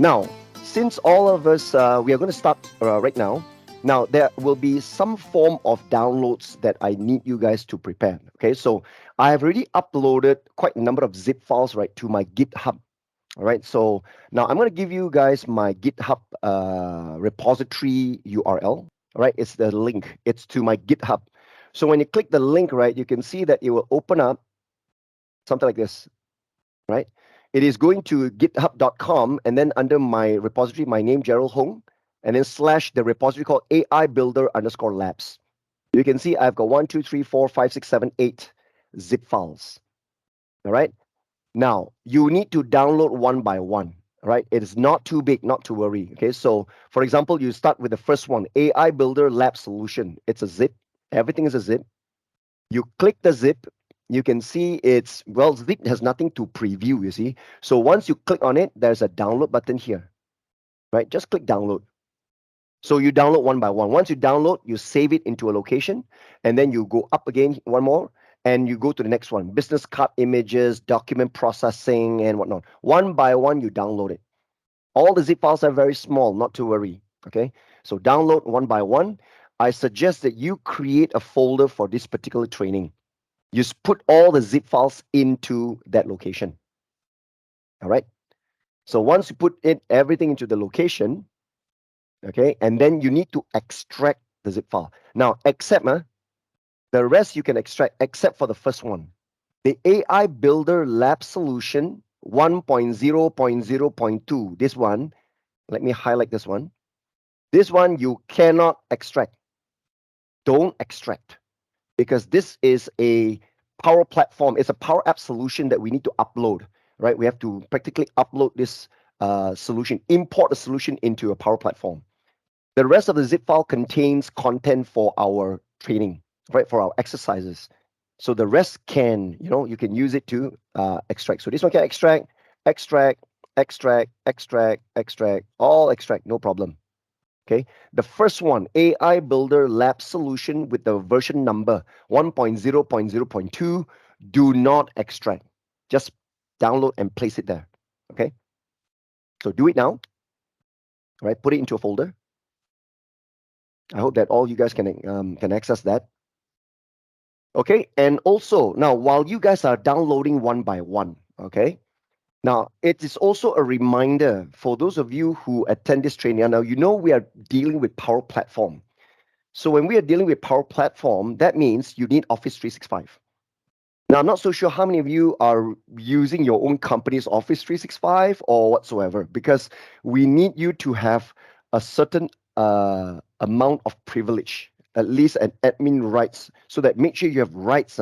Now, since all of us, we are going to start right now. Now, there will be some form of downloads that I need you guys to prepare. Okay, so I have already uploaded quite a number of zip files, right, to my GitHub. All right, so now I'm going to give you guys my GitHub repository URL. All right, it's the link, it's to my GitHub. So when you click the link, right, you can see that it will open up something like this, right? It is going to github.com, and then under my repository, my name, Gerald Hong, and then slash the repository called AI Builder underscore labs. You can see I've got 1, 2, 3, 4, 5, 6, 7, 8 zip files. All right. Now you need to download one by one. Right. It is not too big, not to worry. Okay. So for example, you start with the first one, AI Builder Lab Solution. It's a zip. Everything is a zip. You click the zip, you can see it's, well, zip has nothing to preview, you see. So once you click on it, there's a download button here, right? Just click download. So you download one by one. Once you download, you save it into a location, and then you go up again one more, and you go to the next one, business card images, document processing, and whatnot. One by one, you download it. All the zip files are very small, not to worry. Okay, so download one by one. I suggest that you create a folder for this particular training. You put all the zip files into that location. All right. So once you put it everything into the location, okay, and then you need to extract the zip file. Now, except the rest you can extract except for the first one. The AI Builder Lab Solution 1.0.0.2. This one, let me highlight this one. This one you cannot extract. Don't extract, because this is a Power Platform. It's a Power App solution that we need to upload, right? We have to practically upload this solution, import the solution into a Power Platform. The rest of the zip file contains content for our training, right? For our exercises. So the rest can, you can use it to extract. So this one can extract, extract, extract, extract, extract, all extract, no problem. Okay, the first one, AI Builder Lab Solution with the version number 1.0.0.2, do not extract. Just download and place it there. Okay, so do it now. All right, put it into a folder. I hope that all you guys can access that. Okay, and also now while you guys are downloading one by one, okay, now it is also a reminder for those of you who attend this training. Now we are dealing with Power Platform. So when we are dealing with Power Platform, that means you need Office 365. Now, I'm not so sure how many of you are using your own company's Office 365 or whatsoever, because we need you to have a certain amount of privilege, at least an admin rights, so that make sure you have rights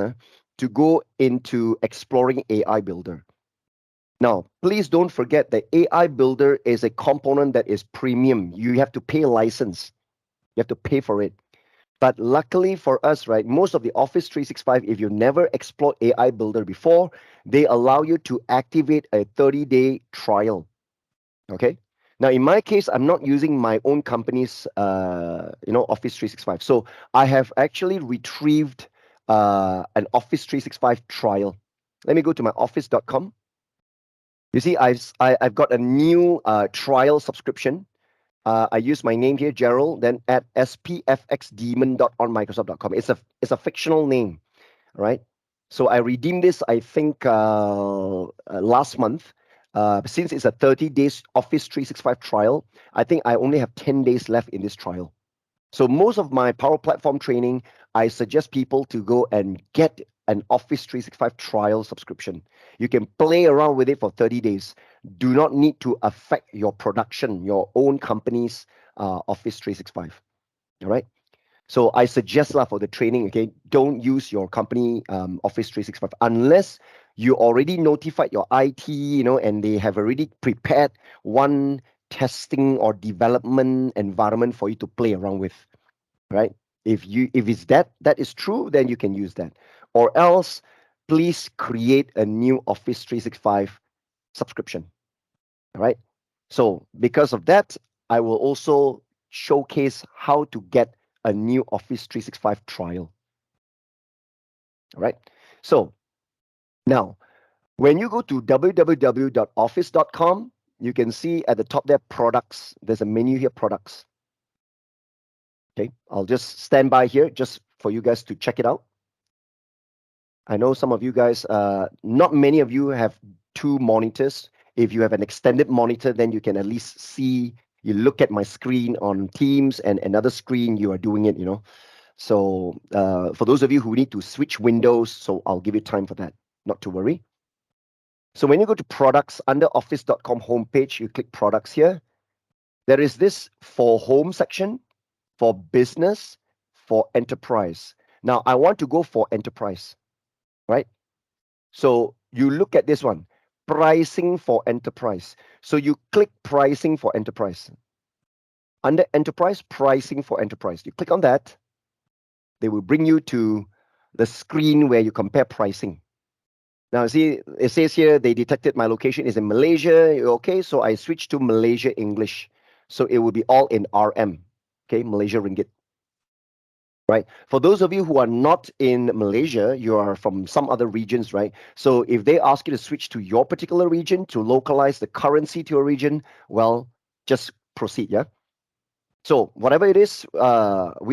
to go into exploring AI Builder. Now, please don't forget that AI Builder is a component that is premium. You have to pay a license. You have to pay for it. But luckily for us, right, most of the Office 365, if you never explored AI Builder before, they allow you to activate a 30-day trial. Okay. Now, in my case, I'm not using my own company's, Office 365. So I have actually retrieved an Office 365 trial. Let me go to my office.com. You see, I've got a new trial subscription. I use my name here, Gerald, then at spfxdemon.onmicrosoft.com. It's a fictional name, right? So I redeemed this, I think, last month. Since it's a 30 days Office 365 trial, I think I only have 10 days left in this trial. So most of my Power Platform training, I suggest people to go and get an Office 365 trial subscription. You can play around with it for 30 days. Do not need to affect your production, your own company's Office 365. All right. So I suggest for the training, okay, don't use your company Office 365 unless you already notified your IT, and they have already prepared one testing or development environment for you to play around with, right? If it's that is true, then you can use that. Or else, please create a new Office 365 subscription. All right. So because of that, I will also showcase how to get a new Office 365 trial. All right. So now, when you go to www.office.com, you can see at the top there, products. There's a menu here, products. Okay, I'll just stand by here just for you guys to check it out. I know some of you guys, not many of you have two monitors. If you have an extended monitor, then you can at least see, you look at my screen on Teams and another screen, you are doing it, So for those of you who need to switch windows, so I'll give you time for that, not to worry. So when you go to products under office.com homepage, you click products here. There is this for home section, for business, for enterprise. Now I want to go for enterprise, right? So you look at this one, pricing for enterprise. So you click pricing for enterprise. Under enterprise, pricing for enterprise. You click on that. They will bring you to the screen where you compare pricing. Now, see, it says here they detected my location is in Malaysia. Okay, so I switched to Malaysia English. So it will be all in RM, okay, Malaysia Ringgit. Right. For those of you who are not in Malaysia, you are from some other regions, right? So if they ask you to switch to your particular region to localize the currency to your region, well, just proceed, yeah? So whatever it is, we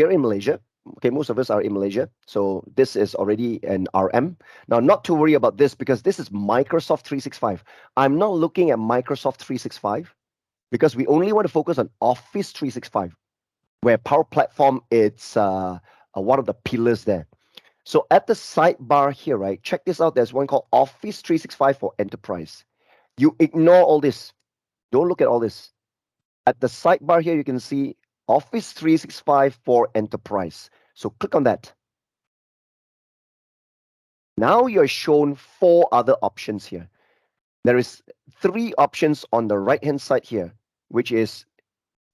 are in Malaysia. Okay, most of us are in Malaysia. So this is already an RM. Now, not to worry about this because this is Microsoft 365. I'm not looking at Microsoft 365 because we only want to focus on Office 365, where Power Platform it's one of the pillars there. So at the sidebar here, right, check this out. There's one called Office 365 for Enterprise. You ignore all this. Don't look at all this. At the sidebar here, you can see Office 365 for Enterprise. So click on that. Now you're shown 4 other options here. There is 3 options on the right-hand side here, which is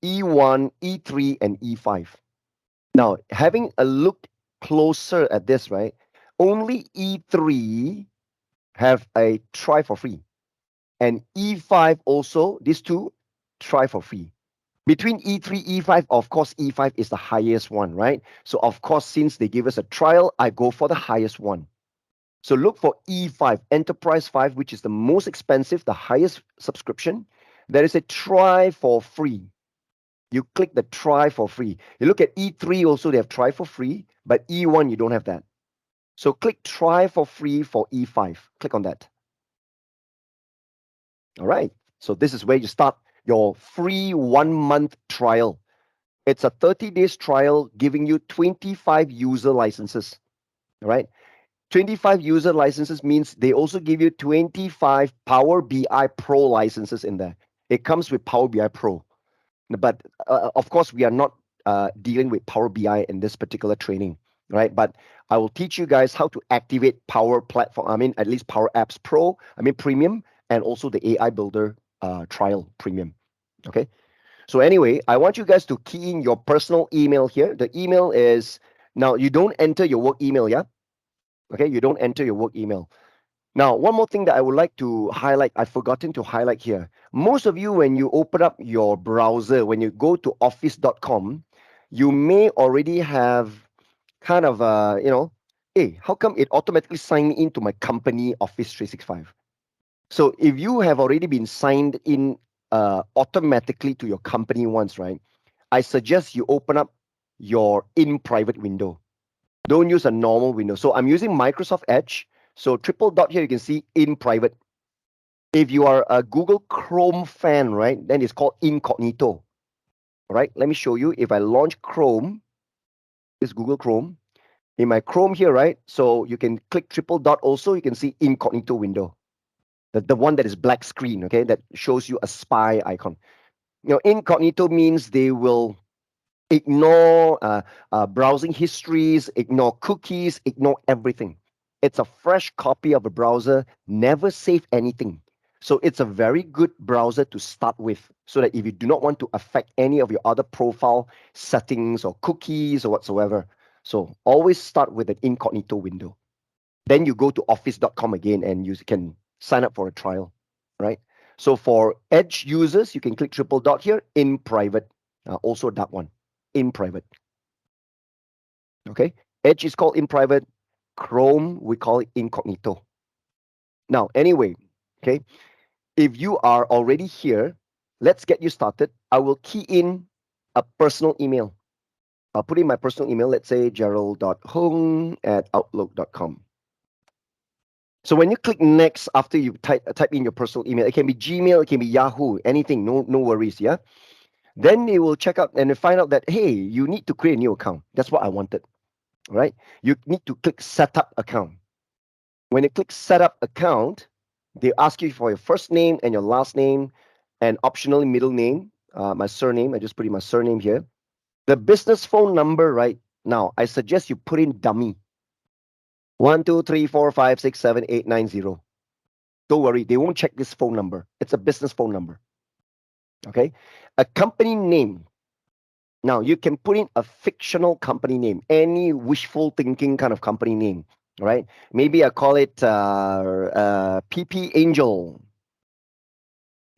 E1, E3, and E5. Now, having a look closer at this, right, only E3 have a try for free. And E5 also, these two, try for free. Between E3, E5, of course, E5 is the highest one, right? So, of course, since they give us a trial, I go for the highest one. So, look for E5, Enterprise 5, which is the most expensive, the highest subscription. There is a try for free. You click the try for free. You look at E3 also, they have try for free, but E1, you don't have that. So, click try for free for E5. Click on that. All right. So this is where you start your free 1 month trial. It's a 30 days trial giving you 25 user licenses. All right. 25 user licenses means they also give you 25 Power BI Pro licenses in there. It comes with Power BI Pro. But of course, we are not dealing with Power BI in this particular training, right? But I will teach you guys how to activate Power Platform. I mean, at least Power Apps Pro, I mean, Premium, and also the AI Builder trial Premium. Okay. So anyway, I want you guys to key in your personal email here. The email is now you don't enter your work email, yeah? Okay, you don't enter your work email. Now, one more thing that I would like to highlight, I've forgotten to highlight here. Most of you, when you open up your browser, when you go to office.com, you may already have kind of, hey, how come it automatically signed me into my company Office 365? So if you have already been signed in automatically to your company once, right? I suggest you open up your in private window. Don't use a normal window. So I'm using Microsoft Edge. So triple dot here, you can see in private. If you are a Google Chrome fan, right, then it's called incognito. All right, let me show you. If I launch Chrome, this Google Chrome, in my Chrome here, right, so you can click triple dot also, you can see incognito window. The one that is black screen, okay, that shows you a spy icon. Incognito means they will ignore browsing histories, ignore cookies, ignore everything. It's a fresh copy of a browser, never save anything. So it's a very good browser to start with so that if you do not want to affect any of your other profile settings or cookies or whatsoever. So always start with an incognito window. Then you go to office.com again and you can sign up for a trial, right? So for Edge users, you can click triple dot here in private, also that one in private. Okay, Edge is called in private. Chrome, we call it incognito. Now, anyway, okay, if you are already here, let's get you started. I will key in a personal email. I'll put in my personal email, let's say gerald.hung@outlook.com. So when you click next after you type in your personal email, it can be Gmail, it can be Yahoo, anything, no worries, yeah. Then it will check out and find out that hey, you need to create a new account. That's what I wanted, right? You need to click setup account. When you click setup account, they ask you for your first name and your last name, and optionally middle name, my surname. I just put in my surname here. The business phone number right now, I suggest you put in dummy 123456789 0. Don't worry, they won't check this phone number. It's a business phone number. Okay. A company name. Now you can put in a fictional company name, any wishful thinking kind of company name, right? Maybe I call it PP Angel.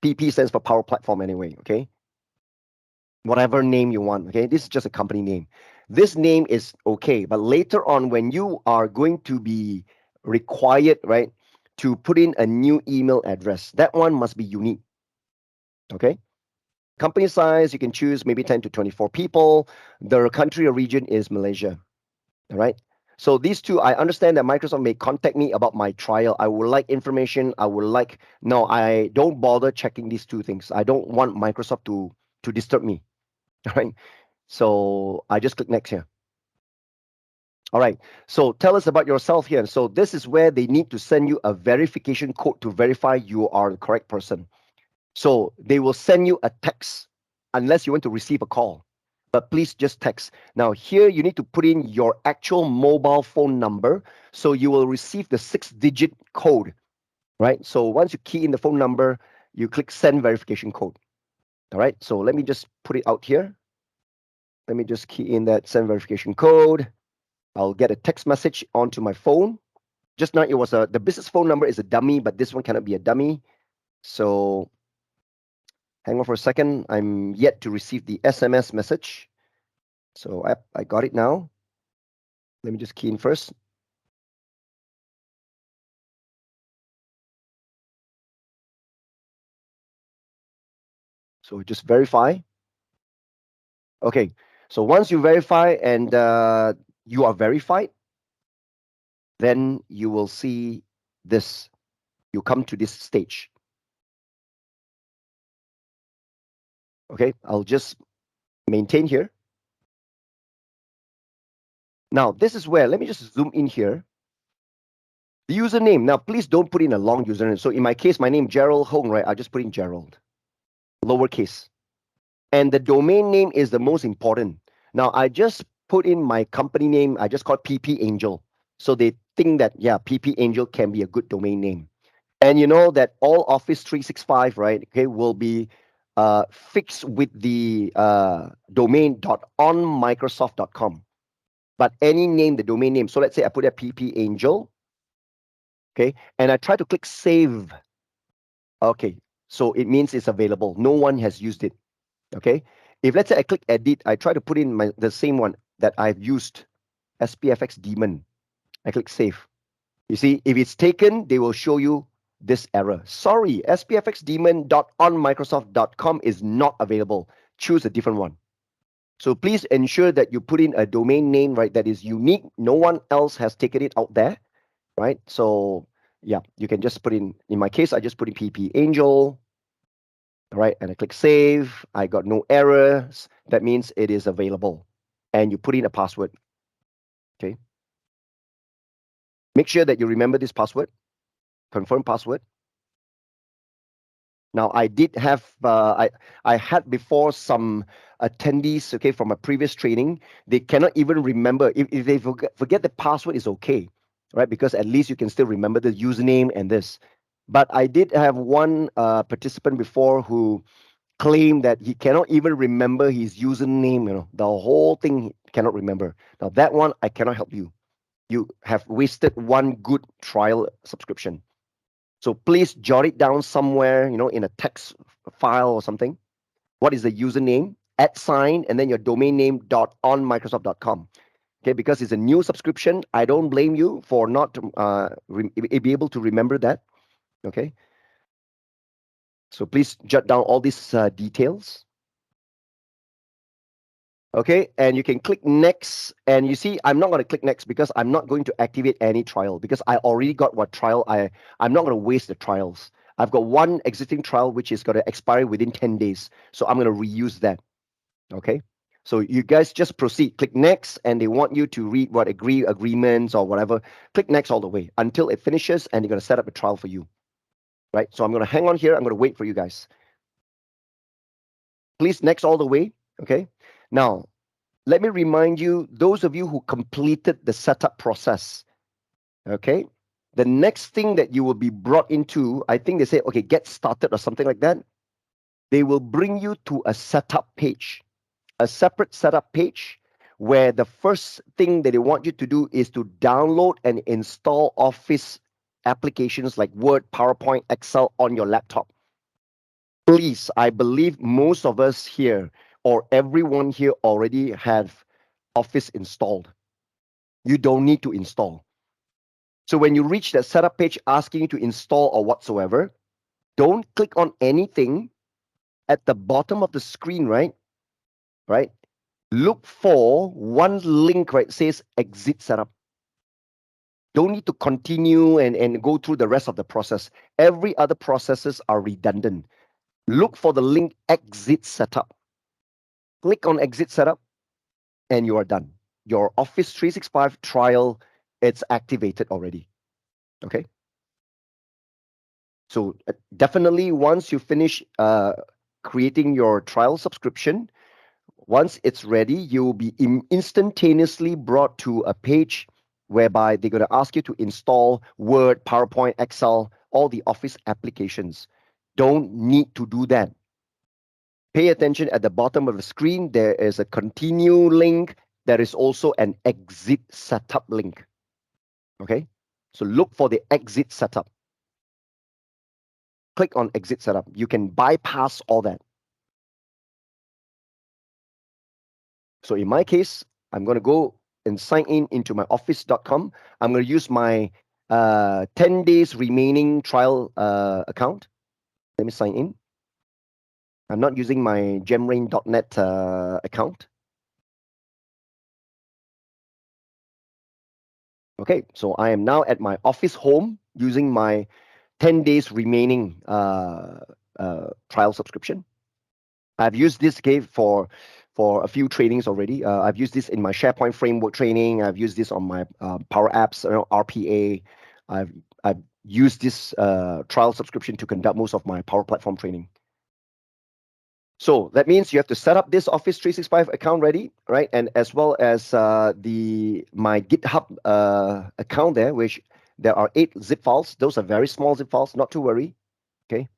PP stands for Power Platform anyway. Okay. Whatever name you want. Okay. This is just a company name. This name is okay, but later on, when you are going to be required, right, to put in a new email address, that one must be unique. Okay. Company size, you can choose maybe 10 to 24 people. The country or region is Malaysia. All right. So these two, I understand that Microsoft may contact me about my trial. I would like information. No, I don't bother checking these two things. I don't want Microsoft to disturb me. All right. So I just click next here. All right. So tell us about yourself here. So this is where they need to send you a verification code to verify you are the correct person. So they will send you a text unless you want to receive a call. But please just text. Now, here you need to put in your actual mobile phone number. So you will receive the 6-digit code, right? So once you key in the phone number, you click send verification code. All right. So let me just put it out here. Let me just key in that send verification code. I'll get a text message onto my phone. Just now, it was the business phone number is a dummy, but this one cannot be a dummy. So hang on for a second. I'm yet to receive the SMS message. So I got it now. Let me just key in first. So just verify. Okay. So once you verify and you are verified, then you will see this. You come to this stage. Okay. I'll just maintain here. Now, this is where, let me just zoom in here. The username. Now, please don't put in a long username. So in my case, my name, Gerald Hong, right? I just put in Gerald, lowercase. And the domain name is the most important. Now, I just put in my company name. I just called PP Angel. So they think that, yeah, PP Angel can be a good domain name. And you know that all Office 365, right, okay, will be fixed with the domain .onmicrosoft.com. But any name, the domain name. So let's say I put a PP Angel, okay, and I try to click save. Okay, so it means it's available. No one has used it. Okay. If let's say I click edit, I try to put in the same one that I've used, SPFX daemon. I click save. You see, if it's taken, they will show you this error. Sorry, spfxdaemon.onmicrosoft.com is not available. Choose a different one. So please ensure that you put in a domain name, right, that is unique. No one else has taken it out there, right? So yeah, you can just put in my case, I just put in PP Angel, right? And I click save. I got no errors. That means it is available. And you put in a password. Okay. Make sure that you remember this password. Confirm password. Now I did have I had before some attendees, okay, from a previous training. They cannot even remember. If they forget the password is okay, right? Because at least you can still remember the username and this. But I did have one participant before who claim that he cannot even remember his username, the whole thing he cannot remember. Now that one I cannot help you. You have wasted one good trial subscription. So please jot it down somewhere, in a text file or something. What is the username, @ and then your domain name .onmicrosoft.com. Okay, because it's a new subscription. I don't blame you for not be able to remember that. Okay. So please jot down all these details. Okay, and you can click next. And you see, I'm not going to click next because I'm not going to activate any trial because I already got what trial I'm not going to waste the trials. I've got one existing trial which is going to expire within 10 days. So I'm going to reuse that. Okay. So you guys just proceed. Click next, and they want you to read what agreements or whatever. Click next all the way until it finishes, and they're going to set up a trial for you. Right. So I'm going to hang on here. I'm going to wait for you guys. Please next all the way. Okay. Now, let me remind you, those of you who completed the setup process, okay, the next thing that you will be brought into, I think they say, okay, get started or something like that. They will bring you to a setup page, a separate setup page where the first thing that they want you to do is to download and install Office applications like Word, PowerPoint, Excel on your laptop. Please, I believe most of us here or everyone here already have Office installed. You don't need to install. So when you reach that setup page asking you to install or whatsoever, don't click on anything at the bottom of the screen, right? Right? Look for one link, right? Says exit setup. Don't need to continue and go through the rest of the process. Every other processes are redundant. Look for the link exit setup. Click on exit setup and you are done. Your Office 365 trial, it's activated already. Okay. So definitely once you finish creating your trial subscription, once it's ready, you will be instantaneously brought to a page whereby they're going to ask you to install Word, PowerPoint, Excel, all the Office applications. Don't need to do that. Pay attention at the bottom of the screen. There is a continue link. There is also an exit setup link. Okay. So look for the exit setup. Click on exit setup. You can bypass all that. So in my case, I'm going to go and sign in into my office.com. I'm going to use my 10 days remaining trial account. Let me sign in. I'm not using my gemrain.net account. Okay, so I am now at my office home using my 10 days remaining trial subscription. I've used this for a few trainings already. I've used this in my SharePoint framework training. I've used this on my Power Apps, RPA. I've used this trial subscription to conduct most of my Power Platform training. So that means you have to set up this Office 365 account ready, right? And as well as my GitHub account there, which there are 8 zip files. Those are very small zip files, not to worry. Okay.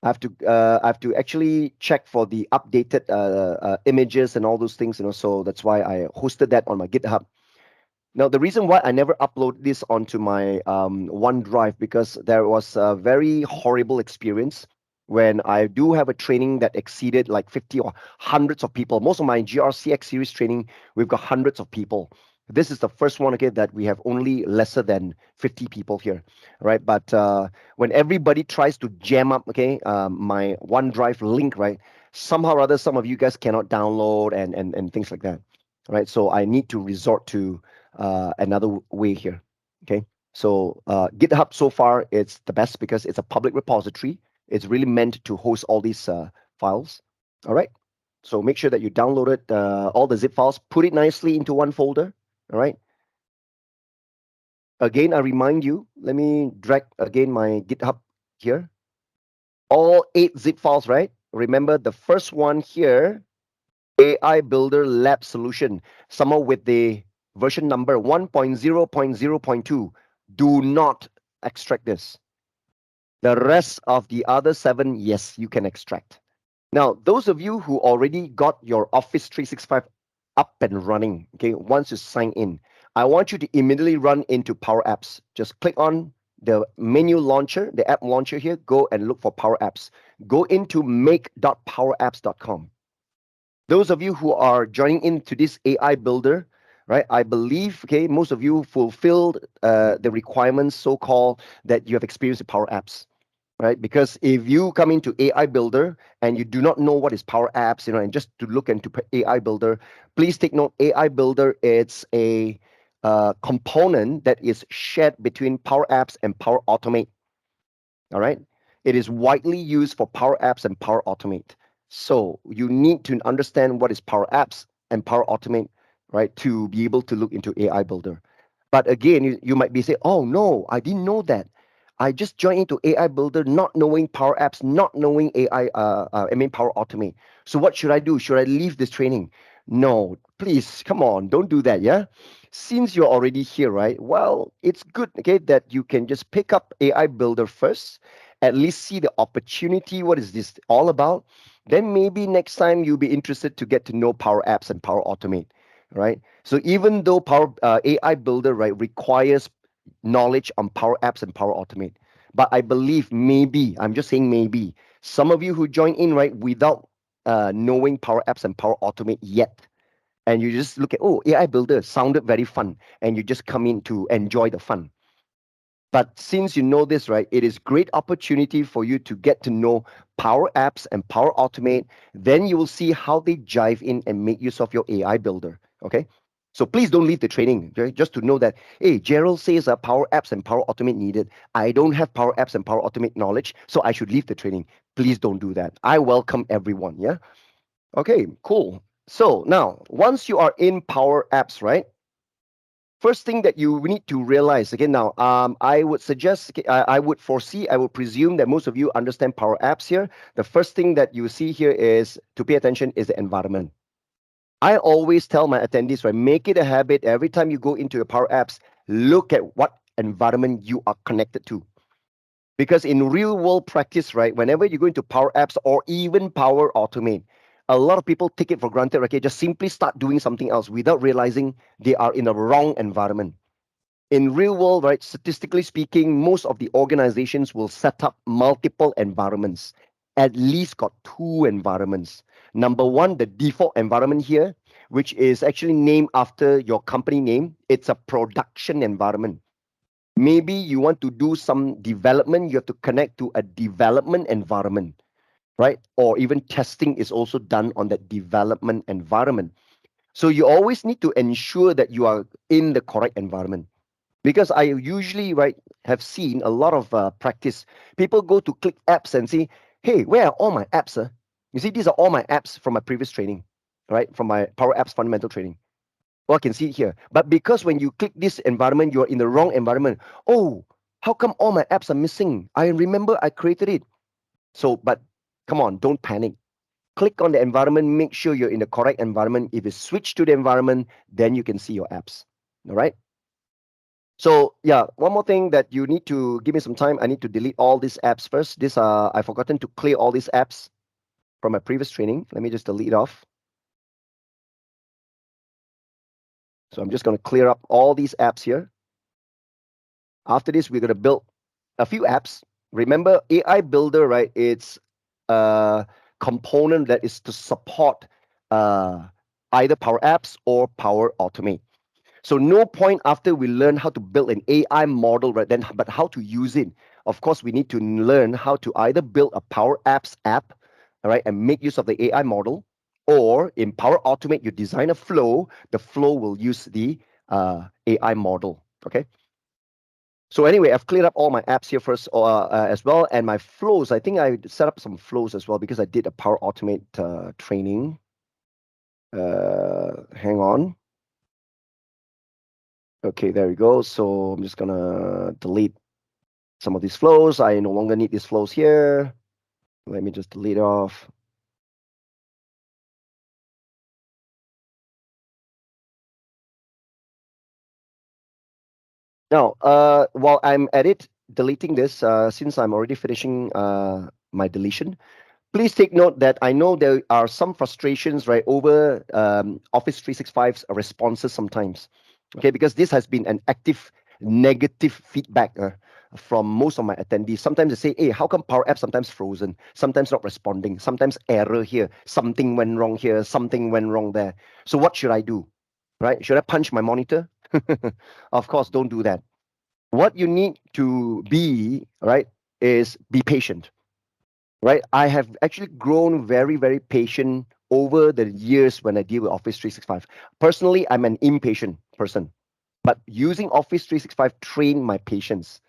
I have to actually check for the updated images and all those things, so that's why I hosted that on my GitHub. Now, the reason why I never upload this onto my OneDrive, because there was a very horrible experience when I do have a training that exceeded like 50 or hundreds of people. Most of my GRCX series training, we've got hundreds of people. This is the first one, okay, that we have only lesser than 50 people here, right? But when everybody tries to jam up, okay, my OneDrive link, right, somehow or other, some of you guys cannot download and things like that, right? So I need to resort to another way here. Okay, so GitHub so far it's the best because it's a public repository. It's really meant to host all these files. All right, so make sure that you downloaded all the zip files, put it nicely into one folder. All right. Again, I remind you. Let me drag again my GitHub here. All 8 zip files, right? Remember the first one here, AI Builder Lab Solution, somehow with the version number 1.0.0.2. Do not extract this. The rest of the other 7, yes, you can extract. Now, those of you who already got your Office 365 up and running, okay, once you sign in, I want you to immediately run into Power Apps. Just click on the menu launcher, the app launcher here, go and look for Power Apps. Go into make.powerapps.com. Those of you who are joining into this AI builder, right? I believe, okay, most of you fulfilled the requirements, so-called, that you have experienced with Power Apps. right? Because if you come into AI Builder and you do not know what is Power Apps, and just to look into AI Builder, please take note. AI Builder, it's a component that is shared between Power Apps and Power Automate. All right. It is widely used for Power Apps and Power Automate. So you need to understand what is Power Apps and Power Automate, right, to be able to look into AI Builder. But again, you might be saying, oh no, I didn't know that. I just joined into AI Builder not knowing Power Apps, not knowing Power Automate. So what should I do? Should I leave this training? No, please, come on, don't do that, yeah? Since you're already here, right? Well, it's good, okay, that you can just pick up AI Builder first, at least see the opportunity. What is this all about? Then maybe next time you'll be interested to get to know Power Apps and Power Automate, right? So even though Power AI Builder, right, requires knowledge on Power Apps and Power Automate, but I believe maybe, I'm just saying maybe, some of you who join in, right, without knowing Power Apps and Power Automate yet, and you just look at, oh, AI Builder sounded very fun, and you just come in to enjoy the fun. But since you know this, right, it is great opportunity for you to get to know Power Apps and Power Automate. Then you will see how they jive in and make use of your AI Builder. Okay. So please don't leave the training, okay? Just to know that, hey, Gerald says Power Apps and Power Automate needed. I don't have Power Apps and Power Automate knowledge, so I should leave the training. Please don't do that. I welcome everyone. Yeah. Okay, cool. So now, once you are in Power Apps, right? First thing that you need to realize again now, I would suggest, okay, I would foresee, I would presume that most of you understand Power Apps here. The first thing that you see here is to pay attention is the environment. I always tell my attendees, right, make it a habit every time you go into your Power Apps, look at what environment you are connected to. Because in real world practice, right, whenever you go into Power Apps or even Power Automate, a lot of people take it for granted, okay, just simply start doing something else without realizing they are in the wrong environment. In real world, right, statistically speaking, most of the organizations will set up multiple environments, at least got two environments. Number one, the default environment here, which is actually named after your company name. It's a production environment. Maybe you want to do some development, you have to connect to a development environment, right? Or even testing is also done on that development environment. So you always need to ensure that you are in the correct environment. Because I usually, right, have seen a lot of practice. People go to click apps and see, hey, where are all my apps? You see, these are all my apps from my previous training, right? From my Power Apps fundamental training. Well, I can see it here. But because when you click this environment, you're in the wrong environment. Oh, how come all my apps are missing? I remember I created it. So, but come on, don't panic. Click on the environment, make sure you're in the correct environment. If you switch to the environment, then you can see your apps. All right. So yeah, one more thing that you need to give me some time. I need to delete all these apps first. This I've forgotten to clear all these apps from my previous training. Let me just delete off. So I'm just going to clear up all these apps here. After this, we're going to build a few apps. Remember, AI Builder, right? It's a component that is to support uh, either Power Apps or Power Automate. So no point after we learn how to build an AI model, right? Then, but how to use it. Of course, we need to learn how to either build a Power Apps app, all right, and make use of the AI model, or in Power Automate, you design a flow. The flow will use the AI model. Okay. So anyway, I've cleared up all my apps here first as well, and my flows. I think I set up some flows as well because I did a Power Automate training. Hang on. Okay, there we go. So I'm just gonna delete some of these flows. I no longer need these flows here. Let me just delete off. Now, while I'm at it, deleting this, since I'm already finishing my deletion, please take note that I know there are some frustrations, right, over Office 365's responses sometimes. Okay, because this has been an active negative feedback from most of my attendees. Sometimes they say, hey, how come Power App sometimes frozen, sometimes not responding, sometimes error here, something went wrong here, something went wrong there. So what should I do? Right? Should I punch my monitor? Of course, don't do that. What you need to be, right? is be patient, right? I have actually grown very, very patient over the years when I deal with Office 365. Personally, I'm an impatient person, but using Office 365 trained my patience.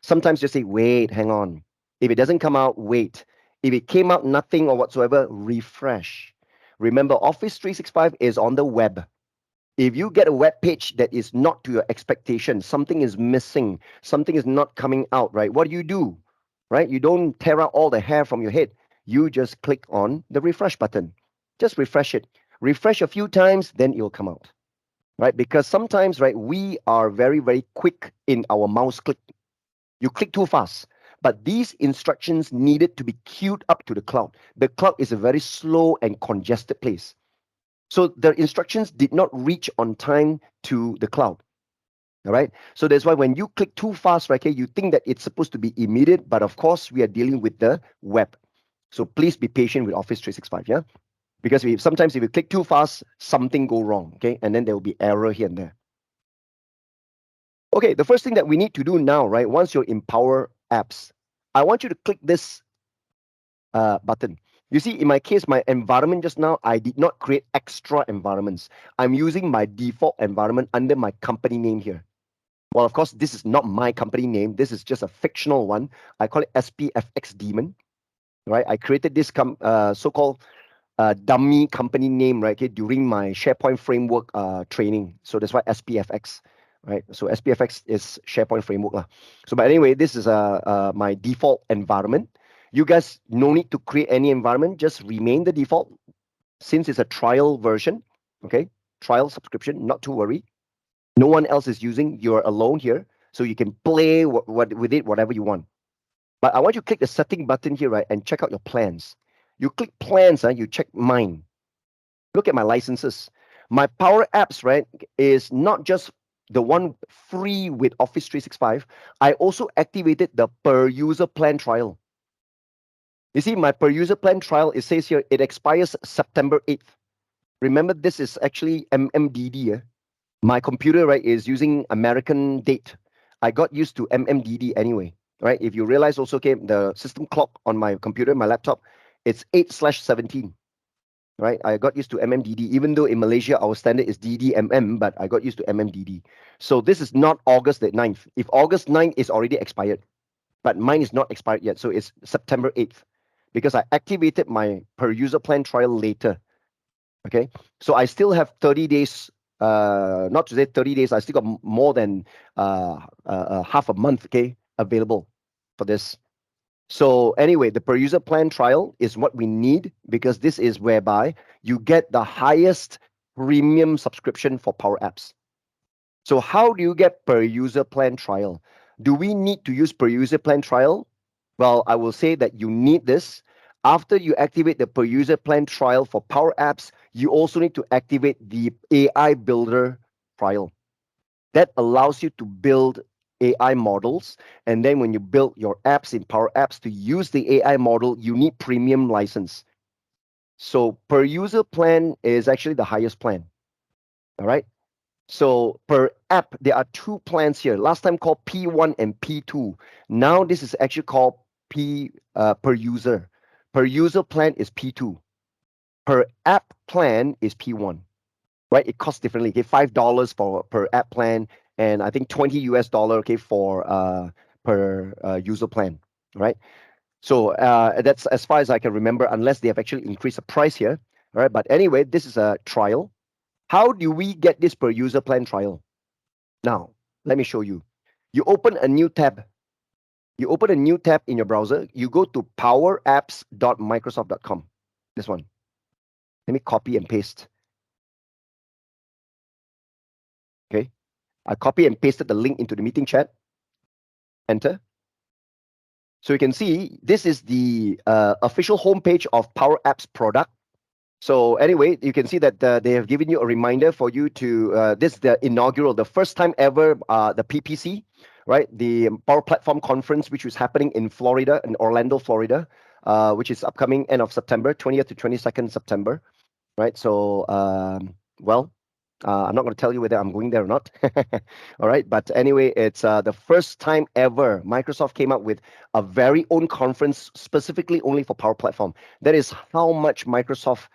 Sometimes just say, wait, hang on. If it doesn't come out, wait. If it came out nothing or whatsoever, refresh. Remember, Office 365 is on the web. If you get a web page that is not to your expectation, something is missing, something is not coming out, right? What do? Right? You don't tear out all the hair from your head. You just click on the refresh button. Just refresh it. Refresh a few times, then it will come out, right? Because sometimes, right, we are very, very quick in our mouse click. You click too fast. But these instructions needed to be queued up to the cloud. The cloud is a very slow and congested place. So the instructions did not reach on time to the cloud. All right. So that's why when you click too fast, right, okay, you think that it's supposed to be immediate, but of course we are dealing with the web. So please be patient with Office 365, yeah? Because sometimes if you click too fast, something go wrong, okay? And then there will be error here and there. Okay, the first thing that we need to do now, right, once you're in Power Apps, I want you to click this button. You see, in my case, my environment just now, I did not create extra environments. I'm using my default environment under my company name here. Well, of course, this is not my company name. This is just a fictional one. I call it SPFX Demon, right? I created this so-called dummy company name, right? Okay, during my SharePoint framework training. So that's why SPFX, right? So SPFX is SharePoint framework lah. So, but anyway, this is my default environment. You guys no need to create any environment. Just remain the default since it's a trial version. Okay, trial subscription. Not to worry. No one else is using. You're alone here, so you can play with it whatever you want. But I want you to click the setting button here, right, and check out your plans. You click plans, you check mine. Look at my licenses. My Power Apps, right, is not just the one free with Office 365. I also activated the per user plan trial. You see, my per user plan trial, it says here, it expires September 8th. Remember, this is actually MMDD. My computer, right, is using American date. I got used to MMDD anyway, right? If you realize also, okay, the system clock on my computer, my laptop, it's 8/17, right? I got used to MMDD, even though in Malaysia, our standard is DDMM, but I got used to MMDD. So this is not August the 9th. If August 9th is already expired, but mine is not expired yet. So it's September 8th because I activated my per user plan trial later. Okay. So I still have 30 days, not to say 30 days, I still got more than half a month, okay, available for this. So anyway, the per user plan trial is what we need because this is whereby you get the highest premium subscription for Power Apps. So how do you get per user plan trial? Do we need to use per user plan trial? Well, I will say that you need this. After you activate the per user plan trial for Power Apps, you also need to activate the AI Builder trial. That allows you to build AI models. And then when you build your apps in Power Apps to use the AI model, you need premium license. So per user plan is actually the highest plan. All right. So per app, there are two plans here. Last time called P1 and P2. Now this is actually called per user. Per user plan is P2. Per app plan is P1. Right? It costs differently. Okay, $5 for per app plan, and I think $20 okay for per user plan. Right? So that's as far as I can remember, unless they have actually increased the price here. All right. But anyway, this is a trial. How do we get this per user plan trial? Now, let me show you. You open a new tab. You open a new tab in your browser. You go to powerapps.microsoft.com. This one. Let me copy and paste. Okay. I copy and pasted the link into the meeting chat. Enter. So you can see this is the official homepage of Power Apps product. So anyway, you can see that they have given you a reminder for you to, this is the inaugural, the first time ever, the PPC, right? The Power Platform Conference, which is happening in Florida, in Orlando, Florida, which is upcoming end of September, 20th to 22nd September, right? So, well, I'm not going to tell you whether I'm going there or not. All right. But anyway, it's the first time ever Microsoft came up with a very own conference specifically only for Power Platform. That is how much Microsoft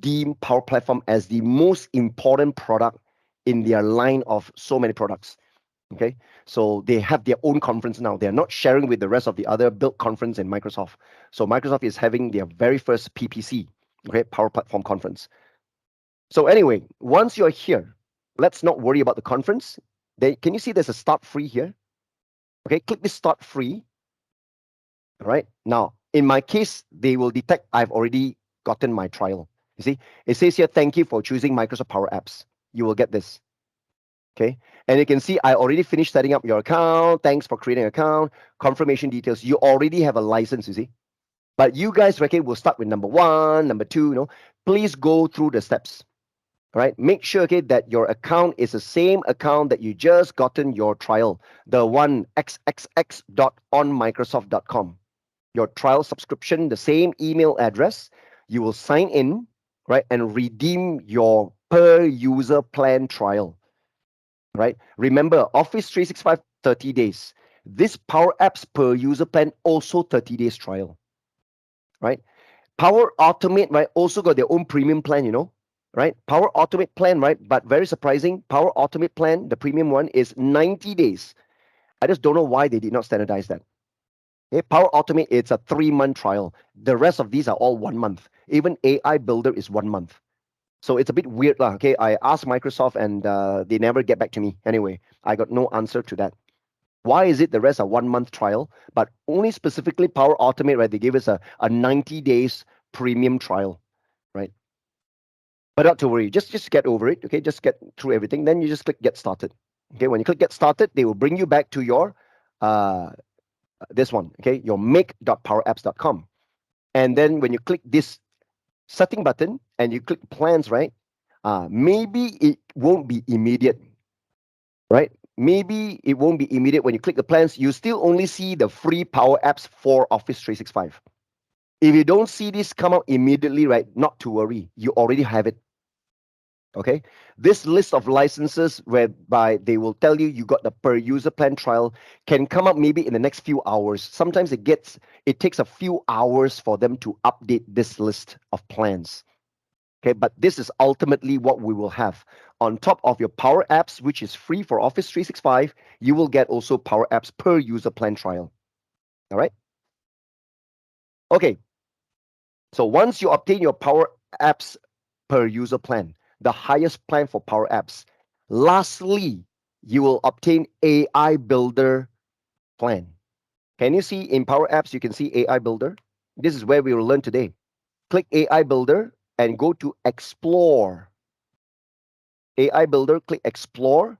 deem Power Platform as the most important product in their line of so many products. Okay. So they have their own conference now. They're not sharing with the rest of the other built conference in Microsoft. So Microsoft is having their very first PPC, okay, Power Platform conference. So anyway, once you're here, let's not worry about the conference. Can you see there's a start free here? Okay, click this start free. All right. Now, in my case, they will detect I've already gotten my trial. You see, it says here, thank you for choosing Microsoft Power Apps. You will get this. Okay. And you can see I already finished setting up your account. Thanks for creating an account. Confirmation details. You already have a license, you see. But you guys, okay, will start with number one, number two, please go through the steps. Right, make sure, okay, that your account is the same account that you just gotten your trial, the one xxx.onmicrosoft.com, your trial subscription, the same email address. You will sign in, right, and redeem your per user plan trial. Right, remember Office 365 30 days. This Power Apps per user plan also 30 days trial. Right, Power Automate, right, also got their own premium plan, right? Power Automate plan, right? But very surprising, Power Automate plan, the premium one, is 90 days. I just don't know why they did not standardize that. Okay, Power Automate, it's a 3-month trial. The rest of these are all 1 month. Even AI Builder is 1 month. So it's a bit weird, lah. Okay, I asked Microsoft and they never get back to me. Anyway, I got no answer to that. Why is it the rest are 1 month trial, but only specifically Power Automate, right? They gave us a 90 days premium trial, right? But not to worry, just get over it, okay? Just get through everything. Then you just click get started. Okay, when you click get started, they will bring you back to your uh this one, okay, your make.powerapps.com. And then when you click this setting button and you click plans, right? Maybe it won't be immediate, right? Maybe it won't be immediate when you click the plans. You still only see the free Power Apps for Office 365. If you don't see this come out immediately, right, not to worry. You already have it. Okay, this list of licenses whereby they will tell you got the per user plan trial can come up maybe in the next few hours. Sometimes it takes a few hours for them to update this list of plans. Okay, but this is ultimately what we will have on top of your Power Apps, which is free for Office 365. You will get also Power Apps per user plan trial. All right. Okay, so once you obtain your Power Apps per user plan, the highest plan for Power Apps. Lastly, you will obtain AI Builder plan. Can you see in Power Apps, you can see AI Builder? This is where we will learn today. Click AI Builder and go to Explore. AI Builder, click Explore.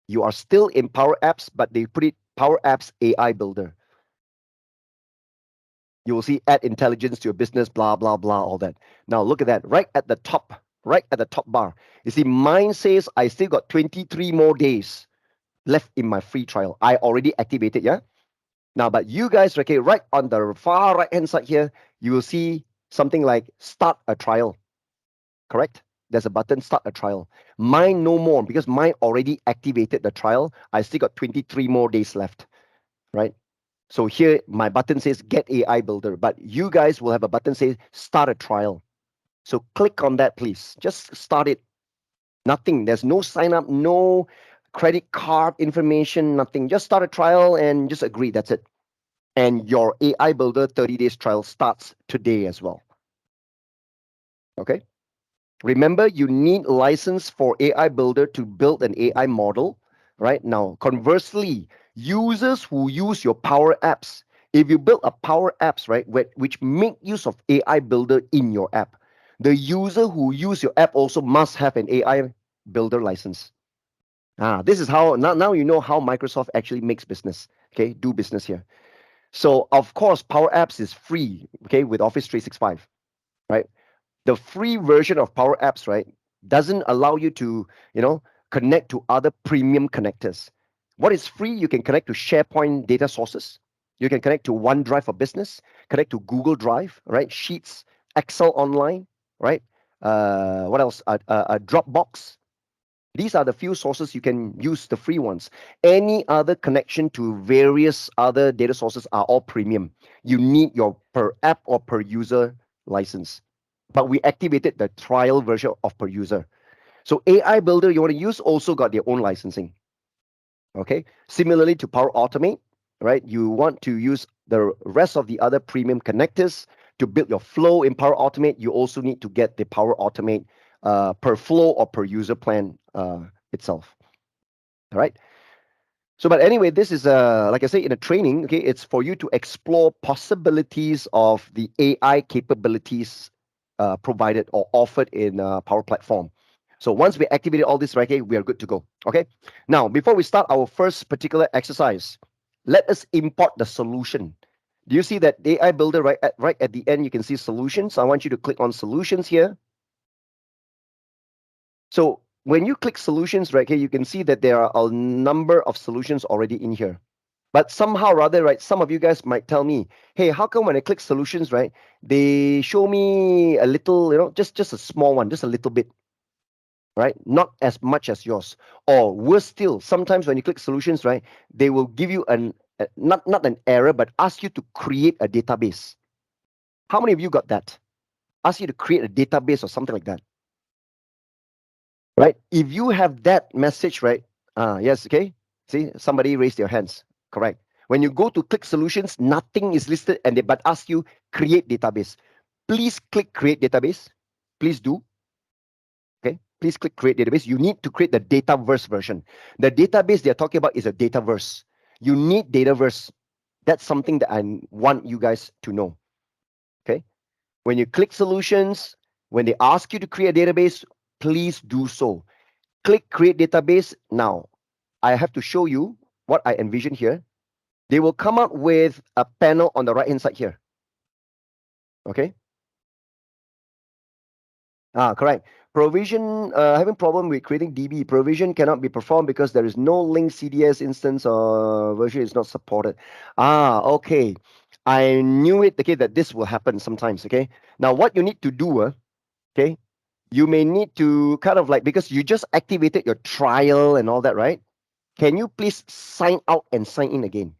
You are still in Power Apps, but they put it Power Apps AI Builder. You will see add intelligence to your business, blah, blah, blah, all that. Now look at that, right at the top bar. You see, mine says I still got 23 more days left in my free trial. I already activated, yeah? Now, but you guys, okay, right on the far right-hand side here, you will see something like start a trial, correct? There's a button, start a trial. Mine no more because mine already activated the trial. I still got 23 more days left, right? So here, my button says Get AI Builder, but you guys will have a button says Start a Trial. So click on that, please. Just start it. Nothing. There's no sign up, no credit card information, nothing. Just start a trial and just agree. That's it. And your AI Builder 30 days trial starts today as well. Okay. Remember, you need license for AI Builder to build an AI model, right? Now, conversely, users who use your Power Apps, if you build a Power Apps, right, which make use of AI Builder in your app, the user who use your app also must have an AI Builder license. This is how now you know how Microsoft actually makes business. Okay, do business here. So of course, Power Apps is free. Okay, with Office 365, right? The free version of Power Apps, right, doesn't allow you to, connect to other premium connectors. What is free, you can connect to SharePoint data sources. You can connect to OneDrive for Business, connect to Google Drive, right? Sheets, Excel Online, right? what else? A Dropbox. These are the few sources you can use, the free ones. Any other connection to various other data sources are all premium. You need your per app or per user license. But we activated the trial version of per user. So AI Builder you want to use also got their own licensing. Okay. Similarly to Power Automate, right? You want to use the rest of the other premium connectors to build your flow in Power Automate. You also need to get the Power Automate per flow or per user plan itself. All right. So, but anyway, this is like I say in a training. Okay, it's for you to explore possibilities of the AI capabilities provided or offered in Power Platform. So once we activated all this, right, okay, we are good to go. Okay. Now, before we start our first particular exercise, let us import the solution. Do you see that AI Builder right at the end? You can see solutions. I want you to click on solutions here. So when you click solutions, right here, you can see that there are a number of solutions already in here. But somehow rather, right, some of you guys might tell me, hey, how come when I click solutions, right, they show me a little, just a small one, just a little bit, right? Not as much as yours. Or worse still, sometimes when you click solutions, right, they will give you not an error, but ask you to create a database. How many of you got that? Ask you to create a database or something like that. Right? If you have that message, right? Yes, okay. See, somebody raised their hands. Correct. When you go to click solutions, nothing is listed and they but ask you create database. Please click create database. Please do. Okay. Please click create database. You need to create the Dataverse version. The database they're talking about is a Dataverse. You need Dataverse. That's something that I want you guys to know. Okay. When you click solutions, when they ask you to create a database, please do so. Click create database. Now, I have to show you what I envision here. They will come up with a panel on the right hand side here. Okay. Correct. Provision, having problem with creating DB. Provision cannot be performed because there is no link CDS instance or version is not supported. Okay. I knew it, okay, that this will happen sometimes, okay? Now, what you need to do, okay, you may need to kind of like, because you just activated your trial and all that, right? Can you please sign out and sign in again?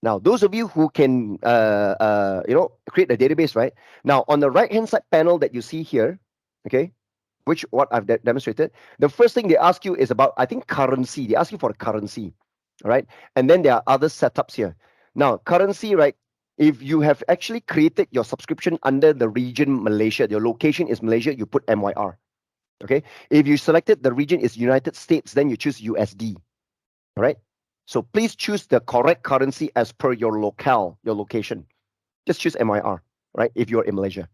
Now, those of you who can, create a database, right? Now, on the right-hand side panel that you see here, okay, which what I've demonstrated, the first thing they ask you is about, I think, currency. They ask you for a currency, all right? And then there are other setups here. Now, currency, right? If you have actually created your subscription under the region Malaysia, your location is Malaysia, you put MYR, okay? If you selected the region is United States, then you choose USD, all right? So please choose the correct currency as per your locale, your location. Just choose MYR, right? If you're in Malaysia.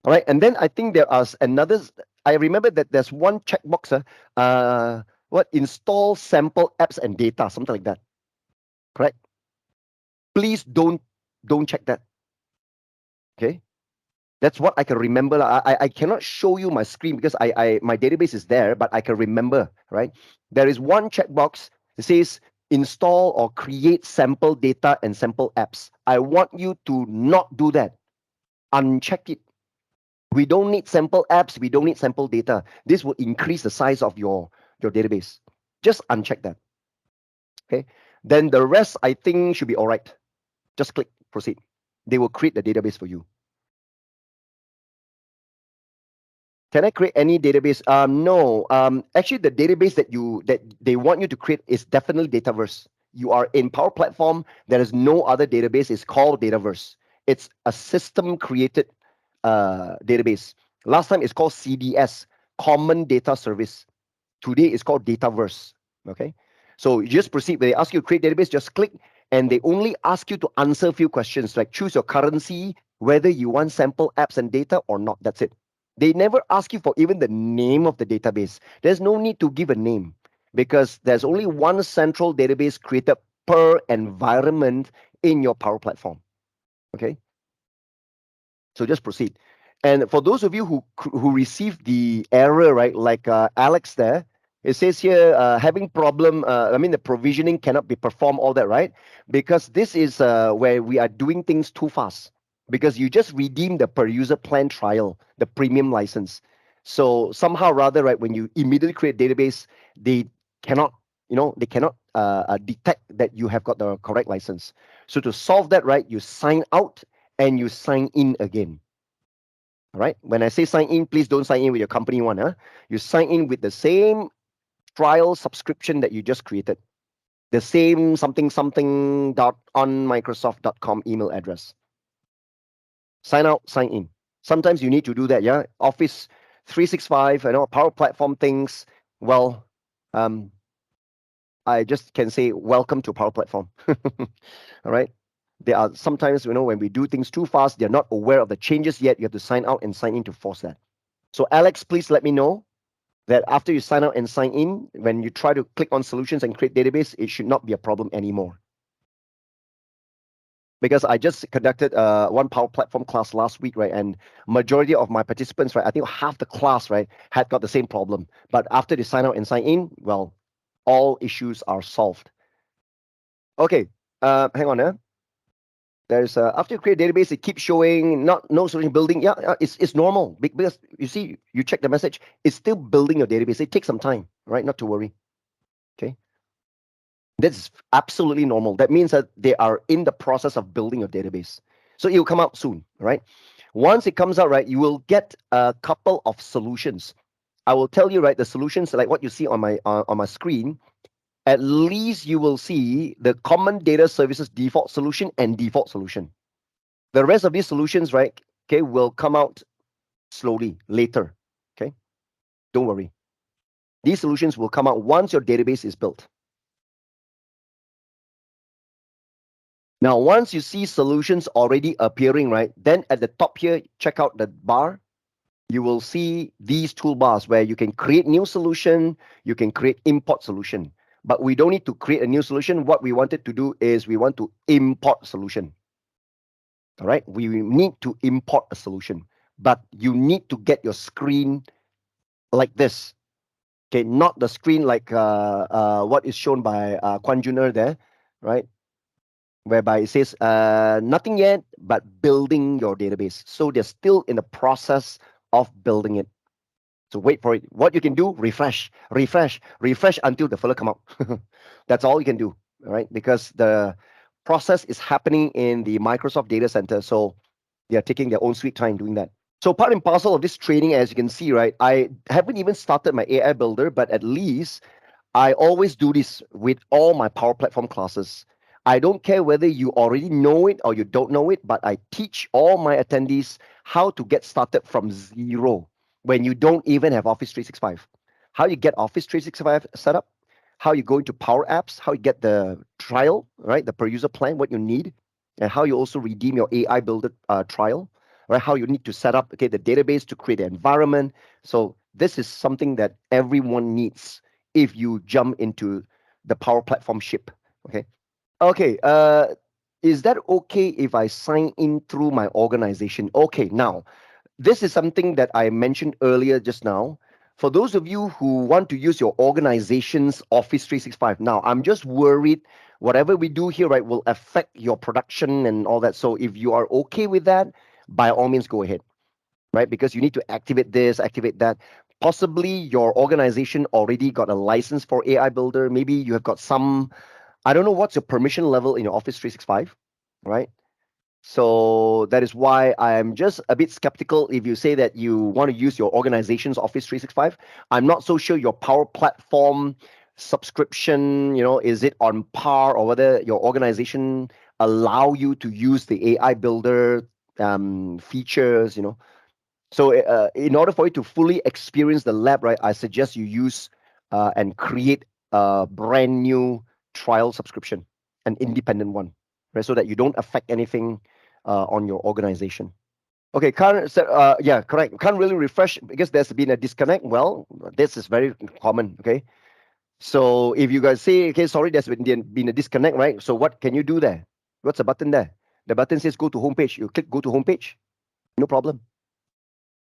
All right. And then I think there are another, I remember that there's one checkbox, what install sample apps and data, something like that. Correct? Please don't check that. Okay. That's what I can remember. I cannot show you my screen because my database is there, but I can remember, right? There is one checkbox that says install or create sample data and sample apps. I want you to not do that. Uncheck it. We don't need sample apps. We don't need sample data. This will increase the size of your database. Just uncheck that. Okay. Then the rest, I think, should be all right. Just click proceed. They will create the database for you. Can I create any database? No. Actually, the database that they want you to create is definitely Dataverse. You are in Power Platform. There is no other database. It's called Dataverse. It's a system created database. Last time it's called CDS, Common Data Service. Today it's called Dataverse. Okay. So you just proceed. When they ask you to create database, just click, and they only ask you to answer a few questions like choose your currency, whether you want sample apps and data or not. That's it. They never ask you for even the name of the database. There's no need to give a name because there's only one central database created per environment in your Power Platform. Okay. So just proceed. And for those of you who received the error, right, like Alex there, it says here having problem. I mean, the provisioning cannot be performed, all that, right? Because this is where we are doing things too fast. because you just redeem the per user plan trial, the premium license. So somehow rather, right, when you immediately create database, they cannot, they cannot detect that you have got the correct license. So to solve that, right, you sign out and you sign in again. All right. When I say sign in, please don't sign in with your company one. Huh? You sign in with the same trial subscription that you just created, the same something something dot on Microsoft.com email address. Sign out, sign in. Sometimes you need to do that. Yeah. Office 365, Power Platform things. Well, um, I just can say welcome to Power Platform. All right. There are sometimes, when we do things too fast, they're not aware of the changes yet. You have to sign out and sign in to force that. So, Alex, please let me know that after you sign out and sign in, when you try to click on solutions and create database, it should not be a problem anymore. Because I just conducted one Power Platform class last week, right? And majority of my participants, right, I think half the class, right, had got the same problem. But after they sign out and sign in, well, all issues are solved. Okay, hang on. There's after you create a database, it keeps showing not no solution building. Yeah, it's normal because you see, you check the message, it's still building your database. It takes some time, right? Not to worry. Okay, that's absolutely normal. That means that they are in the process of building your database. So it will come out soon, right? Once it comes out, right, you will get a couple of solutions. I will tell you, right, the solutions like what you see on my screen. At least you will see the common data services default solution and default solution. The rest of these solutions, right, okay, will come out slowly later. Okay, don't worry. These solutions will come out once your database is built. Now, once you see solutions already appearing, right, then at the top here, check out the bar. You will see these toolbars where you can create new solution, you can create import solution. But we don't need to create a new solution. What we wanted to do is we want to import solution. All right, we need to import a solution, but you need to get your screen like this. Okay, not the screen like what is shown by Kwan Juner there, right? Whereby it says nothing yet, but building your database. So they're still in the process of building it. So wait for it. What you can do, refresh, refresh, refresh until the fella come out. That's all you can do, all right? Because the process is happening in the Microsoft data center. So they are taking their own sweet time doing that. So part and parcel of this training, as you can see, right, I haven't even started my AI builder, but at least I always do this with all my Power Platform classes. I don't care whether you already know it or you don't know it, but I teach all my attendees how to get started from zero when you don't even have Office 365. How you get Office 365 set up, how you go into Power Apps, how you get the trial, right, the per user plan, what you need, and how you also redeem your AI builder trial, right, how you need to set up, okay, the database to create the environment. So this is something that everyone needs if you jump into the Power Platform ship. Okay. Okay. Is that okay if I sign in through my organization? Okay. Now, this is something that I mentioned earlier just now. For those of you who want to use your organization's Office 365, now I'm just worried whatever we do here, right, will affect your production and all that. So if you are okay with that, by all means, go ahead, right? Because you need to activate this, activate that. Possibly your organization already got a license for AI Builder. Maybe you have got some, I don't know what's your permission level in your Office 365, right? So that is why I'm just a bit skeptical if you say that you want to use your organization's Office 365. I'm not so sure your Power Platform subscription, is it on par or whether your organization allow you to use the AI Builder features. So, in order for you to fully experience the lab, right, I suggest you use and create a brand new trial subscription, an independent one, right, so that you don't affect anything on your organization. Okay, yeah, correct. Can't really refresh because there's been a disconnect. Well, this is very common. Okay, so if you guys say, okay, sorry, there's been a disconnect, right? So what can you do there? What's the button there? The button says go to homepage. You click go to homepage, no problem,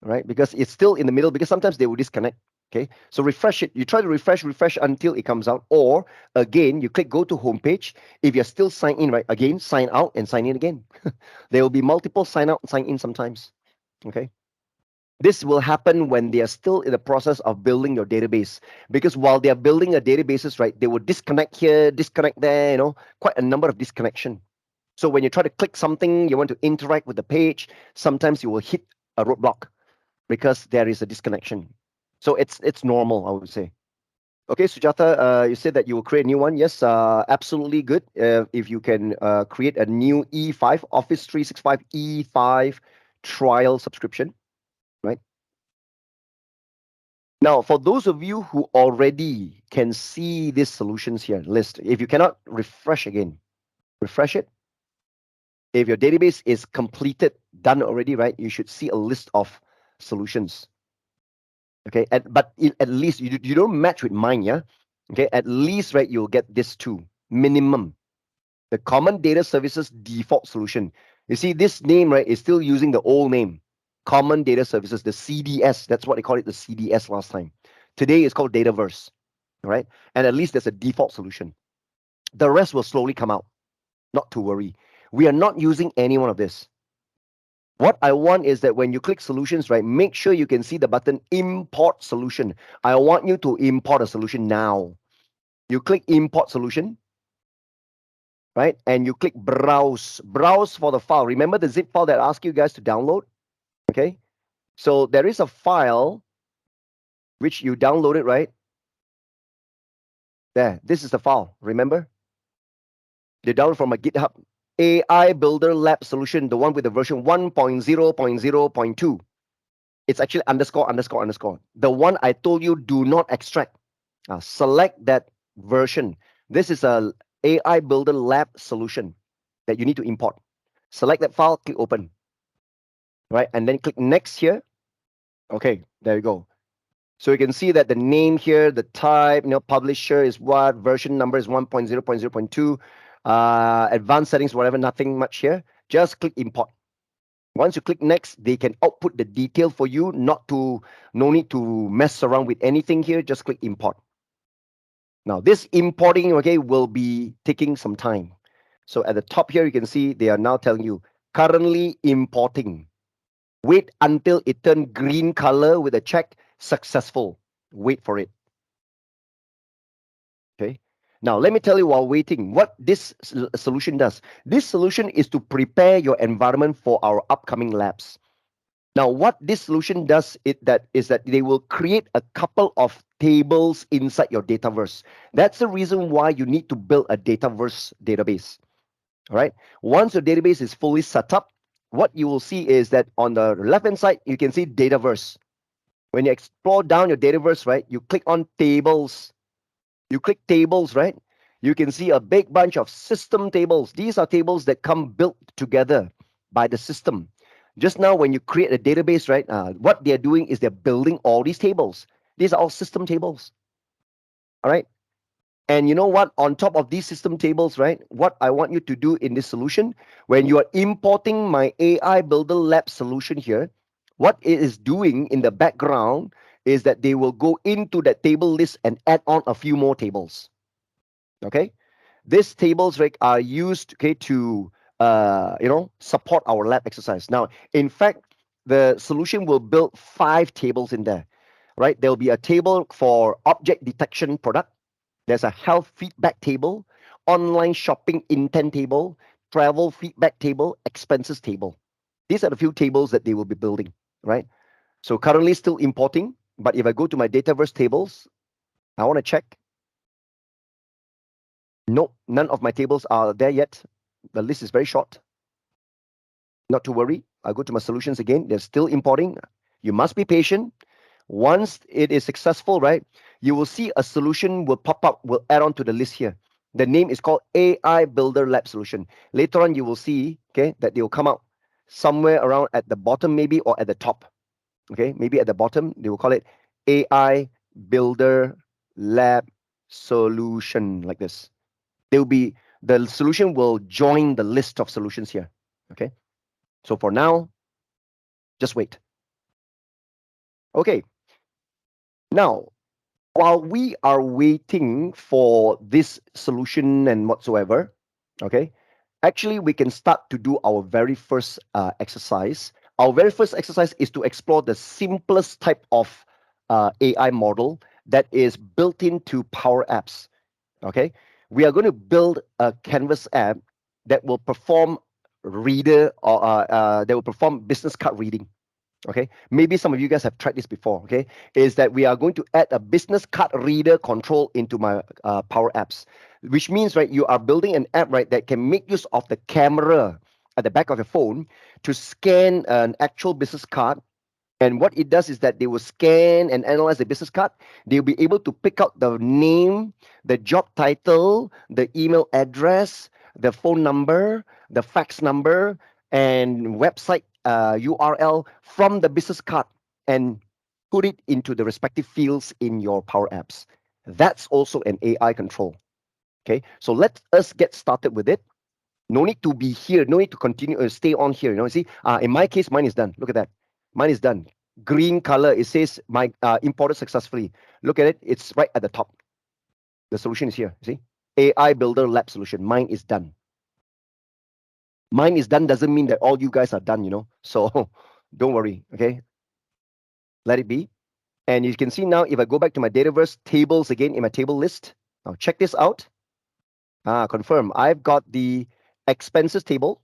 right? Because it's still in the middle because sometimes they will disconnect. Okay, so refresh it. You try to refresh until it comes out, or again, you click go to homepage. If you're still signed in, right? Again, sign out and sign in again. There will be multiple sign out and sign in sometimes. Okay. This will happen when they are still in the process of building your database. Because while they are building a databases, right, they will disconnect here, disconnect there, quite a number of disconnection. So when you try to click something, you want to interact with the page, sometimes you will hit a roadblock because there is a disconnection. So it's normal, I would say. Okay, Sujata, you said that you will create a new one. Yes, absolutely good. If you can create a new E5, Office 365 E5 trial subscription, right? Now, for those of you who already can see these solutions here, list, if you cannot refresh again, refresh it. If your database is completed, done already, right, you should see a list of solutions. Okay, at least you don't match with mine, yeah. Okay, at least, right, you'll get this two minimum. The common data services default solution. You see, this name, right, is still using the old name, common data services, the CDS. That's what they called it, the CDS last time. Today it's called Dataverse, all right? And at least there's a default solution. The rest will slowly come out. Not to worry. We are not using any one of this. What I want is that when you click solutions, right, make sure you can see the button import solution. I want you to import a solution now. You click import solution, right? And you click browse. Browse for the file. Remember the zip file that I asked you guys to download? Okay. So there is a file which you downloaded, right? There. This is the file. Remember? You download from a GitHub. AI Builder Lab solution, the one with the version 1.0.0.2. It's actually underscore underscore underscore. The one I told you do not extract. Select that version. This is a AI Builder Lab solution that you need to import. Select that file, click open, right? And then click next here. Okay, there you go. So you can see that the name here, the type, publisher is what, version number is 1.0.0.2, advanced settings, whatever, nothing much here. Just click import. Once you click next, they can output the detail for you, no need to mess around with anything here, just click import. Now this importing, okay, will be taking some time. So at the top here, you can see they are now telling you currently importing. Wait until it turns green color with a check, successful. Wait for it. Okay. Now, let me tell you while waiting what this solution does. This solution is to prepare your environment for our upcoming labs. Now, what this solution does is that they will create a couple of tables inside your Dataverse. That's the reason why you need to build a Dataverse database. All right. Once your database is fully set up, what you will see is that on the left-hand side, you can see Dataverse. When you explore down your Dataverse, right, you click on tables. You click tables, right? You can see a big bunch of system tables. These are tables that come built together by the system. Just now, when you create a database, right, what they're doing is they're building all these tables. These are all system tables. All right. And you know what? On top of these system tables, right, what I want you to do in this solution, when you are importing my AI Builder Lab solution here, what it is doing in the background is that they will go into that table list and add on a few more tables. Okay, these tables, right, are used, okay, to support our lab exercise. Now, in fact, the solution will build 5 tables in there, right? There will be a table for object detection product. There's a health feedback table, online shopping intent table, travel feedback table, expenses table. These are the few tables that they will be building, right? So currently still importing, but if I go to my Dataverse tables, I want to check. Nope, none of my tables are there yet. The list is very short. Not to worry. I'll go to my solutions again. They're still importing. You must be patient. Once it is successful, right, you will see a solution will pop up, will add on to the list here. The name is called AI Builder Lab Solution. Later on, you will see, okay, that they will come out somewhere around at the bottom, maybe, or at the top. Okay, maybe at the bottom, they will call it AI Builder Lab Solution, like this. The solution will join the list of solutions here. Okay, so for now, just wait. Okay, Now, while we are waiting for this solution and whatsoever, okay, actually we can start to do our very first exercise. Our very first exercise is to explore the simplest type of AI model that is built into Power Apps. Okay, we are going to build a Canvas app that will perform reader or that will perform business card reading. Okay, maybe some of you guys have tried this before. Okay, is that we are going to add a business card reader control into my Power Apps, which means, right, you are building an app, right, that can make use of the camera at the back of your phone to scan an actual business card. And what it does is that they will scan and analyze the business card. They'll be able to pick out the name, the job title, the email address, the phone number, the fax number, and website URL from the business card and put it into the respective fields in your Power Apps. That's also an AI control. Okay, so let us get started with it. No need to be here. No need to continue. Stay on here. See, in my case, mine is done. Look at that. Mine is done. Green color. It says my imported successfully. Look at it. It's right at the top. The solution is here. See, AI Builder Lab solution. Mine is done. Mine is done doesn't mean that all you guys are done. So don't worry. Okay, let it be. And you can see now, if I go back to my Dataverse tables again in my table list, now check this out. Confirm. I've got the expenses table.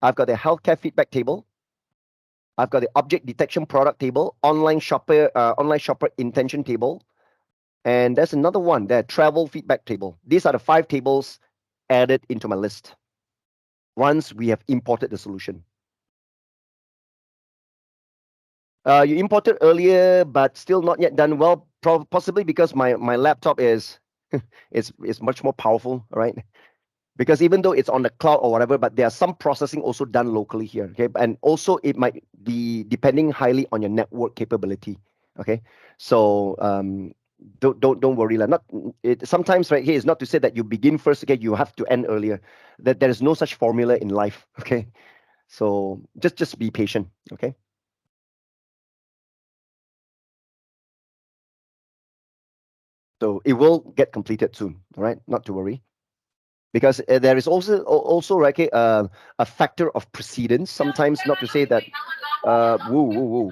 I've got the healthcare feedback table. I've got the object detection product table, online shopper intention table, and there's another one, the travel feedback table. These are the 5 tables added into my list once we have imported the solution. You imported earlier, but still not yet done. Well, possibly because my laptop is is much more powerful, right? Because even though it's on the cloud or whatever, but there are some processing also done locally here. Okay, and also it might be depending highly on your network capability. Okay, so don't worry lah. Not it, sometimes right here is not to say that you begin first. Okay, you have to end earlier. That there is no such formula in life. Okay, so just be patient. Okay, so it will get completed soon. All right, not to worry. Because there is also right, okay, a factor of precedence. Sometimes, not to say that. Woo, woo, woo.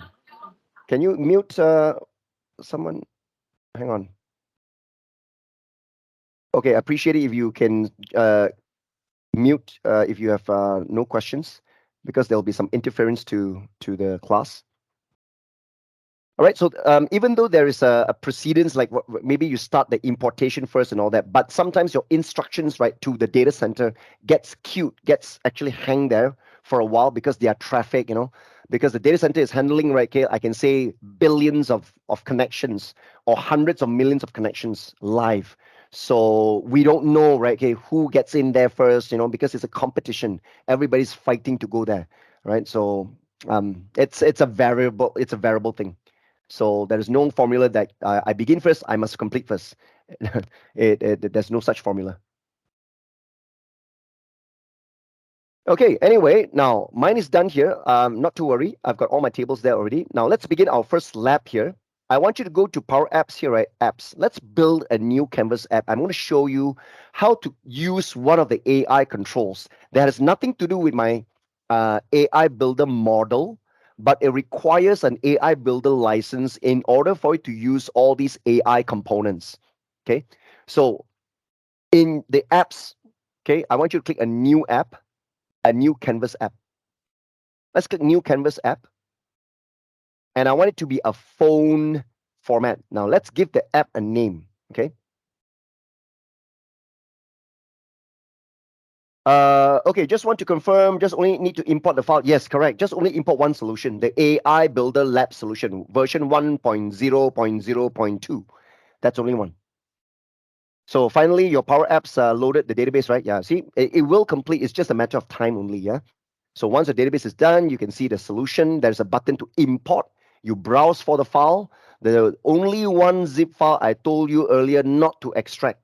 Can you mute someone? Hang on. Okay, I appreciate it if you can mute if you have no questions, because there'll be some interference to the class. All right, so even though there is a precedence, like maybe you start the importation first and all that, but sometimes your instructions, right, to the data center gets queued, gets actually hang there for a while because there are traffic, because the data center is handling, right, okay, I can say billions of connections or hundreds of millions of connections live. So we don't know, right, okay, who gets in there first, because it's a competition. Everybody's fighting to go there, right? So it's a variable thing. So there is no formula that I begin first, I must complete first. There's no such formula. Okay, anyway, now mine is done here. Not to worry, I've got all my tables there already. Now let's begin our first lab here. I want you to go to Power Apps here, right? Apps. Let's build a new Canvas app. I'm going to show you how to use one of the AI controls that has nothing to do with my AI builder model, but it requires an AI builder license in order for it to use all these AI components. Okay, so in the apps, okay, I want you to click a new app, a new Canvas app. Let's click new Canvas app. And I want it to be a phone format. Now let's give the app a name. Okay. Okay, just want to confirm, just only need to import the file. Yes, correct. Just only import one solution, the AI Builder Lab solution, version 1.0.0.2. That's only one. So finally, your Power Apps loaded the database, right? Yeah, see, it will complete. It's just a matter of time only, yeah? So once the database is done, you can see the solution. There's a button to import. You browse for the file. The only one zip file I told you earlier not to extract.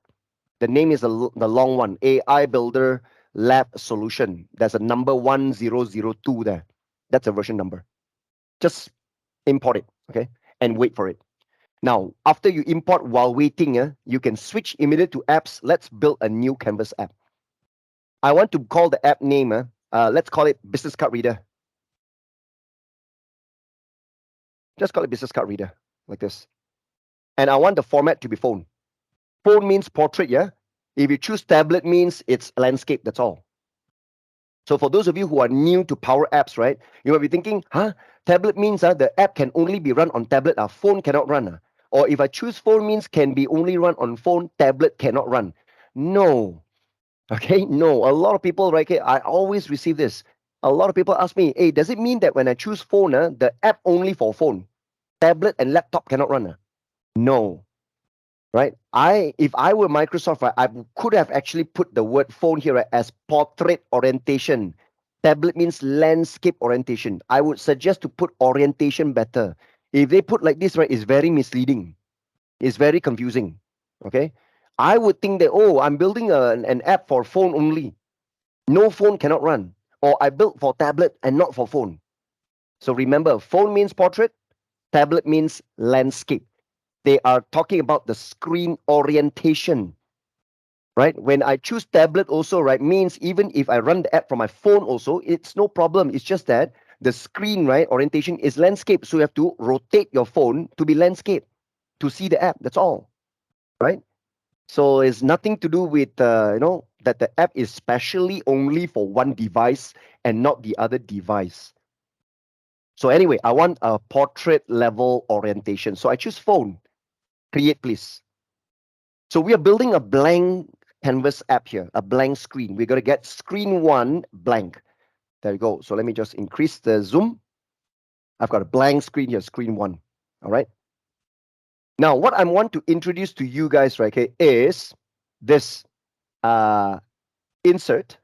The name is the long one, AI Builder Lab Solution. There's a number 1002 there. That's a version number. Just import it, okay? And wait for it. Now, after you import while waiting, you can switch immediately to apps. Let's build a new Canvas app. I want to call the app name, let's call it Business Card Reader. Just call it Business Card Reader, like this. And I want the format to be phone. Phone means portrait, yeah? If you choose tablet means it's landscape, that's all. So for those of you who are new to Power Apps, right, you might be thinking, tablet means the app can only be run on tablet, phone cannot run. Or if I choose phone means can be only run on phone, tablet cannot run. No. Okay, no. A lot of people, right, okay, I always receive this. A lot of people ask me, hey, does it mean that when I choose phone, the app only for phone, tablet and laptop cannot run? No. Right? If I were Microsoft, right, I could have actually put the word phone here, right, as portrait orientation. Tablet means landscape orientation. I would suggest to put orientation better. If they put like this, right, it's very misleading. It's very confusing. Okay. I would think that, oh, I'm building an app for phone only. No phone cannot run. Or I built for tablet and not for phone. So remember, phone means portrait, tablet means landscape. They are talking about the screen orientation, right? When I choose tablet also, right, means even if I run the app from my phone also, it's no problem. It's just that the screen, right, orientation is landscape. So you have to rotate your phone to be landscape to see the app. That's all, right? So it's nothing to do with, that the app is specially only for one device and not the other device. So anyway, I want a portrait level orientation. So I choose phone, create please. So we are building a blank canvas app here, a blank screen. We're going to get screen one blank. There you go. So let me just increase the zoom. I've got a blank screen here, screen one. All right. Now, what I want to introduce to you guys, right, okay, is this insert.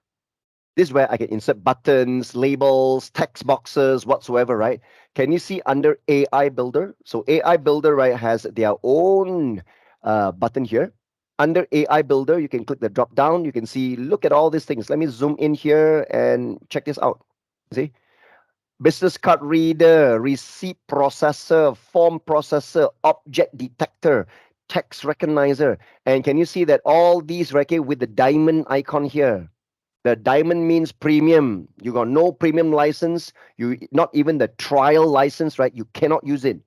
This is where I can insert buttons, labels, text boxes, whatsoever, right? Can you see under AI Builder? So AI Builder, right, has their own button here. Under AI Builder, you can click the drop down. You can see, look at all these things. Let me zoom in here and check this out. See? Business card reader, receipt processor, form processor, object detector, text recognizer. And can you see that all these, right, okay, with the diamond icon here? The diamond means premium. You got no premium license. You not even the trial license, right? You cannot use it.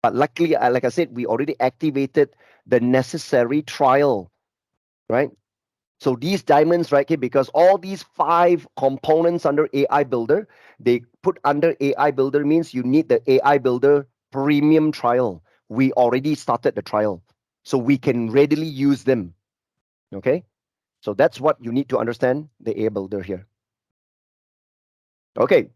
But luckily, like I said, we already activated the necessary trial, right? So these diamonds, right? Okay, because all these 5 components under AI Builder, they put under AI Builder means you need the AI Builder premium trial. We already started the trial, so we can readily use them. Okay, so that's what you need to understand the AI Builder here. Okay.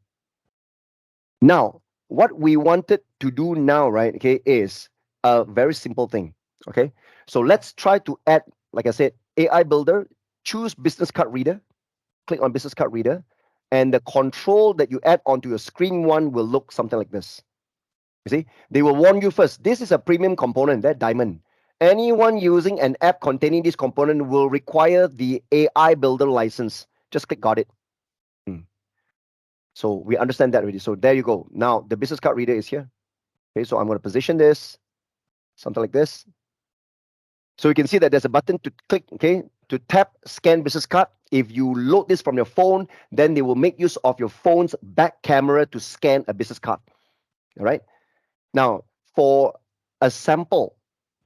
Now, what we wanted to do now, right, okay, is a very simple thing. Okay. So let's try to add, like I said, AI Builder, choose Business Card Reader, click on Business Card Reader, and the control that you add onto your screen one will look something like this. You see, they will warn you first. This is a premium component, that diamond. Anyone using an app containing this component will require the AI Builder license. Just click got it. So we understand that already. So there you go. Now the business card reader is here. Okay, so I'm going to position this something like this. So you can see that there's a button to click, okay, to tap scan business card. If you load this from your phone, then they will make use of your phone's back camera to scan a business card. All right. Now, for a sample,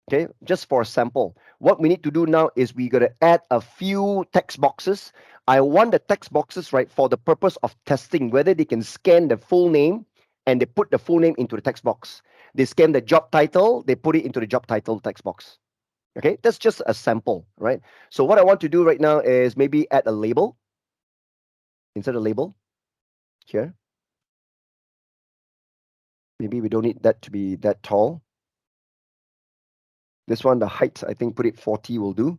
okay, just for a sample, what we need to do now is we're going to add a few text boxes. I want the text boxes, right, for the purpose of testing whether they can scan the full name and they put the full name into the text box. They scan the job title, they put it into the job title text box. Okay, that's just a sample, right? So what I want to do right now is maybe add a label. Insert a label here. Maybe we don't need that to be that tall. This one, the height, I think put it 40 will do.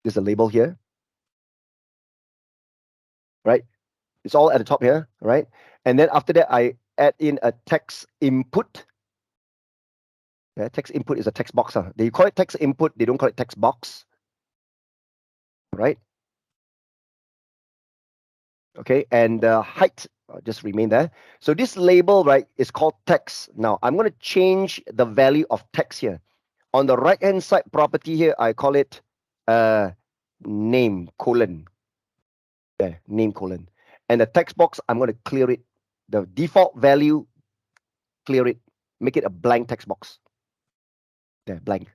There's a label here, right? It's all at the top here, right? And then after that, I add in a text input. Yeah, text input is a text box. They call it text input. They don't call it text box, right? Okay, and the height just remain there. So this label, right, is called text. Now I'm going to change the value of text here. On the right hand side property here, I call it name colon. There, name colon. And the text box, I'm going to clear it. The default value, clear it. Make it a blank text box. There, blank.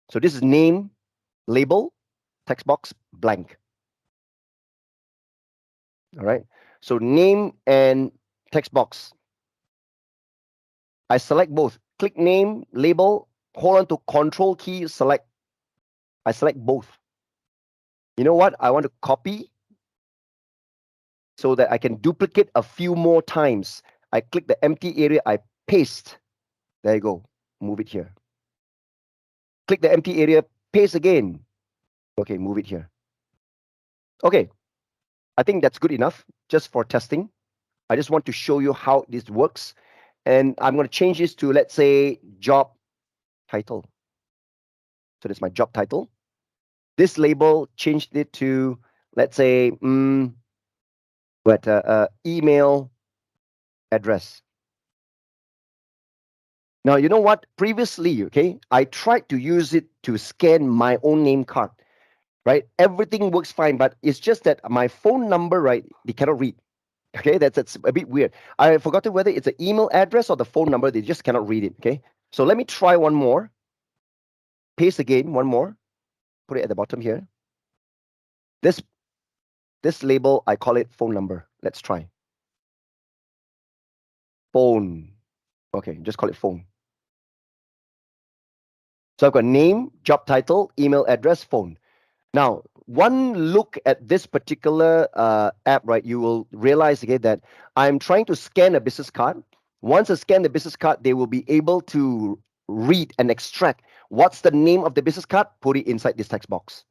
So this is name, label, text box, blank. All right. So name and text box. I select both. Click name, label, hold on to control key, select. I select both. You know what? I want to copy so that I can duplicate a few more times. I click the empty area, I paste. There you go. Move it here. Click the empty area, paste again. Okay, move it here. Okay, I think that's good enough just for testing. I just want to show you how this works. And I'm going to change this to, let's say, job title. So that's my job title. This label, changed it to, let's say, email address. Now, you know what? Previously, okay, I tried to use it to scan my own name card, right? Everything works fine, but it's just that my phone number, right, they cannot read. Okay, that's a bit weird. I forgot whether it's an email address or the phone number. They just cannot read it. Okay, so let me try one more. Paste again, one more. Put it at the bottom here. This label, I call it phone number. Let's try. Phone. Okay, just call it phone. So I've got name, job title, email address, phone. Now, one look at this particular app, right, you will realize again that I'm trying to scan a business card. Once I scan the business card, they will be able to read and extract what's the name of the business card, put it inside this text box.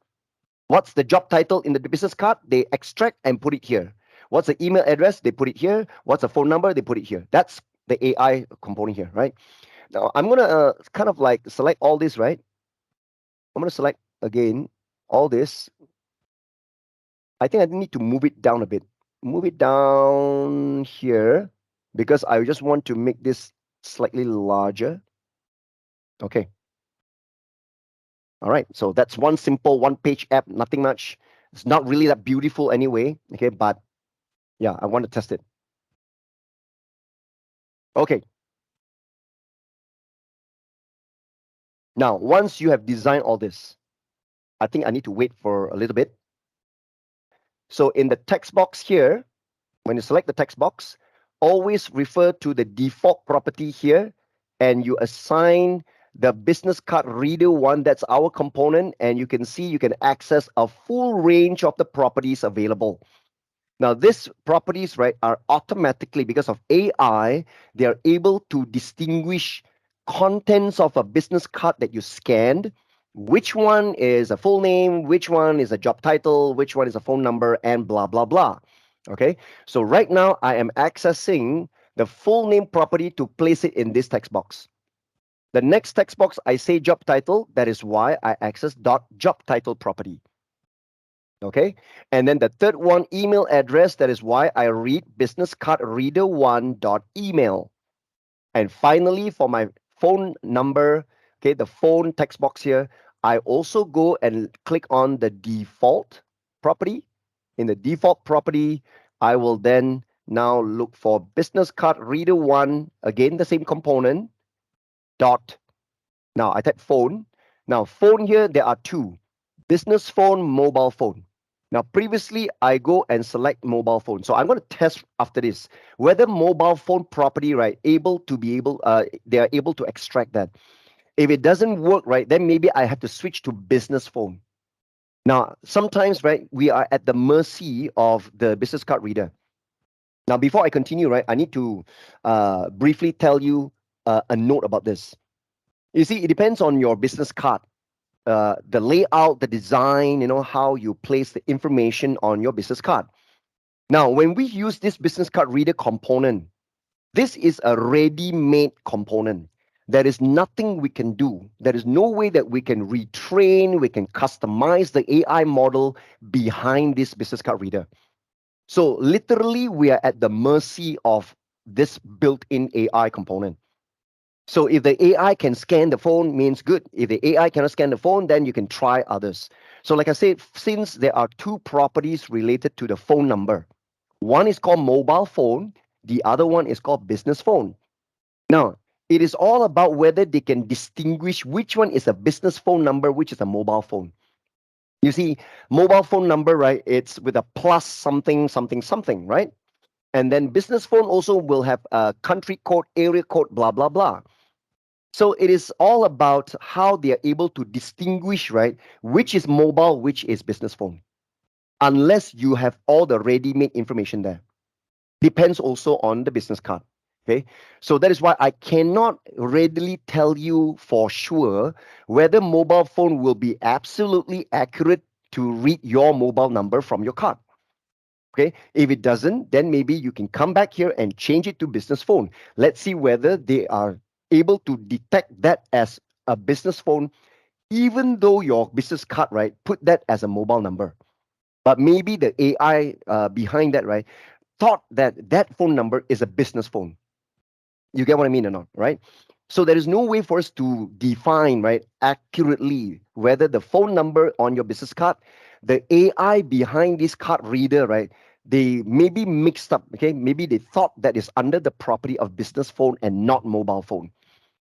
What's the job title in the business card? They extract and put it here. What's the email address? They put it here. What's the phone number? They put it here. That's the AI component here, right? Now, I'm going to kind of like select all this, right? I'm going to select again all this. I think I need to move it down a bit. Move it down here because I just want to make this slightly larger. Okay. All right. So that's one simple one-page app, nothing much. It's not really that beautiful anyway. Okay. But yeah, I want to test it. Okay. Now, once you have designed all this, I think I need to wait for a little bit. So in the text box here, when you select the text box, always refer to the default property here and you assign the business card reader one. That's our component. And you can see you can access a full range of the properties available. Now, these properties, right, are automatically, because of AI, they are able to distinguish contents of a business card that you scanned, which one is a full name, which one is a job title, which one is a phone number, and blah, blah, blah. Okay, so right now I am accessing the full name property to place it in this text box. The next text box, I say job title. That is why I access .job title property. Okay, and then the third one, email address. That is why I read business card reader one dot email. And finally, for my phone number, okay, the phone text box here, I also go and click on the default property. In the default property, I will then now look for business card reader one, again, the same component, dot. Now I type phone. Now phone here, there are two, business phone, mobile phone. Now, previously, I go and select mobile phone. So I'm going to test after this whether mobile phone property, right, they are able to extract that. If it doesn't work, right, then maybe I have to switch to business phone. Now, sometimes, right, we are at the mercy of the business card reader. Now, before I continue, right, I need to briefly tell you a note about this. You see, it depends on your business card. The layout, the design, how you place the information on your business card. Now, when we use this business card reader component, this is a ready-made component. There is nothing we can do. There is no way that we can retrain, we can customize the AI model behind this business card reader. So literally, we are at the mercy of this built-in AI component. So if the AI can scan the phone, means good. If the AI cannot scan the phone, then you can try others. So like I said, since there are two properties related to the phone number, one is called mobile phone, the other one is called business phone. Now, it is all about whether they can distinguish which one is a business phone number, which is a mobile phone. You see, mobile phone number, right? It's with a plus something, something, something, right? And then business phone also will have a country code, area code, blah, blah, blah. So it is all about how they are able to distinguish, right? Which is mobile, which is business phone, unless you have all the ready-made information there. Depends also on the business card. Okay. So that is why I cannot readily tell you for sure whether mobile phone will be absolutely accurate to read your mobile number from your card. Okay. If it doesn't, then maybe you can come back here and change it to business phone. Let's see whether they are able to detect that as a business phone, even though your business card, right, put that as a mobile number. But maybe the AI behind that, right, thought that that phone number is a business phone. You get what I mean or not, right? So there is no way for us to define, right, accurately whether the phone number on your business card, the AI behind this card reader, right, they maybe mixed up, okay? Maybe they thought that is under the property of business phone and not mobile phone.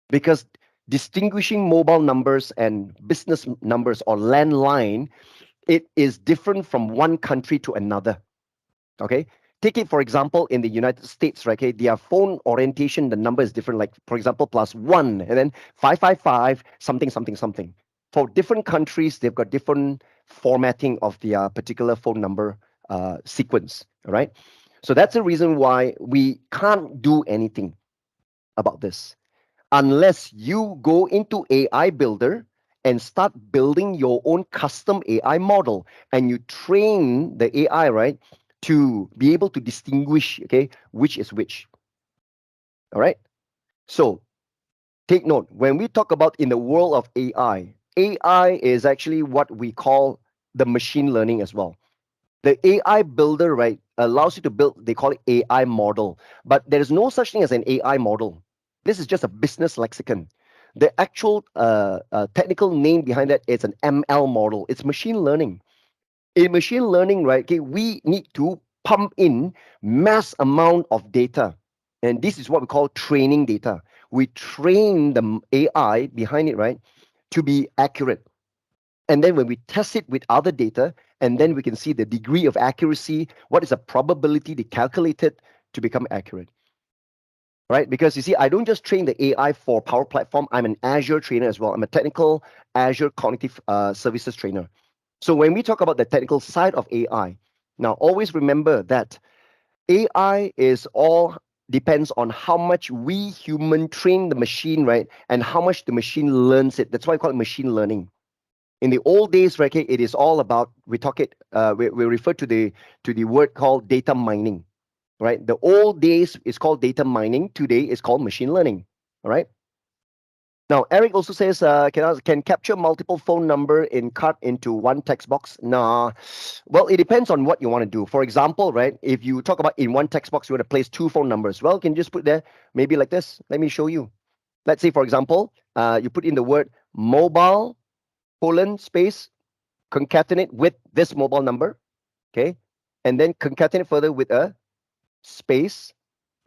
Because distinguishing mobile numbers and business numbers or landline, it is different from one country to another. Okay. Take it, for example, in the United States, right? Okay, their phone orientation, the number is different. Like, for example, +1 and then 555, something, something, something. For different countries, they've got different formatting of their particular phone number sequence. All right. So that's the reason why we can't do anything about this unless you go into AI Builder and start building your own custom AI model and you train the AI, right, to be able to distinguish, okay, which is which. All right. So take note when we talk about in the world of AI is actually what we call the machine learning as well. The AI builder, right, allows you to build, they call it AI model, but there is no such thing as an AI model. This is just a business lexicon. The actual technical name behind that is an ML model. It's machine learning. In machine learning, right, okay, we need to pump in mass amount of data. And this is what we call training data. We train the AI behind it, right, to be accurate. And then when we test it with other data, and then we can see the degree of accuracy, what is the probability they calculated to become accurate, right? Because you see, I don't just train the AI for Power Platform. I'm an Azure trainer as well. I'm a technical Azure cognitive services trainer. So when we talk about the technical side of AI, now always remember that AI is all depends on how much we human train the machine, right? And how much the machine learns it. That's why I call it machine learning. In the old days, right, okay, it is all about we talk it we refer to the word called data mining, right? The old days is called data mining. Today is called machine learning. All right. Now, Eric also says, can capture multiple phone number in cut into one text box? Nah. Well, it depends on what you want to do. For example, right, if you talk about in one text box, you want to place two phone numbers. Well, you can just put there maybe like this. Let me show you. Let's say, for example, you put in the word mobile space concatenate with this mobile number, okay, and then concatenate further with a space,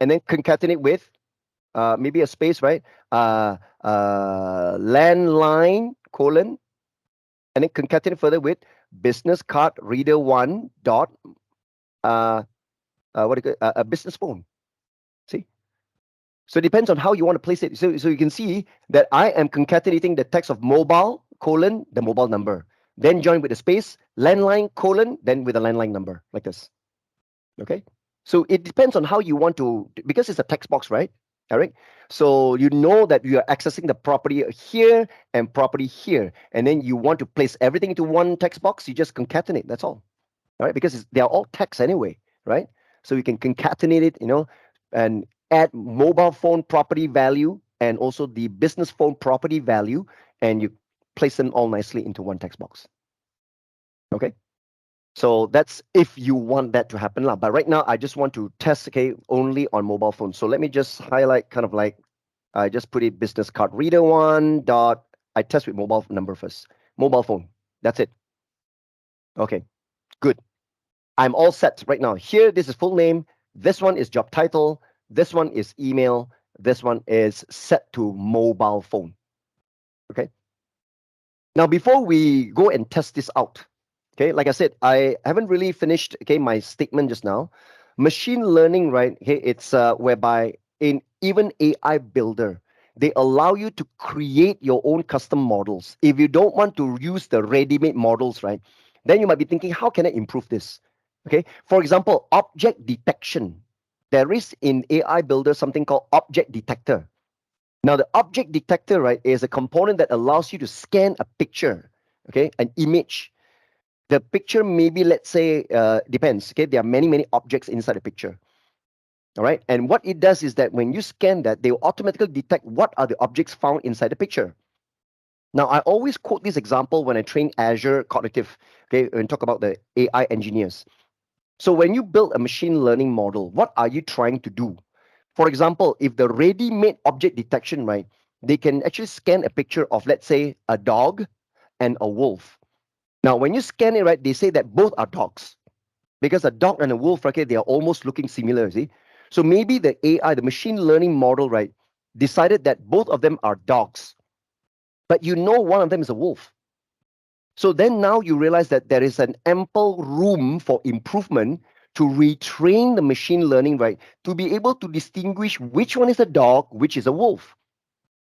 and then concatenate with maybe a space, right? Landline and then concatenate further with business card reader one dot uh, what do you call a business phone. See, so it depends on how you want to place it. So you can see that I am concatenating the text of mobile the mobile number, then join with the space landline then with the landline number like this. Okay. So it depends on how you want to, because it's a text box, right, Eric? So you know that you are accessing the property here and property here. And then you want to place everything into one text box, you just concatenate. That's all. All right. Because they are all text anyway, right? So you can concatenate it, and add mobile phone property value and also the business phone property value, and you place them all nicely into one text box. Okay. So that's if you want that to happen. Lah. But right now, I just want to test, okay, only on mobile phones. So let me just highlight kind of like, I just put it business card reader one dot, I test with mobile number first. Mobile phone. That's it. Okay, good. I'm all set right now. Here, this is full name. This one is job title. This one is email. This one is set to mobile phone. Okay. Now, before we go and test this out, okay, like I said, I haven't really finished, okay, my statement just now. Machine learning, right? Okay, it's whereby in even AI builder, they allow you to create your own custom models. If you don't want to use the ready-made models, right, then you might be thinking, how can I improve this? Okay, for example, object detection. There is in AI builder something called object detector. Now, the object detector, right, is a component that allows you to scan a picture, okay, an image. The picture maybe, let's say, depends, okay, there are many, many objects inside the picture, all right? And what it does is that when you scan that, they will automatically detect what are the objects found inside the picture. Now, I always quote this example when I train Azure Cognitive, okay, and talk about the AI engineers. So when you build a machine learning model, what are you trying to do? For example, if the ready-made object detection, right, they can actually scan a picture of, let's say, a dog and a wolf. Now, when you scan it, right, they say that both are dogs because a dog and a wolf, okay, they are almost looking similar, you see. So maybe the AI, the machine learning model, right, decided that both of them are dogs, but you know one of them is a wolf. So then now you realize that there is an ample room for improvement to retrain the machine learning, right, to be able to distinguish which one is a dog, which is a wolf.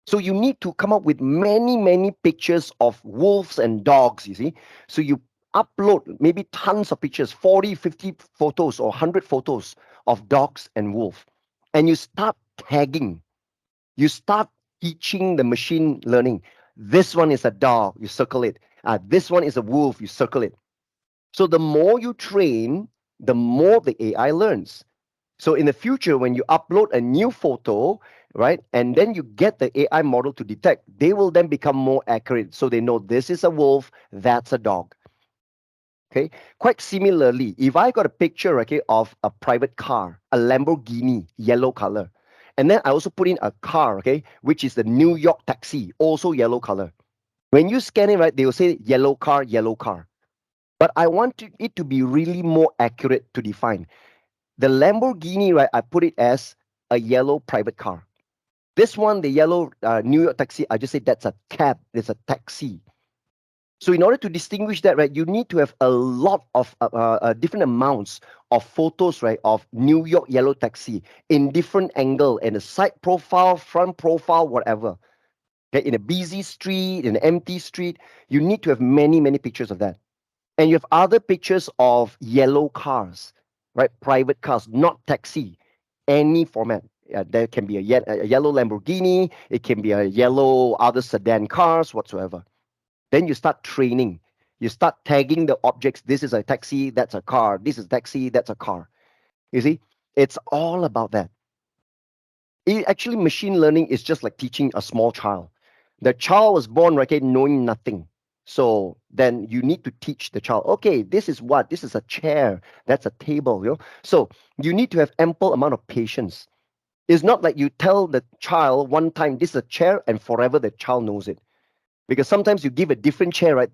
So you need to come up with many, many pictures of wolves and dogs, you see. So you upload maybe tons of pictures, 40, 50 photos or 100 photos of dogs and wolf. And you start tagging, you start teaching the machine learning. This one is a dog, you circle it. This one is a wolf, you circle it. So the more you train, the more the AI learns. So in the future, when you upload a new photo, right, and then you get the AI model to detect, they will then become more accurate. So they know this is a wolf, that's a dog. Okay. Quite similarly, if I got a picture, okay, of a private car, a Lamborghini, yellow color, and then I also put in a car, okay, which is the New York taxi, also yellow color. When you scan it, right, they will say yellow car, yellow car. But I want it to be really more accurate to define. The Lamborghini, right, I put it as a yellow private car. This one, the yellow New York taxi, I just say that's a cab, it's a taxi. So in order to distinguish that, right, you need to have a lot of different amounts of photos, right, of New York yellow taxi in different angle and a side profile, front profile, whatever. Okay, in a busy street, in an empty street, you need to have many, many pictures of that. And you have other pictures of yellow cars, right? Private cars, not taxi, any format. There can be a yellow Lamborghini, it can be a yellow other sedan cars, whatsoever. Then you start training. You start tagging the objects. This is a taxi, that's a car. This is a taxi, that's a car. You see, it's all about that. Actually, machine learning is just like teaching a small child. The child was born, right, okay, knowing nothing. So then you need to teach the child, okay, this is what? This is a chair. That's a table, you know. So you need to have ample amount of patience. It's not like you tell the child one time, this is a chair, and forever the child knows it. Because sometimes you give a different chair, right?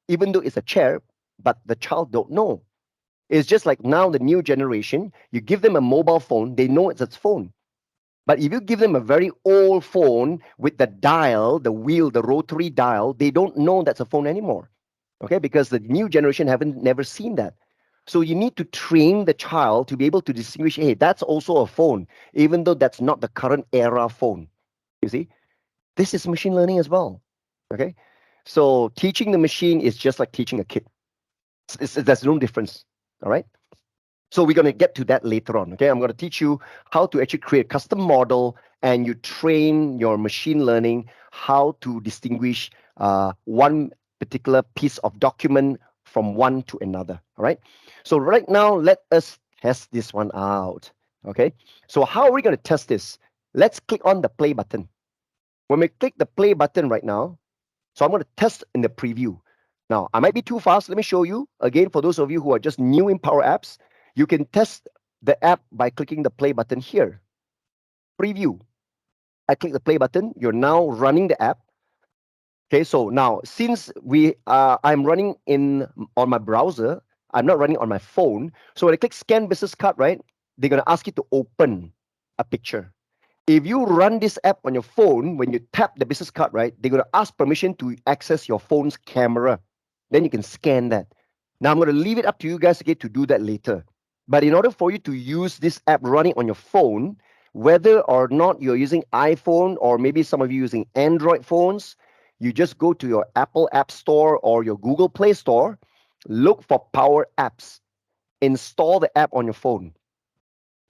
Even though it's a chair, but the child don't know. It's just like now the new generation, you give them a mobile phone, they know it's a phone. But if you give them a very old phone with the dial, the wheel, the rotary dial, they don't know that's a phone anymore. Okay, because the new generation haven't never seen that. So you need to train the child to be able to distinguish, hey, that's also a phone, even though that's not the current era phone. You see, this is machine learning as well. Okay, so teaching the machine is just like teaching a kid. There's no difference. All right. So we're going to get to that later on. Okay, I'm going to teach you how to actually create a custom model, and you train your machine learning how to distinguish one particular piece of document from one to another. All right. So right now, let us test this one out. Okay. So how are we going to test this? Let's click on the play button. When we click the play button right now, so I'm going to test in the preview. Now, I might be too fast. Let me show you. Again, for those of you who are just new in Power Apps, you can test the app by clicking the play button here. Preview. I click the play button. You're now running the app. Okay, so now since I'm running on my browser, I'm not running on my phone. So when I click scan business card, right, they're gonna ask you to open a picture. If you run this app on your phone, when you tap the business card, right, they're going to ask permission to access your phone's camera. Then you can scan that. Now, I'm going to leave it up to you guys again to do that later. But in order for you to use this app running on your phone, whether or not you're using iPhone or maybe some of you using Android phones, you just go to your Apple App Store or your Google Play Store, look for Power Apps, install the app on your phone.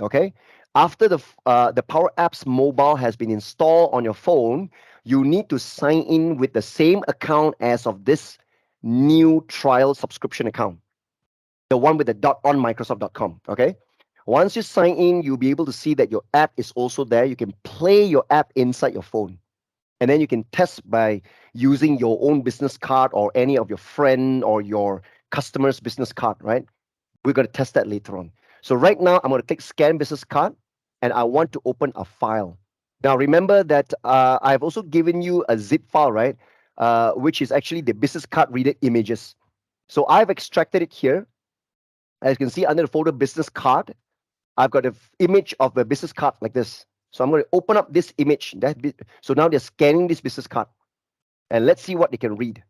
Okay, after the Power Apps mobile has been installed on your phone, you need to sign in with the same account as of this new trial subscription account, the one with the dot on Microsoft.com. Okay, once you sign in, you'll be able to see that your app is also there. You can play your app inside your phone, and then you can test by using your own business card or any of your friend or your customer's business card, right? We're going to test that later on. So right now, I'm going to click scan business card and I want to open a file. Now, remember that I've also given you a zip file, right? Which is actually the business card reader images. So I've extracted it here. As you can see under the folder business card, I've got an image of a business card like this. So I'm going to open up this image. So now they're scanning this business card. And let's see what they can read.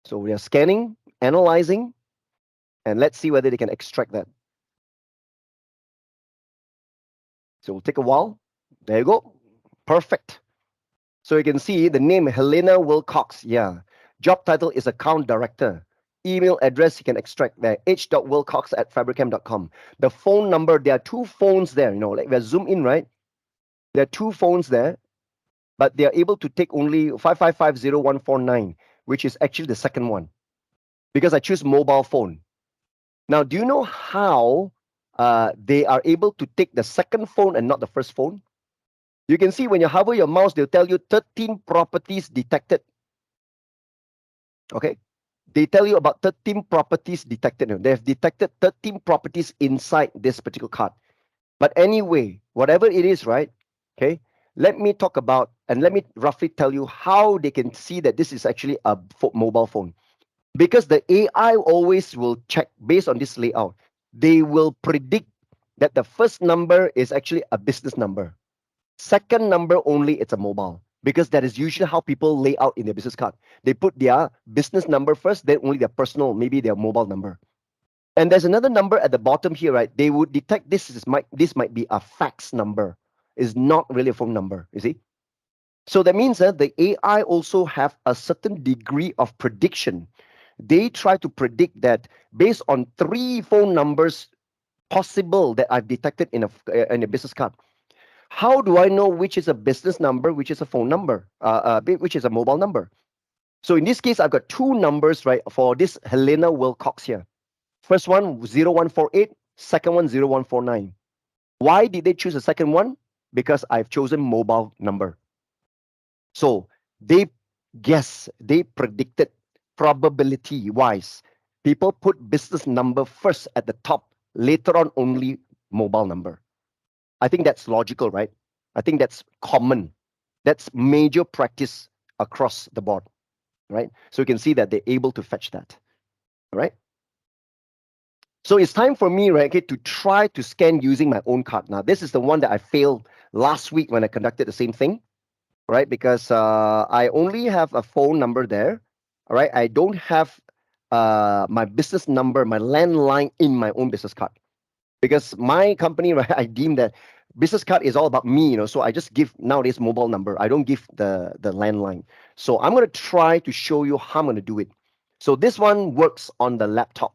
So we are scanning, analyzing, and let's see whether they can extract that. So it'll take a while. There you go. Perfect. So you can see the name Helena Wilcox. Yeah. Job title is account director. Email address you can extract there. h.wilcox@fabricam.com. The phone number, there are two phones there. Like we're zoom in, right? There are two phones there, but they are able to take only 5550149, which is actually the second one because I choose mobile phone. Now, do you know how they are able to take the second phone and not the first phone? You can see when you hover your mouse, they'll tell you 13 properties detected. Okay. They tell you about 13 properties detected. They have detected 13 properties inside this particular card. But anyway, whatever it is, right? Okay. Let me talk about and let me roughly tell you how they can see that this is actually a mobile phone. Because the AI always will check based on this layout. They will predict that the first number is actually a business number. Second number only, it's a mobile because that is usually how people lay out in their business card. They put their business number first, then only their personal, maybe their mobile number. And there's another number at the bottom here, right? They would detect this might be a fax number. It's not really a phone number, you see? So that means that the AI also have a certain degree of prediction. They try to predict that based on 3 phone numbers possible that I've detected in a business card. How do I know which is a business number, which is a phone number, which is a mobile number? So in this case, I've got 2 numbers, right, for this Helena Wilcox here. First one, 0148, second one, 0149. Why did they choose the second one? Because I've chosen mobile number. So they predicted probability wise. People put business number first at the top, later on only mobile number. I think that's logical, right? I think that's common. That's major practice across the board, right? So you can see that they're able to fetch that, all right? So it's time for me, right, okay, to try to scan using my own card. Now, this is the one that I failed last week when I conducted the same thing, right? Because I only have a phone number there, all right? I don't have my business number, my landline in my own business card. Because my company, right, I deem that business card is all about me, so I just give nowadays mobile number. I don't give the landline. So I'm going to try to show you how I'm going to do it. So this one works on the laptop.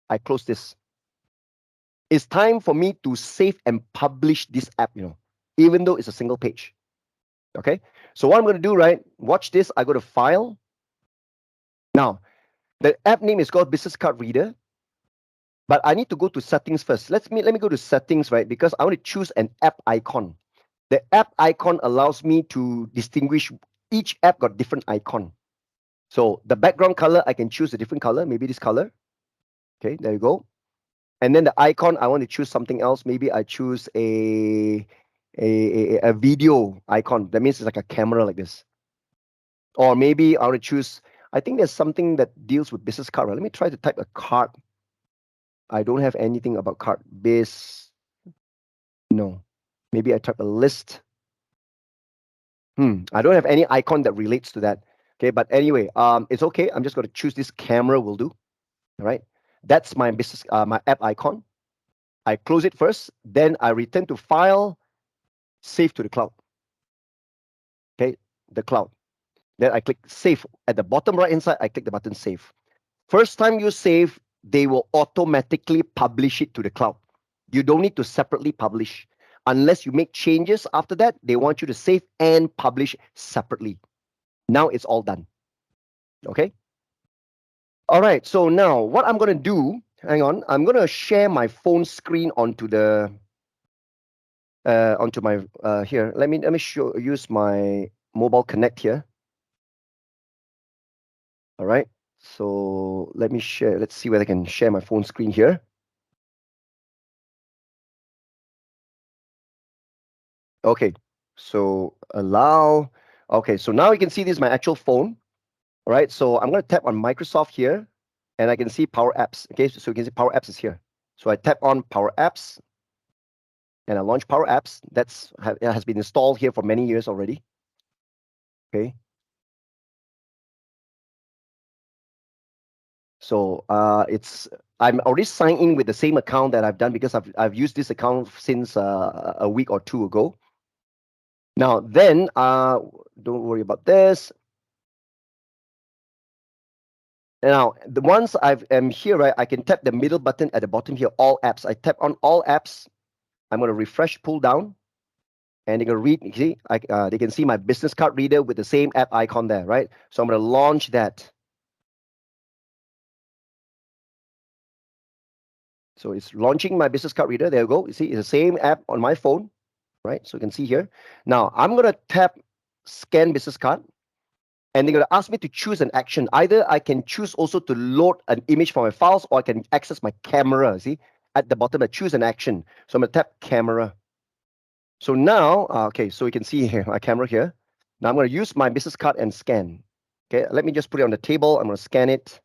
I close this. It's time for me to save and publish this app, even though it's a single page. Okay. So what I'm going to do, right? Watch this. I go to File. Now, the app name is called Business Card Reader. But I need to go to settings first. Let me go to settings, right? Because I want to choose an app icon. The app icon allows me to distinguish each app got different icon. So the background color, I can choose a different color, maybe this color. Okay, there you go. And then the icon, I want to choose something else. Maybe I choose a video icon. That means it's like a camera like this. Or maybe I want to choose, I think there's something that deals with business card. Right? Let me try to type a card. I don't have anything about card. No. Maybe I type a list. I don't have any icon that relates to that. Okay, but anyway, it's okay. I'm just going to choose this camera will do. All right. That's my business, my app icon. I close it first, then I return to file, save to the cloud. Okay, the cloud. Then I click save. At the bottom right hand side, I click the button save. First time you save, they will automatically publish it to the cloud. You don't need to separately publish. Unless you make changes after that, they want you to save and publish separately. Now it's all done. Okay. All right. So now what I'm going to do, hang on, I'm going to share my phone screen onto the onto my here. Let me use my mobile connect here. All right. So let me share. Let's see whether I can share my phone screen here. Okay. So allow. Okay. So now you can see this is my actual phone. All right. So I'm going to tap on Microsoft here, and I can see Power Apps. Okay. So you can see Power Apps is here. So I tap on Power Apps, and I launch Power Apps. It has been installed here for many years already. Okay. So I'm already signed in with the same account that I've done because I've used this account since a week or two ago. Now then, don't worry about this. Now, once I'm here, right, I can tap the middle button at the bottom here, all apps. I tap on all apps. I'm going to refresh, pull down, and they can read. You see, they can see my business card reader with the same app icon there, right? So I'm going to launch that. So it's launching my business card reader. There you go. You see, it's the same app on my phone, right? So you can see here. Now I'm going to tap scan business card. And they're going to ask me to choose an action. Either I can choose also to load an image from my files, or I can access my camera. See, at the bottom, I choose an action. So I'm going to tap camera. So now, okay, so you can see here my camera here. Now I'm going to use my business card and scan. Okay, let me just put it on the table. I'm going to scan it.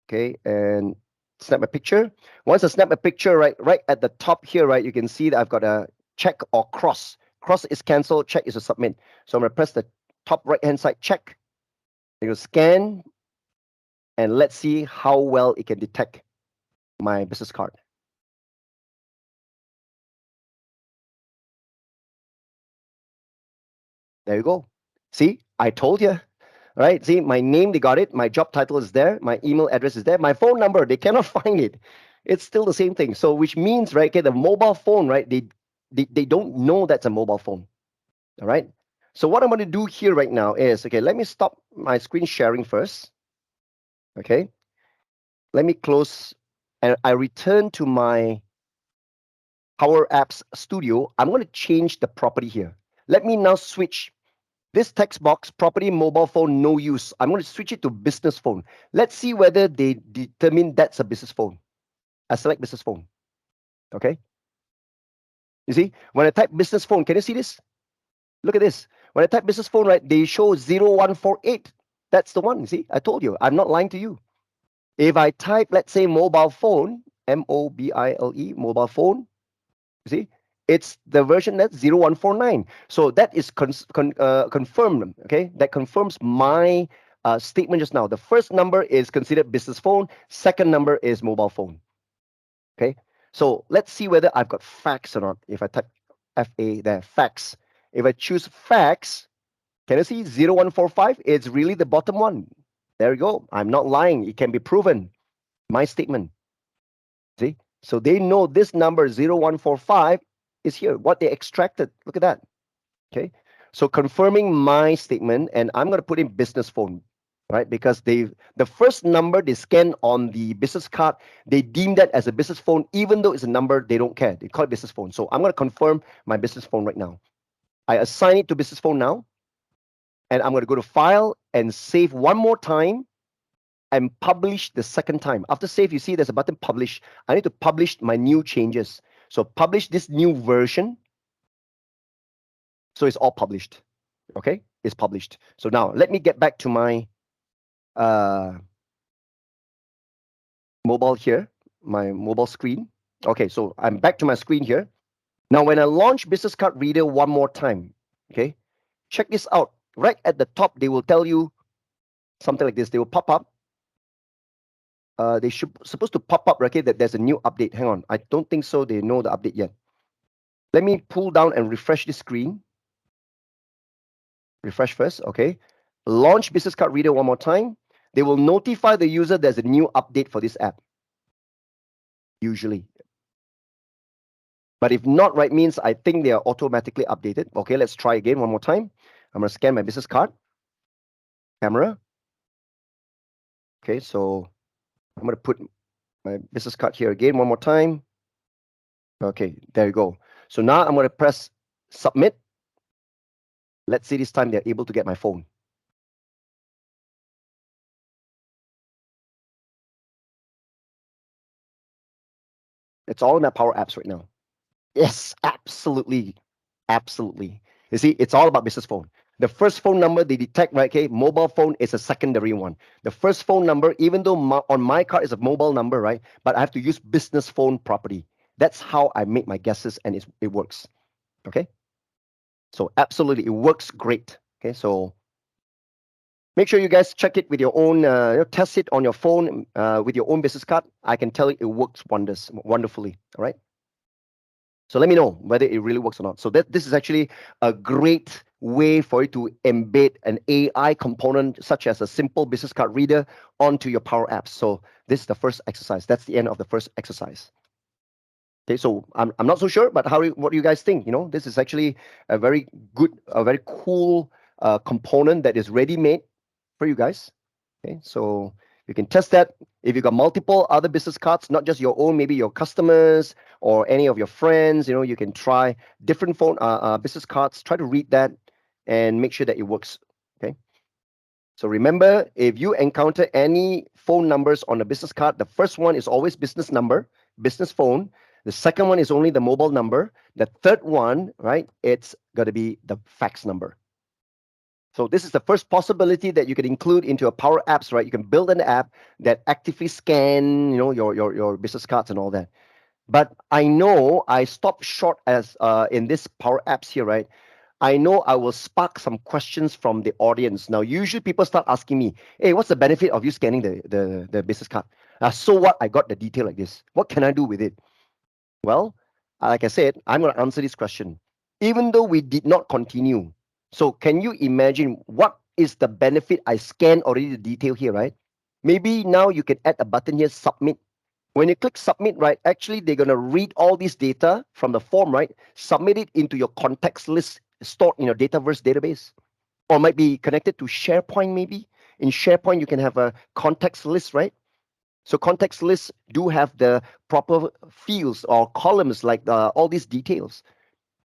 Okay, and snap a picture. Once I snap a picture, right at the top here, right, you can see that I've got a check or cross. Cross is cancel, check is a submit. So I'm going to press the top right hand side check. You go scan, and let's see how well it can detect my business card. There you go. See, I told you, right? See, my name, they got it. My job title is there. My email address is there. My phone number, they cannot find it. It's still the same thing. So, which means, right, okay, the mobile phone, right, they don't know that's a mobile phone. All right. So, what I'm going to do here right now is, okay, let me stop my screen sharing first. Okay. Let me close, and I return to my Power Apps Studio. I'm going to change the property here. Let me now switch this text box, property mobile phone, no use. I'm going to switch it to business phone. Let's see whether they determine that's a business phone. I select business phone. Okay. You see, when I type business phone, can you see this? Look at this. When I type business phone, right, they show 0148. That's the one. You see, I told you, I'm not lying to you. If I type, let's say, mobile phone, mobile, mobile phone, you see, it's the version that's 0149. So that is confirmed. Okay, that confirms my statement just now. The first number is considered business phone. Second number is mobile phone. Okay, so let's see whether I've got fax or not. If I type FA there, fax. If I choose fax, can you see 0145? It's really the bottom one. There you go. I'm not lying. It can be proven. My statement. See? So they know this number 0145 is here, what they extracted. Look at that. Okay. So confirming my statement, and I'm going to put in business phone, right? Because the first number they scan on the business card, they deem that as a business phone, even though it's a number, they don't care. They call it business phone. So I'm going to confirm my business phone right now. I assign it to business phone now. and I'm going to go to File and save one more time and publish the second time. After save, you see there's a button Publish. I need to publish my new changes. So publish this new version. So it's all published. Okay, it's published. So now let me get back to my mobile here, my mobile screen. Okay, so I'm back to my screen here. Now, when I launch Business Card Reader one more time, okay, check this out. Right at the top, they will tell you something like this. They will pop up. They should supposed to pop up, okay, that there's a new update. Hang on, I don't think so. They know the update yet. Let me pull down and refresh the screen. Refresh first, okay. Launch Business Card Reader one more time. They will notify the user there's a new update for this app. Usually. But if not, right, means I think they are automatically updated. Okay, let's try again one more time. I'm going to scan my business card. Camera. Okay, so I'm going to put my business card here again one more time. Okay, there you go. So now I'm going to press submit. Let's see this time they're able to get my phone. It's all in my Power Apps right now. Yes, absolutely. Absolutely. You see, it's all about business phone. The first phone number they detect, right? Okay, mobile phone is a secondary one. The first phone number, even though on my card is a mobile number, right? But I have to use business phone property. That's how I make my guesses, and it works. Okay. So absolutely, it works great. Okay, so make sure you guys check it with your own, test it on your phone with your own business card. I can tell you it works wonderfully. All right. So let me know whether it really works or not. So this is actually a great way for you to embed an AI component such as a simple business card reader onto your Power Apps. So this is the first exercise. That's the end of the first exercise. Okay, so I'm not so sure, but what do you guys think? This is actually a very good, a very cool component that is ready-made for you guys. Okay, so you can test that. If you got multiple other business cards, not just your own, maybe your customers or any of your friends, you can try different phone business cards. Try to read that and make sure that it works. Okay. So remember, if you encounter any phone numbers on a business card, the first one is always business number, business phone. The second one is only the mobile number. The third one, right, it's got to be the fax number. So this is the first possibility that you can include into a Power Apps, right? You can build an app that actively scan, your business cards and all that. But I know I stopped short as in this Power Apps here, right? I know I will spark some questions from the audience. Now, usually people start asking me, "Hey, what's the benefit of you scanning the business card?" So what? I got the detail like this. What can I do with it? Well, like I said, I'm going to answer this question. Even though we did not continue, so can you imagine what is the benefit? I scanned already the detail here, right? Maybe now you can add a button here, submit. When you click submit, right, actually they're going to read all this data from the form, right? Submit it into your contacts list stored in your Dataverse database, or might be connected to SharePoint maybe. In SharePoint, you can have a contacts list, right? So context lists do have the proper fields or columns like all these details.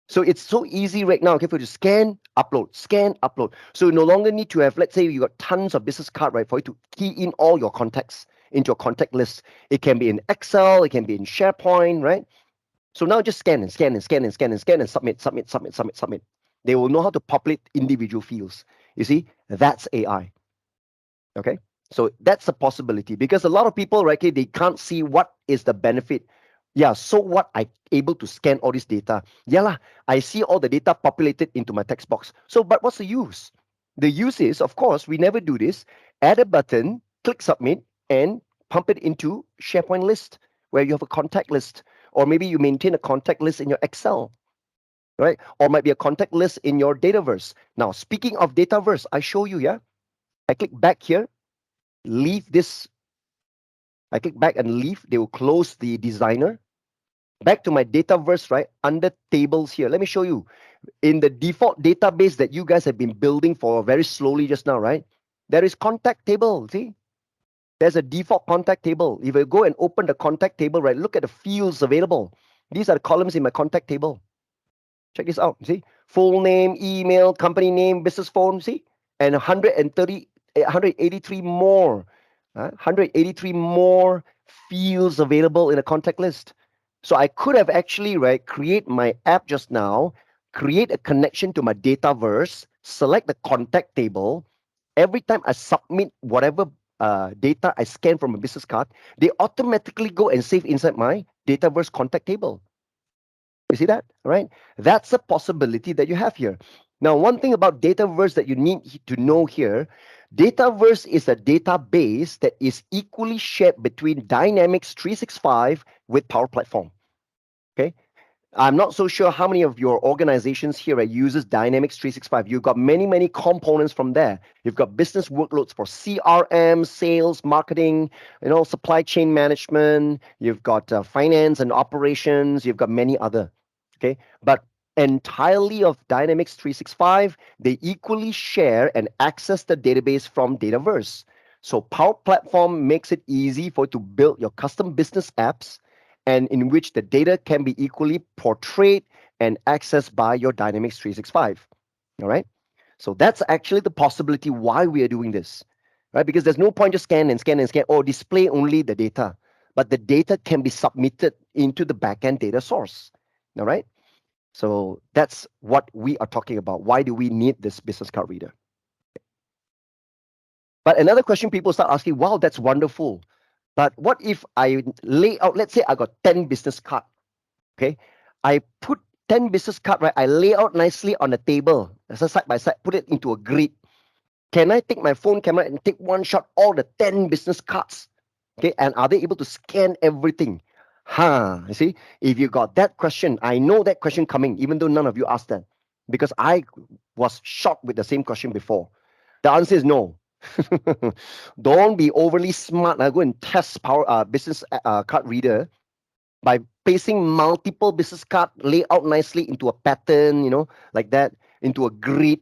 So it's so easy right now, okay, for you to scan, upload. So you no longer need to have, let's say you got tons of business card, right, for you to key in all your contacts into a contact list. It can be in Excel, it can be in SharePoint, right? So now just scan and scan and scan and scan and scan and submit. They will know how to populate individual fields. You see, that's AI. Okay. So that's a possibility because a lot of people, right, okay, they can't see what is the benefit. Yeah, so what? I able to scan all this data. Yeah, lah, I see all the data populated into my text box. So, but what's the use? The use is, of course, we never do this. Add a button, click submit, and pump it into SharePoint list where you have a contact list, or maybe you maintain a contact list in your Excel, right? Or might be a contact list in your Dataverse. Now, speaking of Dataverse, I show you. Yeah, I click back here, leave this. I click back and leave. They will close the designer. Back to my Dataverse, right? Under tables here. Let me show you. In the default database that you guys have been building for very slowly just now, right? There is contact table. See? There's a default contact table. If I go and open the contact table, right? Look at the fields available. These are the columns in my contact table. Check this out. See? Full name, email, company name, business phone. See? and 183 more, 183 more fields available in a contact list. So I could have actually, right, create my app just now, create a connection to my Dataverse, select the contact table. Every time I submit whatever data I scan from a business card, they automatically go and save inside my Dataverse contact table. You see that, right? That's a possibility that you have here. Now, one thing about Dataverse that you need to know here, Dataverse is a database that is equally shared between Dynamics 365 with Power Platform. Okay, I'm not so sure how many of your organizations here uses Dynamics 365. You've got many, many components from there. You've got business workloads for CRM, sales, marketing, supply chain management. You've got finance and operations. You've got many other. Okay, but entirely of Dynamics 365, they equally share and access the database from Dataverse. So Power Platform makes it easy for you to build your custom business apps and in which the data can be equally portrayed and accessed by your Dynamics 365. All right. So that's actually the possibility why we are doing this, right? Because there's no point just scan and scan and scan or display only the data, but the data can be submitted into the backend data source. All right. So that's what we are talking about. Why do we need this business card reader? But another question people start asking, wow, that's wonderful. But what if I lay out, let's say I got 10 business cards. Okay, I put 10 business card, right? I lay out nicely on the table, so side by side, put it into a grid. Can I take my phone camera and take one shot all the 10 business cards? Okay, and are they able to scan everything? You see, if you got that question, I know that question coming, even though none of you asked that, because I was shocked with the same question before. The answer is no. Don't be overly smart. Go and test power business card reader by pasting multiple business card laid out nicely into a pattern, like that, into a grid,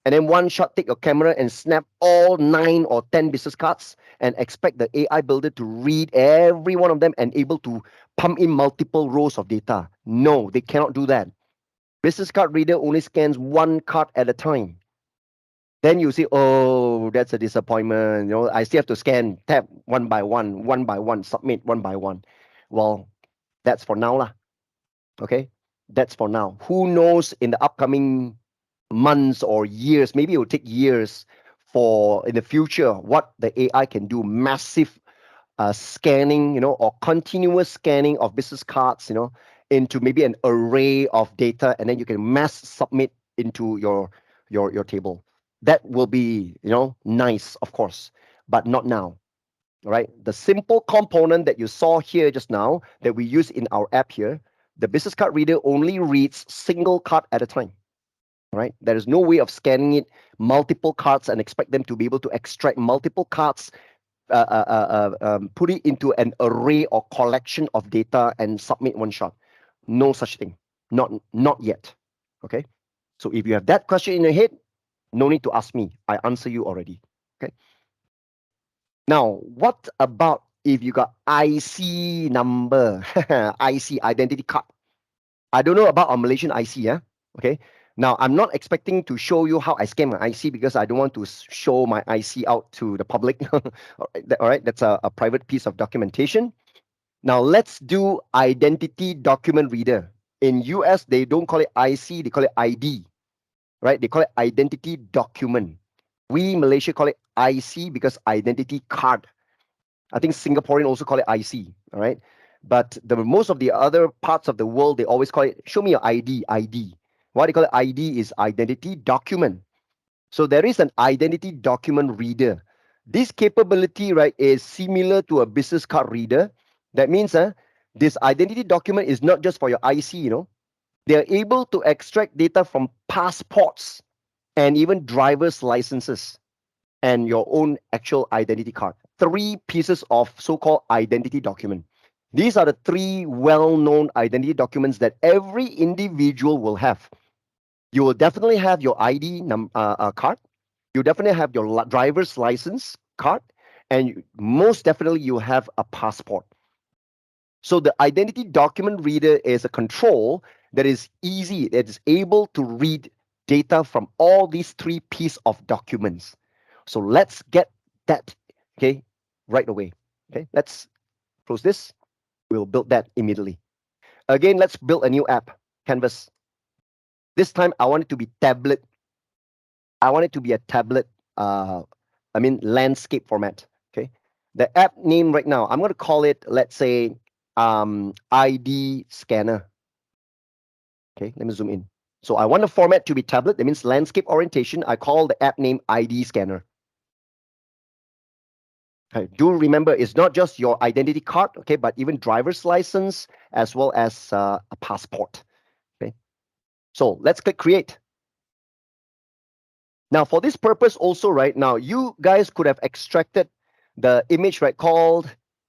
and then one shot take your camera and snap all 9 or 10 business cards and expect the AI builder to read every one of them and able to pump in multiple rows of data. No, they cannot do that. Business card reader only scans one card at a time. Then you see, oh, that's a disappointment. I still have to scan, tap one by one, submit one by one. Well, that's for now lah. Okay, that's for now. Who knows in the upcoming months or years? Maybe it will take years for in the future what the AI can do. Massive scanning, or continuous scanning of business cards, into maybe an array of data, and then you can mass submit into your table. That will be, nice, of course, but not now. All right, the simple component that you saw here just now that we use in our app here, the business card reader only reads single card at a time. All right, there is no way of scanning it multiple cards and expect them to be able to extract multiple cards, put it into an array or collection of data and submit one shot. No such thing. Not yet. Okay. So if you have that question in your head, no need to ask me. I answer you already. Okay. Now, what about if you got IC number, IC identity card? I don't know about our Malaysian IC, yeah. Okay. Now, I'm not expecting to show you how I scan my IC because I don't want to show my IC out to the public. All right, that's a private piece of documentation. Now, let's do identity document reader. In US, they don't call it IC, they call it ID, right? They call it identity document. We Malaysia call it IC because identity card. I think Singaporean also call it IC, all right? But the most of the other parts of the world, they always call it, show me your ID, ID. Why they call it ID is identity document. So there is an identity document reader. This capability, right, is similar to a business card reader. That means this identity document is not just for your IC, They're able to extract data from passports and even driver's licenses and your own actual identity card. 3 pieces of so-called identity document. These are the 3 well-known identity documents that every individual will have. You will definitely have your ID card. You definitely have your driver's license card, and most definitely you have a passport. So the identity document reader is a control that is easy, that is able to read data from all these three pieces of documents. So let's get that, okay, right away. Okay, let's close this. We'll build that immediately. Again, let's build a new app, Canvas. This time I want it to be tablet. I want it to be a tablet, landscape format. Okay. The app name right now, I'm going to call it, let's say, ID scanner. Okay, let me zoom in. So I want the format to be tablet. That means landscape orientation. I call the app name ID scanner. Okay, do remember, it's not just your identity card, okay, but even driver's license as well as a passport. Okay, so let's click create. Now, for this purpose also, right now, you guys could have extracted the image, right, called,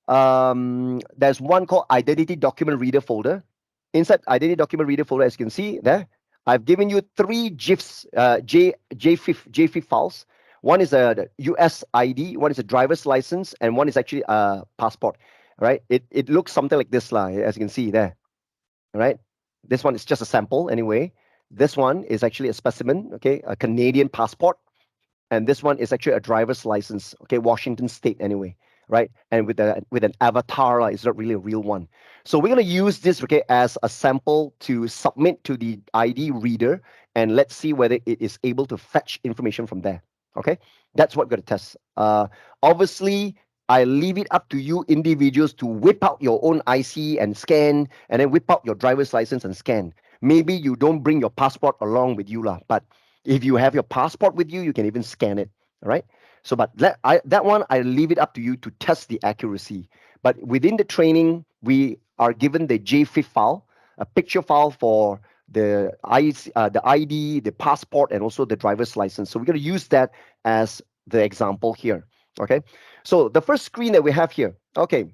there's one called Identity Document Reader folder. Inside Identity Document Reader folder, as you can see there, I've given you three GIFs, JFIF files. One is a US ID, one is a driver's license, and one is actually a passport, right? It looks something like this, as you can see there, right? This one is just a sample anyway. This one is actually a specimen, okay, a Canadian passport. And this one is actually a driver's license, okay, Washington State anyway, right? And with an avatar, it's not really a real one. So we're gonna use this, okay, as a sample to submit to the ID reader, and let's see whether it is able to fetch information from there. Okay, that's what we're gonna test. Obviously, I leave it up to you individuals to whip out your own IC and scan, and then whip out your driver's license and scan. Maybe you don't bring your passport along with you, lah, but if you have your passport with you, you can even scan it. All right. So, but that one, I leave it up to you to test the accuracy. But within the training, we are given the JFIF file, a picture file for the ID, the passport, and also the driver's license. So we're going to use that as the example here. Okay. So the first screen that we have here. Okay.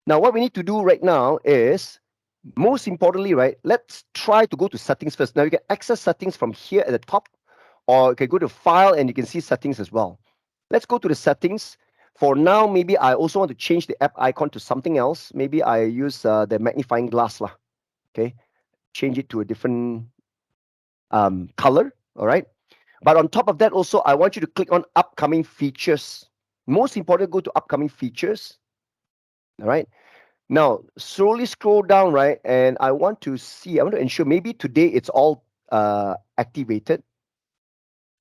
Now, what we need to do right now is, most importantly, right, let's try to go to settings first. Now you can access settings from here at the top, or you can go to file and you can see settings as well. Let's go to the settings. For now, maybe I also want to change the app icon to something else. Maybe I use the magnifying glass lah. Okay, change it to a different color. All right. But on top of that, also, I want you to click on upcoming features. Most important, go to upcoming features. All right. Now, slowly scroll down, right? And I want to ensure maybe today it's all activated.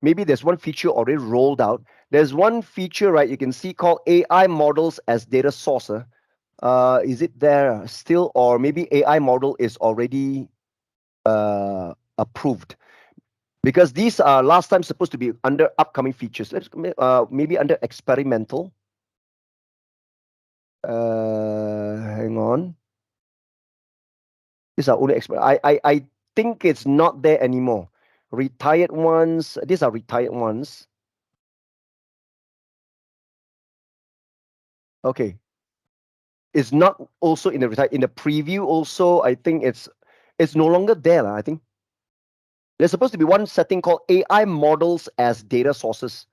Maybe there's one feature already rolled out. There's one feature, right, you can see called AI models as data source. Is it there still? Or maybe AI model is already approved? Because these are last time supposed to be under upcoming features. Let's maybe under experimental. Hang on. These are only I think it's not there anymore. Retired ones. These are retired ones. Okay. It's not also in the preview. Also, I think it's no longer there. I think there's supposed to be one setting called AI models as data sources.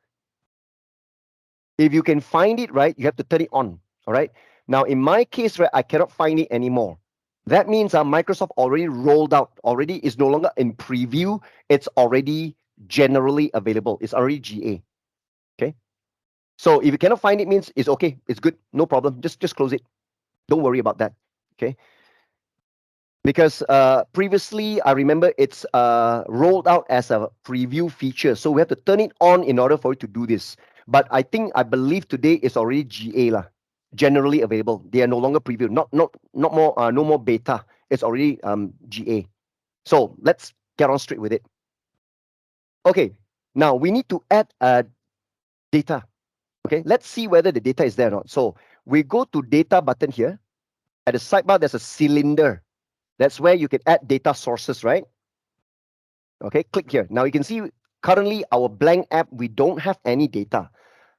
If you can find it, right, you have to turn it on. All right. Now, in my case, right, I cannot find it anymore. That means Microsoft already rolled out, already is no longer in preview. It's already generally available. It's already GA. Okay. So if you cannot find it, means it's okay. It's good. No problem. Just close it. Don't worry about that. Okay. Because previously, I remember it's rolled out as a preview feature. So we have to turn it on in order for it to do this. But I believe today it's already GA lah, generally available. They are no longer preview, not more, no more beta. It's already GA. So let's get on straight with it. Okay, now we need to add data. Okay, let's see whether the data is there or not. So we go to data button here. At the sidebar, there's a cylinder. That's where you can add data sources, right? Okay, click here. Now you can see currently our blank app, we don't have any data.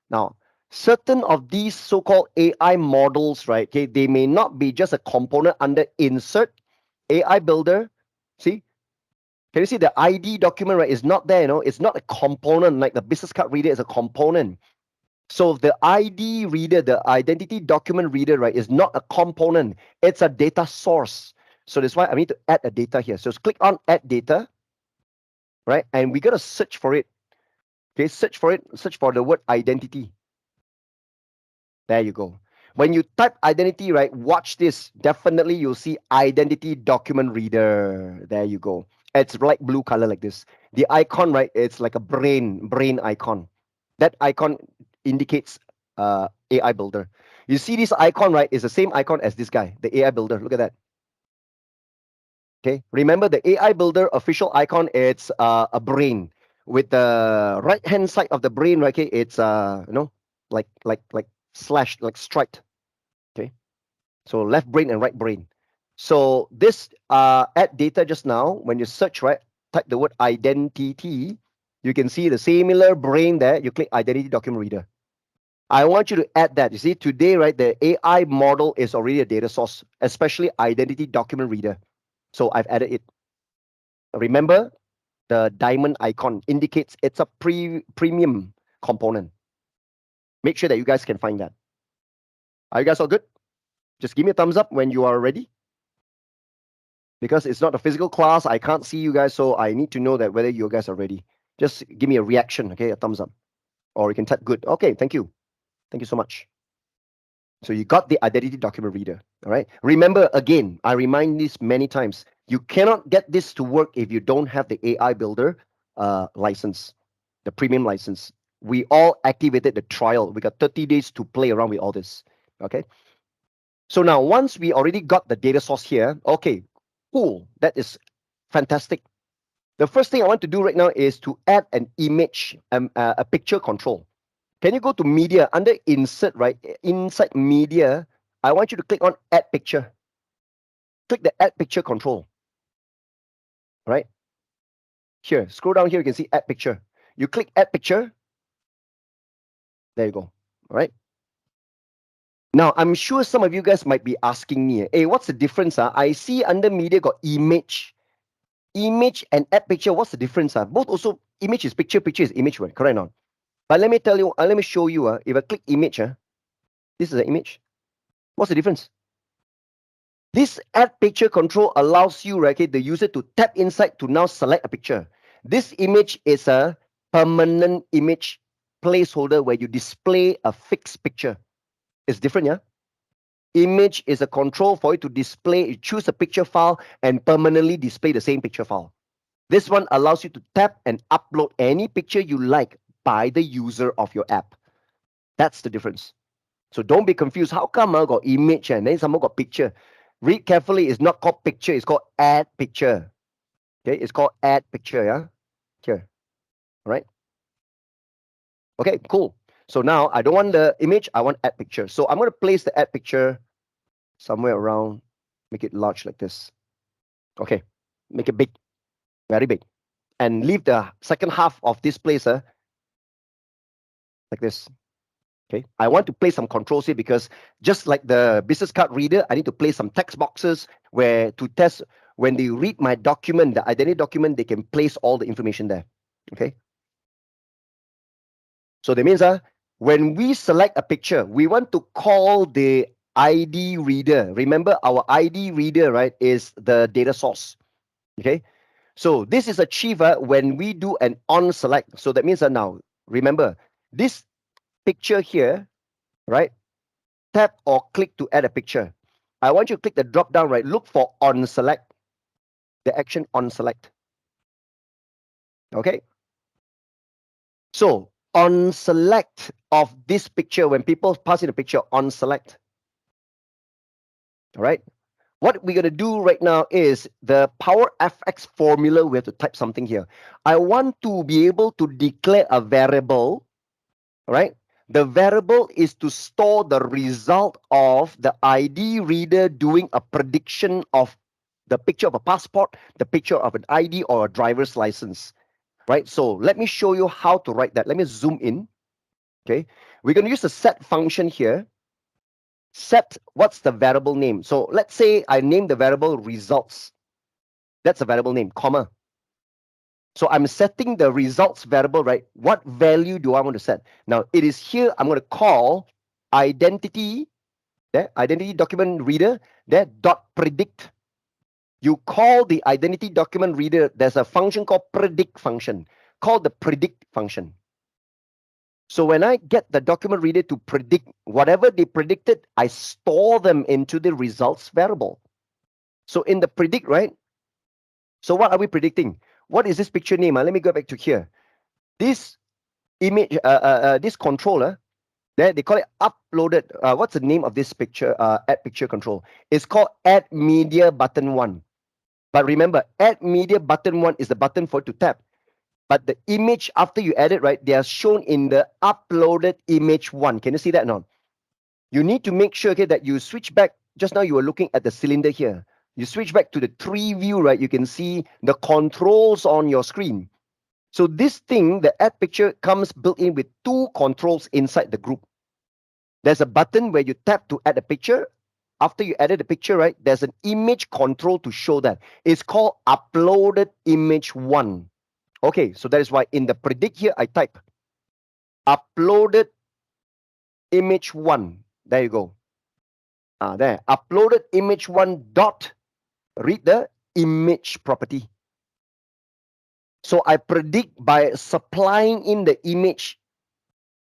Now, certain of these so-called AI models, right? Okay, they may not be just a component under insert AI builder. See, can you see the ID document, right? Is not there, it's not a component like the business card reader is a component. So the ID reader, the identity document reader, right, is not a component. It's a data source. So that's why I need to add a data here. So click on add data. right? And we got to search for it. Okay, search for it. Search for the word identity. There you go. When you type identity, right, watch this. Definitely you'll see identity document reader. There you go. It's light blue color like this. The icon, right, it's like a brain icon. That icon indicates AI builder. You see this icon, right, is the same icon as this guy, the AI builder. Look at that. Okay, remember the AI builder official icon, it's a brain with the right hand side of the brain, right? Okay, it's like slashed, like striped. Okay, so left brain and right brain. So this add data just now, when you search, right, type the word identity, you can see the similar brain there. You click identity document reader. I want you to add that. You see, today, right, the AI model is already a data source, especially identity document reader. So I've added it. Remember, the diamond icon indicates it's a premium component. Make sure that you guys can find that. Are you guys all good? Just give me a thumbs up when you are ready. Because it's not a physical class, I can't see you guys, so I need to know that whether you guys are ready. Just give me a reaction, okay? A thumbs up. Or you can type good. Okay, thank you. Thank you so much. So you got the identity document reader. All right. Remember, again, I remind this many times. You cannot get this to work if you don't have the AI builder license, the premium license. We all activated the trial. We got 30 days to play around with all this. Okay. So now, once we already got the data source here, okay, cool. That is fantastic. The first thing I want to do right now is to add an image, a picture control. Can you go to media under insert, right? Inside media, I want you to click on add picture. Click the add picture control, right? Here, scroll down here, you can see add picture. You click add picture. There you go. All right. Now, I'm sure some of you guys might be asking me, hey, what's the difference? I see under media got image. Image and add picture, what's the difference? Both also, image is picture, picture is image, right? Correct or not? But let me tell you, let me show you. If I click image, this is an image. What's the difference? This add picture control allows you, right, okay, the user to tap inside to now select a picture. This image is a permanent image placeholder where you display a fixed picture. It's different, yeah? Image is a control for you to display, you choose a picture file and permanently display the same picture file. This one allows you to tap and upload any picture you like by the user of your app. That's the difference. So don't be confused. How come I got image and then someone got picture? Read carefully. It's not called picture. It's called add picture. Okay, it's called add picture. Yeah, here. All right. Okay, cool. So now I don't want the image. I want add picture. So I'm going to place the add picture somewhere around. Make it large like this. Okay, make it big, very big, and leave the second half of this place like this. Okay, I want to place some controls here because just like the business card reader, I need to place some text boxes where to test when they read my document, the identity document, they can place all the information there. Okay. So that means when we select a picture, we want to call the ID reader. Remember, our ID reader, right, is the data source. Okay. So this is achieved when we do an on select. So that means now, remember, this picture here, right? Tap or click to add a picture. I want you to click the drop down, right? Look for on select, the action on select. Okay. So on select of this picture, when people pass in a picture, on select. All right. What we're going to do right now is the Power FX formula. We have to type something here. I want to be able to declare a variable, right? The variable is to store the result of the ID reader doing a prediction of the picture of a passport, the picture of an ID or a driver's license, right? So let me show you how to write that. Let me zoom in. Okay, we're going to use the set function here. Set, what's the variable name? So let's say I name the variable results. That's a variable name, comma. So I'm setting the results variable, right? What value do I want to set? Now it is here. I'm going to call identity, identity document reader, dot predict. you call the identity document reader. There's a function called predict function, called the predict function. So when I get the document reader to predict whatever they predicted, I store them into the results variable. So in the predict, right? So what are we predicting? What is this picture name? Let me go back to here. This image, this controller, they call it uploaded. What's the name of this picture? Add picture control. It's called add media button 1. But remember, add media button 1 is the button for it to tap. But the image after you add it, right, they are shown in the uploaded image 1. Can you see that now? You need to make sure, okay, that you switch back. Just now you were looking at the cylinder here. You switch back to the tree view, right? You can see the controls on your screen. So this thing, the add picture, comes built in with two controls inside the group. There's a button where you tap to add a picture. After you added the picture, right, there's an image control to show that. It's called uploaded image 1. Okay, so that is why in the predict here, I type uploaded image 1. There you go. There, uploaded image 1 dot read the image property. So I predict by supplying in the image.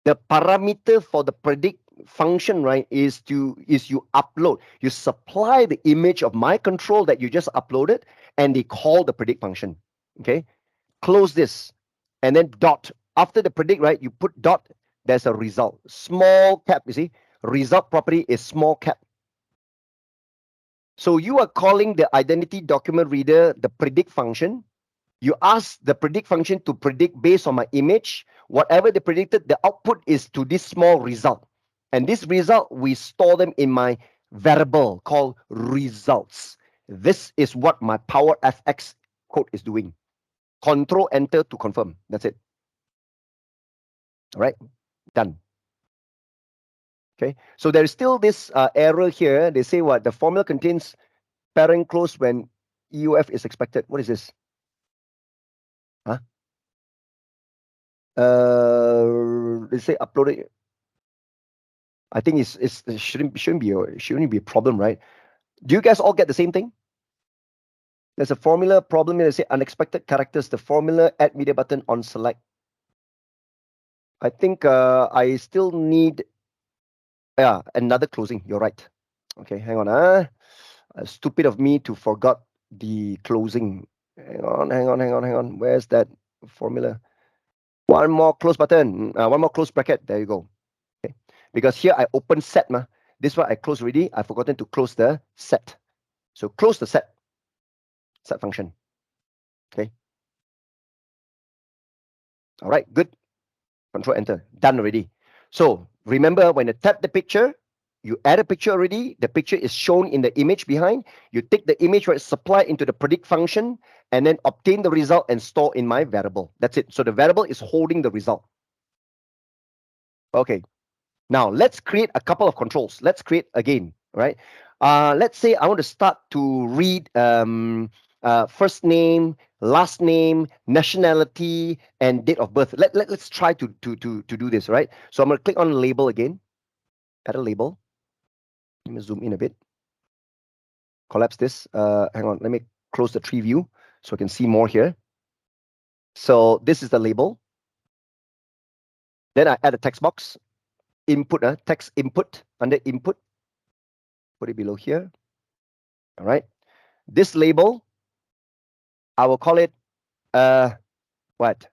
The parameter for the predict function, right, is you upload. You supply the image of my control that you just uploaded, and they call the predict function. Okay, close this, and then dot. After the predict, right, you put dot. There's a result. Small cap. You see, result property is small cap. So you are calling the identity document reader the predict function. You ask the predict function to predict based on my image. Whatever they predicted, the output is to this small result. And this result, we store them in my variable called results. This is what my PowerFX code is doing. Control Enter to confirm. That's it. All right, done. Okay, so there is still this error here. They say what? The formula contains parent close when EUF is expected. What is this? Huh? They say uploaded. I think it shouldn't be a problem, right? Do you guys all get the same thing? There's a formula problem here. They say unexpected characters. The formula add media button on select. I think I still need another closing. You're right. Okay, hang on. Stupid of me to forgot the closing. Hang on. Where's that formula? One more close button. One more close bracket. There you go. Okay. Because here I open set. This one I closed already. I've forgotten to close the set. So close the set function. Okay. All right, good. Control Enter. Done already. So remember, when you tap the picture, you add a picture already. The picture is shown in the image behind. You take the image, right, supply into the predict function, and then obtain the result and store in my variable. That's it. So the variable is holding the result. Okay. Now let's create a couple of controls. Let's create again, right? Let's say I want to start to read first name, last name, nationality, and date of birth. Let's try to do this, right? So I'm going to click on label again. Add a label. Let me zoom in a bit. Collapse this. Hang on. Let me close the tree view so I can see more here. So this is the label. Then I add a text box. Input, text input under input. Put it below here. All right. This label, I will call it what?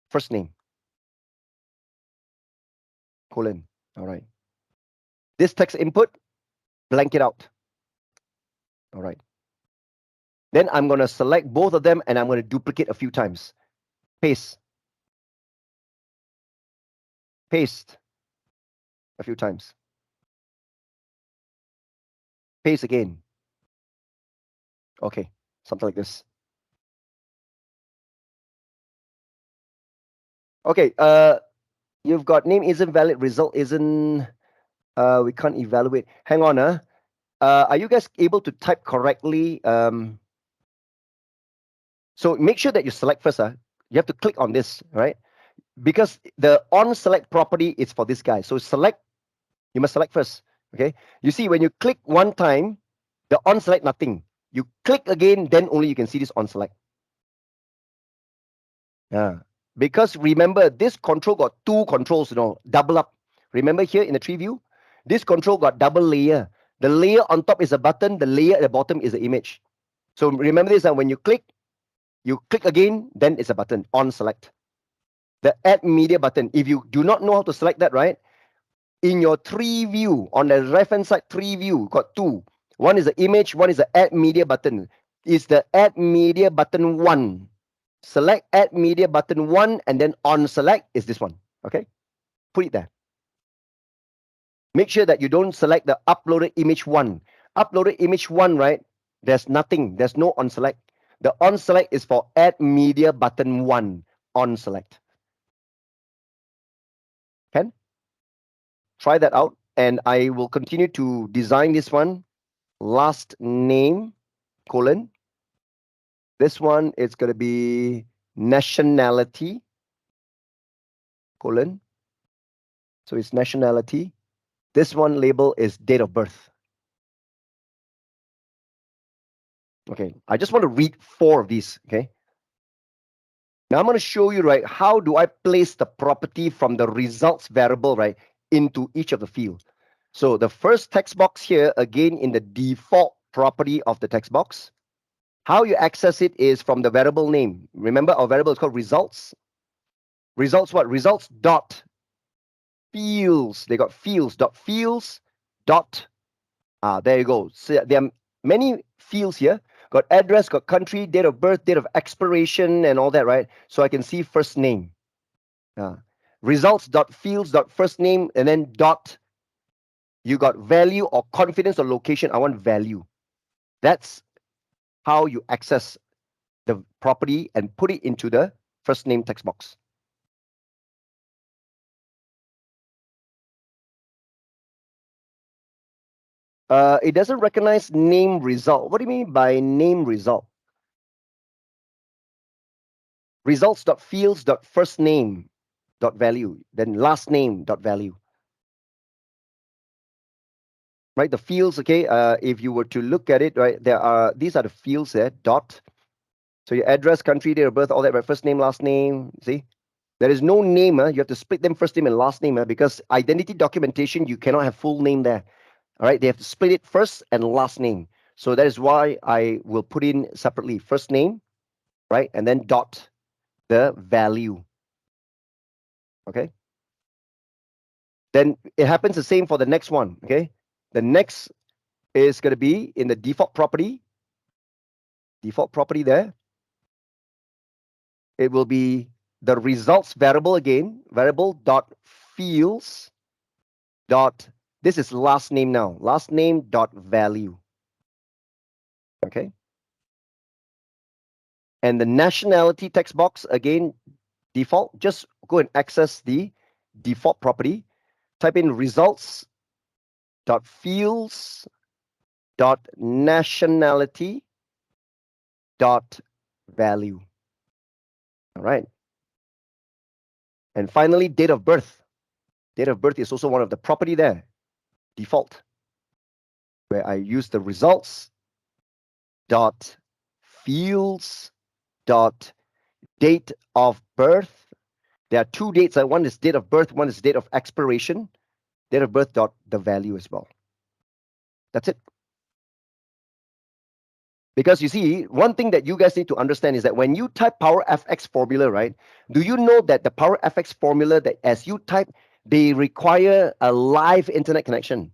First name. Colon. All right. This text input, blank it out. All right. Then I'm going to select both of them and I'm going to duplicate a few times. Paste. Paste a few times. Paste again. Okay. Something like this. Okay. You've got name isn't valid, result isn't, we can't evaluate. Hang on. Are you guys able to type correctly? So make sure that you select first. You have to click on this, right? Because the on select property is for this guy. So select, you must select first. Okay. You see, when you click one time, the on select nothing. You click again, then only you can see this on select. Yeah. Because remember, this control got two controls, double up. Remember here in the tree view, this control got double layer. The layer on top is a button, the layer at the bottom is the image. So remember this, when you click again, then it's a button on select. The add media button. If you do not know how to select that, right? In your tree view, on the left hand side tree view, got two. One is the image, one is the add media button. Is the add media button 1. Select add media button 1 and then on select is this one. Okay, put it there. Make sure that you don't select the uploaded image 1. Uploaded image 1, right? There's nothing, there's no on select. The on select is for add media button 1 on select. Can try that out, and I will continue to design this one. Last name colon. This one is going to be nationality colon. So it's nationality. This one label is date of birth. Okay, I just want to read 4 of these. Okay. Now I'm going to show you, right, how do I place the property from the results variable, right, into each of the fields. So the first text box here, again, in the default property of the text box. How you access it is from the variable name. Remember, our variable is called results. Results what? Results dot fields. They got fields dot fields dot. There you go. So there are many fields here. Got address, got country, date of birth, date of expiration, and all that, right? So I can see first name. Results dot fields dot first name, and then dot. You got value or confidence or location. I want value. That's how you access the property and put it into the first name text box. It doesn't recognize name result. What do you mean by name result? Results dot fields dot first name dot value, then last name dot value. Right, the fields. Okay, if you were to look at it, right, these are the fields there. Dot. So your address, country, date of birth, all that. Right, first name, last name. See, there is no name. You have to split them, first name and last name, because identity documentation you cannot have full name there. All right, they have to split it first and last name. So that is why I will put in separately first name, right, and then dot the value. Okay. Then it happens the same for the next one. Okay. The next is going to be in the default property. Default property there. It will be the results variable again. Variable dot fields dot. This is last name now. Last name dot value. Okay. And the nationality text box again, default. Just go and access the default property. Type in results dot fields dot nationality dot value. All right. And finally, date of birth. Date of birth is also one of the property there, default, where I use the results dot fields dot date of birth. There are 2 dates. One is date of birth, one is date of expiration. Date of birth dot the value as well. That's it. Because you see, one thing that you guys need to understand is that when you type PowerFX formula, right, do you know that the PowerFX formula, that as you type, they require a live internet connection.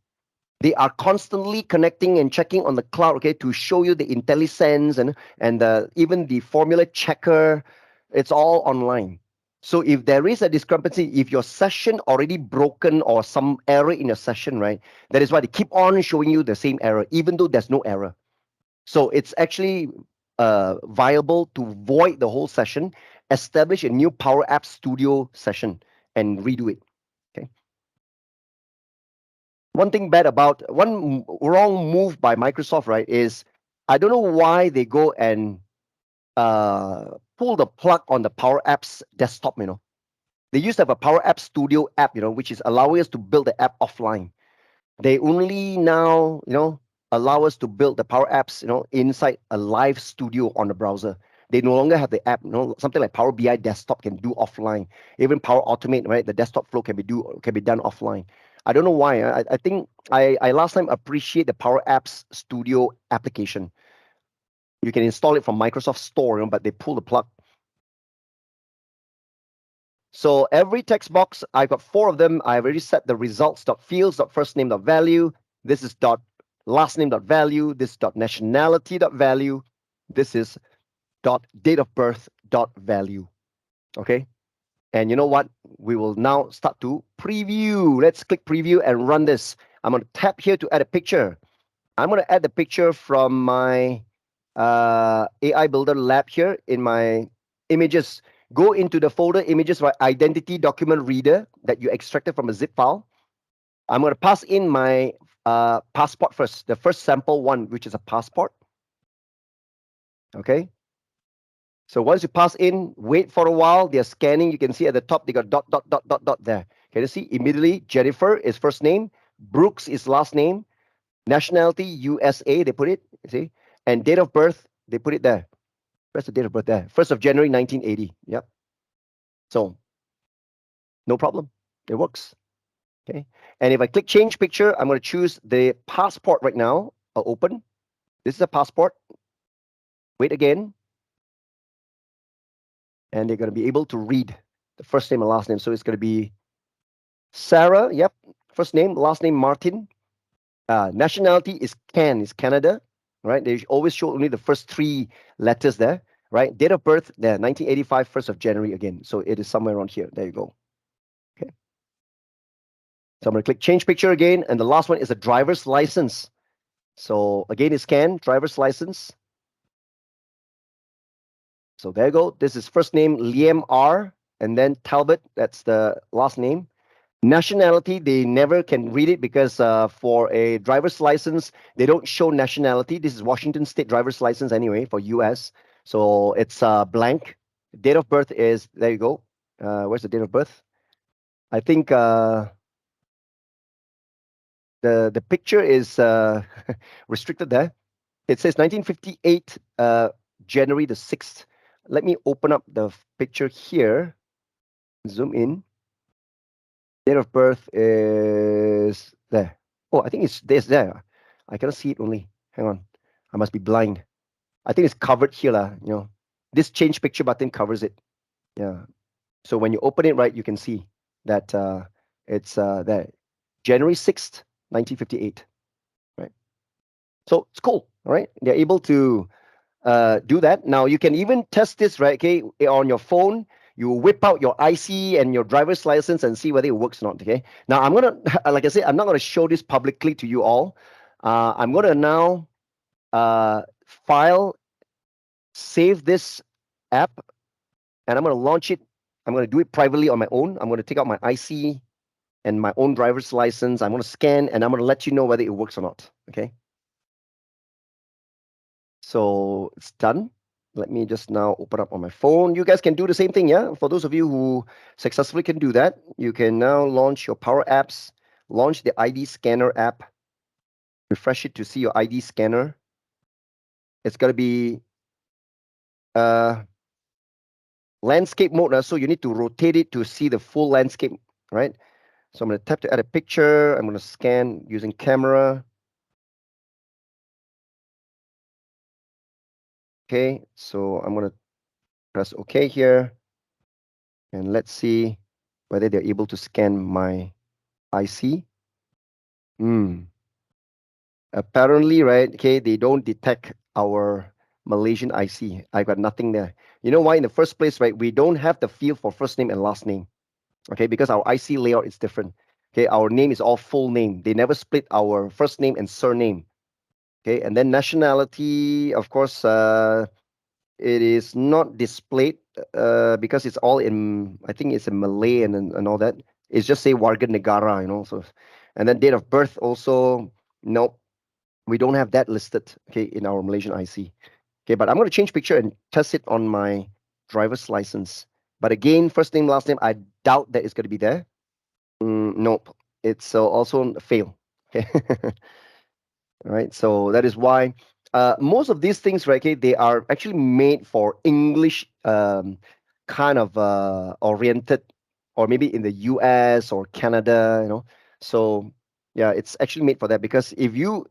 They are constantly connecting and checking on the cloud, okay, to show you the IntelliSense and even the formula checker. It's all online. So if there is a discrepancy, if your session already broken or some error in your session, right, that is why they keep on showing you the same error, even though there's no error. So it's actually viable to void the whole session, establish a new Power App Studio session, and redo it. Okay. One thing bad about wrong move by Microsoft, right, is I don't know why they go and pull the plug on the Power Apps desktop. They used to have a Power App Studio app, which is allowing us to build the app offline. They only now, allow us to build the Power Apps, inside a live studio on the browser. They no longer have the app, something like Power BI desktop can do offline. Even Power Automate, right? The desktop flow can be done offline. I don't know why. I think I last time appreciate the Power Apps Studio application. You can install it from Microsoft Store, but they pull the plug. So every text box, I've got 4 of them. I've already set the results.fields.firstname.value. This is dot lastname.value. This is dot nationality.value. This is dot date of birth dot value. Okay. And you know what? We will now start to preview. Let's click preview and run this. I'm going to tap here to add a picture. I'm going to add the picture from my AI Builder lab here in my images. Go into the folder images, right? Identity document reader that you extracted from a zip file. I'm going to pass in my passport first, the first sample one, which is a passport. Okay. So once you pass in, wait for a while. They're scanning. You can see at the top, they got dot, dot, dot, dot, dot there. Can you see? Immediately, Jennifer is first name. Brooks is last name. Nationality, USA, they put it, you see? And date of birth, they put it there. Where's the date of birth there? 1st of January, 1980. Yep. So no problem. It works. Okay. And if I click change picture, I'm going to choose the passport right now. I'll open. This is a passport. Wait again. And they're going to be able to read the first name and last name. So it's going to be Sarah. Yep. First name, last name Martin. Nationality is Canada. Right. They always show only the first 3 letters there. Right. Date of birth there, 1985, 1st of January again. So it is somewhere around here. There you go. Okay. So I'm going to click change picture again. And the last one is a driver's license. So again, it's driver's license. So there you go. This is first name Liam R. And then Talbot. That's the last name. Nationality, they never can read it because for a driver's license, they don't show nationality. This is Washington State driver's license anyway for US. So it's blank. Date of birth is, there you go. Where's the date of birth? I think the picture is restricted there. It says 1958, January the 6th. Let me open up the picture here. Zoom in. Date of birth is there. Oh, I think it's there. I cannot see it only. Hang on. I must be blind. I think it's covered here. This change picture button covers it. Yeah. So when you open it, right, you can see that it's there. January 6th, 1958. Right. So it's cool. All right. They're able to do that. Now you can even test this, right? Okay, on your phone, you whip out your IC and your driver's license and see whether it works or not. Okay. Now I'm gonna, like I said, I'm not gonna show this publicly to you all. I'm gonna now file, save this app, and I'm gonna launch it. I'm gonna do it privately on my own. I'm gonna take out my IC and my own driver's license. I'm gonna scan and I'm gonna let you know whether it works or not. Okay. So it's done. Let me just now open up on my phone. You guys can do the same thing, yeah? For those of you who successfully can do that, you can now launch your Power Apps, launch the ID Scanner app, refresh it to see your ID scanner. It's going to be landscape mode, so you need to rotate it to see the full landscape, right? So I'm going to tap to add a picture. I'm going to scan using camera. Okay, so I'm going to press OK here. And let's see whether they're able to scan my IC. Apparently, right, okay, they don't detect our Malaysian IC. I got nothing there. You know why? In the first place, right, we don't have the field for first name and last name, okay, because our IC layout is different. Okay, our name is all full name. They never split our first name and surname. Okay, and then nationality, of course, it is not displayed because it's all in, I think it's in Malay and all that. It's just say Warga Negara, so, and then date of birth also, no, we don't have that listed, okay, in our Malaysian IC. Okay, but I'm going to change picture and test it on my driver's license. But again, first name, last name, I doubt that it's going to be there. Nope, it's also a fail. Okay. All right, so that is why most of these things, right? Okay, they are actually made for English kind of oriented, or maybe in the US or Canada, you know. So yeah, it's actually made for that because if you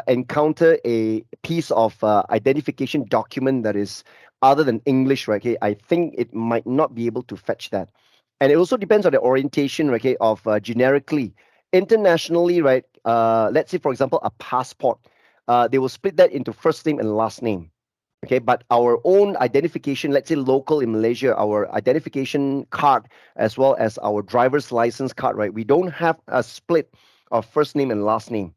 encounter a piece of identification document that is other than English, right? Okay, I think it might not be able to fetch that, and it also depends on the orientation, right? Okay, of generically internationally, right? Let's say, for example, a passport. They will split that into first name and last name. Okay, but our own identification, let's say local in Malaysia, our identification card as well as our driver's license card, right? We don't have a split of first name and last name,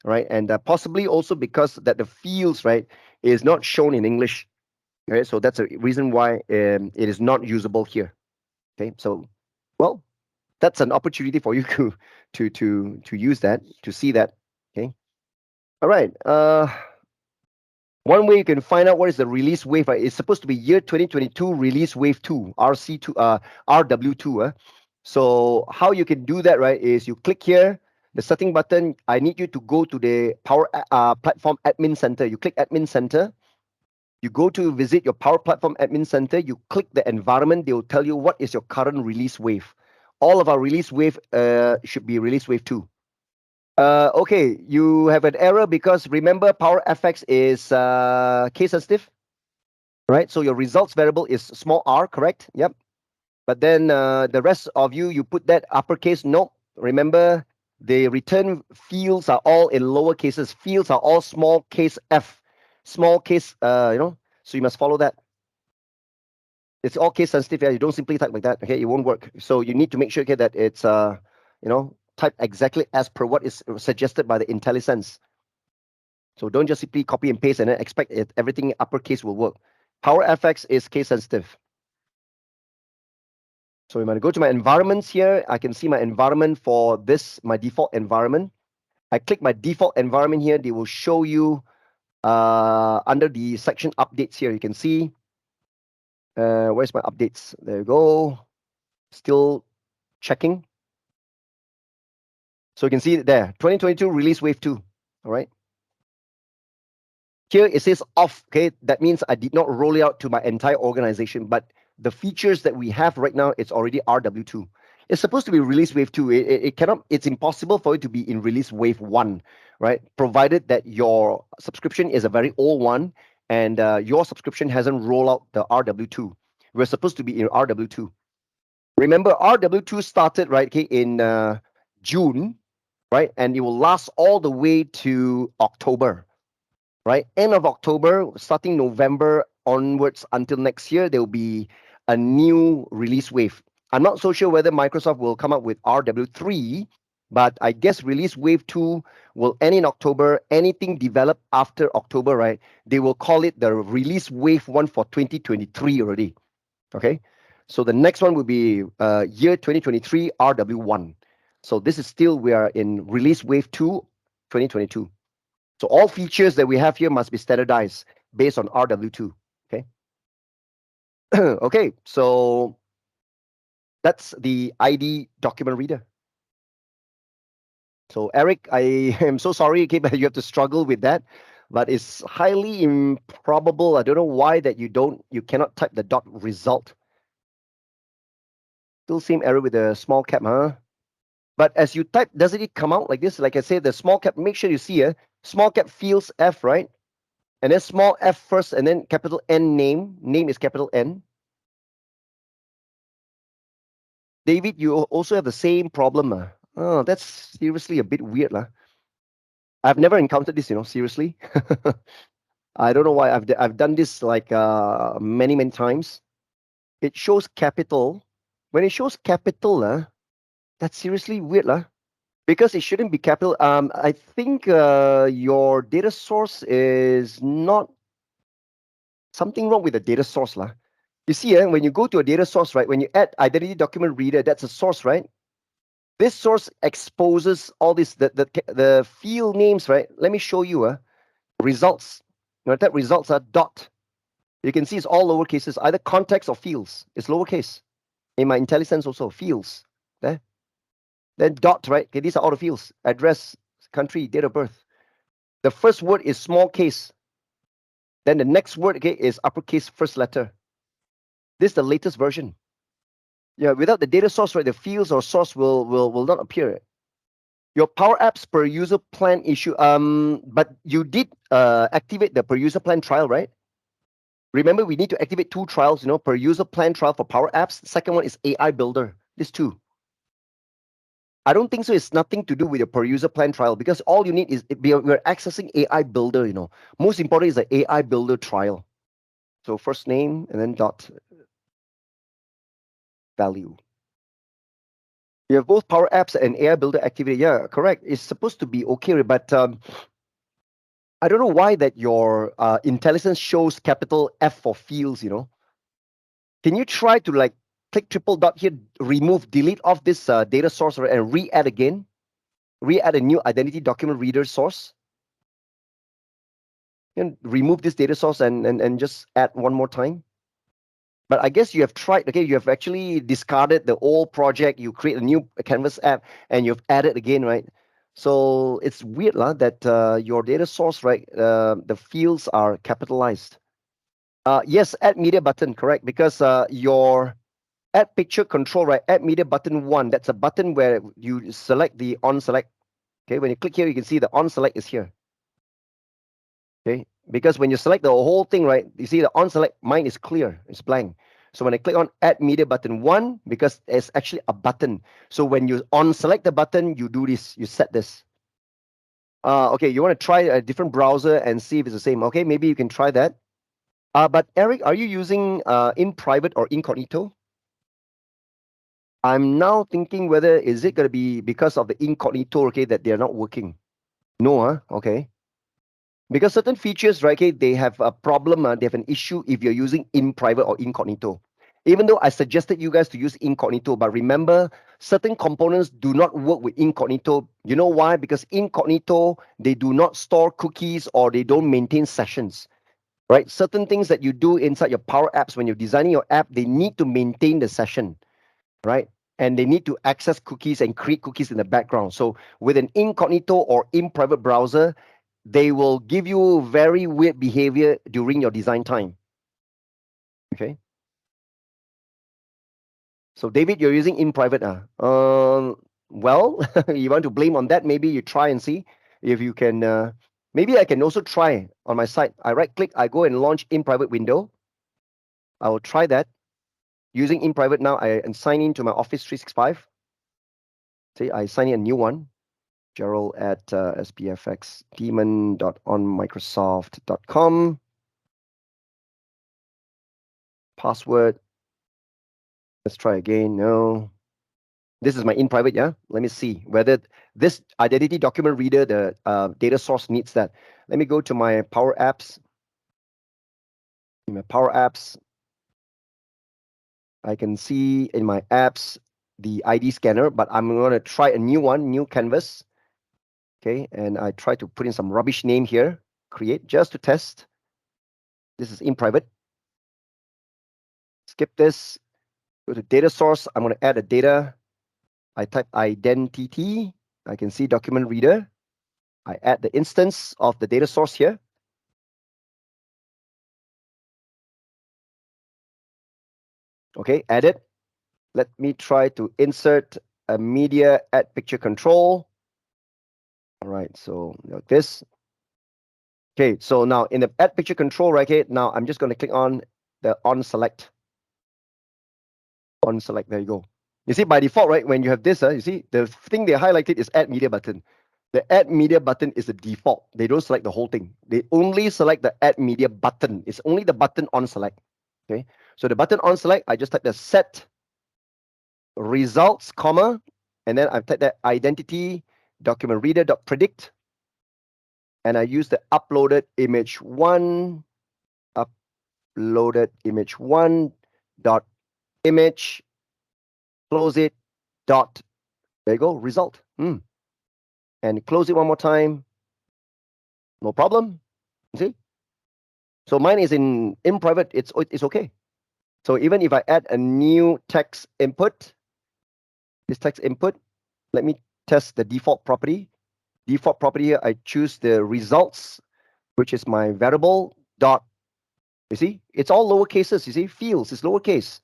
right? And possibly also because that the fields, right, is not shown in English, right? So that's a reason why it is not usable here. Okay, so well, that's an opportunity for you to use that, to see that. Okay, all right. One way you can find out what is the release wave, right? It's supposed to be year 2022 release wave 2, RC2, RW2. So how you can do that, right, is you click here, the setting button. I need you to go to the Power Platform Admin Center. You click Admin Center. You go to visit your Power Platform Admin Center. You click the environment. They will tell you what is your current release wave. All of our release wave should be release wave 2. Okay, you have an error because remember Power FX is case sensitive, right? So your results variable is small r, correct? Yep. But then the rest of you, you put that uppercase. No, remember the return fields are all in lower cases. Fields are all small case f, small case. So you must follow that. It's all case sensitive. Yeah, you don't simply type like that. Okay, it won't work. So you need to make sure, okay, that it's type exactly as per what is suggested by the IntelliSense. So don't just simply copy and paste and then expect everything uppercase will work. Power FX is case sensitive. So when I go to my environments here, I can see my environment for this, my default environment. I click my default environment here. They will show you under the section updates here. You can see where's my updates? There you go. Still checking. So you can see it there, 2022 release wave 2. All right. Here it says off. Okay, that means I did not roll it out to my entire organization, but the features that we have right now, it's already RW2. It's supposed to be release wave 2. It cannot, it's impossible for it to be in release wave 1, right? Provided that your subscription is a very old one and your subscription hasn't rolled out the RW2. We're supposed to be in RW2. Remember, RW2 started, right, okay, in June, right? And it will last all the way to October, right? End of October, starting November onwards until next year, there will be a new release wave. I'm not so sure whether Microsoft will come up with RW3, but I guess release wave 2 will end in October. Anything developed after October, right? They will call it the release wave 1 for 2023 already. Okay. So the next one will be year 2023 RW1. So this is still, we are in release wave 2, 2022. So all features that we have here must be standardized based on RW2. Okay. Okay. So that's the ID document reader. So Eric, I am so sorry, okay, but you have to struggle with that. But it's highly improbable. I don't know why that you cannot type the dot result. Still same error with the small cap, huh? But as you type, doesn't it come out like this? Like I said, the small cap, make sure you see small cap fields F, right? And then small f first, and then capital N name. Name is capital N. David, you also have the same problem. Oh, that's seriously a bit weird. I've never encountered this, seriously. I don't know why. I've done this like many, many times. It shows capital. When it shows capital, that's seriously weird. Because it shouldn't be capital. I think your data source is not something wrong with the data source. You see, when you go to a data source, right? When you add identity document reader, that's a source, right? This source exposes all this, the field names, right? Let me show you results. That results are dot. You can see it's all lower cases, either context or fields. It's lowercase. In my IntelliSense also, fields. There. Then dot, right? Okay, these are all the fields. Address, country, date of birth. The first word is small case. Then the next word, okay, is uppercase first letter. This is the latest version. Yeah, without the data source, right, the fields or source will not appear. Your Power Apps per user plan issue. But you did activate the per user plan trial, right? Remember, we need to activate two trials, per user plan trial for Power Apps. Second one is AI Builder. These two. I don't think so. It's nothing to do with your per user plan trial because all you need is we're accessing AI Builder. Most important is the AI Builder trial. So first name and then dot value. You have both Power Apps and AI Builder activity. Yeah, correct. It's supposed to be okay, but I don't know why that your intelligence shows capital F for fields. Can you try to like click triple dot here, remove, delete off this data source and re-add again? Re-add a new identity document reader source. And remove this data source and just add one more time. But I guess you have tried, okay, you have actually discarded the old project, you create a new Canvas app, and you've added again, right? So it's weird that your data source, right, the fields are capitalized. Yes, add media button, correct, because your add picture control, right, add media button 1, that's a button where you select the on select. Okay, when you click here, you can see the on select is here. Okay, because when you select the whole thing, right, you see the on select, mine is clear, it's blank. So when I click on add media button 1, because it's actually a button. So when you on select the button, you do this, you set this. Okay, you want to try a different browser and see if it's the same. Okay, maybe you can try that. But Eric, are you using in private or incognito? I'm now thinking whether is it going to be because of the incognito, okay, that they're not working. No, okay. Because certain features, right, okay, they have a problem, they have an issue if you're using in private or incognito. Even though I suggested you guys to use incognito, but remember, certain components do not work with incognito. You know why? Because incognito, they do not store cookies or they don't maintain sessions, right? Certain things that you do inside your Power Apps when you're designing your app, they need to maintain the session, right? And they need to access cookies and create cookies in the background. So with an incognito or in private browser, they will give you very weird behavior during your design time. Okay. So David, you're using in private. Well, you want to blame on that? Maybe you try and see if you can. Maybe I can also try on my site. I right click, I go and launch in private window. I will try that using in private now. I sign in to my Office 365. See, I sign in a new one. Gerald at spfxdemon.onmicrosoft.com. Password. Let's try again. No. This is my in private, yeah? Let me see whether this identity document reader, the data source needs that. Let me go to my Power Apps. In my Power Apps, I can see in my apps the ID scanner, but I'm going to try a new one, new canvas. Okay, and I try to put in some rubbish name here, create just to test. This is in private. Skip this, go to data source. I'm going to add a data. I type identity. I can see document reader. I add the instance of the data source here. Okay, add it. Let me try to insert a media add picture control. All right, so like this. Okay, so now in the add picture control, right, okay, now I'm just going to click on the on select. On select, there you go. You see, by default, right, when you have this, you see, the thing they highlighted is add media button. The add media button is the default. They don't select the whole thing. They only select the add media button. It's only the button on select. Okay, so the button on select, I just type the set results, comma, and then I've typed that identity document reader dot predict, and I use the uploaded image one dot image, close it, dot, there you go, result. And close it one more time. No problem. You see? So mine is in private, it's okay. So even if I add a new text input, this text input, let me test the default property. default property here, I choose the results, which is my variable dot. You see, it's all lower cases. You see, fields is lowercase,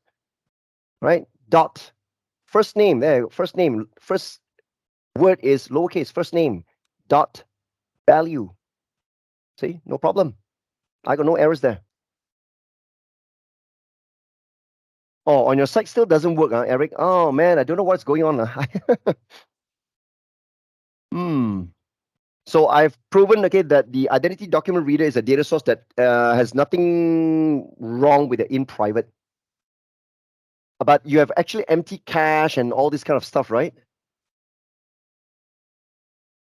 right? Dot first name there, first word is lowercase, first name dot value. See, no problem. I got no errors there. Oh, on your site still doesn't work, Eric? Oh man, I don't know what's going on. Hmm. So I've proven, okay, that the identity document reader is a data source that has nothing wrong with the in private. But you have actually empty cache and all this kind of stuff, right?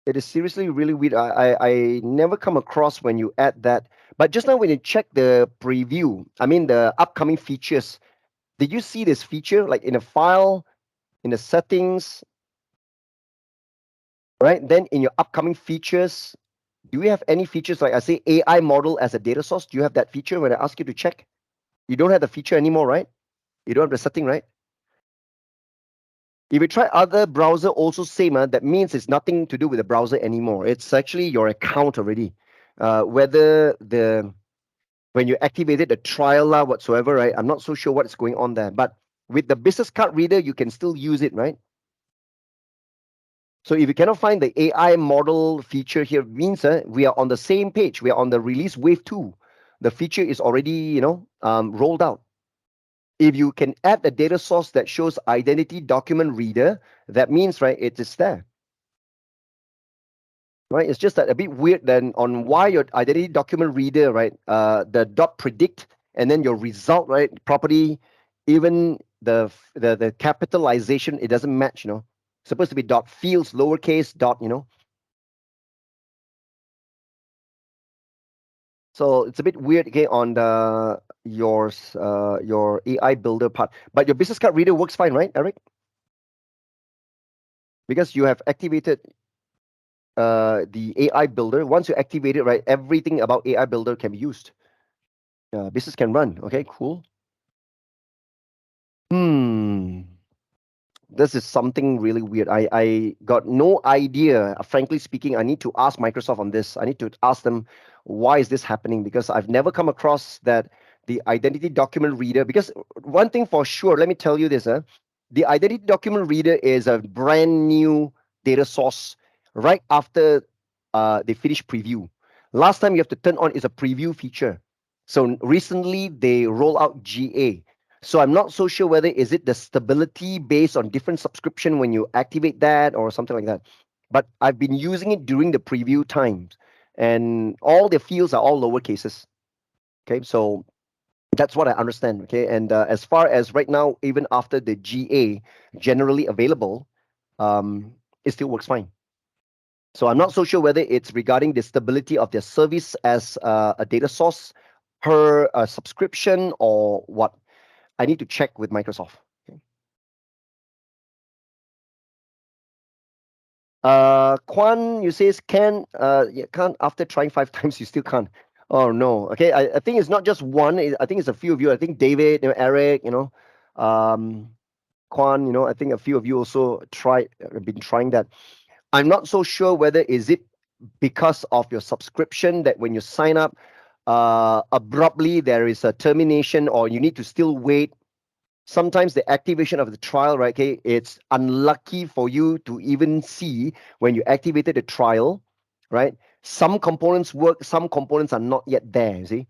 It is seriously really weird. I never come across when you add that. But just now when you check the preview, I mean the upcoming features, did you see this feature like in a file, in the settings, right? Then in your upcoming features, do we have any features like I say AI model as a data source? Do you have that feature when I ask you to check? You don't have the feature anymore, right? You don't have the setting, right? If you try other browser, also same. That means it's nothing to do with the browser anymore. It's actually your account already. Whether the when you activated the trial whatsoever, right? I'm not so sure what's going on there. But with the business card reader, you can still use it, right? So if you cannot find the AI model feature here, means we are on the same page. We are on the release wave 2. The feature is already, rolled out. If you can add a data source that shows identity document reader, that means, right, it is there. Right? It's just that a bit weird then on why your identity document reader, right, the dot predict and then your result, right, property, even the capitalization, it doesn't match, It's supposed to be dot fields, lowercase, dot. So it's a bit weird, okay, on your AI builder part. But your business card reader works fine, right, Eric? Because you have activated the AI builder. Once you activate it, right, everything about AI builder can be used. Business can run. Okay, cool. Hmm. This is something really weird. I got no idea. Frankly speaking, I need to ask Microsoft on this. I need to ask them why is this happening because I've never come across that the identity document reader. Because one thing for sure, let me tell you this, the identity document reader is a brand new data source right after they finish preview. Last time you have to turn on is a preview feature. So recently they roll out GA. So I'm not so sure whether is it the stability based on different subscription when you activate that or something like that. But I've been using it during the preview times, and all the fields are all lower cases. Okay, so that's what I understand. Okay, and as far as right now, even after the GA generally available, it still works fine. So I'm not so sure whether it's regarding the stability of their service as a data source per subscription or what. I need to check with Microsoft. Okay. Kwan, you says can you can't after trying 5 times you still can't. Oh no. Okay, I think it's not just one. I think it's a few of you. I think David, Eric, Kwan, I think a few of you also been trying that. I'm not so sure whether is it because of your subscription that when you sign up, abruptly there is a termination or you need to still wait. Sometimes the activation of the trial, right? Okay, it's unlucky for you to even see when you activated the trial, right? Some components work, some components are not yet there. You see,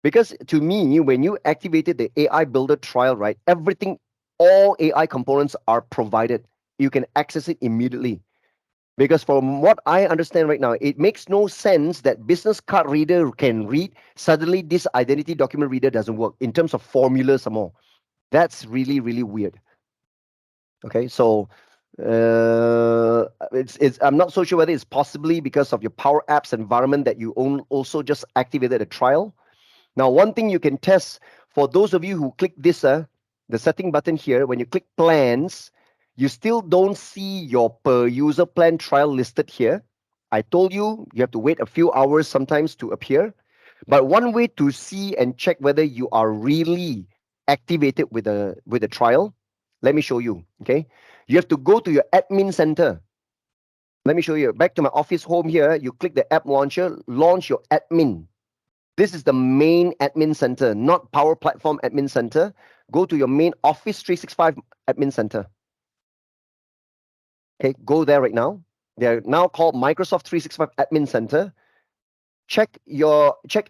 because to me, when you activated the AI Builder trial, right, everything, all AI components are provided. You can access it immediately. Because from what I understand right now, it makes no sense that business card reader can read. Suddenly, this identity document reader doesn't work in terms of formulas some more. That's really, really weird. Okay, so it's I'm not so sure whether it's possibly because of your Power Apps environment that you also just activated a trial. Now, one thing you can test for those of you who click this, the setting button here, when you click plans, you still don't see your per user plan trial listed here. I told you you have to wait a few hours sometimes to appear. But one way to see and check whether you are really activated with a trial, let me show you. Okay, you have to go to your admin center. Let me show you. Back to my Office home here, you click the app launcher, launch your admin. This is the main admin center, not Power Platform admin center. Go to your main Office 365 admin center. Okay, go there right now. They're now called Microsoft 365 admin center. Check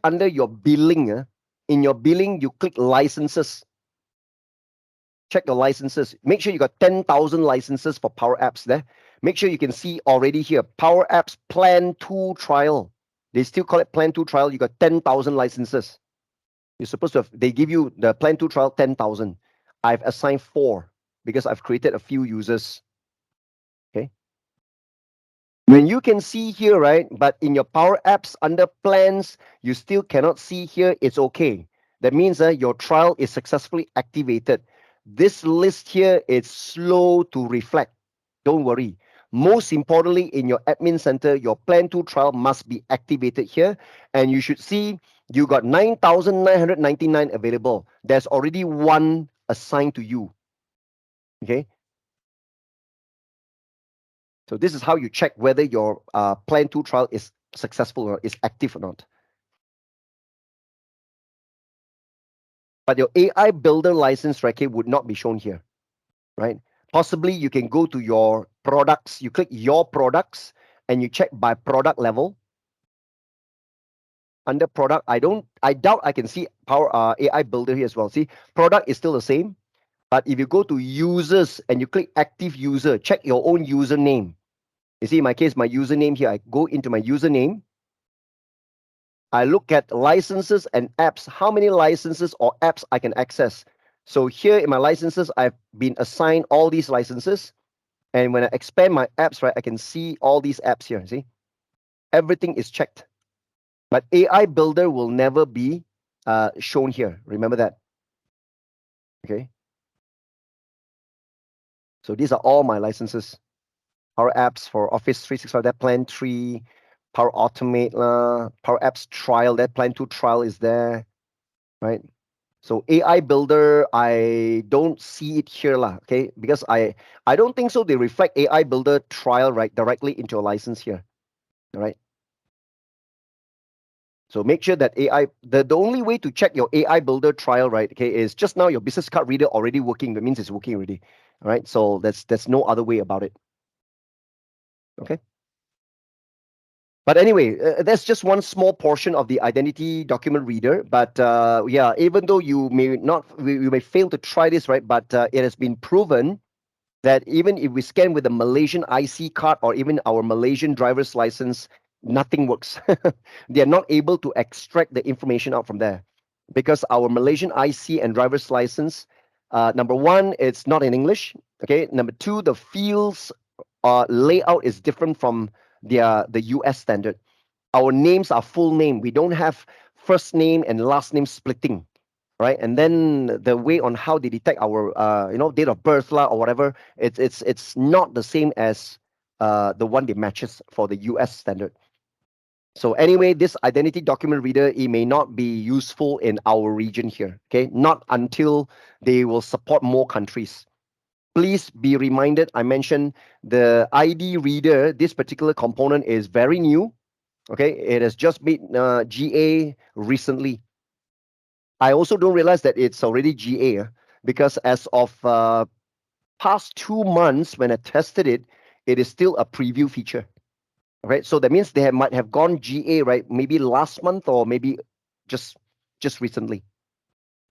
under your billing. In your billing, you click licenses. Check your licenses. Make sure you got 10,000 licenses for Power Apps there. Make sure you can see already here, Power Apps Plan 2 trial. They still call it Plan 2 trial. You got 10,000 licenses. You're supposed to have, they give you the Plan 2 trial 10,000. I've assigned 4 because I've created a few users. Okay. When you can see here, right? But in your Power Apps under plans, you still cannot see here, it's okay. That means your trial is successfully activated. This list here is slow to reflect. Don't worry. Most importantly, in your admin center, your Plan 2 trial must be activated here. And you should see you got 9,999 available. There's already one assigned to you. Okay. So this is how you check whether your Plan 2 trial is successful or is active or not. But your AI builder license record would not be shown here, right? Possibly you can go to your products, you click your products and you check by product level. Under product, I doubt I can see Power AI builder here as well. See, product is still the same. But if you go to users and you click active user, check your own username. You see, in my case, my username here, I go into my username. I look at licenses and apps, how many licenses or apps I can access. So here in my licenses, I've been assigned all these licenses. And when I expand my apps, right, I can see all these apps here. See, everything is checked. But AI Builder will never be shown here. Remember that. Okay. So these are all my licenses. Power Apps for Office 365, that Plan 3, Power Automate, Power Apps Trial, that Plan 2 trial is there, right? So AI Builder, I don't see it here, okay? Because I don't think so. They reflect AI Builder trial right directly into a license here, all right? So make sure that the only way to check your AI Builder trial, right, okay, is just now your business card reader already working. That means it's working already, all right? So there's no other way about it, okay? But anyway, that's just one small portion of the identity document reader. But yeah, even though you may not, you may fail to try this, right? But it has been proven that even if we scan with a Malaysian IC card or even our Malaysian driver's license, nothing works. They are not able to extract the information out from there because our Malaysian IC and driver's license, number one, it's not in English. Okay. Number two, the fields layout is different from the US standard. Our names are full name. We don't have first name and last name splitting, right? And then the way on how they detect our date of birth or whatever, it's not the same as the one that matches for the US standard. So anyway, this identity document reader, it may not be useful in our region here, okay? Not until they will support more countries. Please be reminded, I mentioned the ID reader, this particular component is very new, okay? It has just made GA recently. I also don't realize that it's already GA because as of past 2 months when I tested it, it is still a preview feature. Right, so that means they might have gone GA, right? Maybe last month or maybe just recently.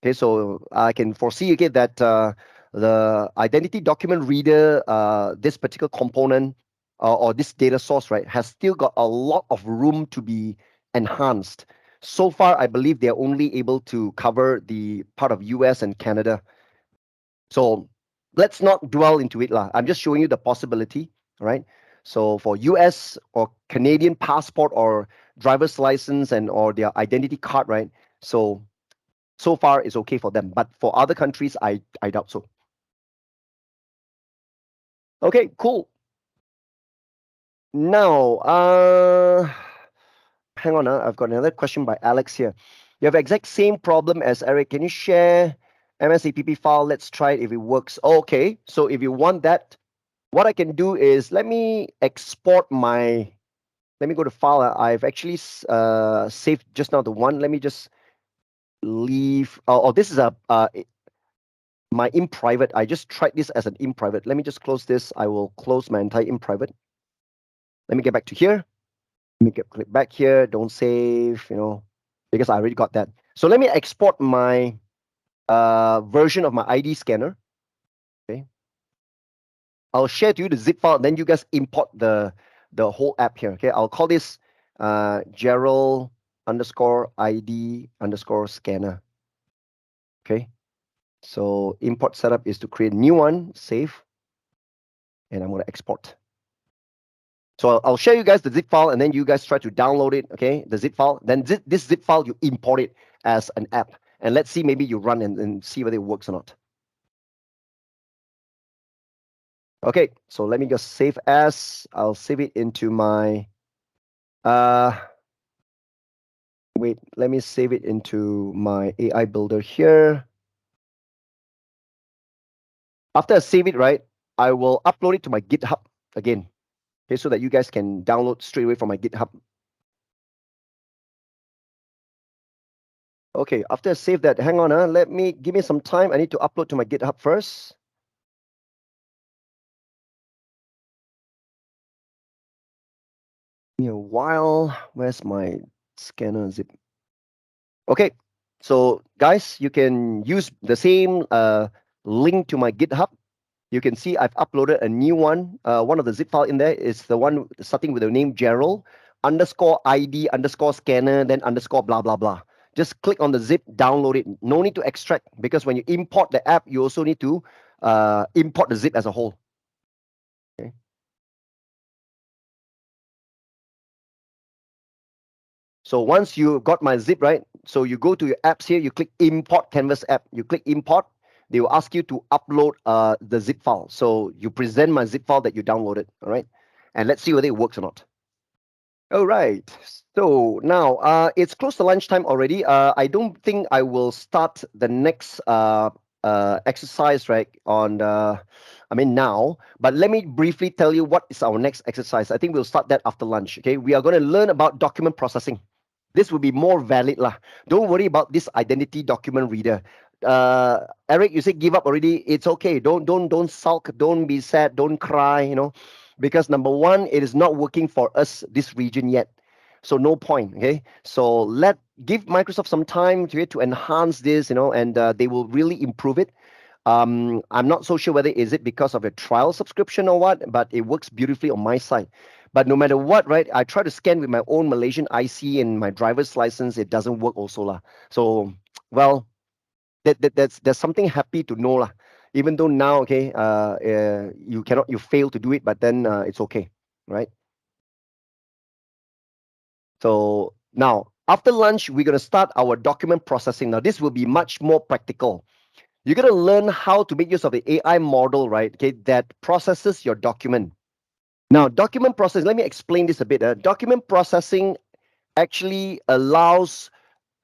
Okay, so I can foresee again that the identity document reader, this particular component or this data source, right, has still got a lot of room to be enhanced. So far, I believe they're only able to cover the part of US and Canada. So let's not dwell into it. I'm just showing you the possibility, right? So for US or Canadian passport or driver's license and or their identity card, right? So far it's okay for them. But for other countries, I doubt so. Okay, cool. Now, hang on, I've got another question by Alex here. You have exact same problem as Eric. Can you share MSAPP file? Let's try it if it works. Okay, so if you want that, what I can do is let me export my. Let me go to file. I've actually saved just now the one. Let me just leave. Oh, this is a my in private. I just tried this as an in private. Let me just close this. I will close my entire in private. Let me get back to here. Let me click back here. Don't save, because I already got that. So let me export my version of my ID scanner. Okay. I'll share to you the zip file. Then you guys import the whole app here. Okay. I'll call this Gerald underscore ID underscore scanner. Okay. So import setup is to create a new one, save, and I'm going to export. So I'll share you guys the zip file, and then you guys try to download it, okay, the zip file. Then this zip file, you import it as an app. And let's see, maybe you run and see whether it works or not. Okay, so let me just save as. I'll save it into my, wait, let me save it into my AI builder here. After I save it, right, I will upload it to my GitHub again, okay, so that you guys can download straight away from my GitHub. Okay, after I save that, hang on, give me some time. I need to upload to my GitHub first. Give me a while. Where's my scanner zip? Okay, so guys, you can use the same link to my GitHub. You can see I've uploaded a new one. One of the zip file in there is the one starting with the name Gerald underscore ID underscore scanner, then underscore blah, blah, blah. Just click on the zip, download it. No need to extract, because when you import the app, you also need to import the zip as a whole. Okay. So once you got my zip, right? So you go to your apps here, you click import Canvas app. You click import. They will ask you to upload the zip file. So you present my zip file that you downloaded, all right? And let's see whether it works or not. All right. So now it's close to lunchtime already. I don't think I will start the next exercise, right? Now. But let me briefly tell you what is our next exercise. I think we'll start that after lunch. Okay. We are going to learn about document processing. This will be more valid lah. Don't worry about this identity document reader. Eric, you say give up already. It's okay. Don't sulk. Don't be sad. Don't cry. Because number one, it is not working for us this region yet. So no point. Okay. So give Microsoft some time to enhance this. And they will really improve it. I'm not so sure whether is it because of a trial subscription or what, but it works beautifully on my side. But no matter what, right, I try to scan with my own Malaysian IC and my driver's license. It doesn't work also lah. So, well, that's something happy to know lah. Even though now, okay, you fail to do it, but then it's okay, right? So now after lunch, we're gonna start our document processing. Now this will be much more practical. You're gonna learn how to make use of the AI model, right? Okay, that processes your document. Now, document processing. Let me explain this a bit. Document processing actually allows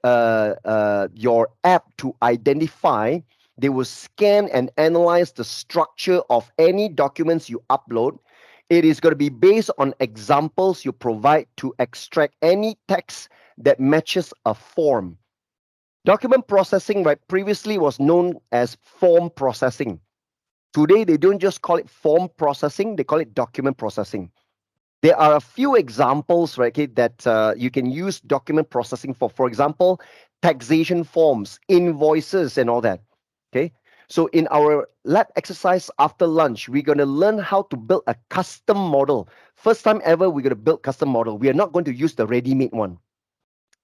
your app to identify. They will scan and analyze the structure of any documents you upload. It is going to be based on examples you provide to extract any text that matches a form. Document processing, right, previously was known as form processing. Today, they don't just call it form processing, they call it document processing. There are a few examples, right, okay, that you can use document processing for. For example, taxation forms, invoices, and all that. Okay. So in our lab exercise after lunch, we're going to learn how to build a custom model. First time ever, we're going to build custom model. We are not going to use the ready-made one.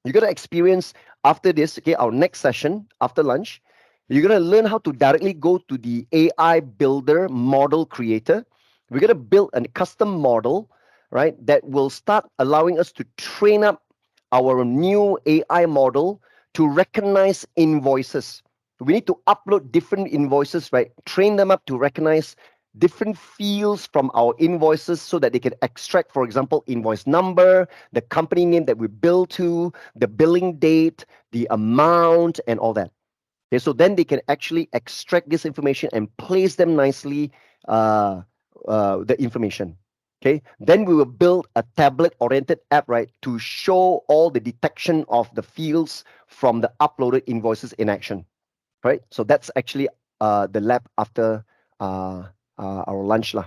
You're going to experience after this, okay, our next session after lunch, you're going to learn how to directly go to the AI builder model creator. We're going to build a custom model, right, that will start allowing us to train up our new AI model to recognize invoices. We need to upload different invoices, right? Train them up to recognize different fields from our invoices so that they can extract, for example, invoice number, the company name that we bill to, the billing date, the amount, and all that. Okay, so then they can actually extract this information and place them nicely the information. Okay, then we will build a tablet-oriented app, right, to show all the detection of the fields from the uploaded invoices in action. Right, so that's actually the lab after uh, our lunch lah.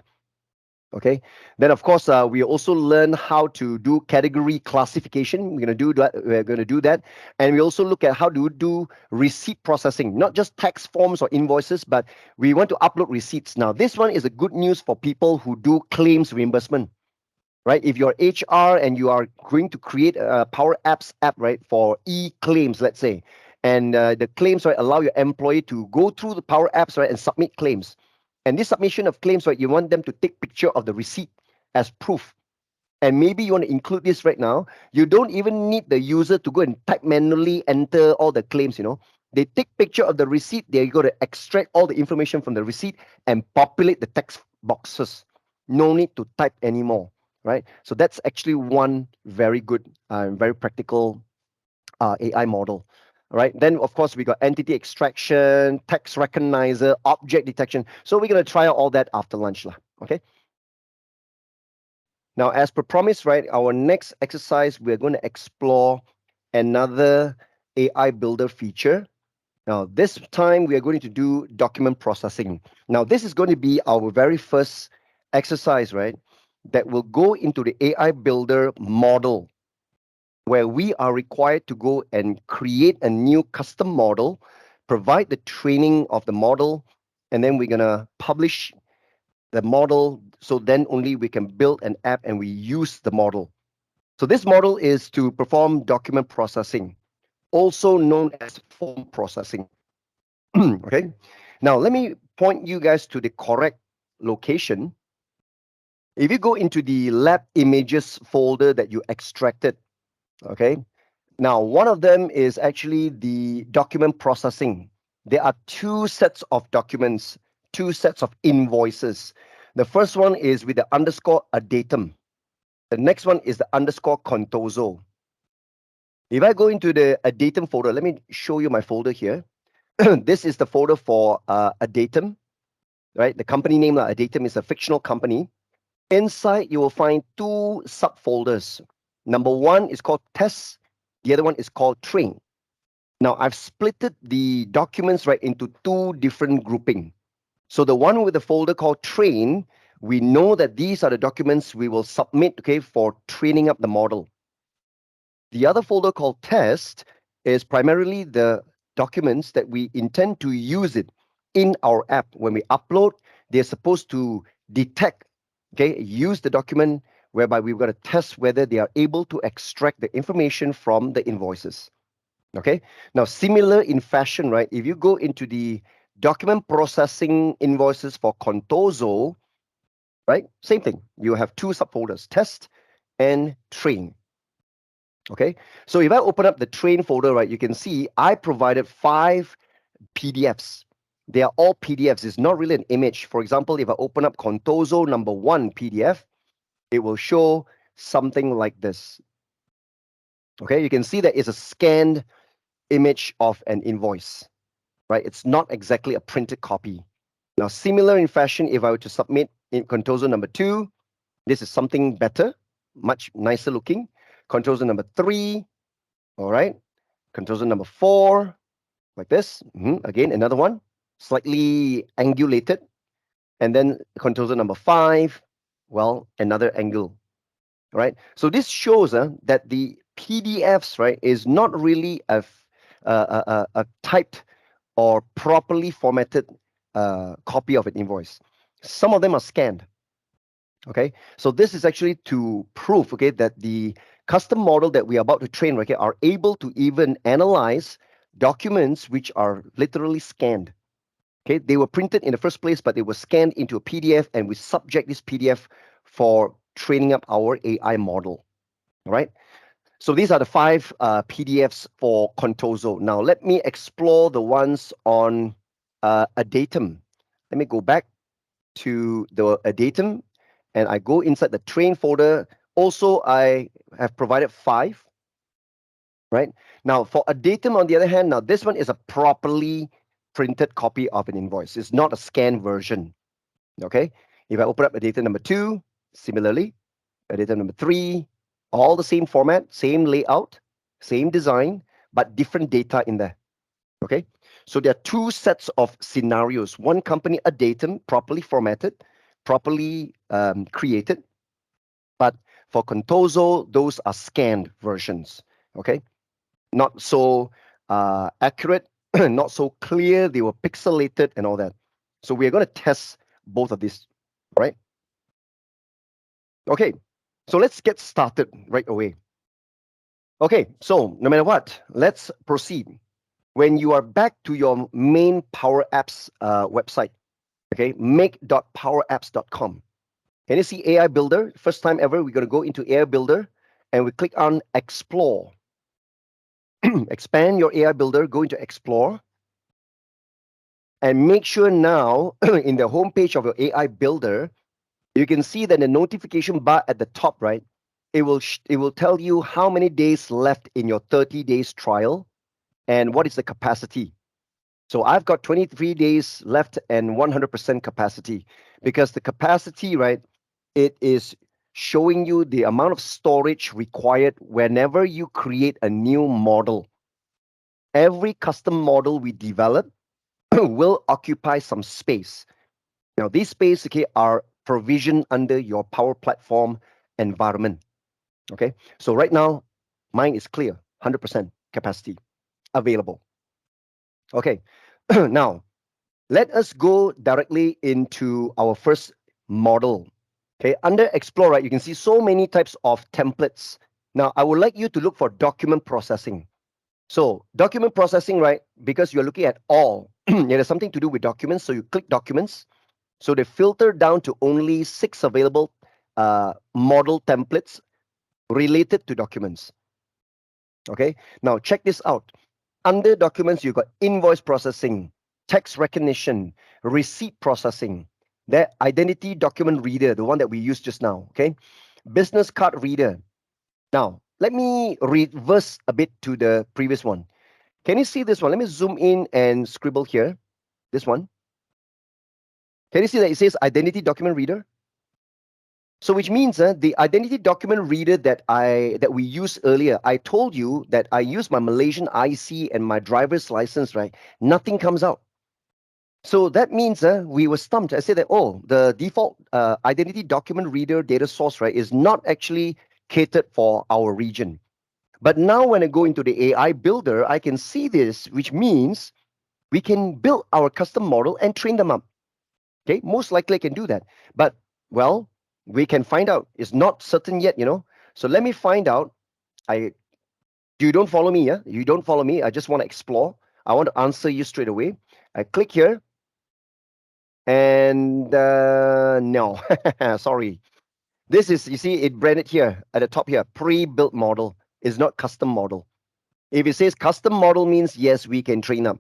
Okay, then of course we also learn how to do category classification. We're going to do that, and we also look at how to do receipt processing, not just tax forms or invoices, but we want to upload receipts. Now this one is a good news for people who do claims reimbursement, right? If you're HR and you are going to create a Power Apps app, right, for e-claims, let's say, and the claims, right, allow your employee to go through the Power Apps, right, and submit claims. And this submission of claims, right, you want them to take picture of the receipt as proof. And maybe you want to include this right now. You don't even need the user to go and type manually, enter all the claims. They take picture of the receipt. They're going to extract all the information from the receipt and populate the text boxes. No need to type anymore, right? So that's actually one very good, very practical AI model. Right. Then, of course, we got entity extraction, text recognizer, object detection. So we're going to try out all that after lunch. Okay. Now, as per promise, right, our next exercise, we're going to explore another AI builder feature. Now, this time we are going to do document processing. Now, this is going to be our very first exercise, right, that will go into the AI builder model where we are required to go and create a new custom model, provide the training of the model, and then we're going to publish the model, so then only we can build an app and we use the model. So this model is to perform document processing, also known as form processing. Okay. Now let me point you guys to the correct location. If you go into the lab images folder that you extracted, okay. Now one of them is actually the document processing. There are two sets of documents, two sets of invoices. The first one is with the underscore a datum. The next one is the underscore contoso. If I go into the a datum folder, let me show you my folder here. This is the folder for a datum, right? The company name, a datum is a fictional company. Inside, you will find two subfolders. Number one is called test. The other one is called train. Now, I've splitted the documents right into two different grouping. So the one with the folder called train, we know that these are the documents we will submit, okay, for training up the model. The other folder called test is primarily the documents that we intend to use it in our app. When we upload, they're supposed to detect, okay, use the document whereby we've got to test whether they are able to extract the information from the invoices. Okay. Now, similar in fashion, right? If you go into the document processing invoices for Contoso, right? Same thing. You have two subfolders, test and train. Okay. So if I open up the train folder, right, you can see I provided 5 PDFs. They are all PDFs. It's not really an image. For example, if I open up Contoso number 1 PDF, it will show something like this. Okay. You can see that it's a scanned image of an invoice, right? It's not exactly a printed copy. Now, similar in fashion, if I were to submit in Contoso number 2, this is something better, much nicer looking. Contoso number 3, all right. Contoso number 4, like this. Again, another one, slightly angulated. And then Contoso number 5, well, another angle, right? So this shows that the PDFs, right, is not really a typed or properly formatted copy of an invoice. Some of them are scanned. Okay, so this is actually to prove, okay, that the custom model that we are about to train, okay, are able to even analyze documents which are literally scanned. Okay, they were printed in the first place, but they were scanned into a PDF, and we subject this PDF for training up our AI model. All right. So these are the 5 PDFs for Contoso. Now let me explore the ones on a datum. Let me go back to the a datum, and I go inside the train folder. Also, I have provided 5. Right now, for a datum, on the other hand, now this one is a properly printed copy of an invoice. It's not a scanned version. Okay. If I open up data number 2, similarly, data number 3, all the same format, same layout, same design, but different data in there. Okay, so there are two sets of scenarios. One company, a datum properly formatted, properly created, but for Contoso, those are scanned versions. Okay, not so accurate, not so clear. They were pixelated and all that. So we're going to test both of these, right? Okay, so let's get started right away. Okay, so no matter what, let's proceed. When you are back to your main Power Apps website, okay, make.powerapps.com. Can you see AI Builder? First time ever, we're going to go into AI Builder and we click on Explore. Expand your AI Builder, go into Explore, and make sure now in the homepage of your AI Builder, you can see that the notification bar at the top right, it will tell you how many days left in your 30 days trial and what is the capacity. So I've got 23 days left and 100% capacity, because the capacity, right, it is showing you the amount of storage required whenever you create a new model. Every custom model we develop will occupy some space. Now, these space, okay, are provisioned under your Power Platform environment. Okay, so right now, mine is clear, 100% capacity available. Okay, now let us go directly into our first model. Okay, under Explore, right, you can see so many types of templates. Now, I would like you to look for document processing. So, document processing, right, because you're looking at all, it has something to do with documents. So, you click documents. So, they filter down to only 6 available model templates related to documents. Okay, now check this out. Under documents, you've got invoice processing, text recognition, receipt processing, that identity document reader, the one that we used just now, okay? Business card reader. Now, let me reverse a bit to the previous one. Can you see this one? Let me zoom in and scribble here. This one. Can you see that it says identity document reader? So which means the identity document reader that we used earlier, I told you that I use my Malaysian IC and my driver's license, right? Nothing comes out. So that means we were stumped. I said that, oh, the default identity document reader data source, right, is not actually catered for our region. But now when I go into the AI builder, I can see this, which means we can build our custom model and train them up. Okay, most likely I can do that. But, well, we can find out. It's not certain yet, you know. So let me find out. You don't follow me, yeah? You don't follow me. I just want to explore. I want to answer you straight away. I click here. And no, sorry. This is, you see, it branded here at the top here, pre-built model. Is not custom model. If it says custom model means, yes, we can train up.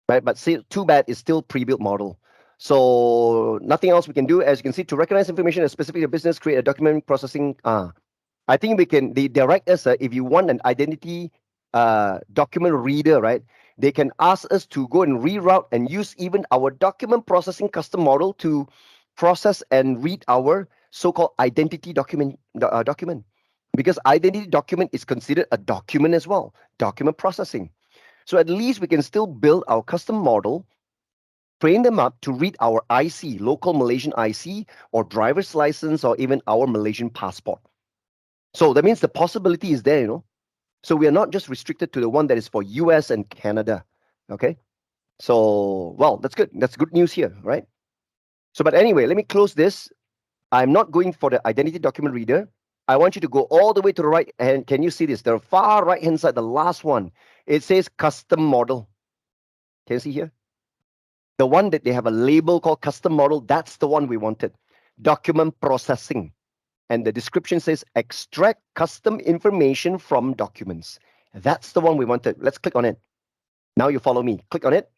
Right? But see, too bad, it's still pre-built model. So nothing else we can do. As you can see, to recognize information as specific to business, create a document processing. I think they direct us, if you want an identity document reader, right? They can ask us to go and reroute and use even our document processing custom model to process and read our so-called identity document, because identity document is considered a document as well, document processing. So at least we can still build our custom model, train them up to read our IC, local Malaysian IC, or driver's license, or even our Malaysian passport. So that means the possibility is there, you know. So we are not just restricted to the one that is for US and Canada. Okay. So, well, that's good. That's good news here, right? So, but anyway, let me close this. I'm not going for the identity document reader. I want you to go all the way to the right. And can you see this? The far right hand side, the last one, it says custom model. Can you see here? The one that they have a label called custom model, that's the one we wanted. Document processing. And the description says extract custom information from documents. That's the one we wanted. Let's click on it. Now you follow me. Click on it.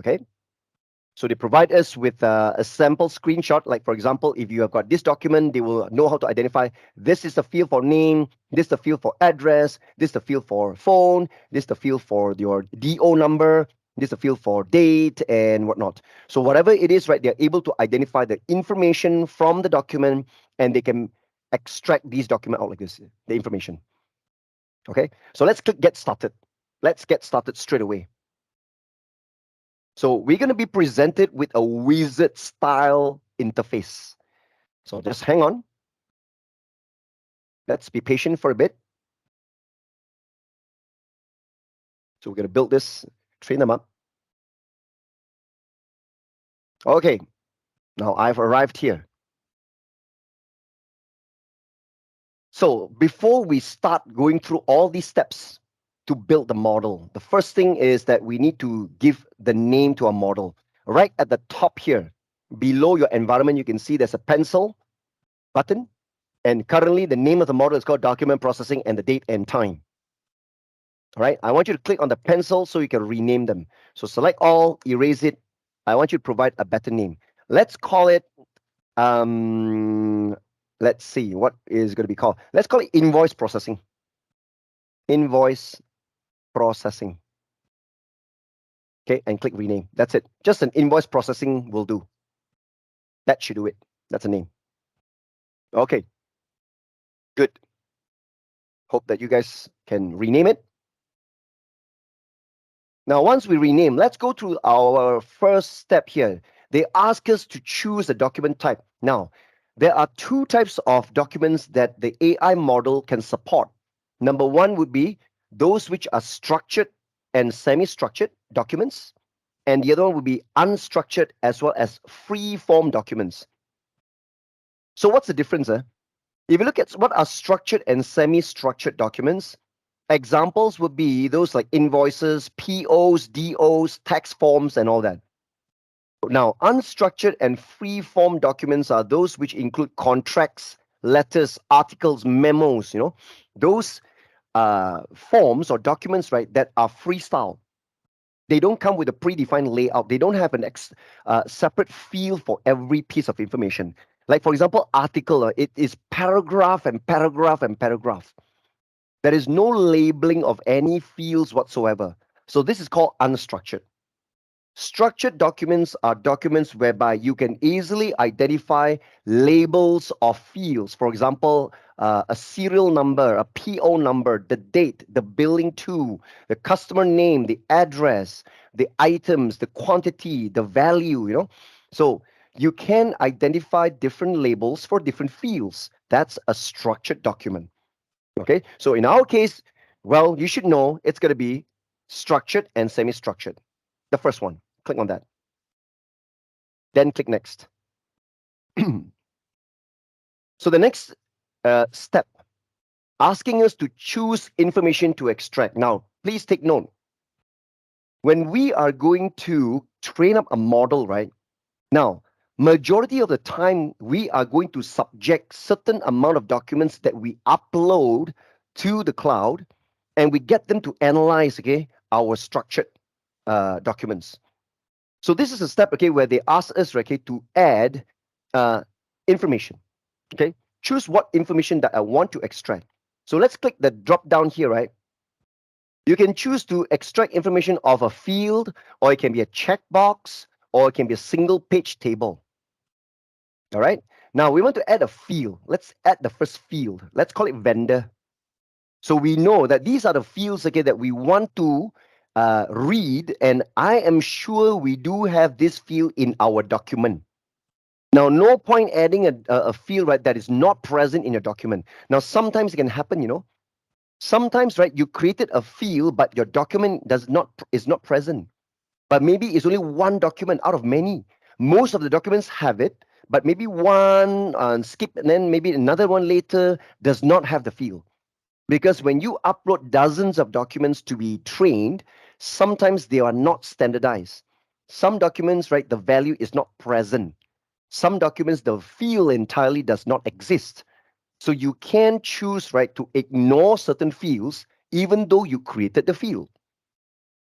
Okay. So they provide us with a sample screenshot. Like, for example, if you have got this document, they will know how to identify this is the field for name, this is the field for address, this is the field for phone, this is the field for your DO number. This is a field for date and whatnot. So whatever it is, right, they're able to identify the information from the document and they can extract these document out like this, the information. Okay, so let's click get started. Let's get started straight away. So we're going to be presented with a wizard style interface. So just hang on. Let's be patient for a bit. So we're going to build this, train them up. Okay, now I've arrived here. So before we start going through all these steps to build the model, the first thing is that we need to give the name to our model. Right at the top here, below your environment, you can see there's a pencil button. And currently the name of the model is called document processing and the date and time. All right, I want you to click on the pencil so you can rename them. So select all, erase it. I want you to provide a better name. Let's call it, let's see, what is going to be called? Let's call it invoice processing. Invoice processing. Okay, and click rename. That's it. Just an invoice processing will do. That should do it. That's a name. Okay, good. Hope that you guys can rename it. Now, once we rename, let's go through our first step here. They ask us to choose a document type. Now, there are two types of documents that the AI model can support. Number one would be those which are structured and semi-structured documents, and the other one would be unstructured as well as free-form documents. So what's the difference? If you look at what are structured and semi-structured documents, examples would be those like invoices, POs, DOs, tax forms, and all that. Now, unstructured and free-form documents are those which include contracts, letters, articles, memos, those forms or documents, right, that are freestyle. They don't come with a predefined layout. They don't have an separate field for every piece of information. Like, for example, article, it is paragraph and paragraph and paragraph. There is no labeling of any fields whatsoever. So this is called unstructured. Structured documents are documents whereby you can easily identify labels of fields. For example, a serial number, a PO number, the date, the billing to, the customer name, the address, the items, the quantity, the value, So you can identify different labels for different fields. That's a structured document. Okay, so in our case, well, you should know it's going to be structured and semi-structured. The first one, click on that. Then click next. So the next step, asking us to choose information to extract. Now, please take note. When we are going to train up a model, right? Now, majority of the time, we are going to subject certain amount of documents that we upload to the cloud, and we get them to analyze, okay, our structured documents. So this is a step, okay, where they ask us, okay, to add information, okay? Choose what information that I want to extract. So let's click the drop down here, right? You can choose to extract information of a field, or it can be a checkbox, or it can be a single page table. All right. Now we want to add a field. Let's add the first field. Let's call it vendor. So we know that these are the fields, okay, that we want to read, and I am sure we do have this field in our document. Now, no point adding a field, right, that is not present in your document. Now, sometimes it can happen. Sometimes, right, you created a field, but your document is not present. But maybe it's only one document out of many. Most of the documents have it, but maybe one skip, and then maybe another one later does not have the field. Because when you upload dozens of documents to be trained, sometimes they are not standardized. Some documents, right, the value is not present. Some documents, the field entirely does not exist. So you can choose, right, to ignore certain fields, even though you created the field.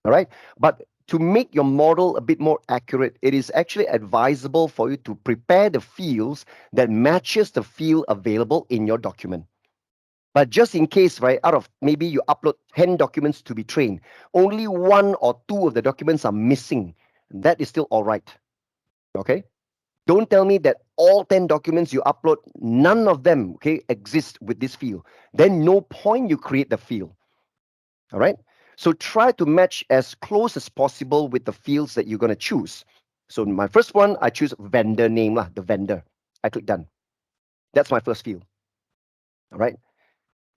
All right. But to make your model a bit more accurate, it is actually advisable for you to prepare the fields that matches the field available in your document. But just in case, right, out of maybe you upload 10 documents to be trained, only one or two of the documents are missing. That is still all right. Okay. Don't tell me that all 10 documents you upload, none of them, okay, exist with this field. Then no point you create the field. All right. So try to match as close as possible with the fields that you're going to choose. So my first one, I choose vendor name, the vendor. I click done. That's my first field. All right.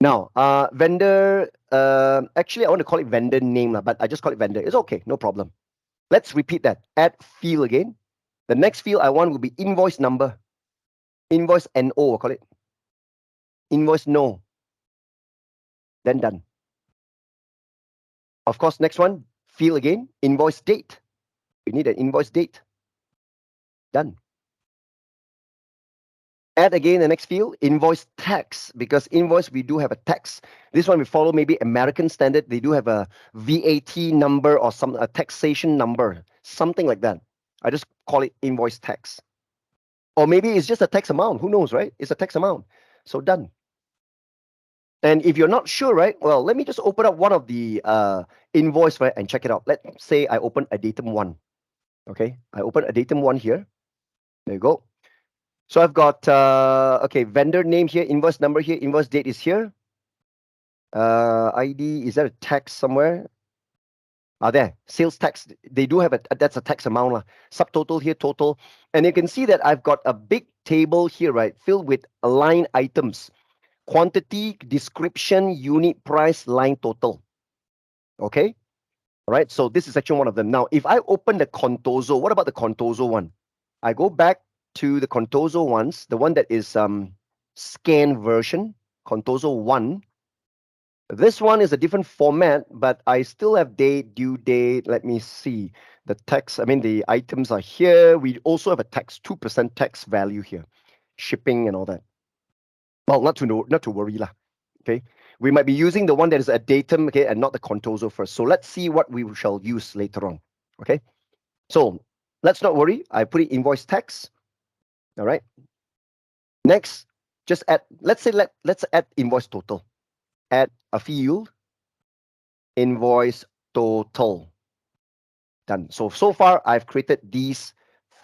Now, vendor, actually, I want to call it vendor name, but I just call it vendor. It's okay, no problem. Let's repeat that. Add field again. The next field I want will be invoice number. Invoice NO, I'll call it. Invoice no. Then done. Of course, next one, field again. Invoice date. We need an invoice date. Done. Add again the next field, invoice tax, because invoice we do have a tax. This one we follow maybe American standard. They do have a VAT number or some a taxation number, something like that. I just call it invoice tax. Or maybe it's just a tax amount. Who knows, right? It's a tax amount. So done. And if you're not sure, right? Well, let me just open up one of the invoice, right, and check it out. Let's say I open a datum one. Okay, I open a datum one here. There you go. So I've got okay, vendor name here, invoice number here, invoice date is here. ID, is there a tax somewhere? There, sales tax. They do have that's a tax amount. Subtotal here, total. And you can see that I've got a big table here, right, filled with line items. Quantity, description, unit price, line total. Okay? All right, so this is actually one of them. Now, if I open the Contoso, what about the Contoso one? I go back to the Contoso ones, the one that is scanned version, Contoso 1. This one is a different format, but I still have date, due date. Let me see. The tax, I mean, the items are here. We also have a tax, 2% tax value here, shipping and all that. Well, not to worry lah. Okay, we might be using the one that is a datum, okay, and not the Contoso first. So let's see what we shall use later on. Okay, so let's not worry. I put it invoice tax. All right. Next, just add. Let's say let's add invoice total. Add a field. Invoice total. Done. So far I've created these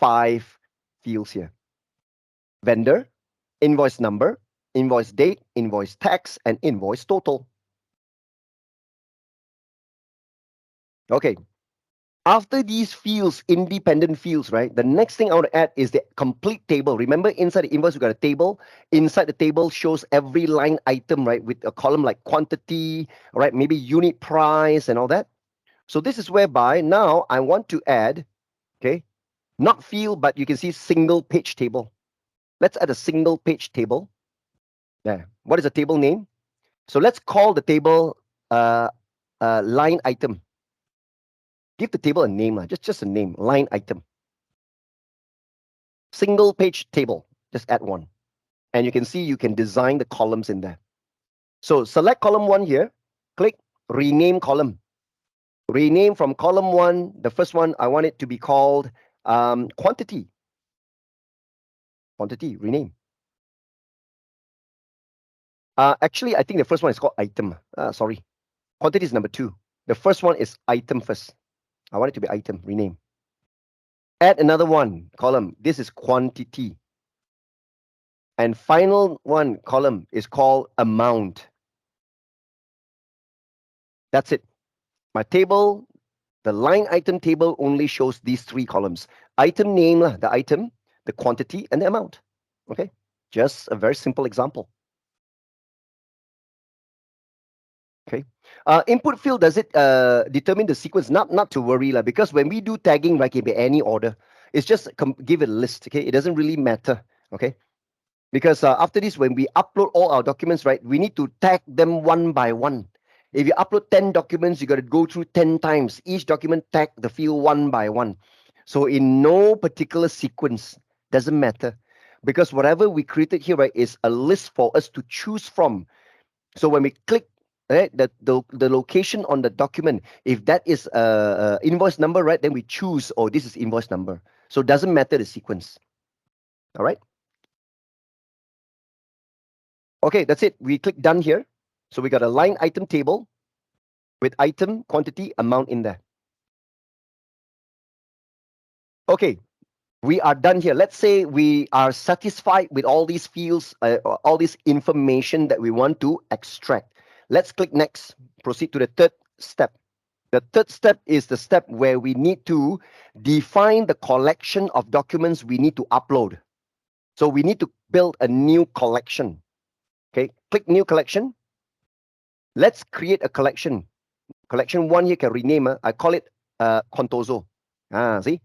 5 fields here: vendor, invoice number, invoice date, invoice tax, and invoice total. Okay. After these fields, independent fields, right? The next thing I want to add is the complete table. Remember, inside the invoice, we got a table. Inside the table shows every line item, right? With a column like quantity, right? Maybe unit price and all that. So this is whereby now I want to add, okay, not field, but you can see single page table. Let's add a single page table. There. What is the table name? So let's call the table line item. Give the table a name, just a name, line item. Single page table, just add one. And you can see you can design the columns in there. So select column 1 here, click rename column. Rename from column 1, the first one, I want it to be called quantity. Quantity, rename. Actually, I think the first one is called item. Sorry. Quantity is number 2. The first one is item first. I want it to be item, rename. Add another one, column. This is quantity. And final one, column, is called amount. That's it. My table, the line item table only shows these 3 columns. Item name, the item, the quantity, and the amount. Okay, just a very simple example. Okay, input field, does it determine the sequence? Not to worry lah, because when we do tagging, right, it can be any order. It's just give it a list. Okay, it doesn't really matter. Okay, because after this, when we upload all our documents, right, we need to tag them one by one. If you upload 10 documents, you got to go through 10 times. Each document tag the field one by one. So in no particular sequence, doesn't matter. Because whatever we created here, right, is a list for us to choose from. So when we click, right, the location on the document, if that is invoice number, right, then we choose, oh, this is invoice number. So it doesn't matter the sequence. All right. Okay, that's it. We click done here. So we got a line item table with item, quantity, amount in there. Okay, we are done here. Let's say we are satisfied with all these fields, all this information that we want to extract. Let's click next. Proceed to the third step. The third step is the step where we need to define the collection of documents we need to upload. So we need to build a new collection. Okay, click new collection. Let's create a collection. Collection one here can rename. I call it Contoso. See?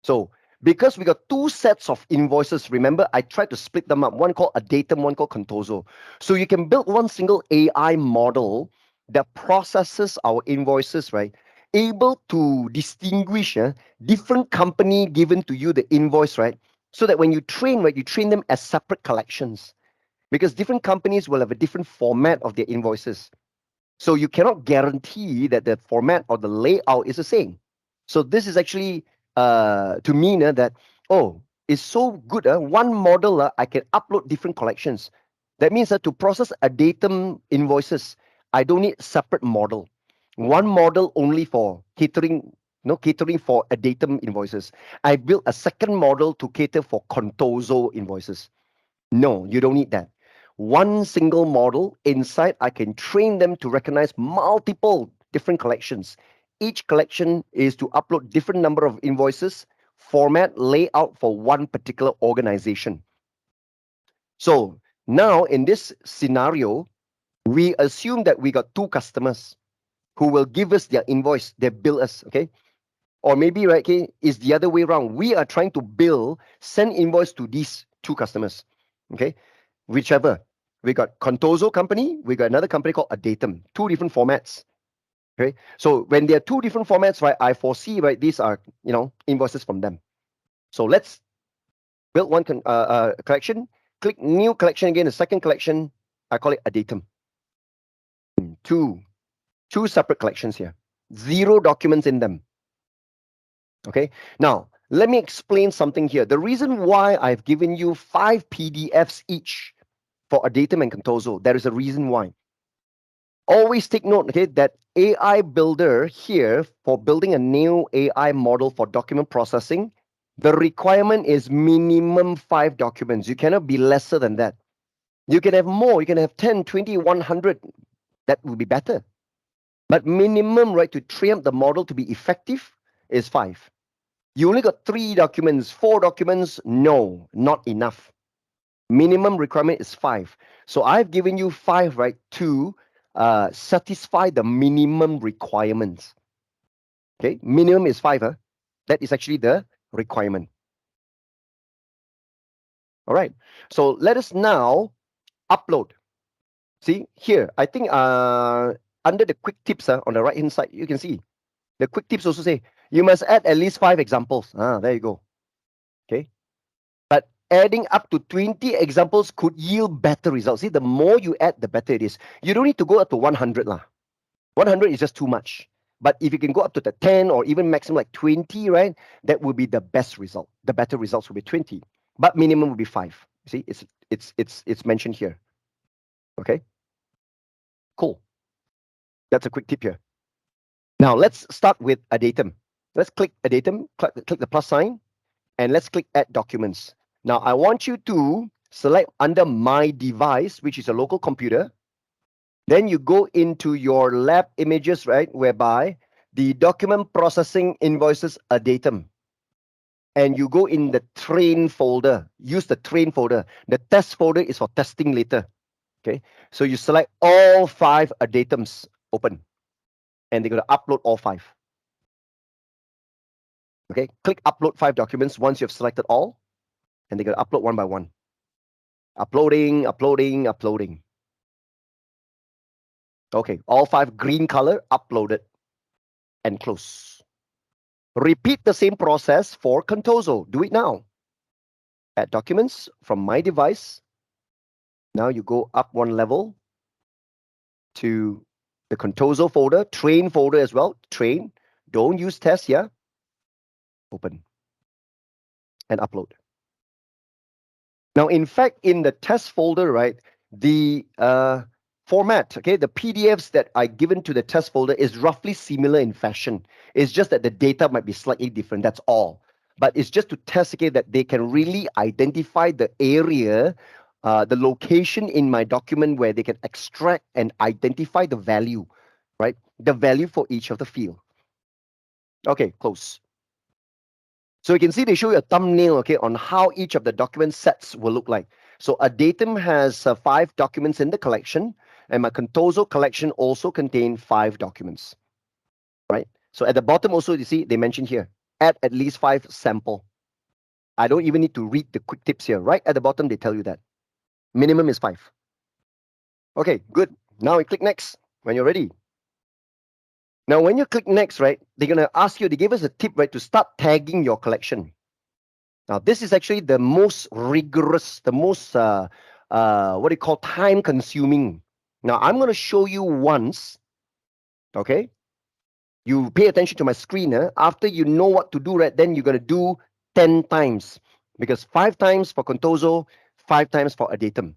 So because we got two sets of invoices, remember I tried to split them up. One called a datum, one called Contoso. So you can build one single AI model that processes our invoices, right? Able to distinguish different company given to you the invoice, right? So that when you train, right, you train them as separate collections because different companies will have a different format of their invoices. So you cannot guarantee that the format or the layout is the same. So this is actually to mean that, oh, it's so good. One model, I can upload different collections. That means that to process a datum invoices, I don't need separate model. One model only for catering, no catering for a datum invoices. I built a second model to cater for Contoso invoices. No, you don't need that. One single model inside, I can train them to recognize multiple different collections. Each collection is to upload different number of invoices, format, layout for one particular organization. So now in this scenario, we assume that we got two customers who will give us their invoice, they bill us, okay? Or maybe, right, okay, is the other way around. We are trying to bill, send invoice to these two customers, okay? Whichever. We got Contoso company, we got another company called Adatum, two different formats. Okay. So when there are two different formats, right, I foresee, right, these are, invoices from them. So let's build one collection, click new collection again, the second collection, I call it Adatum. Two separate collections here, zero documents in them. Okay. Now, let me explain something here. The reason why I've given you 5 PDFs each for Adatum and Contoso, there is a reason why. Always take note, okay, that AI builder here for building a new AI model for document processing, the requirement is minimum 5 documents. You cannot be lesser than that. You can have more, you can have 10, 20, 100. That will be better. But minimum, right, to train up the model to be effective is 5. You only got 3 documents, 4 documents, no, not enough. Minimum requirement is 5. So I've given you 5, right, to satisfy the minimum requirements. Okay, minimum is 5. That is actually the requirement. All right. So let us now upload. See here, I think under the quick tips on the right hand side, you can see the quick tips also say you must add at least 5 examples. There you go. Okay. But adding up to 20 examples could yield better results. See, the more you add, the better it is. You don't need to go up to 100 lah. 100 is just too much. But if you can go up to the 10 or even maximum like 20, right, that would be the best result. The better results will be 20, but minimum will be 5. See, it's mentioned here. Okay, cool. That's a quick tip here. Now let's start with a datum. Let's click a datum, click the plus sign, and let's click add documents. Now I want you to select under my device, which is a local computer. Then you go into your lab images, right, whereby the document processing invoices a datum. And you go in the train folder. Use the train folder. The test folder is for testing later. Okay. So you select all 5 datums open. And they're going to upload all 5. Okay. Click upload 5 documents once you've selected all. And they're going to upload one by one. Uploading, uploading, uploading. Okay. All 5 green color uploaded. And close. Repeat the same process for Contoso. Do it now. Add documents from my device. Now you go up one level to the Contoso folder, train folder as well. Train. Don't use test here. Open. And upload. Now, in fact, in the test folder, right, the format, okay, the PDFs that are given to the test folder is roughly similar in fashion. It's just that the data might be slightly different. That's all. But it's just to test, okay, that they can really identify the area, the location in my document where they can extract and identify the value, right? The value for each of the field. Okay, close. So you can see they show you a thumbnail, okay, on how each of the document sets will look like. So a datum has 5 documents in the collection, and my Contoso collection also contain 5 documents, right? So at the bottom also, you see they mention here, add at least 5 sample. I don't even need to read the quick tips here. Right at the bottom, they tell you that. Minimum is 5. Okay, good. Now we click next when you're ready. Now, when you click next, right, they're going to ask you, they give us a tip, right, to start tagging your collection. Now, this is actually the most rigorous, the most, what do you call, time consuming. Now, I'm going to show you once, okay? You pay attention to my screen. After you know what to do, right, then you're going to do 10 times. Because 5 times for Contoso, 5 times for a datum.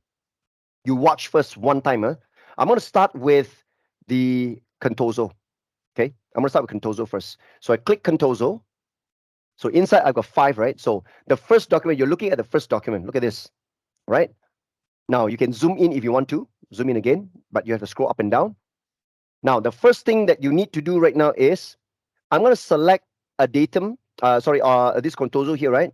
You watch first one time. I'm going to start with the Contoso, okay? I'm going to start with Contoso first. So I click Contoso. So inside I've got 5, right? So the first document, you're looking at the first document. Look at this, right? Now you can zoom in if you want to, zoom in again, but you have to scroll up and down. Now, the first thing that you need to do right now is I'm going to select a datum, this Contoso here, right?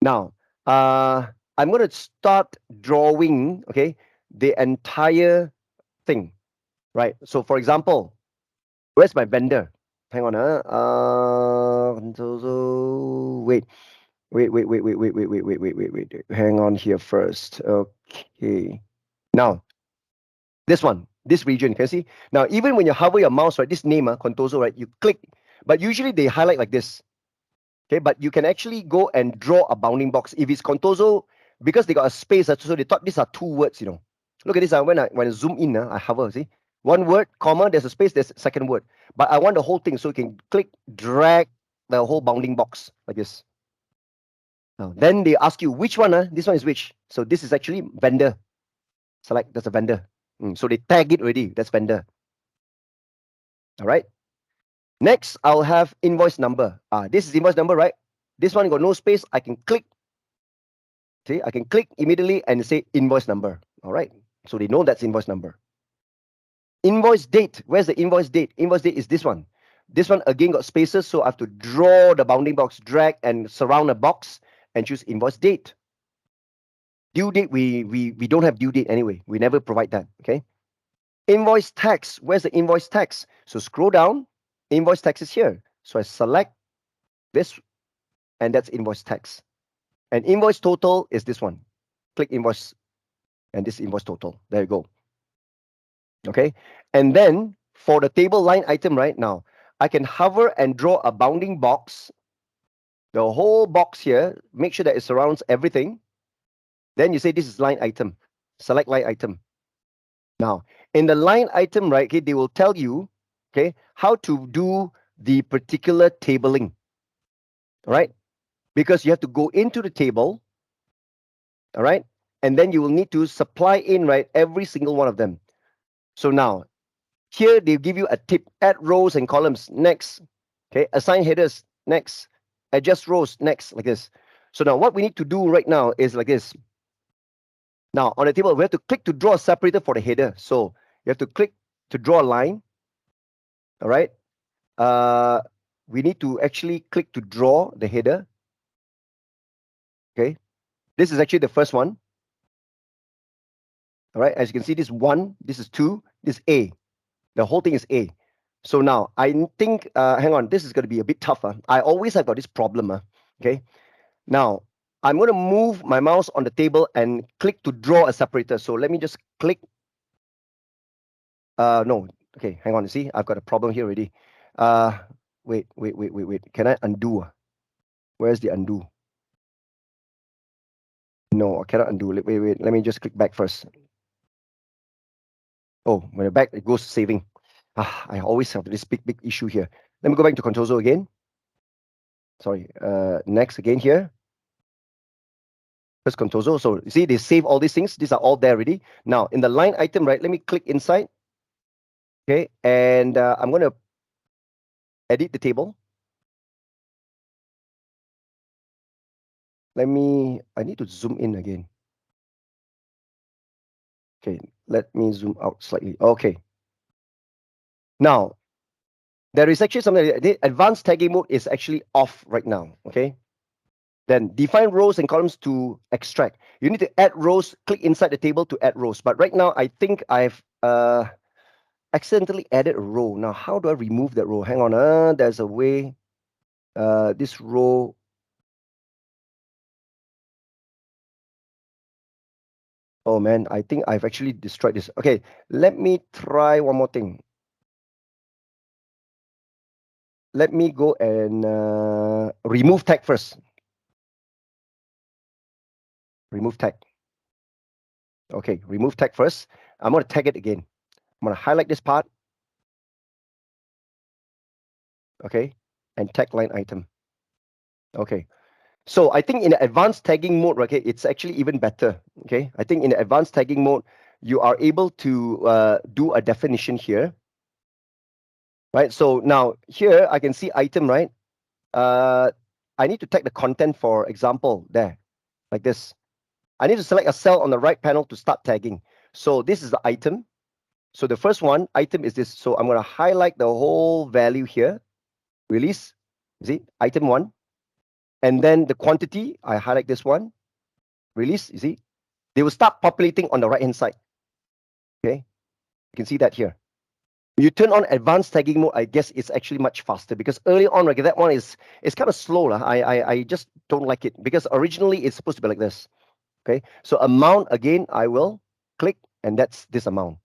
Now, I'm going to start drawing, okay, the entire thing, right? So for example, where's my vendor? Hang on, Contoso, wait. Hang on here first. Okay. Now, this one, this region, can you see? Now, even when you hover your mouse, right, this name, Contoso, right, you click, but usually they highlight like this. Okay, but you can actually go and draw a bounding box. If it's Contoso, because they got a space, so they thought these are 2 words, you know. Look at this, when I zoom in, I hover, see? 1 word, comma, there's a space, there's a second word. But I want the whole thing, so you can click, drag the whole bounding box like this. Now, then they ask you which one, this one is which. So this is actually vendor. Select, that's a vendor. So they tag it already, that's vendor. All right. Next, I'll have invoice number. This is invoice number, right? This one got no space. I can click. See, I can click immediately and say invoice number. All right. So they know that's invoice number. Invoice date. Where's the invoice date? Invoice date is this one. This one again got spaces, so I have to draw the bounding box, drag and surround a box and choose invoice date. Due date, we don't have due date anyway. We never provide that. Okay. Invoice tax. Where's the invoice tax? So scroll down. Invoice tax is here. So I select this, and that's invoice tax. And invoice total is this one. Click invoice, and this invoice total. There you go. Okay. And then for the table line item right now, I can hover and draw a bounding box, the whole box here, make sure that it surrounds everything. Then you say this is line item. Select line item. Now, in the line item, right, okay, they will tell you, okay, how to do the particular tabling. All right. Because you have to go into the table. All right. And then you will need to supply in, right, every single one of them. So now, here they give you a tip. Add rows and columns. Next. Okay. Assign headers. Next. Adjust rows. Next. Like this. So now what we need to do right now is like this. Now on the table, we have to click to draw a separator for the header. So you have to click to draw a line. All right. We need to actually click to draw the header. Okay. This is actually the first one. All right. As you can see, this 1, this is 2, this is A. The whole thing is A. So now I think, hang on, this is going to be a bit tougher. I always have got this problem. Okay. Now I'm going to move my mouse on the table and click to draw a separator. So let me just click. No. Okay. Hang on. You see, I've got a problem here already. Wait. Can I undo? Where's the undo? No, I cannot undo. Wait. Let me just click back first. Oh, when I back, it goes saving. I always have this big issue here. Let me go back to Contoso again. Sorry. Next again here. First contoso. So you see, they save all these things. These are all there already. Now in the line item, right? Let me click inside. Okay, and I'm going to edit the table. I need to zoom in again. Okay, let me zoom out slightly. Okay. Now, there is actually something, the advanced tagging mode is actually off right now. Okay. Then define rows and columns to extract. You need to add rows, click inside the table to add rows. But right now, I think I've accidentally added a row. Now, how do I remove that row? Hang on, there's a way. This row. Oh man, I think I've actually destroyed this. Okay, let me try one more thing. Let me go and remove tag first. Remove tag. Okay, remove tag first. I'm going to tag it again. I'm going to highlight this part. Okay, and tag line item. Okay, so I think in the advanced tagging mode, okay, it's actually even better. Okay, I think in the advanced tagging mode, you are able to do a definition here. Right, so now here I can see item, right? I need to tag the content, for example, there, like this. I need to select a cell on the right panel to start tagging. So this is the item. So the first one, item is this. So I'm going to highlight the whole value here. Release, see, item one. And then the quantity, I highlight this one. Release, you see. They will start populating on the right-hand side. Okay, you can see that here. You turn on advanced tagging mode, I guess it's actually much faster because early on, like that one is kind of slow. I just don't like it because originally it's supposed to be like this. Okay, so amount again, I will click, and that's this amount.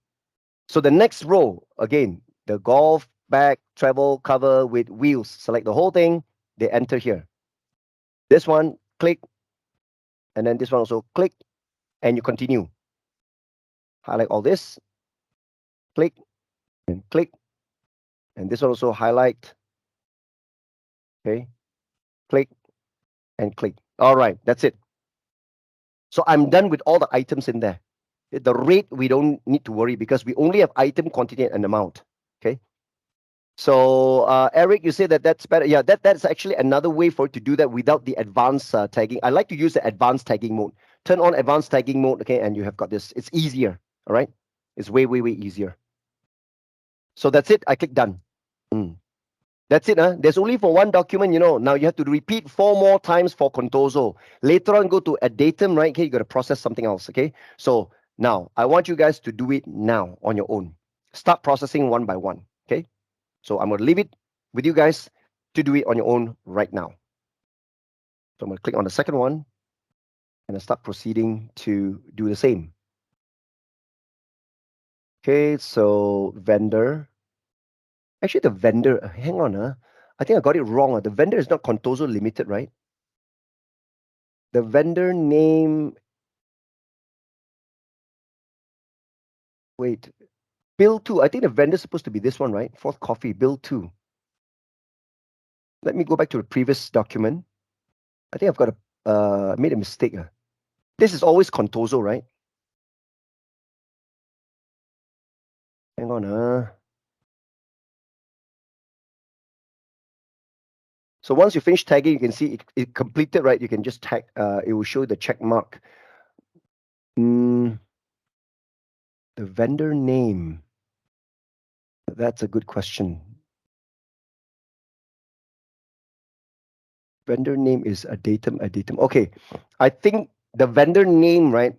So the next row, again, the golf bag travel cover with wheels. Select the whole thing, they enter here. This one, click, and then this one also click, and you continue. Highlight all this, click, and click, and this one also highlight. Okay, click, and click. All right, that's it. So I'm done with all the items in there. The rate, we don't need to worry because we only have item, quantity, and amount. Okay. So Eric, you say that that's better. Yeah, that's actually another way for it to do that without the advanced tagging. I like to use the advanced tagging mode. Turn on advanced tagging mode, okay, and you have got this. It's easier, all right? It's way, way, way easier. So that's it. I click done. That's it. There's only for one document, Now you have to repeat 4 more times for Contoso. Later on, go to a datum, right? Okay, you got to process something else, okay? So now I want you guys to do it now on your own. Start processing one by one, okay? So I'm going to leave it with you guys to do it on your own right now. So I'm going to click on the second one and I start proceeding to do the same. Okay, so vendor. Actually, the vendor, hang on. I think I got it wrong. The vendor is not Contoso Limited, right? The vendor name, wait, bill 2. I think the vendor is supposed to be this one, right? Fourth coffee, bill 2. Let me go back to the previous document. I think I've got made a mistake. This is always Contoso, right? Hang on. So once you finish tagging, you can see it completed, right? You can just tag, it will show the check mark. The vendor name. That's a good question. Vendor name is a datum. Okay. I think the vendor name, right,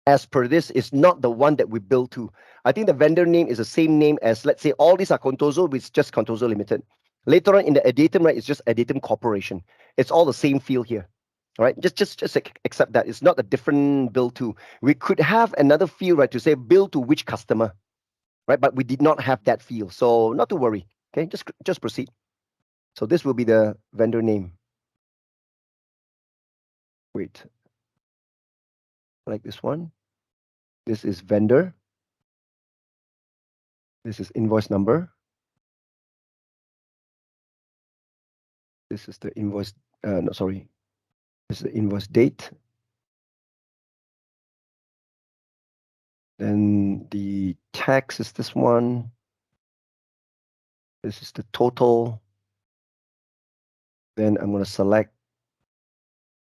as per this, is not the one that we build to. I think the vendor name is the same name as, let's say, all these are Contoso, which is just Contoso Limited. Later on in the Adatum, right, it's just Adatum Corporation. It's all the same field here. All right, just accept that. It's not a different bill to. We could have another field, right, to say bill to which customer, right? But we did not have that field. So not to worry. Okay, just proceed. So this will be the vendor name. Wait. Like this one. This is vendor. This is invoice number. This is the invoice. No, sorry. This is the invoice date. Then the tax is this one. This is the total. Then I'm going to select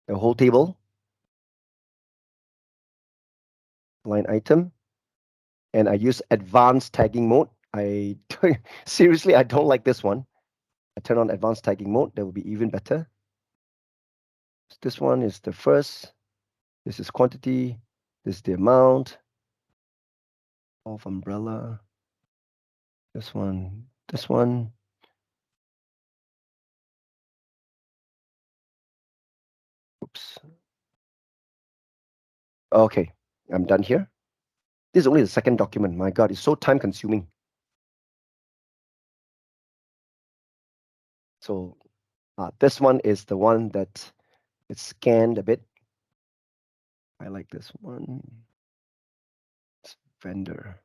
the whole table, line item, and I use advanced tagging mode. Seriously, I don't like this one. I turn on advanced tagging mode. That will be even better. This one is the first. This is quantity. This is the amount of umbrella. This one. This one. Oops. Okay, I'm done here. This is only the second document. My God, it's so time consuming. So this one is the one that it's scanned a bit. I like this one. It's vendor.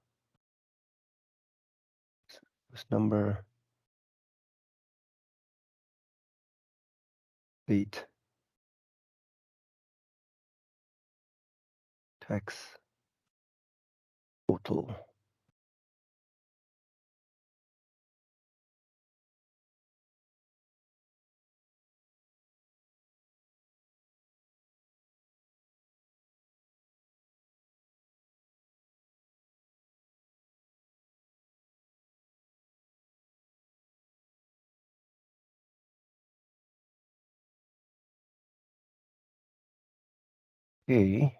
This number. Date. Tax. Total. Okay.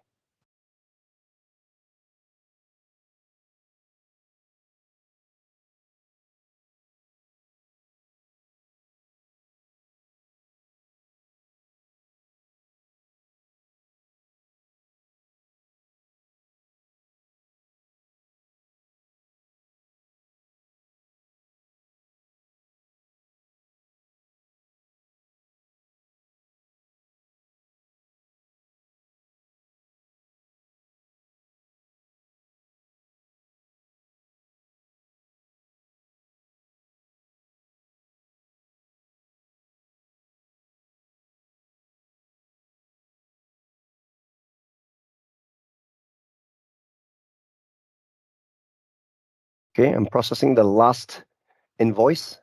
Okay, I'm processing the last invoice.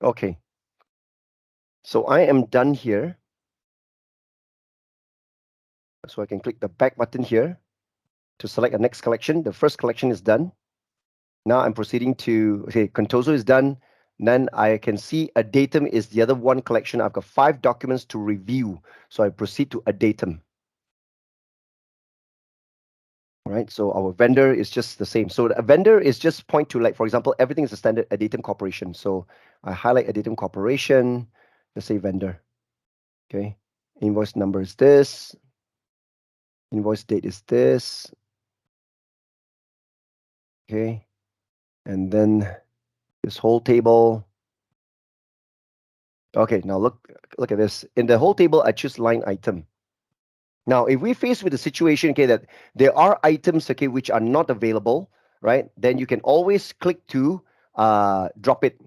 Okay, so I am done here. So I can click the back button here to select a next collection. The first collection is done. Now I'm proceeding to, okay, Contoso is done. Then I can see a datum is the other one collection. I've got 5 documents to review. So I proceed to a datum. All right, so our vendor is just the same. So a vendor is just point to, like, for example, everything is a standard Adatum Corporation. So I highlight Adatum Corporation, let's say vendor. Okay, invoice number is this, invoice date is this. Okay, and then this whole table. Okay, now look at this. In the whole table, I choose line item. Now, if we face with a situation, okay, that there are items, okay, which are not available, right? Then you can always click to drop it.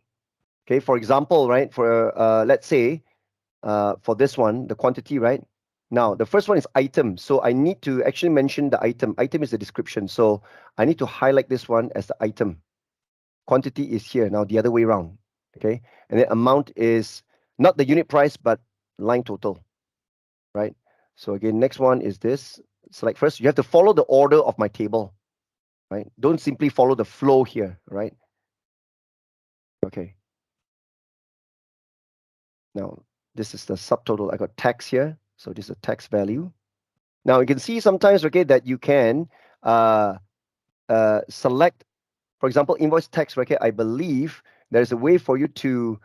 Okay, for example, right, for let's say for this one, the quantity, right? Now, the first one is item. So I need to actually mention the item. Item is the description. So I need to highlight this one as the item. Quantity is here. Now, the other way around. Okay, and then amount is not the unit price, but line total, right? So again, next one is this. Select first. You have to follow the order of my table, right? Don't simply follow the flow here, right? Okay. Now, this is the subtotal. I got tax here. So this is a tax value. Now you can see sometimes, okay, that you can uh, select, for example, invoice text record, I believe there's a way for you to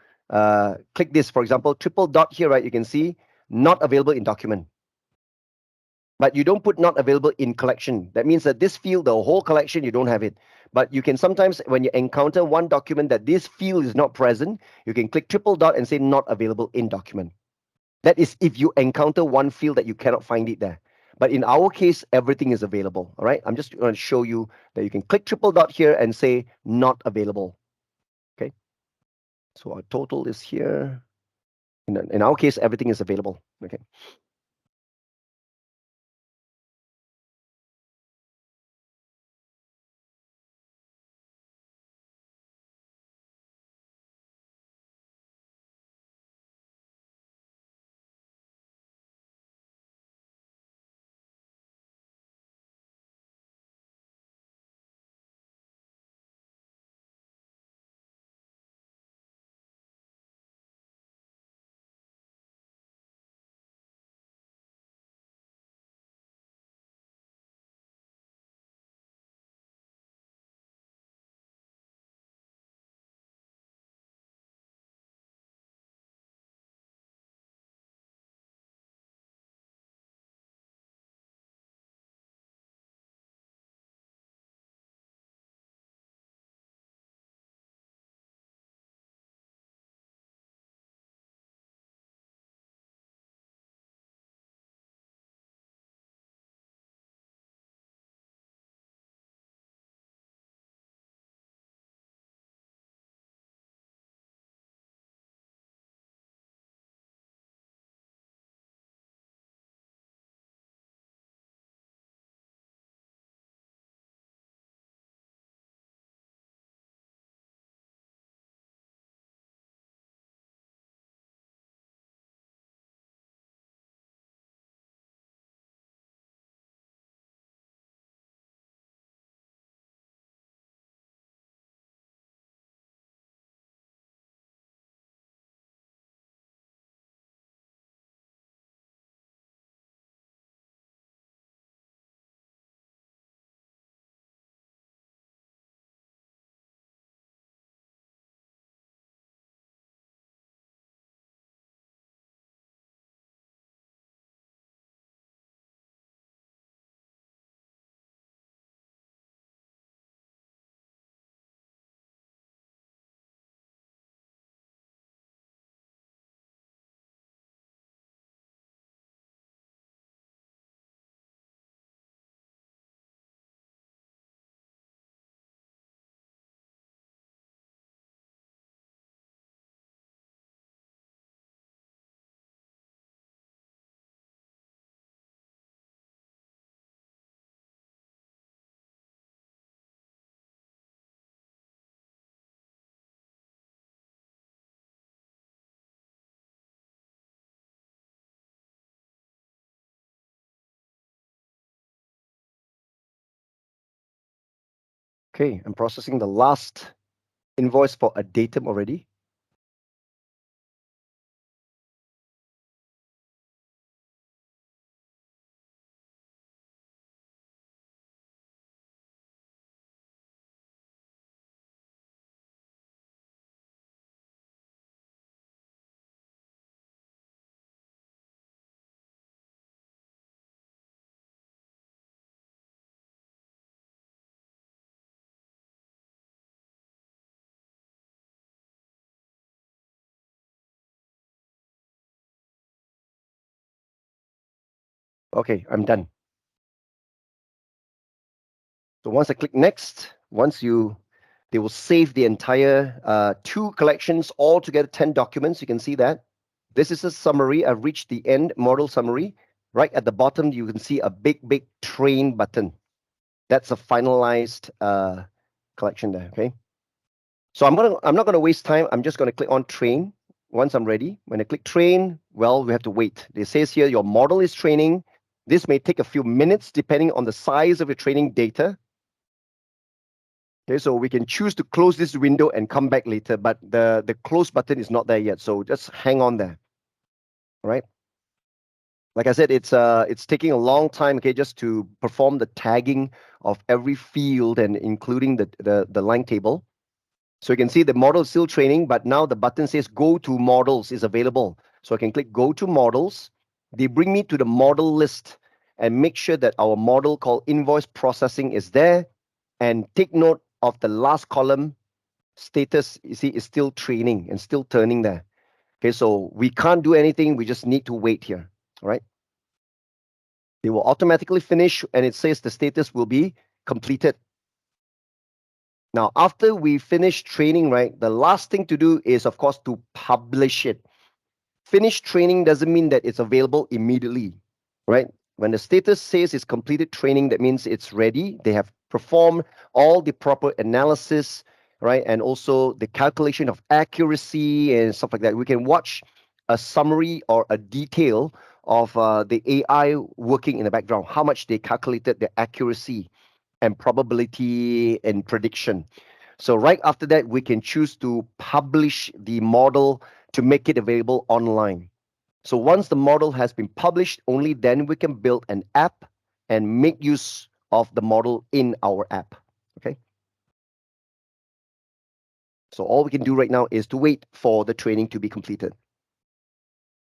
click this, for example, triple dot here, right? You can see not available in document. But you don't put not available in collection. That means that this field, the whole collection, you don't have it. But you can sometimes, when you encounter one document that this field is not present, you can click triple dot and say not available in document. That is if you encounter one field that you cannot find it there. But in our case, everything is available. All right. I'm just going to show you that you can click triple dot here and say not available. Okay. So our total is here. In our case, everything is available. Okay. Okay. I'm processing the last invoice for a datum already. Okay. I'm done. So once I click next, they will save the entire two collections, all together 10 documents. You can see that. This is a summary. I've reached the end model summary. Right at the bottom, you can see a big train button. That's a finalized collection there. Okay. So I'm not gonna waste time. I'm just gonna click on train once I'm ready. When I click train, well, we have to wait. It says here your model is training. This may take a few minutes depending on the size of your training data. Okay, so we can choose to close this window and come back later, but the close button is not there yet. So just hang on there. All right. Like I said, it's taking a long time, okay, just to perform the tagging of every field and including the line table. So you can see the model is still training, but now the button says go to models is available. So I can click go to models. They bring me to the model list and make sure that our model called invoice processing is there. And take note of the last column status, you see, is still training and still turning there. Okay, so we can't do anything. We just need to wait here. All right. They will automatically finish and it says the status will be completed. Now, after we finish training, right, the last thing to do is, of course, to publish it. Finish training doesn't mean that it's available immediately, right? When the status says it's completed training, that means it's ready. They have performed all the proper analysis, right? And also the calculation of accuracy and stuff like that. We can watch a summary or a detail of the AI working in the background, how much they calculated the accuracy and probability and prediction. So right after that, we can choose to publish the model to make it available online. So once the model has been published, only then we can build an app and make use of the model in our app. Okay. So all we can do right now is to wait for the training to be completed.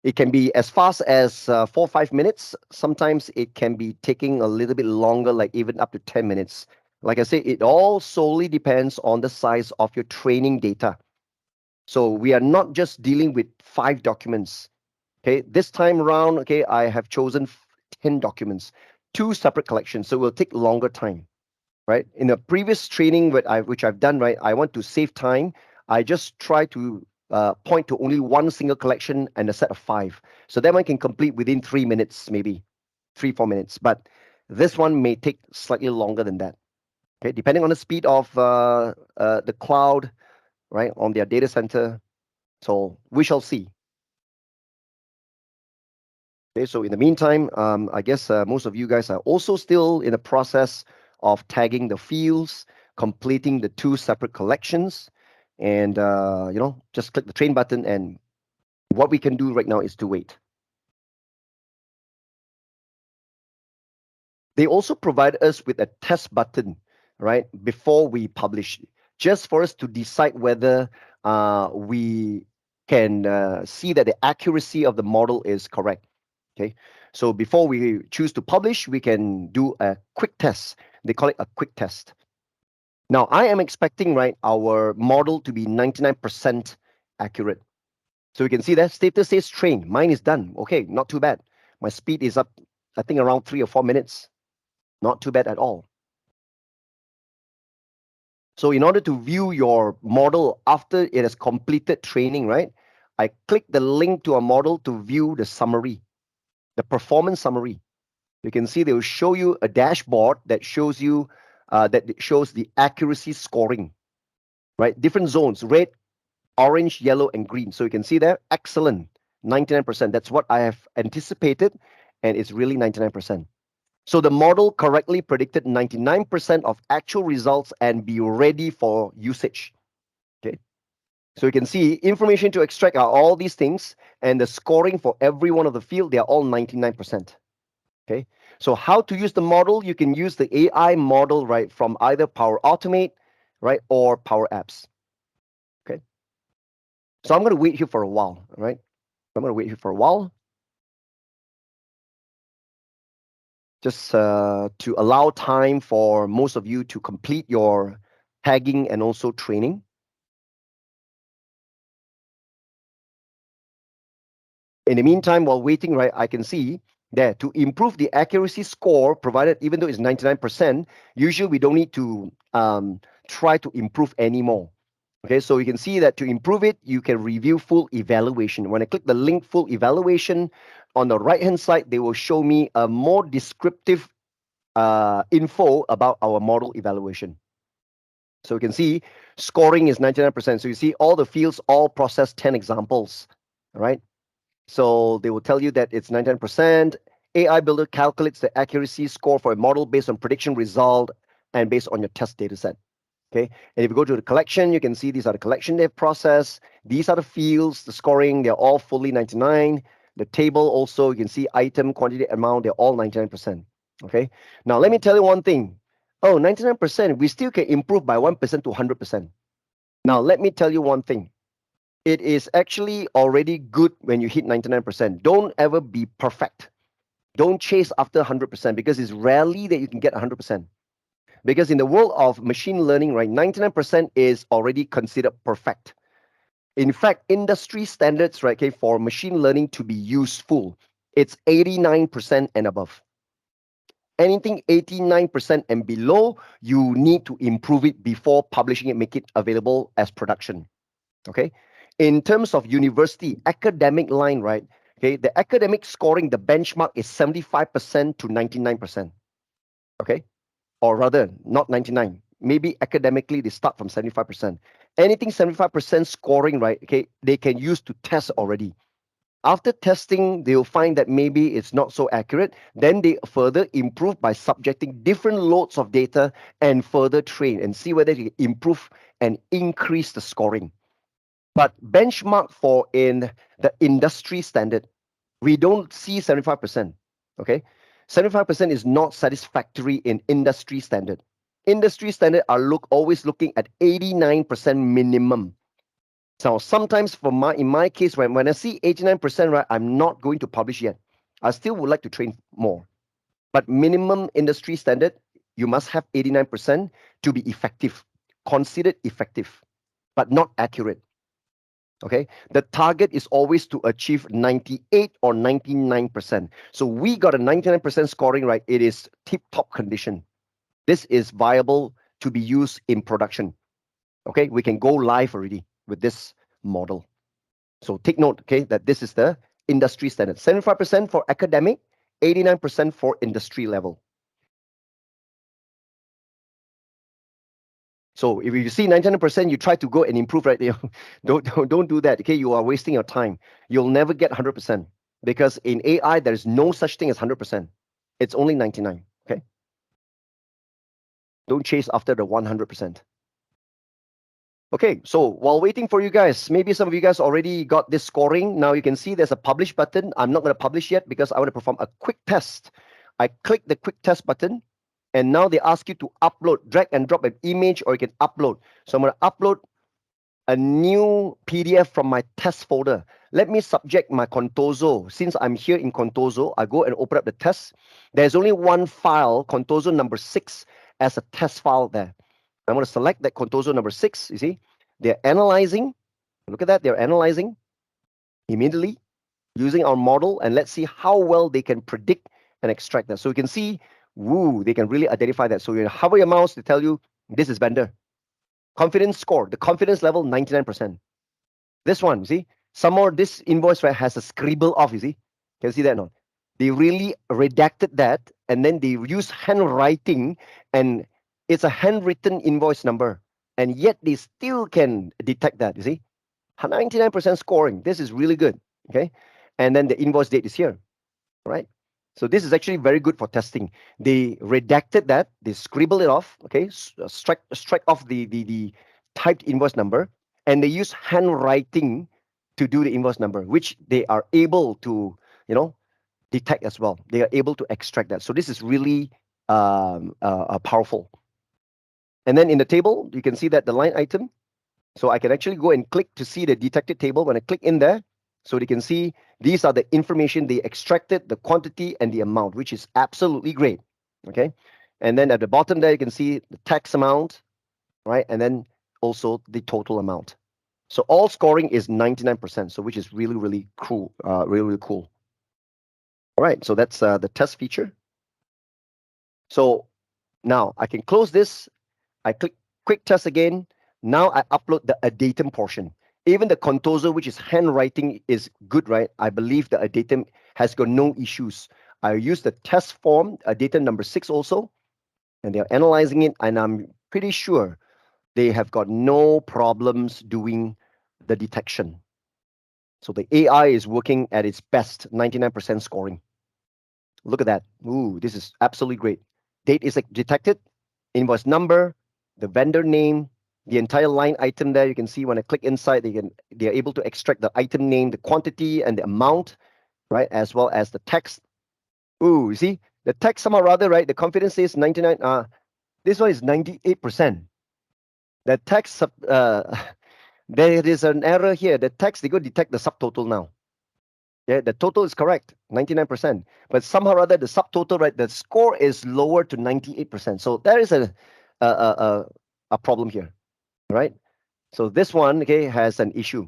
It can be as fast as 4 or 5 minutes. Sometimes it can be taking a little bit longer, like even up to 10 minutes. Like I say, it all solely depends on the size of your training data. So we are not just dealing with 5 documents. Okay, this time around, okay, I have chosen 10 documents, 2 separate collections. So it will take longer time, right? In a previous training which I've done, right, I want to save time. I just try to point to only one single collection and a set of 5. So that one can complete within 3 minutes, maybe 3 or 4 minutes. But this one may take slightly longer than that. Okay, depending on the speed of the cloud, right, on their data center. So we shall see. Okay, so in the meantime, I guess most of you guys are also still in the process of tagging the fields, completing the 2 separate collections, and just click the train button. And what we can do right now is to wait. They also provide us with a test button, right, before we publish, just for us to decide whether we can see that the accuracy of the model is correct. Okay, so before we choose to publish, we can do a quick test. They call it a quick test. Now, I am expecting, right, our model to be 99% accurate. So we can see that status says train. Mine is done. Okay, not too bad. My speed is up, I think, around 3 or 4 minutes. Not too bad at all. So in order to view your model after it has completed training, right, I click the link to a model to view the summary, the performance summary. You can see they will show you a dashboard that shows you the accuracy scoring, right? Different zones, red, orange, yellow, and green. So you can see there, excellent, 99%. That's what I have anticipated, and it's really 99%. So the model correctly predicted 99% of actual results and be ready for usage. Okay. So you can see information to extract are all these things, and the scoring for every one of the field, they are all 99%. Okay. So how to use the model? You can use the AI model, right, from either Power Automate, right, or Power Apps. Okay. So I'm going to wait here for a while, all right? I'm going to wait here for a while, just to allow time for most of you to complete your tagging and also training. In the meantime, while waiting, right, I can see there to improve the accuracy score provided, even though it's 99%, usually we don't need to try to improve anymore. Okay, so you can see that to improve it, you can review full evaluation. When I click the link full evaluation, on the right-hand side, they will show me a more descriptive info about our model evaluation. So you can see scoring is 99%. So you see all the fields, all process 10 examples, all right? So they will tell you that it's 99%. AI Builder calculates the accuracy score for a model based on prediction result and based on your test data set. Okay, and if you go to the collection, you can see these are the collection they've processed. These are the fields, the scoring, they're all fully 99. The table also, you can see item, quantity, amount, they're all 99%. Okay. Now, let me tell you one thing. Oh, 99%, we still can improve by 1% to 100%. Now, let me tell you one thing. It is actually already good when you hit 99%. Don't ever be perfect. Don't chase after 100% because it's rarely that you can get 100%. Because in the world of machine learning, right, 99% is already considered perfect. In fact, industry standards, right, okay, for machine learning to be useful, it's 89% and above. Anything 89% and below, you need to improve it before publishing it, make it available as production. Okay. In terms of university, academic line, right? Okay, the academic scoring, the benchmark is 75% to 99%. Okay. Or rather, not 99. Maybe academically they start from 75%. Anything 75% scoring, right? Okay, they can use to test already. After testing, they'll find that maybe it's not so accurate. Then they further improve by subjecting different loads of data and further train and see whether they improve and increase the scoring. But benchmark for in the industry standard, we don't see 75%. Okay. 75% is not satisfactory in industry standard. Industry standard are always looking at 89% minimum. So sometimes in my case, when I see 89%, right, I'm not going to publish yet. I still would like to train more. But minimum industry standard, you must have 89% to be effective, considered effective, but not accurate. Okay, the target is always to achieve 98 or 99%. So we got a 99% scoring, right? It is tip top condition. This is viable to be used in production. Okay, we can go live already with this model. So take note, okay, that this is the industry standard. 75% for academic, 89% for industry level. So if you see 99%, you try to go and improve, right? Don't do that. Okay, you are wasting your time. You'll never get 100% because in AI there is no such thing as 100%. It's only 99. Okay. Don't chase after the 100%. Okay, so while waiting for you guys, maybe some of you guys already got this scoring. Now you can see there's a publish button. I'm not going to publish yet because I want to perform a quick test. I click the quick test button. And now they ask you to upload, drag and drop an image, or you can upload. So I'm going to upload a new PDF from my test folder. Let me subject my Contoso. Since I'm here in Contoso, I go and open up the test. There's only one file, Contoso number 6, as a test file there. I'm going to select that Contoso number 6. You see, they're analyzing. Look at that. They're analyzing immediately using our model. And let's see how well they can predict and extract that. So you can see, woo, they can really identify that. So you hover your mouse to tell you this is vendor. Confidence score, the confidence level, 99%. This one, you see, some more, this invoice, right, has a scribble off, you see. Can you see that now? They really redacted that and then they use handwriting and it's a handwritten invoice number. And yet they still can detect that, you see. 99% scoring. This is really good. Okay. And then the invoice date is here. Right. So this is actually very good for testing. They redacted that, they scribble it off, okay, strike off the typed invoice number, and they use handwriting to do the invoice number, which they are able to, detect as well. They are able to extract that. So this is really powerful. And then in the table, you can see that the line item. So I can actually go and click to see the detected table. When I click in there, so they can see these are the information they extracted, the quantity and the amount, which is absolutely great. Okay. And then at the bottom there, you can see the tax amount, right? And then also the total amount. So all scoring is 99%. So which is really, really cool. Really, really cool. All right. So that's the test feature. So now I can close this. I click quick test again. Now I upload the datum portion. Even the Contoso, which is handwriting, is good, right? I believe the datum has got no issues. I use the test form, datum number 6 also, and they're analyzing it, and I'm pretty sure they have got no problems doing the detection. So the AI is working at its best, 99% scoring. Look at that. Ooh, this is absolutely great. Date is detected, invoice number, the vendor name, the entire line item there. You can see when I click inside, they are able to extract the item name, the quantity, and the amount. right? As well as the text. Ooh, you see, the text somehow rather, right? The confidence is 99. This one is 98%. The text, there is an error here. The text, they go detect the subtotal now. Yeah, the total is correct, 99%. But somehow or other, the subtotal, right, the score is lower to 98%. So there is a problem here, right? So this one, okay, has an issue.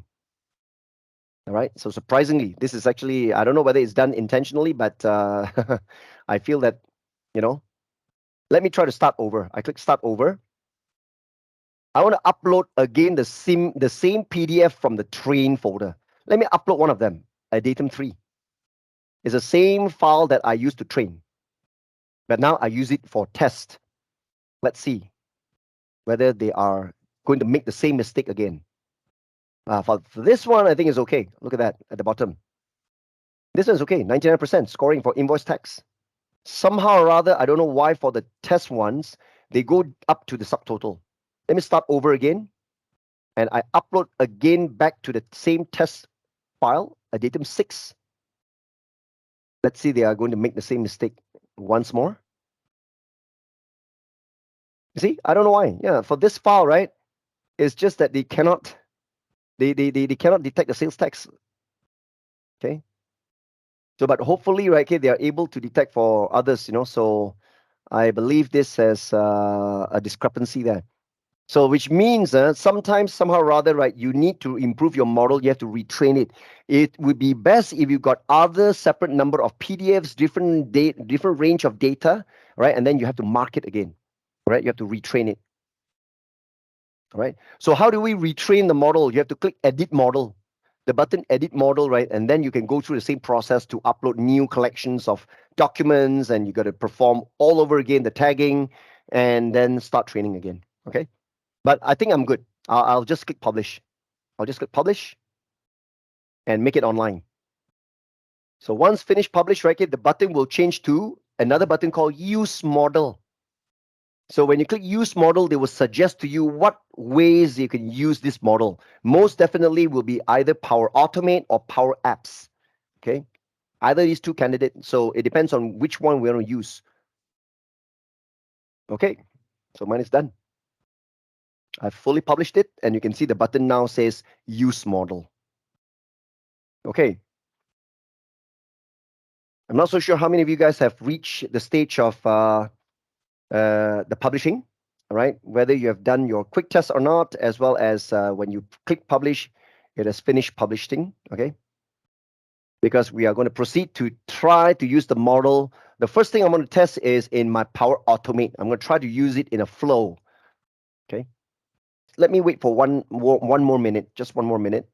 All right. So surprisingly, this is actually, I don't know whether it's done intentionally, but I feel that, you know, let me try to start over. I click start over. I want to upload again the same PDF from the train folder. Let me upload one of them, a datum 3. It's the same file that I used to train, but now I use it for test. Let's see whether they are going to make the same mistake again. For this one, I think it's okay. Look at that at the bottom. This one's okay, 99% scoring for invoice text. Somehow or other, I don't know why for the test ones, they go up to the subtotal. Let me start over again. And I upload again back to the same test file, a datum 6. Let's see, they are going to make the same mistake once more. You see, I don't know why. Yeah, for this file, right? It's just that they cannot they cannot detect the sales tax. Okay. So, but hopefully, right, okay, they are able to detect for others, So I believe this has a discrepancy there. So, which means sometimes, somehow or other, right, you need to improve your model. You have to retrain it. It would be best if you got other separate number of PDFs, different range of data, right? And then you have to mark it again, right? You have to retrain it, right? So, how do we retrain the model? You have to click Edit Model, the button Edit Model, right? And then you can go through the same process to upload new collections of documents, and you got to perform all over again the tagging, and then start training again. Okay. But I think I'm good. I'll just click publish. I'll just click publish and make it online. So once finished publish, right, the button will change to another button called use model. So when you click use model, they will suggest to you what ways you can use this model. Most definitely will be either Power Automate or Power Apps. Okay. Either these two candidates. So it depends on which one we're going to use. Okay. So mine is done. I've fully published it, and you can see the button now says use model. Okay. I'm not so sure how many of you guys have reached the stage of the publishing, all right? Whether you have done your quick test or not, as well as when you click publish, it has finished publishing, okay? Because we are going to proceed to try to use the model. The first thing I'm going to test is in my Power Automate. I'm going to try to use it in a flow, okay? Let me wait for one more minute, just one more minute,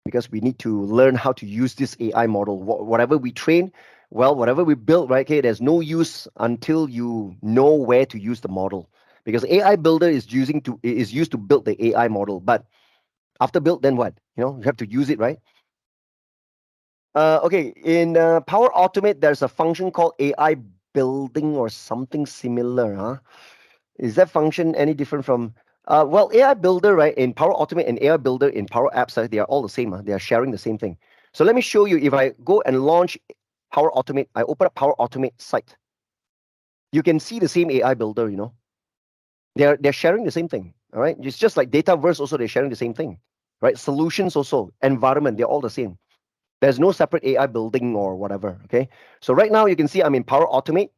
because we need to learn how to use this AI model. Whatever we train, well, whatever we build, right? Okay, there's no use until you know where to use the model. Because AI Builder is used to build the AI model, but after built, then what? You have to use it, right? Okay, in Power Automate, there's a function called AI Building or something similar, huh? Is that function any different from well, AI Builder, right? In Power Automate and AI Builder in Power Apps, they are all the same. They are sharing the same thing. So let me show you. If I go and launch Power Automate, I open up Power Automate site. You can see the same AI Builder. They're sharing the same thing. All right. It's just like Dataverse also, they're sharing the same thing, right? Solutions also, environment, they're all the same. There's no separate AI building or whatever. Okay. So right now you can see I'm in Power Automate.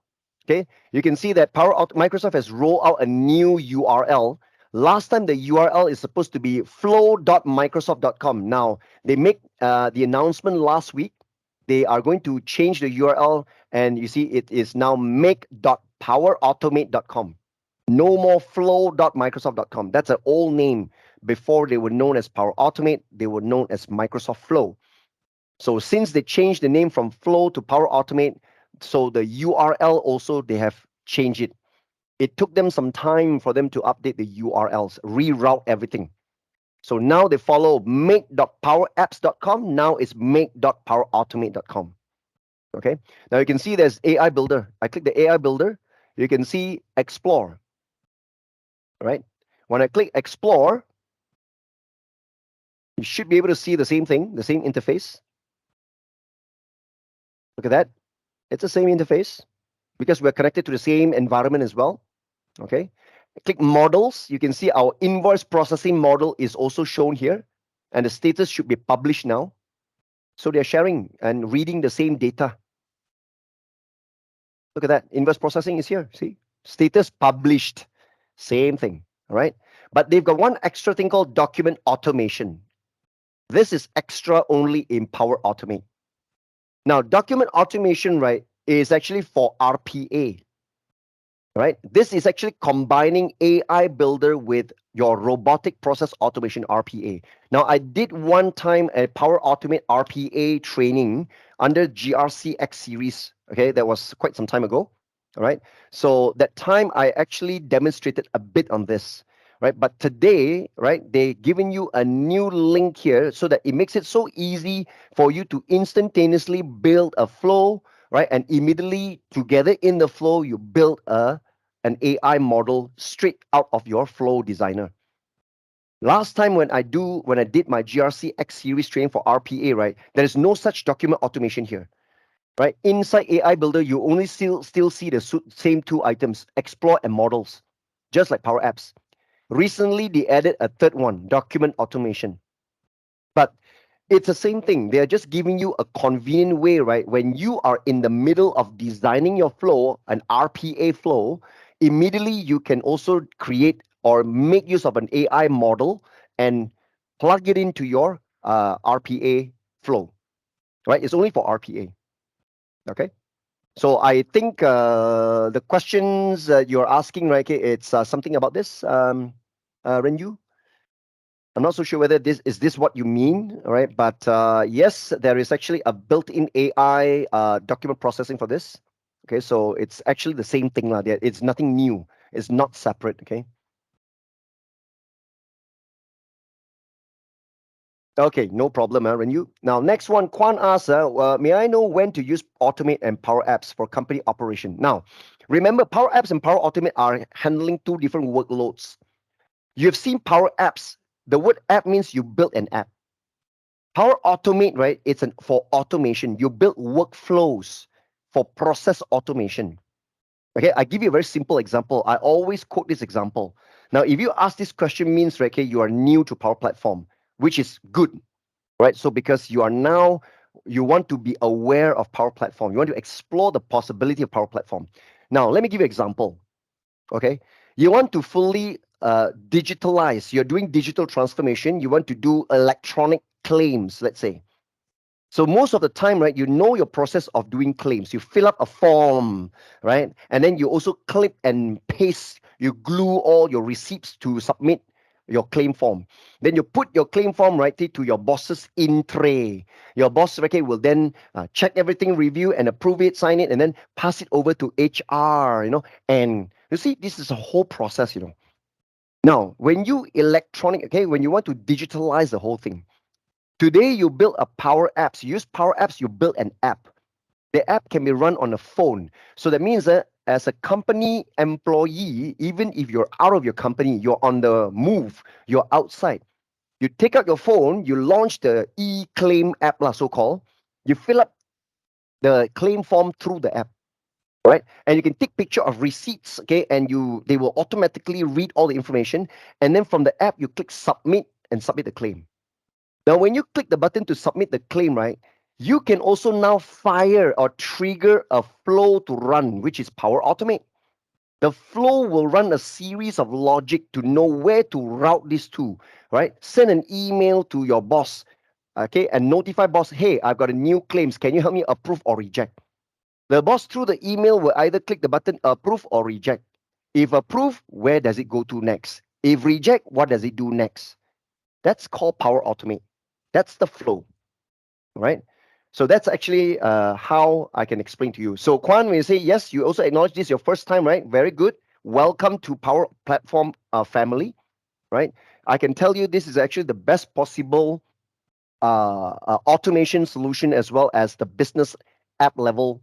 Okay, you can see that Microsoft has rolled out a new URL. Last time the URL is supposed to be flow.microsoft.com. Now they make the announcement last week. They are going to change the URL, and you see it is now make.powerautomate.com. No more flow.microsoft.com. That's an old name. Before they were known as Power Automate, they were known as Microsoft Flow. So since they changed the name from Flow to Power Automate, so the URL also they have changed it. It took them some time for them to update the URLs, reroute everything. So now they follow make.powerapps.com. Now it's make.powerautomate.com. Okay. Now you can see there's AI Builder. I click the AI Builder. You can see Explore. Right. When I click Explore, you should be able to see the same thing, the same interface. Look at that. It's the same interface because we're connected to the same environment as well. Okay. Click models. You can see our invoice processing model is also shown here, and the status should be published now. So they're sharing and reading the same data. Look at that. Invoice processing is here. See? Status published. Same thing. All right. But they've got one extra thing called document automation. This is extra only in Power Automate. Now, document automation, right, is actually for RPA. Right? This is actually combining AI Builder with your robotic process automation RPA. Now, I did one time a Power Automate RPA training under GRC X series. Okay, that was quite some time ago. All right. So that time I actually demonstrated a bit on this. Right. But today, right, they're giving you a new link here so that it makes it so easy for you to instantaneously build a flow, right? And immediately together in the flow, you build an AI model straight out of your flow designer. Last time when I did my GRC X series training for RPA, right, there is no such document automation here. Right? Inside AI Builder, you only still see the same two items, explore and models, just like Power Apps. Recently, they added a third one, document automation. But it's the same thing. They're just giving you a convenient way, right? When you are in the middle of designing your flow, an RPA flow, immediately you can also create or make use of an AI model and plug it into your RPA flow, right? It's only for RPA. Okay. So I think the questions you're asking, right? Okay, it's something about this, Renju. I'm not so sure whether this what you mean, all right? But yes, there is actually a built-in AI document processing for this. Okay, so it's actually the same thing lah. It's nothing new. It's not separate. Okay. Okay, no problem, Renyu. Now, next one, Kwan asks, may I know when to use Automate and Power Apps for company operation? Now, remember, Power Apps and Power Automate are handling two different workloads. You've seen Power Apps. The word app means you build an app. Power Automate, right? For automation. You build workflows for process automation. Okay, I give you a very simple example. I always quote this example. Now, if you ask this question, means right, okay, you are new to Power Platform, which is good, right? So because you want to be aware of Power Platform, you want to explore the possibility of Power Platform. Now, let me give you an example. Okay, you want to fully digitalize. You're doing digital transformation. You want to do electronic claims, let's say. So most of the time, right, you know your process of doing claims. You fill up a form, right? And then you also clip and paste, you glue all your receipts to submit your claim form. Then you put your claim form right to your boss's in tray. Your boss, okay, will then check everything, review and approve it, sign it, and then pass it over to HR, And you see, this is a whole process, Now, when you when you want to digitalize the whole thing, today, you build a Power Apps. You use Power Apps, you build an app. The app can be run on a phone. So that means that as a company employee, even if you're out of your company, you're on the move, you're outside. You take out your phone, you launch the e-claim app, so called. You fill up the claim form through the app, right? And you can take picture of receipts, okay? And they will automatically read all the information. And then from the app, you click submit and submit the claim. Now, when you click the button to submit the claim, right, you can also now fire or trigger a flow to run, which is Power Automate. The flow will run a series of logic to know where to route this to, right? Send an email to your boss, okay, and notify boss, hey, I've got a new claims. Can you help me approve or reject? The boss through the email will either click the button approve or reject. If approve, where does it go to next? If reject, what does it do next? That's called Power Automate. That's the flow, right? So that's actually how I can explain to you. So Kwan, when you say yes, you also acknowledge this is your first time, right? Very good. Welcome to Power Platform family, right? I can tell you this is actually the best possible automation solution as well as the business app level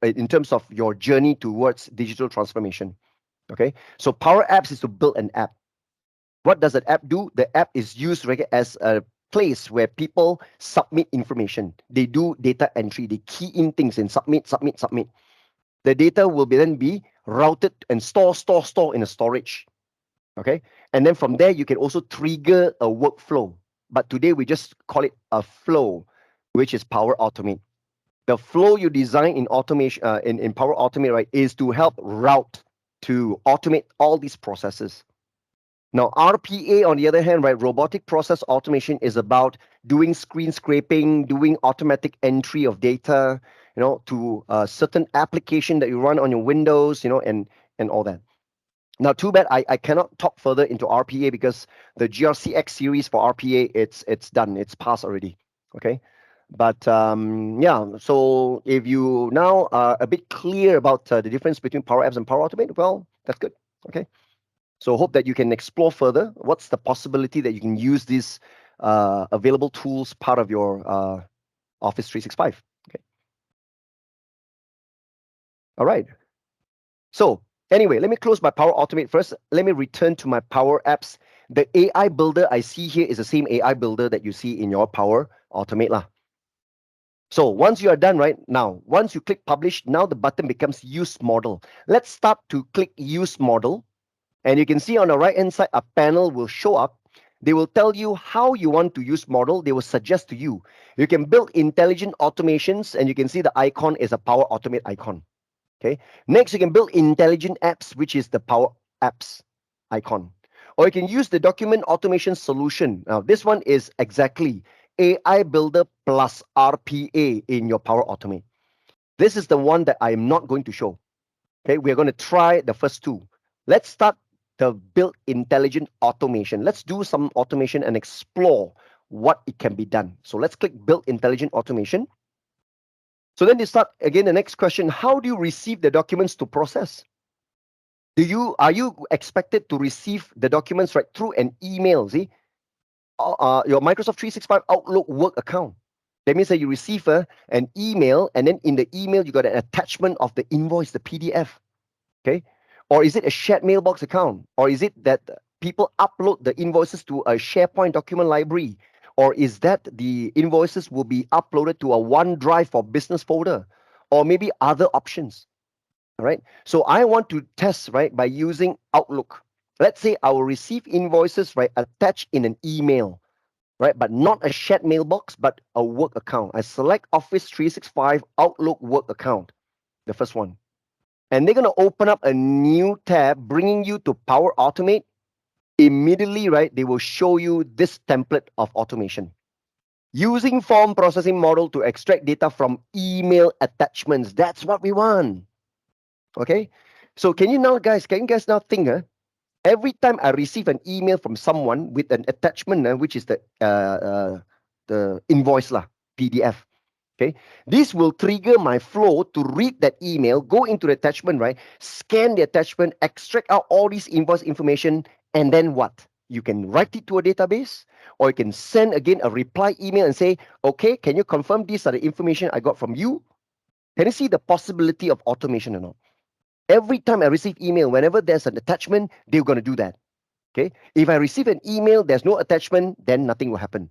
in terms of your journey towards digital transformation. Okay, so Power Apps is to build an app. What does an app do? The app is used as a place where people submit information. They do data entry. They key in things and submit, submit, submit. The data will then be routed and store in a storage. Okay. And then from there, you can also trigger a workflow. But today we just call it a flow, which is Power Automate. The flow you design in automation in Power Automate, right, is to help route to automate all these processes. Now, RPA, on the other hand, right, robotic process automation is about doing screen scraping, doing automatic entry of data, to a certain application that you run on your Windows, and all that. Now, too bad I cannot talk further into RPA because the GRCX series for RPA, it's done, it's passed already. Okay. But yeah, so if you now are a bit clear about the difference between Power Apps and Power Automate, well, that's good. Okay. So hope that you can explore further. What's the possibility that you can use these available tools part of your Office 365? Okay. All right. So anyway, let me close my Power Automate first. Let me return to my Power Apps. The AI builder I see here is the same AI builder that you see in your Power Automate lah. So once you are done right now, once you click publish, now the button becomes use model. Let's start to click use model. And you can see on the right hand side, a panel will show up. They will tell you how you want to use model. They will suggest to you. You can build intelligent automations, and you can see the icon is a Power Automate icon. Okay. Next, you can build intelligent apps, which is the Power Apps icon. Or you can use the document automation solution. Now, this one is exactly AI Builder plus RPA in your Power Automate. This is the one that I am not going to show. Okay, we're going to try the first two. Let's start the build intelligent automation. Let's do some automation and explore what it can be done. So let's click build intelligent automation. So then they start again the next question: how do you receive the documents to process? Are you expected to receive the documents right through an email? See, your Microsoft 365 Outlook work account. That means that you receive an email, and then in the email you got an attachment of the invoice, the PDF. Okay, or is it a shared mailbox account, or is it that people upload the invoices to a SharePoint document library, or is that the invoices will be uploaded to a OneDrive or business folder, or maybe other options? All right. So I want to test, right, by using Outlook. Let's say I will receive invoices, right, attached in an email, right, but not a shared mailbox, but a work account. I select Office 365 Outlook work account, the first one. And they're going to open up a new tab, bringing you to Power Automate. Immediately, right, they will show you this template of automation. Using form processing model to extract data from email attachments. That's what we want. Okay. So can you guys now think, every time I receive an email from someone with an attachment, which is the invoice lah, PDF. Okay, this will trigger my flow to read that email, go into the attachment, right? Scan the attachment, extract out all this invoice information, and then what? You can write it to a database, or you can send again a reply email and say, okay, can you confirm these are the information I got from you? Can you see the possibility of automation or not? Every time I receive email, whenever there's an attachment, they're going to do that. Okay. If I receive an email, there's no attachment, then nothing will happen.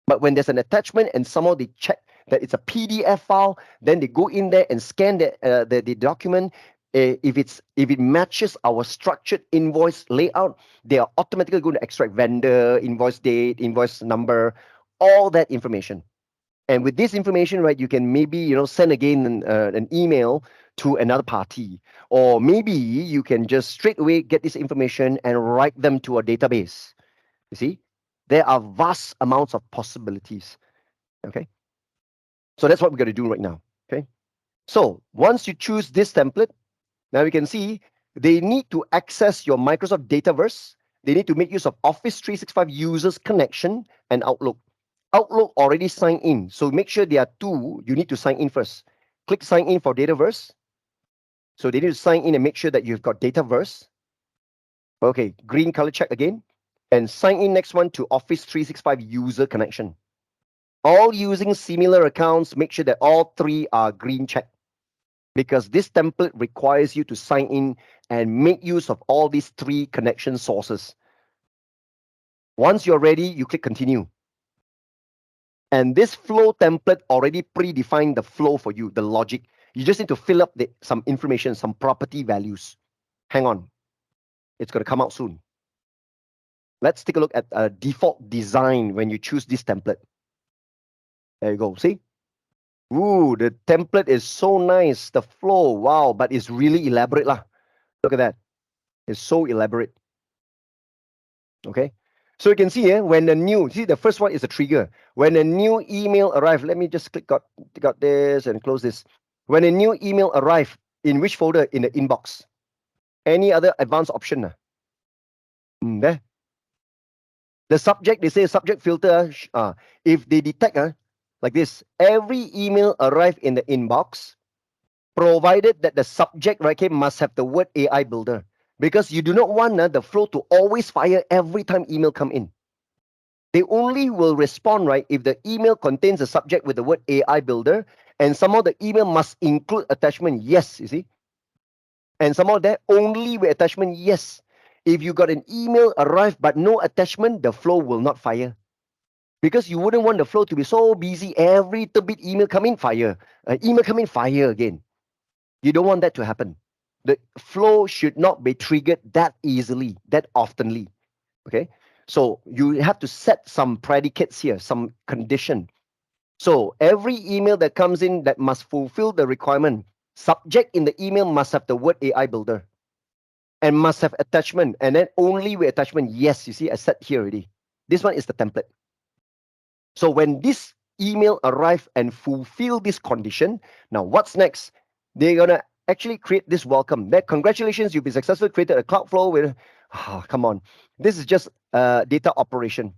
But when there's an attachment and somehow they check that it's a PDF file, then they go in there and scan the document. If it matches our structured invoice layout, they are automatically going to extract vendor, invoice date, invoice number, all that information. And with this information, right, you can maybe send again an email to another party, or maybe you can just straight away get this information and write them to a database. You see, there are vast amounts of possibilities. Okay, so that's what we're going to do right now. Okay, so once you choose this template, now you can see they need to access your Microsoft Dataverse. They need to make use of Office 365 users connection and Outlook. Outlook already signed in, so make sure there are two. You need to sign in first. Click sign in for Dataverse. So they need to sign in and make sure that you've got Dataverse. Okay, green color check again. And sign in next one to Office 365 user connection. All using similar accounts, make sure that all three are green check, because this template requires you to sign in and make use of all these three connection sources. Once you're ready, you click continue. And this flow template already predefined the flow for you, the logic. You just need to fill up some information, some property values. Hang on, it's going to come out soon. Let's take a look at a default design when you choose this template. There you go. See? Ooh, the template is so nice. The flow, wow, but it's really elaborate lah. Look at that. It's so elaborate. Okay. So you can see here, when the new, see the first one is a trigger. When a new email arrive, let me just click got this and close this. When a new email arrive, in which folder? In the inbox. Any other advanced option? There. The subject, they say subject filter, if they detect like this, every email arrive in the inbox, provided that the subject, right, okay, must have the word AI builder. Because you do not want the flow to always fire every time email come in. They only will respond, right, if the email contains a subject with the word AI builder, and somehow the email must include attachment, yes, you see. And somehow that only with attachment, yes. If you got an email arrive but no attachment, the flow will not fire. Because you wouldn't want the flow to be so busy, every little bit email come in, fire. Email come in, fire again. You don't want that to happen. The flow should not be triggered that easily, that oftenly. Okay. So you have to set some predicates here, some condition. So every email that comes in that must fulfill the requirement, subject in the email must have the word AI builder and must have attachment. And then only with attachment, yes, you see, I set here already. This one is the template. So when this email arrive and fulfill this condition, now what's next? They're gonna actually create this welcome. That congratulations, you've been successfully created a Cloudflow with. Come on, this is just data operation.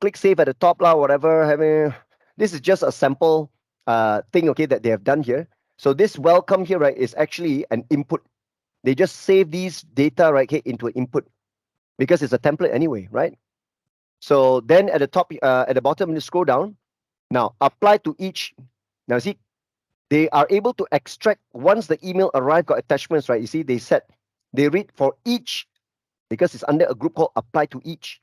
Click save at the top lah, whatever. This is just a sample thing, okay, that they have done here. So this welcome here, right, is actually an input. They just save these data right here into an input because it's a template anyway, right? So then at the top, at the bottom, you scroll down. Now apply to each. Now see, they are able to extract once the email arrive got attachments, right? You see, they read for each because it's under a group called apply to each.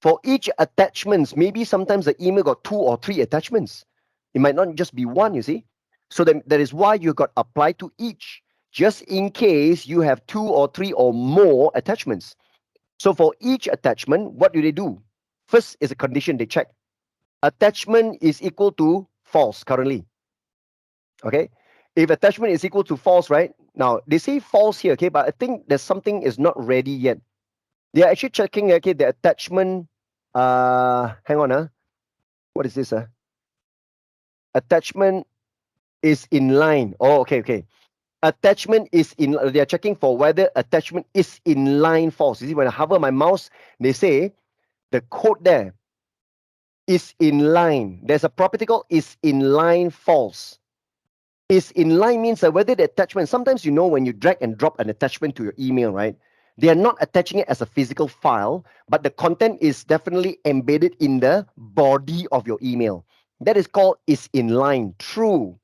For each attachments, maybe sometimes the email got 2 or 3 attachments. It might not just be one, you see. So then that is why you got apply to each, just in case you have 2 or 3 or more attachments. So for each attachment, what do they do? First is a condition they check. Attachment is equal to false currently. Okay. If attachment is equal to false, right? Now they say false here, okay, but I think there's something is not ready yet. They are actually checking, okay, the attachment. Hang on, what is this? Attachment is in line. Oh, okay, okay. Attachment is in. They are checking for whether attachment is in line false. You see, when I hover my mouse, they say the code there is in line. There's a property called is in line false. Is in line means that whether the attachment, sometimes when you drag and drop an attachment to your email, right? They are not attaching it as a physical file, but the content is definitely embedded in the body of your email. That is called is in line. True.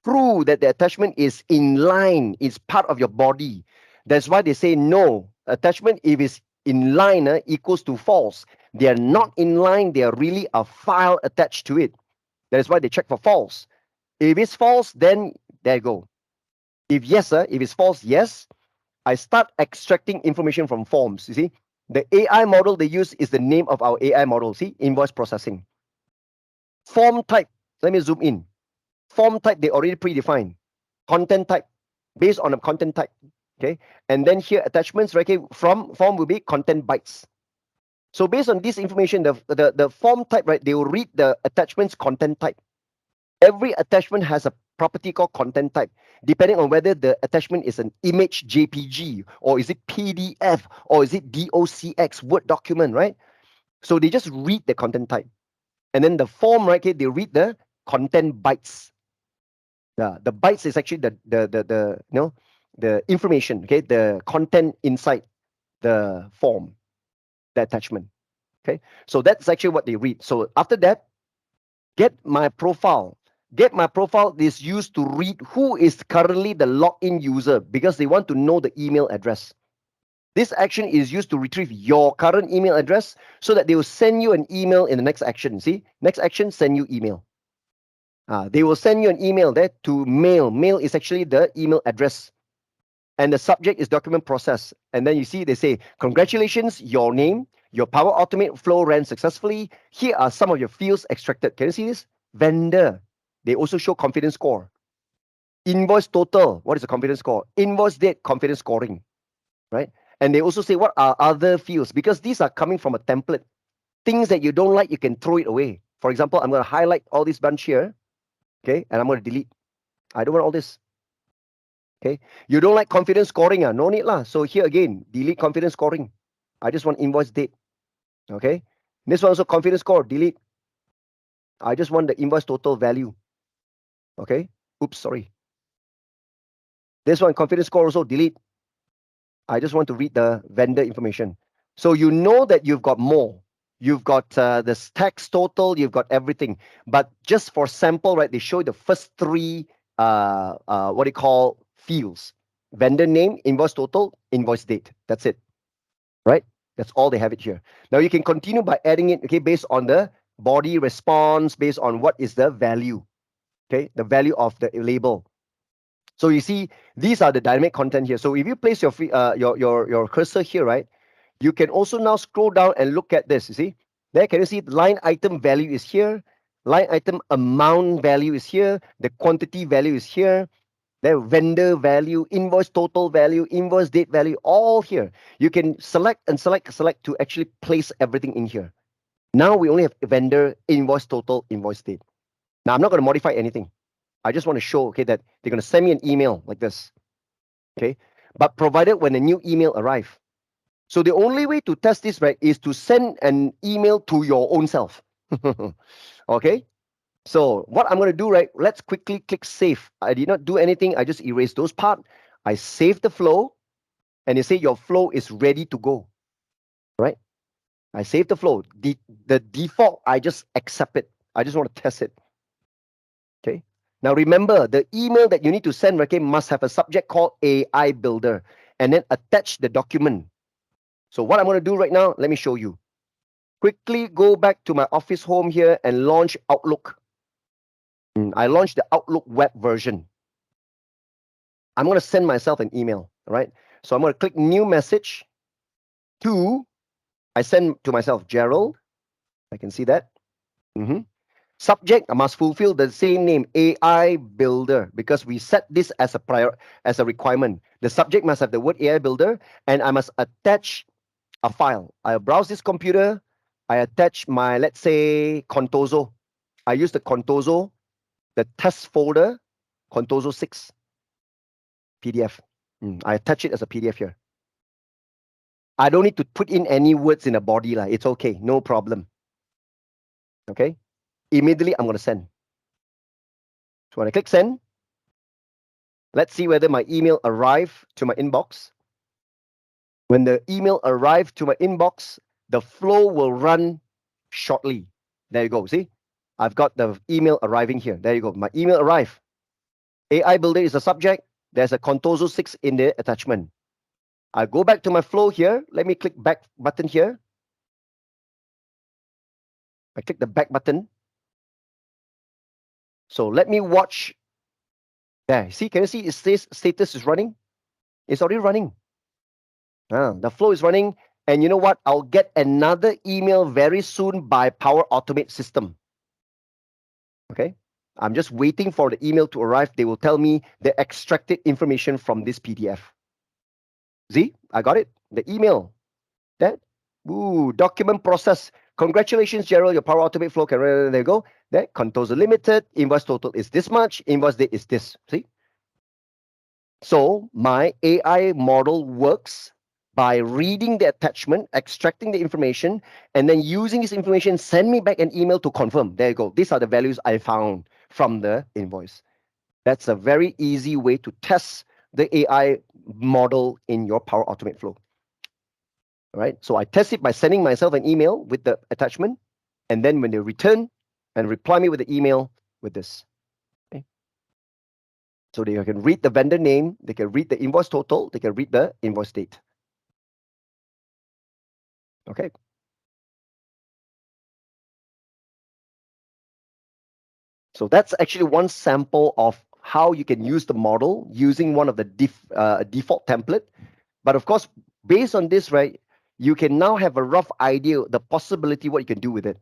True that the attachment is in line, it's part of your body. That's why they say no. Attachment, if it's in line, equals to false. They are not in line, they are really a file attached to it. That is why they check for false. If it's false, then there you go. If yes, if it's false, yes, I start extracting information from forms. You see, the AI model they use is the name of our AI model. See, invoice processing. Form type. Let me zoom in. Form type they already predefined. Content type based on a content type. Okay, and then here attachments. Right, okay, from form will be content bytes. So based on this information, the form type, right, they will read the attachment's content type. Every attachment has a property called content type, depending on whether the attachment is an image JPG or is it PDF or is it DOCX Word document, right? So they just read the content type. And then the form, right, okay, they read the content bytes. The bytes is actually the information, okay, the content inside the form, the attachment. Okay, so that's actually what they read. So after that, get my profile. Get my profile is used to read who is currently the login user because they want to know the email address. This action is used to retrieve your current email address so that they will send you an email in the next action. See, next action, send you email. They will send you an email there to mail. Mail is actually the email address. And the subject is document process. And then you see they say, congratulations, your name, your Power Automate flow ran successfully. Here are some of your fields extracted. Can you see this? Vendor. They also show confidence score. Invoice total. What is the confidence score? Invoice date, confidence scoring. Right? And they also say what are other fields, because these are coming from a template. Things that you don't like, you can throw it away. For example, I'm going to highlight all this bunch here. Okay. And I'm going to delete. I don't want all this. Okay. You don't like confidence scoring, no need lah. So here again, delete confidence scoring. I just want invoice date. Okay. This one also confidence score, delete. I just want the invoice total value. Okay. Oops, sorry. This one confidence score also delete. I just want to read the vendor information. So you know that you've got more. You've got the tax total, you've got everything. But just for sample, right, they show the first three, what do you call, fields. Vendor name, invoice total, invoice date. That's it, right? That's all they have it here. Now you can continue by adding it, okay, based on the body response, based on what is the value, okay, the value of the label. So you see, these are the dynamic content here. So if you place your cursor here, right, you can also now scroll down and look at this. You see, there, can you see line item value is here, line item amount value is here, the quantity value is here, the vendor value, invoice total value, invoice date value, all here. You can select and select to actually place everything in here. Now we only have vendor, invoice total, invoice date. Now I'm not going to modify anything. I just want to show, okay, that they're going to send me an email like this, okay? But provided when a new email arrives. So the only way to test this, right, is to send an email to your own self, okay? So what I'm going to do, right, let's quickly click save. I did not do anything. I just erased those part. I save the flow, and they say your flow is ready to go, right? I save the flow. The default, I just accept it. I just want to test it, okay? Now remember, the email that you need to send, okay, must have a subject called AI Builder, and then attach the document. So what I'm going to do right now, let me show you. Quickly go back to my Office home here and launch Outlook. I launched the Outlook web version. I'm going to send myself an email, all right? So I'm going to click new message to, I send to myself, Gerald. I can see that. Subject, I must fulfill the same name, AI Builder, because we set this as a requirement. The subject must have the word AI Builder, and I must attach a file. I browse this computer, I attach my, let's say, Contoso. I use the Contoso, the test folder, Contoso 6 PDF. I attach it as a PDF here. I don't need to put in any words in the body. It's okay, no problem. Okay, immediately I'm going to send. So when I click send, let's see whether my email arrived to my inbox. When the email arrived to my inbox, the flow will run shortly. There you go. See, I've got the email arriving here. There you go. My email arrived. AI Builder is the subject. There's a Contoso 6 in the attachment. I go back to my flow here. Let me click back button here. I click the back button. So let me watch. There, see, can you see it says status is running? It's already running. The flow is running. And you know what? I'll get another email very soon by Power Automate system. Okay. I'm just waiting for the email to arrive. They will tell me the extracted information from this PDF. See, I got it. The email. That. Document process. Congratulations, Gerald. Your Power Automate flow can. There you go. There. Contoso limited. Invoice total is this much. Invoice date is this. See. So my AI model works by reading the attachment, extracting the information, and then using this information, send me back an email to confirm. There you go. These are the values I found from the invoice. That's a very easy way to test the AI model in your Power Automate flow. All right. So I test it by sending myself an email with the attachment, and then when they return and reply me with the email with this. Okay. So they can read the vendor name, they can read the invoice total, they can read the invoice date. Okay. So that's actually one sample of how you can use the model using one of the default template. But of course, based on this, right, you can now have a rough idea the possibility what you can do with it.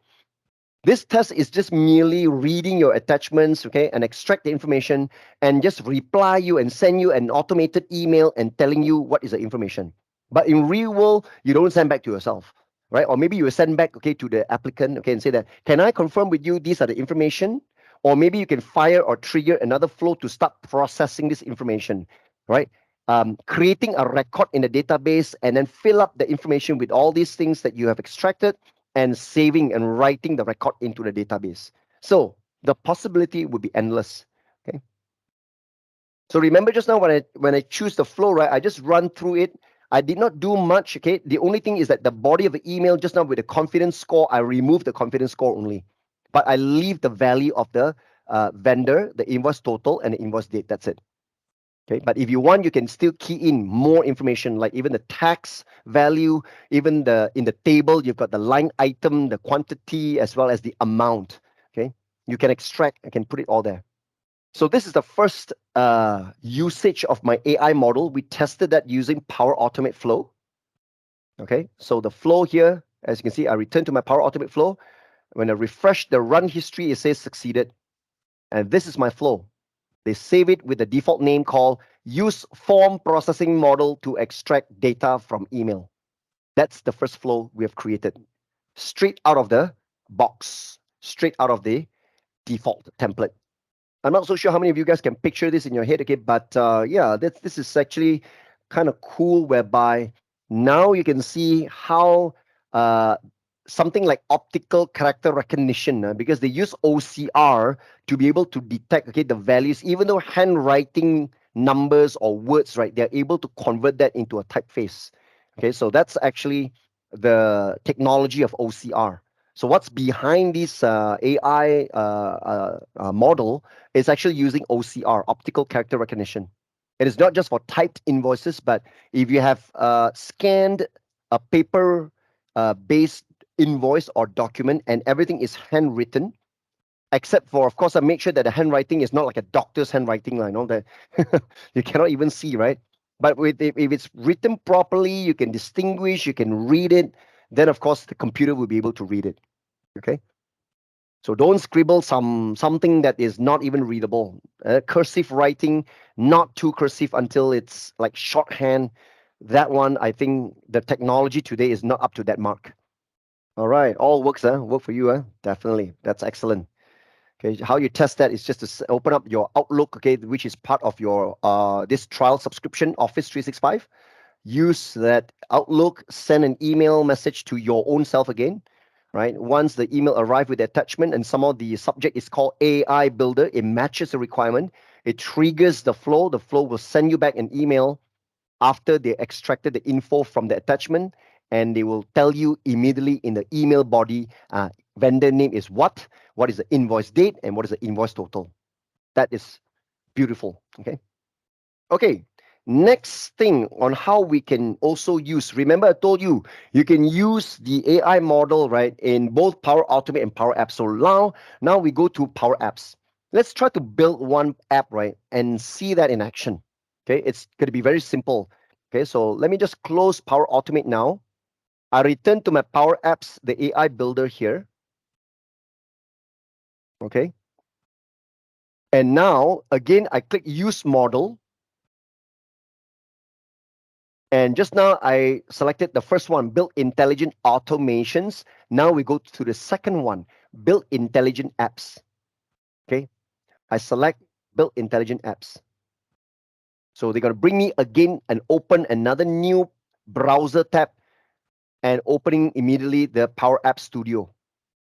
This test is just merely reading your attachments, okay, and extract the information and just reply you and send you an automated email and telling you what is the information. But in real world, you don't send back to yourself, right? Or maybe you send back, okay, to the applicant, okay, and say that, can I confirm with you these are the information? Or maybe you can fire or trigger another flow to start processing this information, right? Creating a record in the database and then fill up the information with all these things that you have extracted and saving and writing the record into the database. So the possibility would be endless. Okay. So remember just now when I choose the flow, right? I just run through it. I did not do much. Okay. The only thing is that the body of the email just now with the confidence score, I remove the confidence score only, but I leave the value of the vendor, the invoice total, and the invoice date. That's it. Okay, but if you want, you can still key in more information, like even the tax value, even the in the table, you've got the line item, the quantity, as well as the amount. Okay, you can extract, I can put it all there. So this is the first usage of my AI model. We tested that using Power Automate Flow. Okay, so the flow here, as you can see, I return to my Power Automate Flow. When I refresh the run history, it says succeeded. And this is my flow. They save it with a default name called use form processing model to extract data from email. That's the first flow we have created. Straight out of the box, straight out of the default template. I'm not so sure how many of you guys can picture this in your head, okay? But yeah, this is actually kind of cool, whereby now you can see how uh, something like optical character recognition, because they use OCR to be able to detect, okay, the values, even though handwriting numbers or words, right? They're able to convert that into a typeface. Okay, so that's actually the technology of OCR. So what's behind this AI model is actually using OCR, optical character recognition. It is not just for typed invoices, but if you have scanned a paper based invoice or document and everything is handwritten, except for, of course, I make sure that the handwriting is not like a doctor's handwriting, I know that you cannot even see, right? But if it's written properly, you can distinguish, you can read it, then of course the computer will be able to read it. Okay. So don't scribble something that is not even readable. Cursive writing, not too cursive until it's like shorthand. That one, I think the technology today is not up to that mark. All right, all works, huh? Work for you, huh? Definitely. That's excellent. Okay, how you test that is just to open up your Outlook, okay, which is part of your this trial subscription, Office 365. Use that Outlook, send an email message to your own self again, right? Once the email arrives with the attachment and somehow the subject is called AI Builder, it matches the requirement. It triggers the flow. The flow will send you back an email after they extracted the info from the attachment, and they will tell you immediately in the email body, vendor name is what is the invoice date, and what is the invoice total. That is beautiful. Okay. Okay, next thing on how we can also use. Remember, I told you you can use the AI model, right, in both Power Automate and Power Apps. So now we go to Power Apps. Let's try to build one app, right, and see that in action. Okay, it's going to be very simple. Okay, so let me just close Power Automate now. I return to my Power Apps, the AI builder here. Okay, and now again, I click Use Model. And just now I selected the first one, build intelligent automations. Now we go to the second one, build intelligent apps. Okay, I select build intelligent apps. So they're going to bring me again and open another new browser tab and opening immediately the Power App Studio.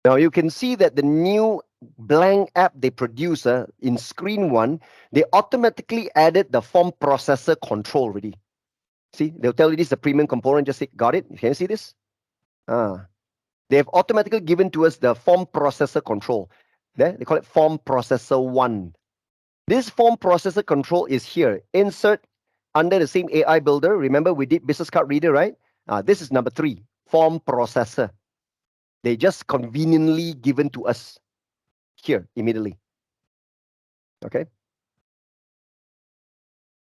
Now you can see that the new blank app they produce in screen one, they automatically added the form processor control already. See, they'll tell you this is the premium component. Just say, got it. Can you see this? Ah, they have automatically given to us the form processor control. There, they call it form processor one. This form processor control is here. Insert under the same AI builder. Remember, we did business card reader, right? This is number 3, form processor. They just conveniently given to us here immediately. Okay.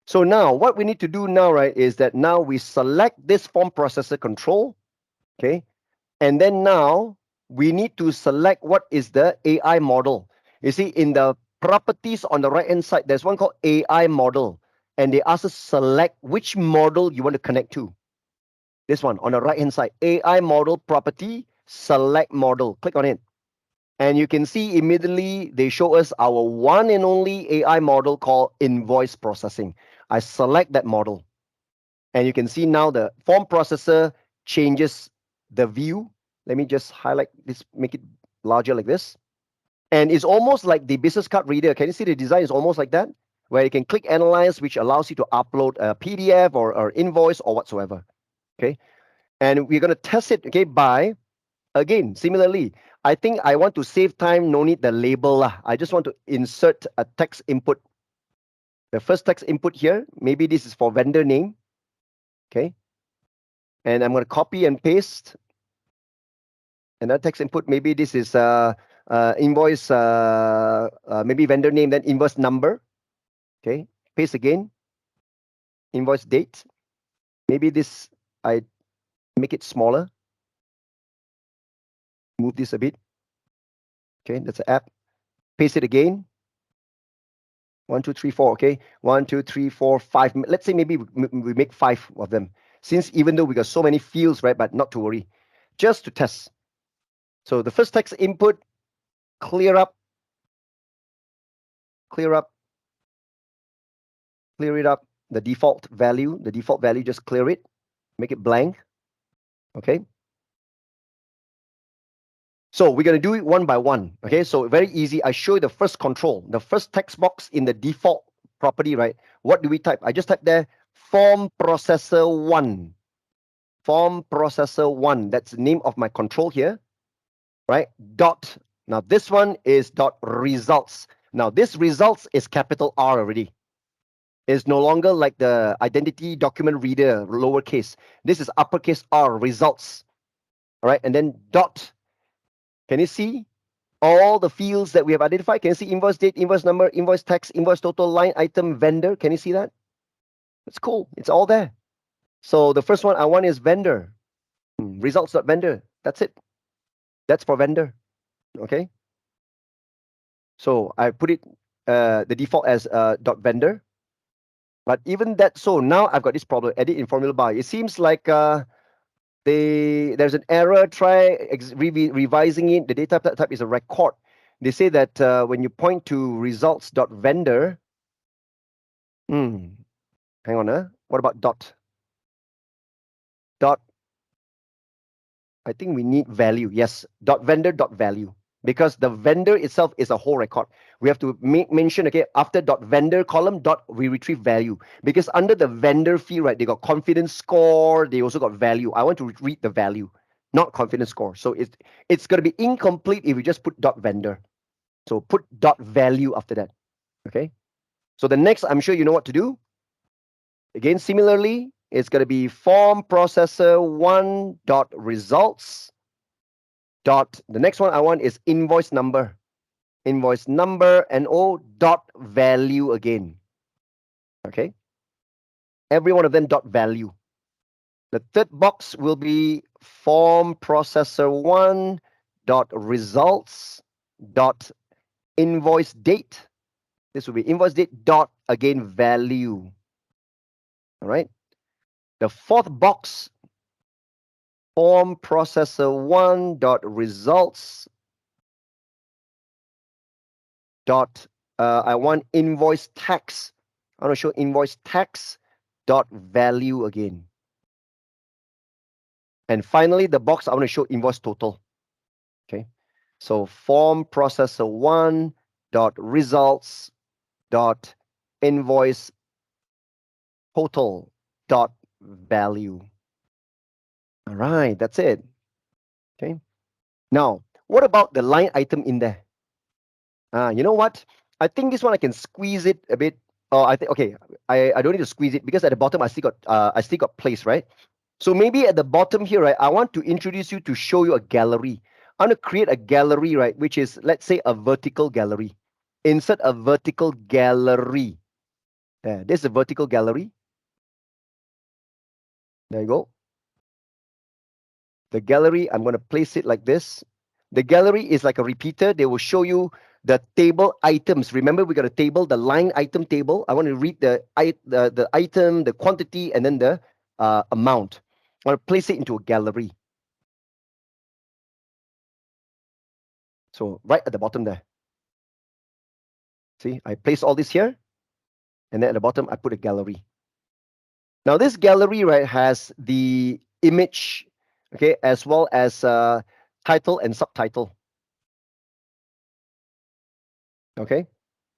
So now what we need to do now, right, is that now we select this form processor control. Okay. And then now we need to select what is the AI model. You see, in the properties on the right hand side, there's one called AI model. And they ask us select which model you want to connect to. This one on the right hand side, AI model property, select model. Click on it. And you can see immediately they show us our one and only AI model called invoice processing. I select that model. And you can see now the form processor changes the view. Let me just highlight this, make it larger like this. And it's almost like the business card reader. Can you see the design is almost like that? Where you can click analyze, which allows you to upload a PDF or invoice or whatsoever. Okay. And we're going to test it, okay, by, again, similarly, I think I want to save time, no need the label. I just want to insert a text input. The first text input here, maybe this is for vendor name. Okay. And I'm going to copy and paste another text input. Maybe this is invoice, maybe vendor name, then invoice number. Okay. Paste again. Invoice date. Maybe this, I make it smaller. Move this a bit. Okay. That's an app. Paste it again. 1, 2, 3, 4. Okay. 1, 2, 3, 4, 5. Let's say maybe we make 5 of them. Since even though we got so many fields, right? But not to worry. Just to test. So the first text input, clear up, clear up, clear it up. The default value, just clear it, make it blank. Okay. So we're going to do it one by one. Okay. So very easy. I show you the first control, the first text box in the default property, right? What do we type? I just type there form processor 1. Form processor 1. That's the name of my control here, right? Dot. Now this one is dot results. Now this results is capital R already. It's no longer like the identity document reader, lowercase. This is uppercase R, results. All right, and then dot. Can you see all the fields that we have identified? Can you see invoice date, invoice number, invoice text, invoice total, line item, vendor? Can you see that? That's cool. It's all there. So the first one I want is vendor. Results.vendor. That's it. That's for vendor. Okay. So I put it the default as dot vendor. But even that, so now I've got this problem. Edit in formula bar. It seems like there's an error. Try revising it. The data type is a record. They say that when you point to results.vendor, hang on, what about dot? Dot, I think we need value. Yes, dot vendor dot value. Because the vendor itself is a whole record. We have to make mention, okay, after dot vendor column, dot we retrieve value. Because under the vendor field, right, they got confidence score, they also got value. I want to read the value, not confidence score. So it's going to be incomplete if we just put dot vendor. So put dot value after that, okay? So the next, I'm sure you know what to do. Again, similarly, it's going to be form processor 1 dot results dot, the next one I want is invoice number. Invoice number and O dot value again. Okay. Every one of them dot value. The third box will be form processor 1 dot results dot invoice date. This will be invoice date dot again value. All right. The fourth box, form processor 1 dot results dot I want invoice tax. I want to show invoice tax dot value again. And finally, the box I want to show invoice total. Okay. So form processor 1 dot results dot invoice total dot value. All right, that's it. Okay. Now, what about the line item in there? You know what? I think this one I can squeeze it a bit. Oh, I think okay. I don't need to squeeze it because at the bottom I still got place, right? So maybe at the bottom here, right, I want to introduce you to show you a gallery. I want to create a gallery, right, which is, let's say, a vertical gallery. Insert a vertical gallery. There, this is a vertical gallery. There you go. The gallery, I'm going to place it like this. The gallery is like a repeater. They will show you the table items. Remember, we got a table, the line item table. I want to read the item, the quantity, and then the amount. I want to place it into a gallery. So right at the bottom there. See, I place all this here, and then at the bottom, I put a gallery. Now, this gallery, right, has the image, okay, as well as title and subtitle. Okay.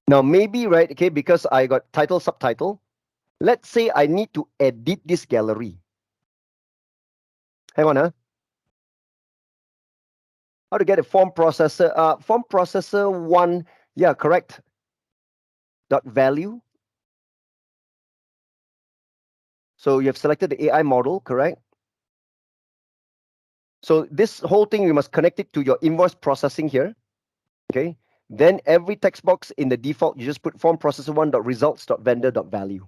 Now, maybe, right, okay, because I got title, subtitle, let's say I need to edit this gallery. Hang on, huh? How to get a form processor? Form processor one, yeah, correct. Dot value. So you have selected the AI model, correct? So this whole thing, you must connect it to your invoice processing here. Okay. Then every text box in the default, you just put form processor one dot results dot vendor dot value.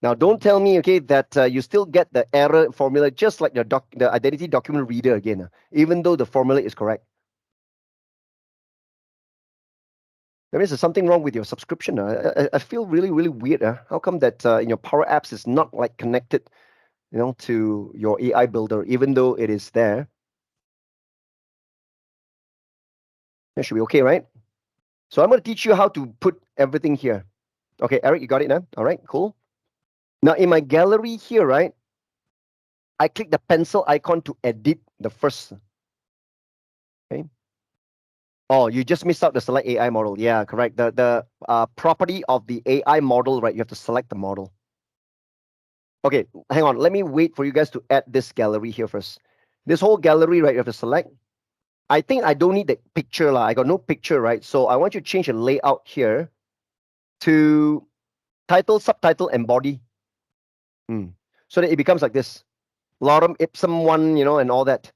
Now, don't tell me, okay, that you still get the error formula just like the identity document reader again, even though the formula is correct. There is something wrong with your subscription. I feel really, really weird. How come that in your Power Apps is not like connected, to your AI builder, even though it is there? That should be okay, right? So I'm going to teach you how to put everything here. Okay, Eric, you got it now? All right, cool. Now in my gallery here, right, I click the pencil icon to edit the first. Okay. Oh, you just missed out the select AI model. Yeah, correct. The property of the AI model, right? You have to select the model. Okay, hang on. Let me wait for you guys to add this gallery here first. This whole gallery, right? You have to select. I think I don't need the picture, lah. I got no picture, right? So I want you to change the layout here to title, subtitle, and body. So that it becomes like this. Lorem ipsum one, and all that.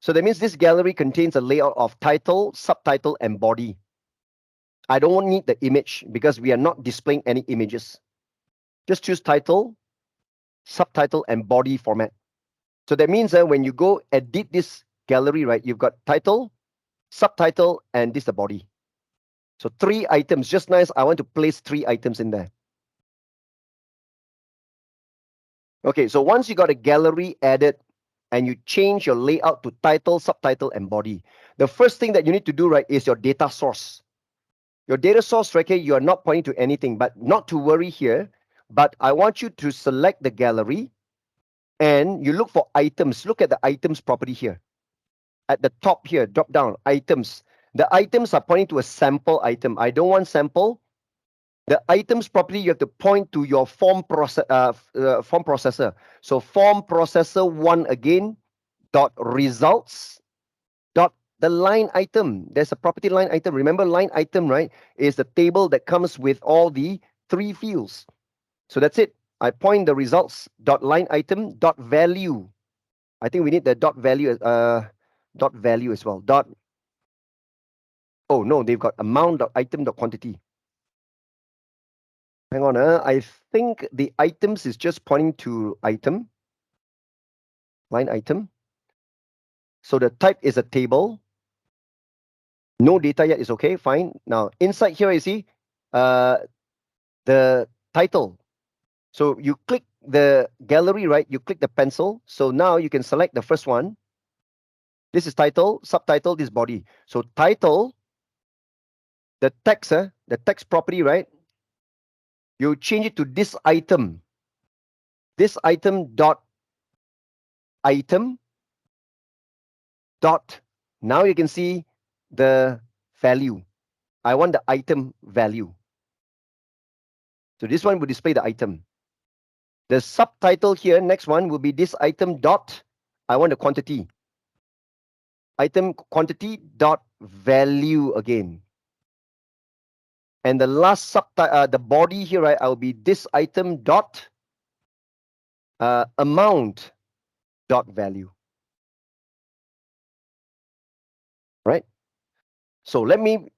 So that means this gallery contains a layout of title, subtitle, and body. I don't need the image because we are not displaying any images. Just choose title, subtitle, and body format. So that means that when you go edit this gallery, right, you've got title, subtitle, and this the body. So 3 items. Just nice. I want to place 3 items in there. Okay, so once you got a gallery added and you change your layout to title, subtitle, and body, the first thing that you need to do, right, is your data source. Your data source, right, you are not pointing to anything, but not to worry here. But I want you to select the gallery and you look for items. Look at the items property here. At the top here, drop down, items. The items are pointing to a sample item. I don't want sample. The items property, you have to point to your form processor. So form processor one again, dot results, dot the line item. There's a property line item. Remember, line item, right, is the table that comes with all the 3 fields. So that's it. I point the results dot line item dot value. I think we need the dot value as well. Dot. Oh no, they've got amount dot item dot quantity. Hang on, I think the items is just pointing to item, line item. So the type is a table. No data yet is okay, fine. Now inside here, you see the title. So you click the gallery, right? You click the pencil. So now you can select the first one. This is title, subtitle, this body. So title, the text property, right? You change it to this item. This item dot item dot. Now you can see the value. I want the item value. So this one will display the item. The subtitle here, next one will be this item dot. I want the quantity. Item quantity dot value again. And the last the body here, right, I'll be this item dot amount dot value, right? So let me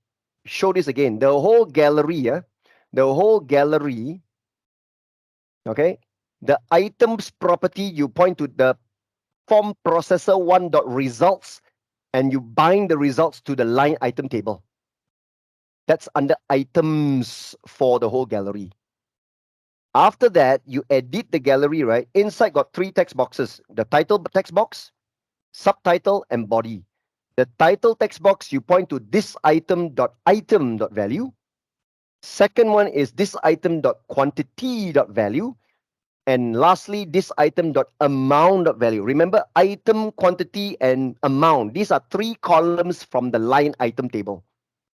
show this again. The whole gallery, yeah, the whole gallery, okay? The items property, you point to the form processor one dot results, and you bind the results to the line item table. That's under items for the whole gallery. After that, you edit the gallery, right? Inside got three text boxes: the title text box, subtitle, and body. The title text box, you point to this item dot value. Second one is this item dot quantity dot value. And lastly, this item dot amount dot value. Remember, item, quantity, and amount. These are three columns from the line item table.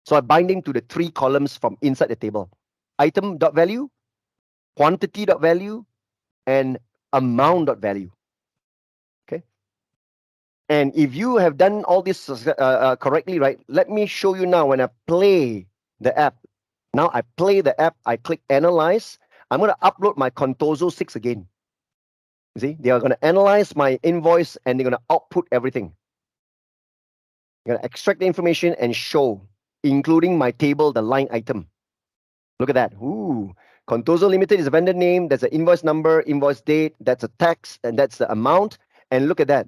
So I'm binding to the three columns from inside the table. Item dot value, quantity dot value, and amount dot value. Okay. And if you have done all this correctly, right? Let me show you now when I play the app. Now I play the app, I click analyze. I'm going to upload my Contoso 6 again. You see, they are going to analyze my invoice and they're going to output everything. They're going to extract the information and show, including my table, the line item. Look at that. Ooh. Contoso Limited is a vendor name. There's an invoice number, invoice date. That's a tax, and that's the amount. And look at that.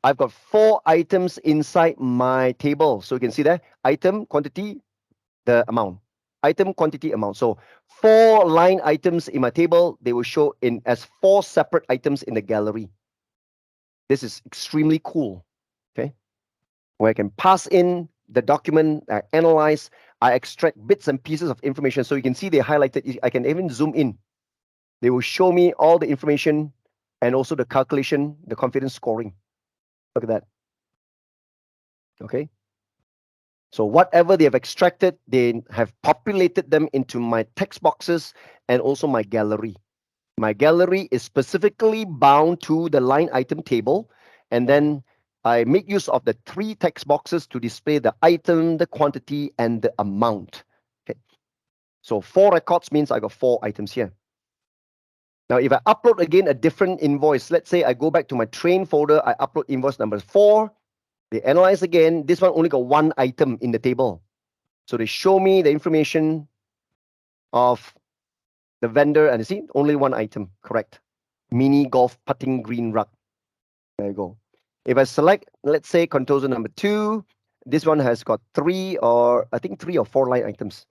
I've got 4 items inside my table. So you can see that item, quantity, the amount. Item, quantity, amount. So 4 line items in my table. They will show in as 4 separate items in the gallery. This is extremely cool. Okay. Where I can pass in the document, I analyze, I extract bits and pieces of information. So you can see they highlighted. I can even zoom in. They will show me all the information and also the calculation, the confidence scoring. Look at that. Okay. So whatever they have extracted, they have populated them into my text boxes and also my gallery. My gallery is specifically bound to the line item table. And then I make use of the 3 text boxes to display the item, the quantity, and the amount. Okay. So 4 records means I got 4 items here. Now, if I upload again a different invoice, let's say I go back to my train folder, I upload invoice number 4. They analyze again. This one only got 1 item in the table. So they show me the information of the vendor, and you see, only 1 item, correct. Mini golf putting green rug. There you go. If I select, let's say, Contoso number 2, this one has got 3 or I think 3 or 4 line items.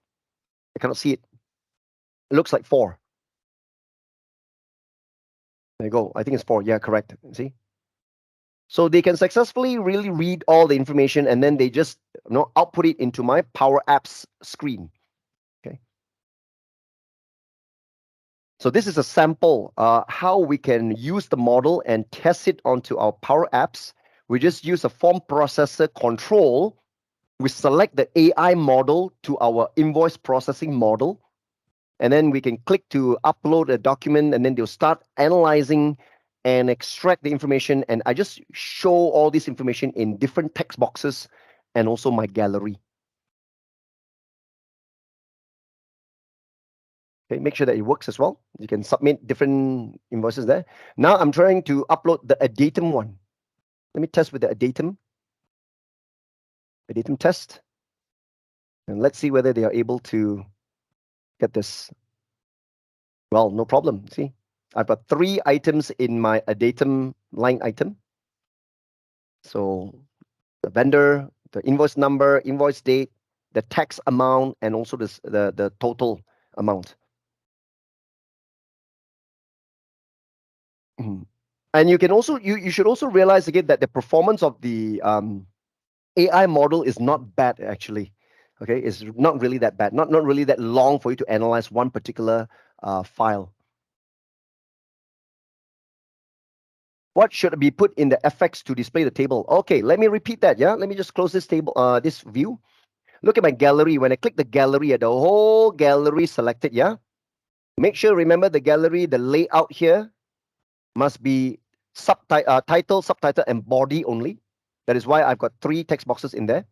I cannot see it. It looks like 4. There you go. I think it's 4. Yeah, correct. See? So they can successfully really read all the information and then they just output it into my Power Apps screen. Okay. So this is a sample how we can use the model and test it onto our Power Apps. We just use a form processor control. We select the AI model to our invoice processing model. And then we can click to upload a document and then they'll start analyzing and extract the information. And I just show all this information in different text boxes and also my gallery. Okay, make sure that it works as well. You can submit different invoices there. Now I'm trying to upload the datum one. Let me test with the datum test. And let's see whether they are able to get this. Well, no problem. See, I've got 3 items in my datum line item. So the vendor, the invoice number, invoice date, the tax amount, and also the total amount. And you can also you should also realize again that the performance of the AI model is not bad actually. Okay, it's not really that bad, not really that long for you to analyze one particular file. What should be put in the FX to display the table? Okay, let me repeat that. Yeah, let me just close this table, this view. Look at my gallery. When I click the gallery, the whole gallery selected. Yeah, make sure remember the gallery, the layout here must be title, subtitle, and body only. That is why I've got 3 text boxes in there.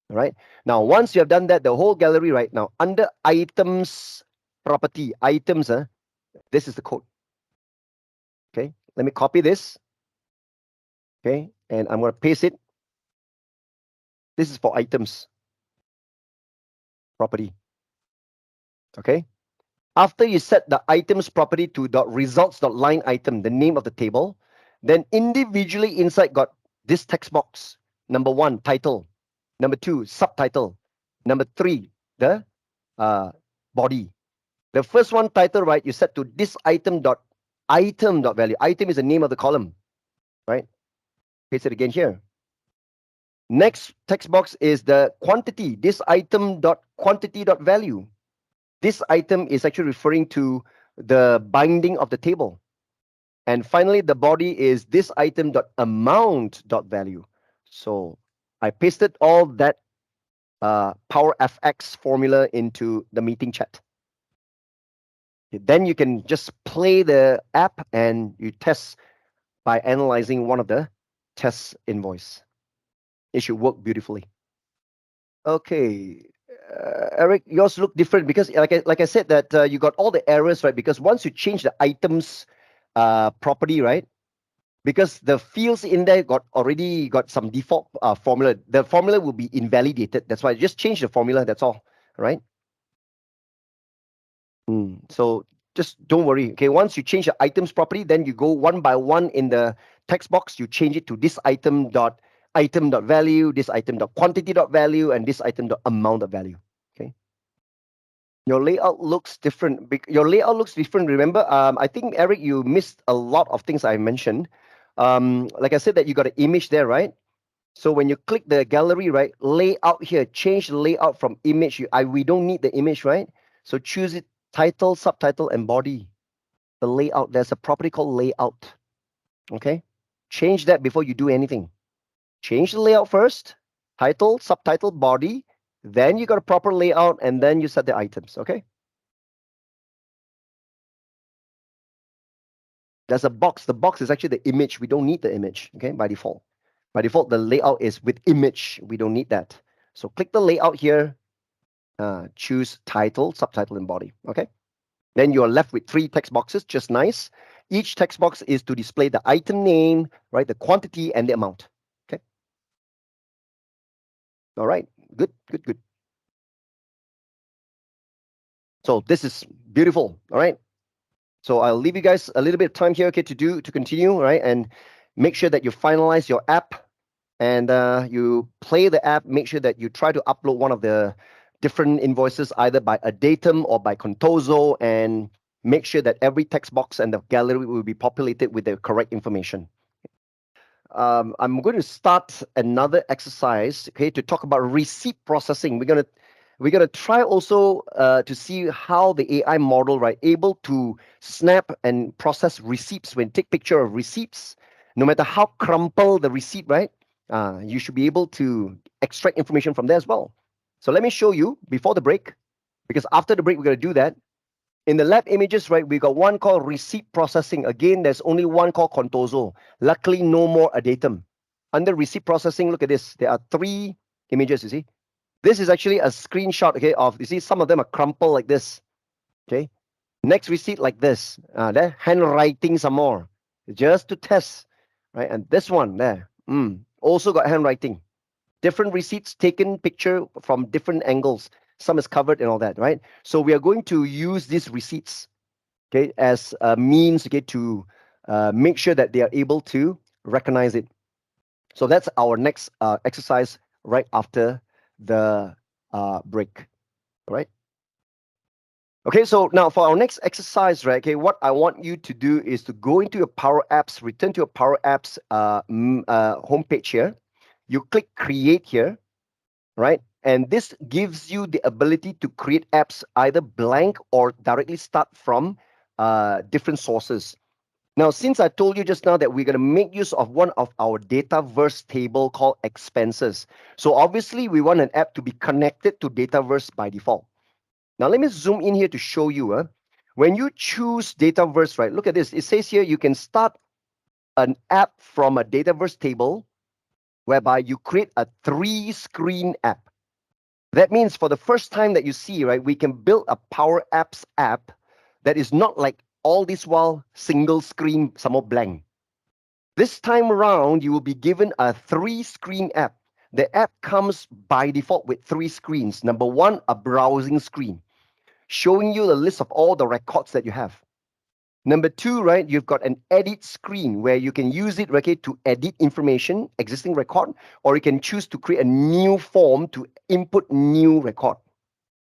All right. Now, once you have done that, the whole gallery right now under items, property, items, this is the code. Okay. Let me copy this. Okay, and I'm going to paste it. This is for items property. Okay. After you set the items property to .results.line item, the name of the table, then individually inside got this text box. Number 1, title. Number 2, subtitle. Number 3, the body. The first one, title, right? You set to this item.value. Item is the name of the column, right? Paste it again here. Next text box is the quantity. This item.quantity.value. This item is actually referring to the binding of the table. And finally, the body is this item.amount.value. So I pasted all that Power FX formula into the meeting chat. Then you can just play the app and you test by analyzing one of the test invoice. It should work beautifully. Okay, Eric, yours look different because, like I said, that you got all the errors, right? Because once you change the items property, right? Because the fields in there already got some default formula. The formula will be invalidated. That's why just change the formula. That's all, right? So just don't worry. Okay, once you change the items property, then you go one by one in the text box. You change it to this item.value, this item.quantity.value, and this item.amount.value. Okay. Your layout looks different. Your layout looks different. Remember, I think Eric, you missed a lot of things I mentioned. Like I said, that you got an image there, right? So when you click the gallery, right, layout here, change the layout from image. We don't need the image, right? So choose it, title, subtitle, and body. The layout, there's a property called layout. Okay, change that before you do anything. Change the layout first, title, subtitle, body. Then you got a proper layout, and then you set the items. Okay. There's a box. The box is actually the image. We don't need the image. Okay, by default. By default, the layout is with image. We don't need that. So click the layout here. Choose title, subtitle, and body. Okay. Then you're left with 3 text boxes, just nice. Each text box is to display the item name, right, the quantity, and the amount. Okay. All right. Good, good, good. So this is beautiful. All right. So I'll leave you guys a little bit of time here, okay, to continue, right, and make sure that you finalize your app and you play the app. Make sure that you try to upload one of the different invoices either by a datum or by Contoso, and make sure that every text box and the gallery will be populated with the correct information. I'm going to start another exercise, okay, to talk about receipt processing. We're gonna try also to see how the AI model, right, able to snap and process receipts. When take picture of receipts, no matter how crumpled the receipt, right, you should be able to extract information from there as well. So let me show you before the break, because after the break we're gonna do that. In the lab images, right, we got one called receipt processing. Again, there's only one called Contoso. Luckily, no more a datum. Under receipt processing, look at this. There are 3 images, you see. This is actually a screenshot, okay, of, you see, some of them are crumpled like this, okay. Next receipt like this. There, handwriting some more, just to test, right? And this one there, also got handwriting. Different receipts taken picture from different angles. Some is covered and all that, right? So we are going to use these receipts, okay, as a means, okay, to make sure that they are able to recognize it. So that's our next exercise right after the break, all right? Okay, so now for our next exercise, right, okay, what I want you to do is to go into your Power Apps, return to your Power Apps homepage here. You click Create here, right? And this gives you the ability to create apps either blank or directly start from different sources. Now, since I told you just now that we're going to make use of one of our Dataverse table called expenses. So obviously, we want an app to be connected to Dataverse by default. Now, let me zoom in here to show you. When you choose Dataverse, right, look at this. It says here you can start an app from a Dataverse table whereby you create a 3-screen app. That means for the first time that you see, right, we can build a Power Apps app that is not like all this while single screen, some more blank. This time around, you will be given a 3-screen app. The app comes by default with 3 screens. Number one, a browsing screen, showing you the list of all the records that you have. Number two, right, you've got an edit screen where you can use it, okay, to edit information, existing record, or you can choose to create a new form to input new record.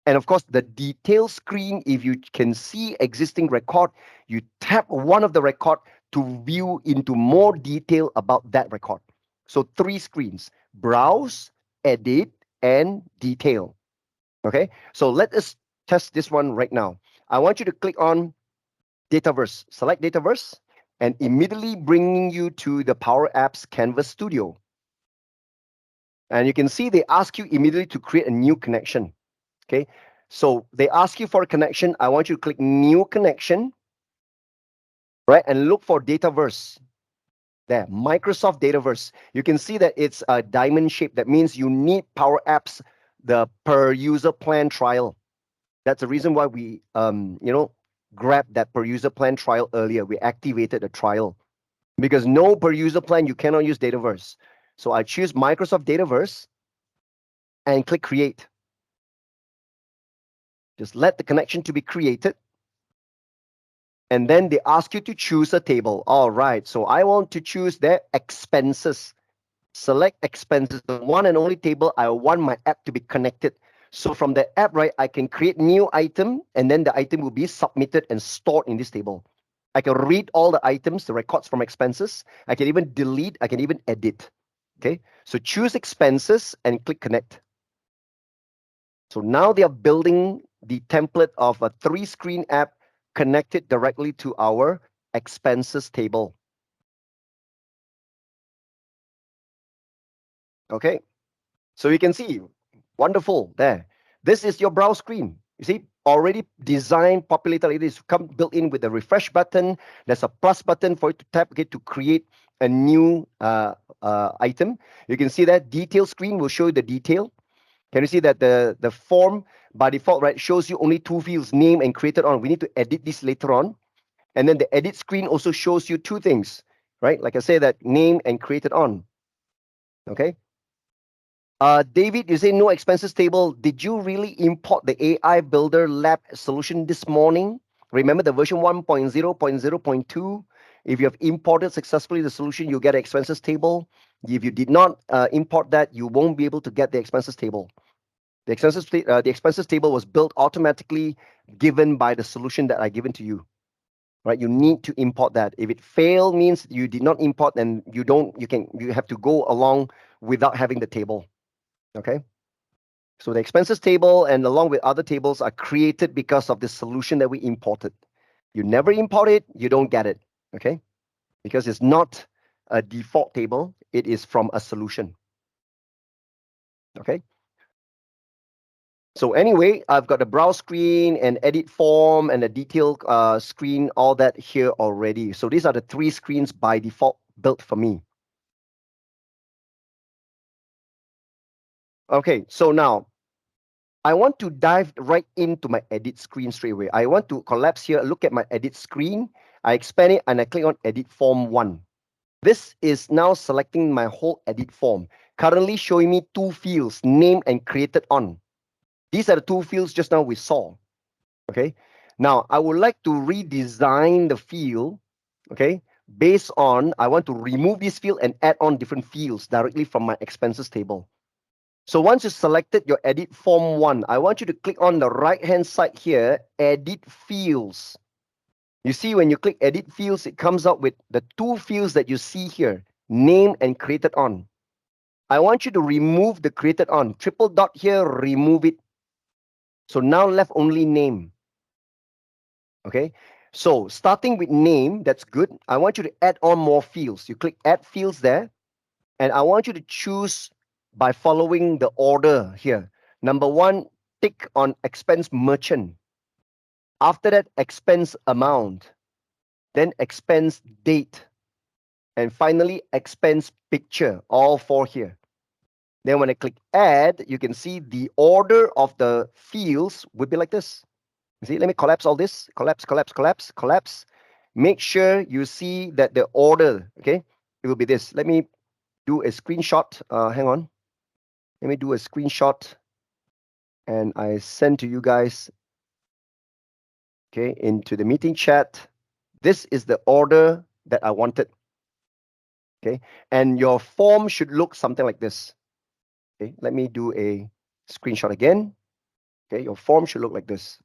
And of course, the detail screen, if you can see existing record, you tap one of the record to view into more detail about that record. So 3 screens: browse, edit, and detail. Okay, so let us test this one right now. I want you to click on Dataverse, select Dataverse, and immediately bringing you to the Power Apps Canvas Studio. And you can see they ask you immediately to create a new connection. Okay, so they ask you for a connection. I want you to click New Connection, right, and look for Dataverse. There, Microsoft Dataverse. You can see that it's a diamond shape. That means you need Power Apps, the per user plan trial. That's the reason why we, grabbed that per user plan trial earlier. We activated a trial because no per user plan, you cannot use Dataverse. So I choose Microsoft Dataverse and click Create. Just let the connection to be created. And then they ask you to choose a table. All right, so I want to choose their expenses. Select expenses, the one and only table I want my app to be connected. So from the app, right, I can create new item, and then the item will be submitted and stored in this table. I can read all the items, the records from expenses. I can even delete, I can even edit. Okay, so choose expenses and click connect. So now they are building the template of a 3-screen app connected directly to our expenses table. Okay, so you can see, wonderful there. This is your browse screen. You see, already designed, populated. It is come built in with a refresh button. There's a plus button for you to tap, okay, to create a new item. You can see that detail screen will show you the detail. Can you see that the form by default, right, shows you only 2 fields, name and created on. We need to edit this later on. And then the edit screen also shows you 2 things, right? Like I say, that name and created on. Okay. David, you say no expenses table. Did you really import the AI Builder Lab solution this morning? Remember the version 1.0.0.2? If you have imported successfully the solution, you get an expenses table. If you did not import that, you won't be able to get the expenses table. The expenses table was built automatically given by the solution that I given to you. Right? You need to import that. If it failed, means you did not import, then you have to go along without having the table. Okay. So the expenses table and along with other tables are created because of the solution that we imported. You never import it, you don't get it. Okay. Because it's not a default table, it is from a solution. Okay. So anyway, I've got the browse screen and edit form and the detail screen, all that here already. So these are the 3 screens by default built for me. Okay, so now I want to dive right into my edit screen straight away. I want to collapse here, look at my edit screen. I expand it and I click on edit form 1. This is now selecting my whole edit form, currently showing me 2 fields, name and created on. These are the 2 fields just now we saw. Okay, now I would like to redesign the field, okay, based on I want to remove this field and add on different fields directly from my expenses table. So once you selected your edit form 1, I want you to click on the right hand side here, edit fields. You see when you click edit fields, it comes up with the 2 fields that you see here, name and created on. I want you to remove the created on, triple dot here, remove it. So now left only name. Okay, so starting with name, that's good. I want you to add on more fields. You click add fields there, and I want you to choose by following the order here. Number 1, tick on expense merchant. After that, expense amount, then expense date, and finally expense picture, all 4 here. Then when I click add, you can see the order of the fields would be like this. See, let me collapse all this. Collapse, collapse, collapse, collapse. Make sure you see that the order, okay, it will be this. Let me do a screenshot. Hang on. Let me do a screenshot and I send to you guys, okay, into the meeting chat. This is the order that I wanted, okay, and your form should look something like this. Okay, let me do a screenshot again. Okay, your form should look like this.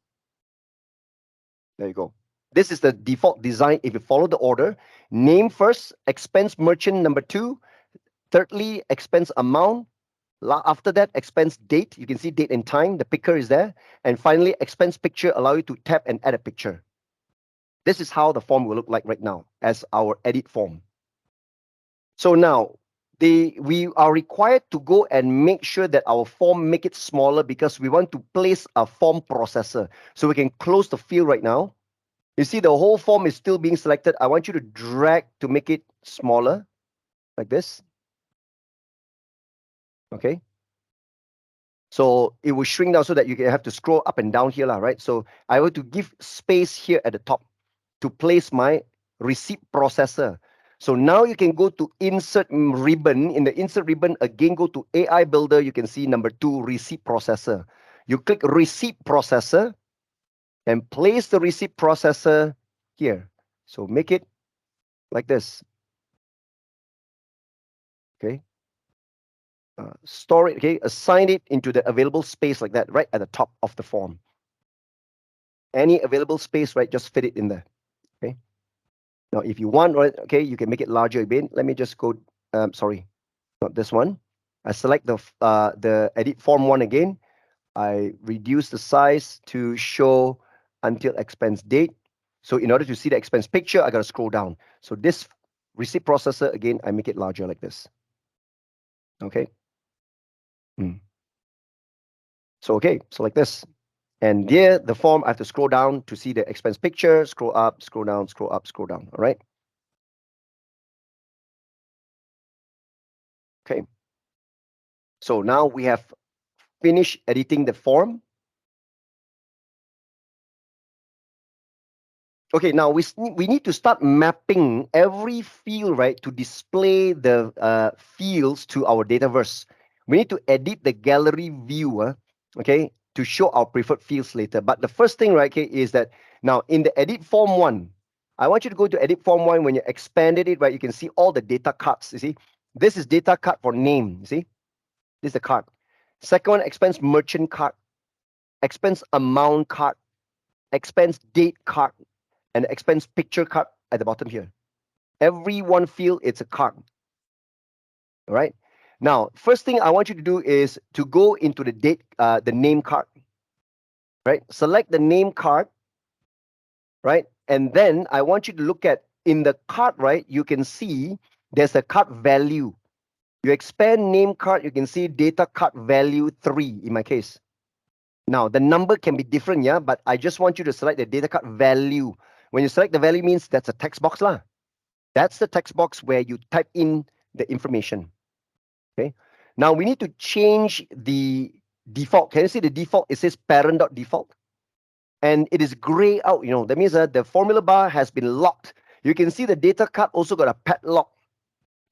There you go. This is the default design if you follow the order. Name first, expense merchant number 2, thirdly, expense amount. After that, expense date. You can see date and time. The picker is there. And finally, expense picture allow you to tap and add a picture. This is how the form will look like right now as our edit form. So now we are required to go and make sure that our form make it smaller because we want to place a form processor. So we can close the field right now. You see the whole form is still being selected. I want you to drag to make it smaller like this. Okay. So it will shrink down so that you can have to scroll up and down here, right? So I want to give space here at the top to place my receipt processor. So now you can go to insert ribbon. In the insert ribbon, again, go to AI Builder. You can see number 2, receipt processor. You click receipt processor and place the receipt processor here. So make it like this. Okay. Store it, okay, assign it into the available space like that, right at the top of the form. Any available space, right, just fit it in there, okay? Now, if you want, right, okay, you can make it larger a bit. Let me just go, sorry, not this one. I select the edit form one again. I reduce the size to show until expense date. So in order to see the expense picture, I got to scroll down. So this receipt processor, again, I make it larger like this, okay? So, okay, so like this. And here, the form, I have to scroll down to see the expense picture, scroll up, scroll down, scroll up, scroll down, all right? Okay. So now we have finished editing the form. Okay, now we need to start mapping every field, right, to display the fields to our Dataverse. We need to edit the gallery view, okay, to show our preferred fields later. But the first thing, right, okay, is that now in the edit form one, I want you to go to edit form one. When you expanded it, right, you can see all the data cards. You see, this is data card for name. You see, this is the card. Second one, expense merchant card, expense amount card, expense date card, and expense picture card at the bottom here. Every one field, it's a card. All right. Now, first thing I want you to do is to go into the date, the name card. Right. Select the name card. Right. And then I want you to look at in the card. Right. You can see there's a card value. You expand name card. You can see data card value 3 in my case. Now the number can be different, yeah, but I just want you to select the data card value. When you select the value, means that's a text box lah. That's the text box where you type in the information. Okay. Now we need to change the default. Can you see the default? It says parent.default. And it is gray out, that means the formula bar has been locked. You can see the data card also got a padlock.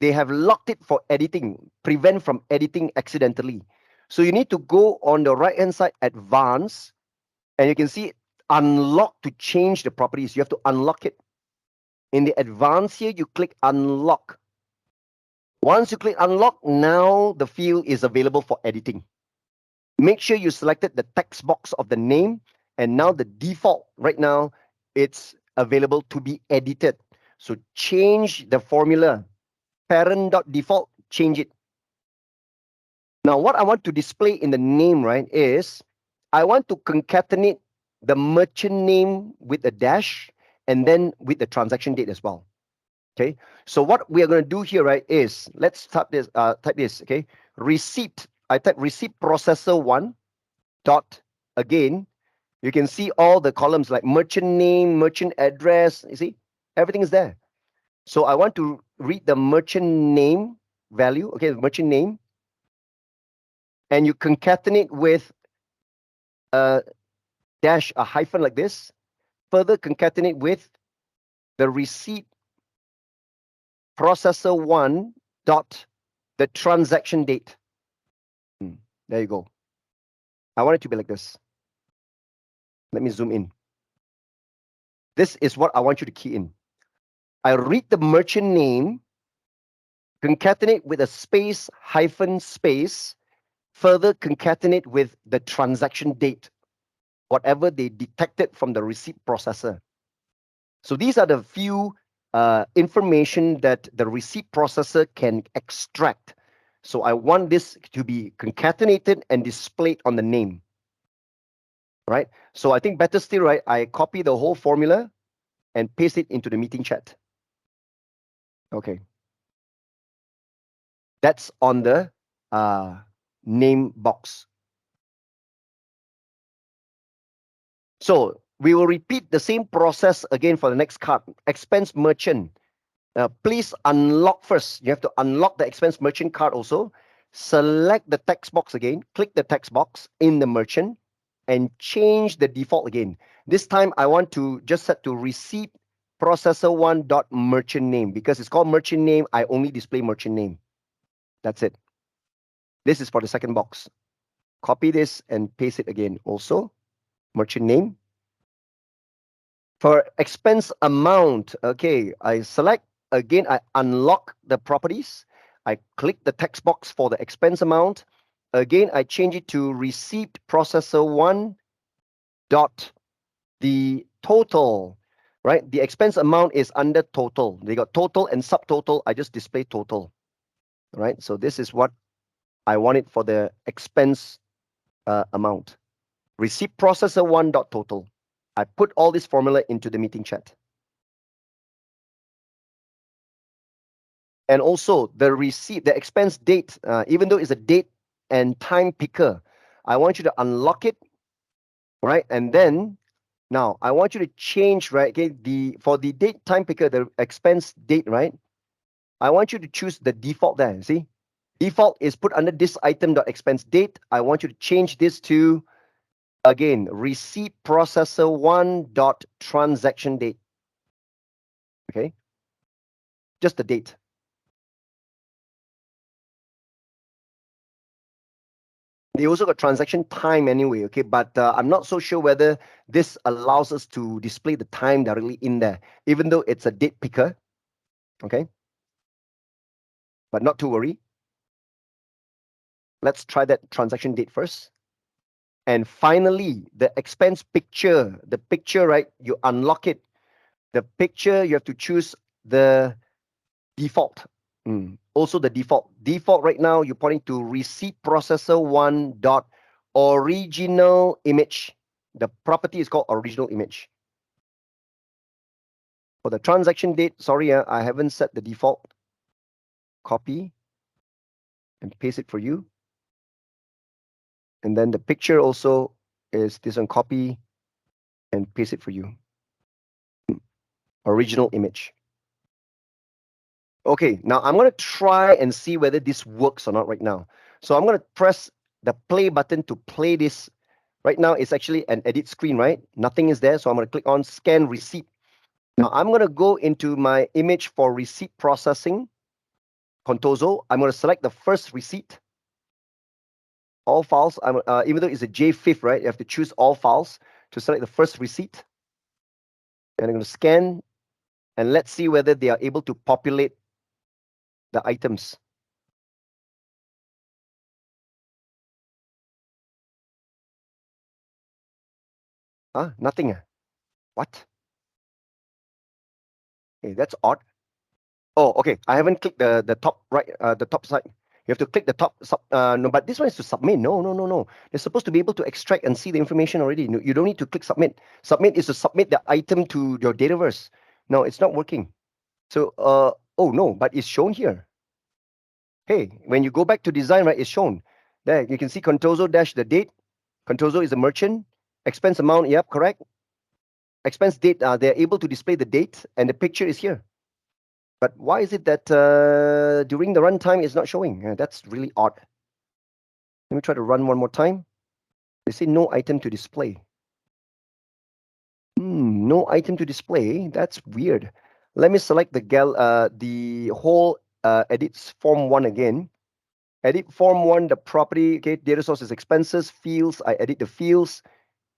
They have locked it for editing, prevent from editing accidentally. So you need to go on the right hand side, advanced, and you can see unlock to change the properties. You have to unlock it. In the advanced here, you click unlock. Once you click unlock, now the field is available for editing. Make sure you selected the text box of the name, and now the default right now, it's available to be edited. So change the formula. Parent.default, change it. Now what I want to display in the name, right, is I want to concatenate the merchant name with a dash and then with the transaction date as well. Okay, so what we are going to do here, right, is let's type this, okay, receipt. I type receipt processor one dot again. You can see all the columns like merchant name, merchant address. You see, everything is there. So I want to read the merchant name value. Okay, the merchant name, and you concatenate with dash a hyphen like this, further concatenate with the receipt processor one dot the transaction date. There you go. I want it to be like this. Let me zoom in. This is what I want you to key in. I read the merchant name, concatenate with a space, hyphen, space, further concatenate with the transaction date, whatever they detected from the receipt processor. So these are the few information that the receipt processor can extract. So I want this to be concatenated and displayed on the name, right? So I think better still, right? I copy the whole formula and paste it into the meeting chat. Okay. That's on the name box. So we will repeat the same process again for the next card. Expense merchant. Please unlock first. You have to unlock the expense merchant card also. Select the text box again. Click the text box in the merchant and change the default again. This time I want to just set to receipt processor one dot merchant name. Because it's called merchant name, I only display merchant name. That's it. This is for the second box. Copy this and paste it again also. Merchant name. For expense amount, okay, I select again, I unlock the properties. I click the text box for the expense amount. Again, I change it to receipt processor one dot the total, right? The expense amount is under total. They got total and subtotal. I just display total, right? So this is what I want it for the expense amount. Receipt processor one dot total. I put all this formula into the meeting chat. And also the receipt, the expense date, even though it's a date and time picker, I want you to unlock it, right? And then now I want you to change, right? Okay, for the date time picker, the expense date, right? I want you to choose the default there. See, default is put under this item dot expense date. I want you to change this to again receipt processor one dot transaction date. Okay, just the date. They also got transaction time anyway, okay? But I'm not so sure whether this allows us to display the time directly in there, even though it's a date picker, okay? But not to worry. Let's try that transaction date first. And finally, the expense picture, the picture, right? You unlock it. The picture, you have to choose the default. Also the default. Default right now, you're pointing to receipt processor one dot original image. The property is called original image. For the transaction date, sorry, I haven't set the default. Copy and paste it for you. And then the picture also is this one, copy and paste it for you. Original image. Okay, now I'm going to try and see whether this works or not right now. So I'm going to press the play button to play this. Right now, it's actually an edit screen, right? Nothing is there. So I'm going to click on scan receipt. Now I'm going to go into my image for receipt processing, Contoso. I'm going to select the first receipt. All files, even though it's a JFIF, right? You have to choose all files to select the first receipt. And I'm going to scan, and let's see whether they are able to populate the items. Nothing. What? Hey, that's odd. Oh, okay. I haven't clicked the top right, the top side. You have to click the top sub. No, but this one is to submit. No. They're supposed to be able to extract and see the information already. No, you don't need to click submit. Submit is to submit the item to your Dataverse. No, it's not working. So, oh no, but it's shown here. Hey, when you go back to design, right, it's shown. There, you can see Contoso dash the date. Contoso is a merchant. Expense amount, yep, correct. Expense date, they're able to display the date and the picture is here. But why is it that during the runtime it's not showing? That's really odd. Let me try to run one more time. They say no item to display. no item to display. That's weird. Let me select the whole edit form one again. Edit form one, the property, okay, data source is expenses, fields. I edit the fields.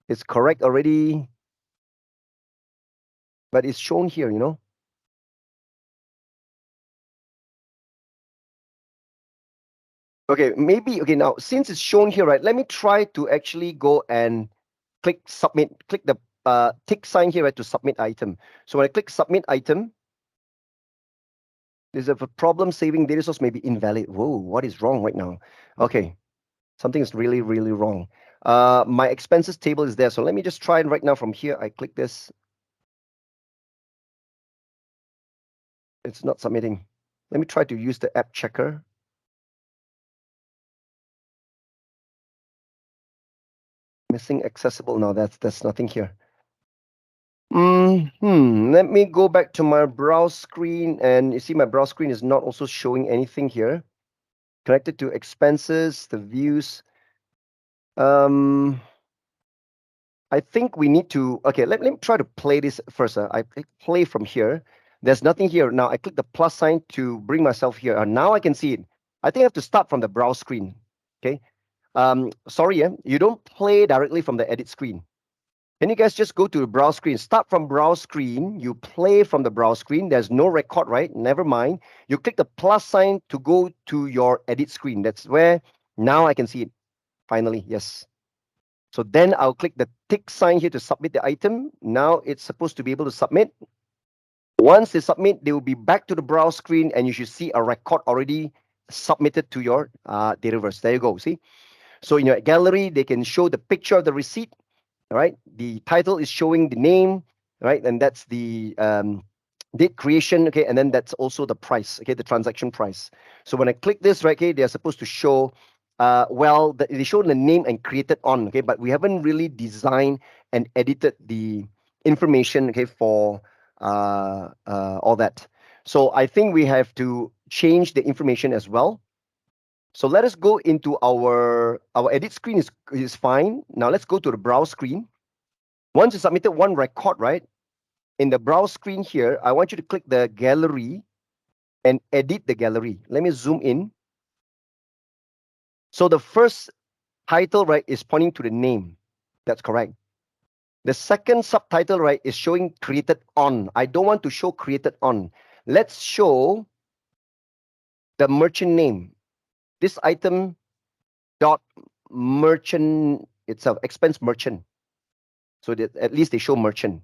It's correct already, but it's shown here, you know. Okay, maybe, okay, now since it's shown here, right, let me try to actually go and click submit, click the tick sign here, right, to submit item. So when I click submit item, there's a problem saving data source may be invalid. Whoa, what is wrong right now? Okay, something is really, really wrong. My expenses table is there. So let me just try it right now from here. I click this. It's not submitting. Let me try to use the app checker. Missing accessible. No, that's nothing here. Let me go back to my browse screen, and you see my browse screen is not also showing anything here. Connected to expenses, the views. I think we need to, okay, let me try to play this first. I click play from here. There's nothing here. Now I click the plus sign to bring myself here. Now I can see it. I think I have to start from the browse screen. Okay. Sorry, you don't play directly from the edit screen. Can you guys just go to the browse screen? Start from browse screen. You play from the browse screen. There's no record, right? Never mind. You click the plus sign to go to your edit screen. That's where now I can see it. Finally, yes. So then I'll click the tick sign here to submit the item. Now it's supposed to be able to submit. Once they submit, they will be back to the browse screen and you should see a record already submitted to your Dataverse. There you go. See? So in your gallery, they can show the picture of the receipt. All right. The title is showing the name, right? And that's the date creation. Okay. And then that's also the price. Okay. The transaction price. So when I click this, right, okay, they're supposed to show, they show the name and created on. Okay. But we haven't really designed and edited the information, okay, for all that. So I think we have to change the information as well. So let us go into our edit screen is fine. Now let's go to the browse screen. Once you submitted one record, right? In the browse screen here, I want you to click the gallery and edit the gallery. Let me zoom in. So the first title, right, is pointing to the name. That's correct. The second subtitle, right, is showing created on. I don't want to show created on. Let's show the merchant name. This item dot merchant itself, expense merchant. So that at least they show merchant.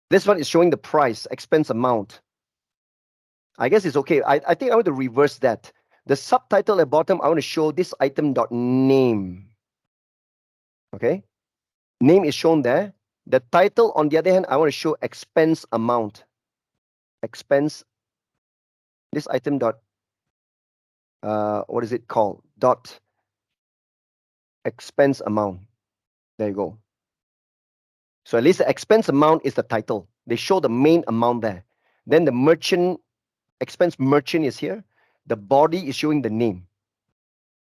This one is showing the price, expense amount. I guess it's okay. I think I want to reverse that. The subtitle at bottom, I want to show this item dot name. Okay. Name is shown there. The title, on the other hand, I want to show expense amount. Expense, this item dot, what is it called? Dot expense amount. There you go. So at least the expense amount is the title. They show the main amount there. Then the merchant, expense merchant is here. The body is showing the name.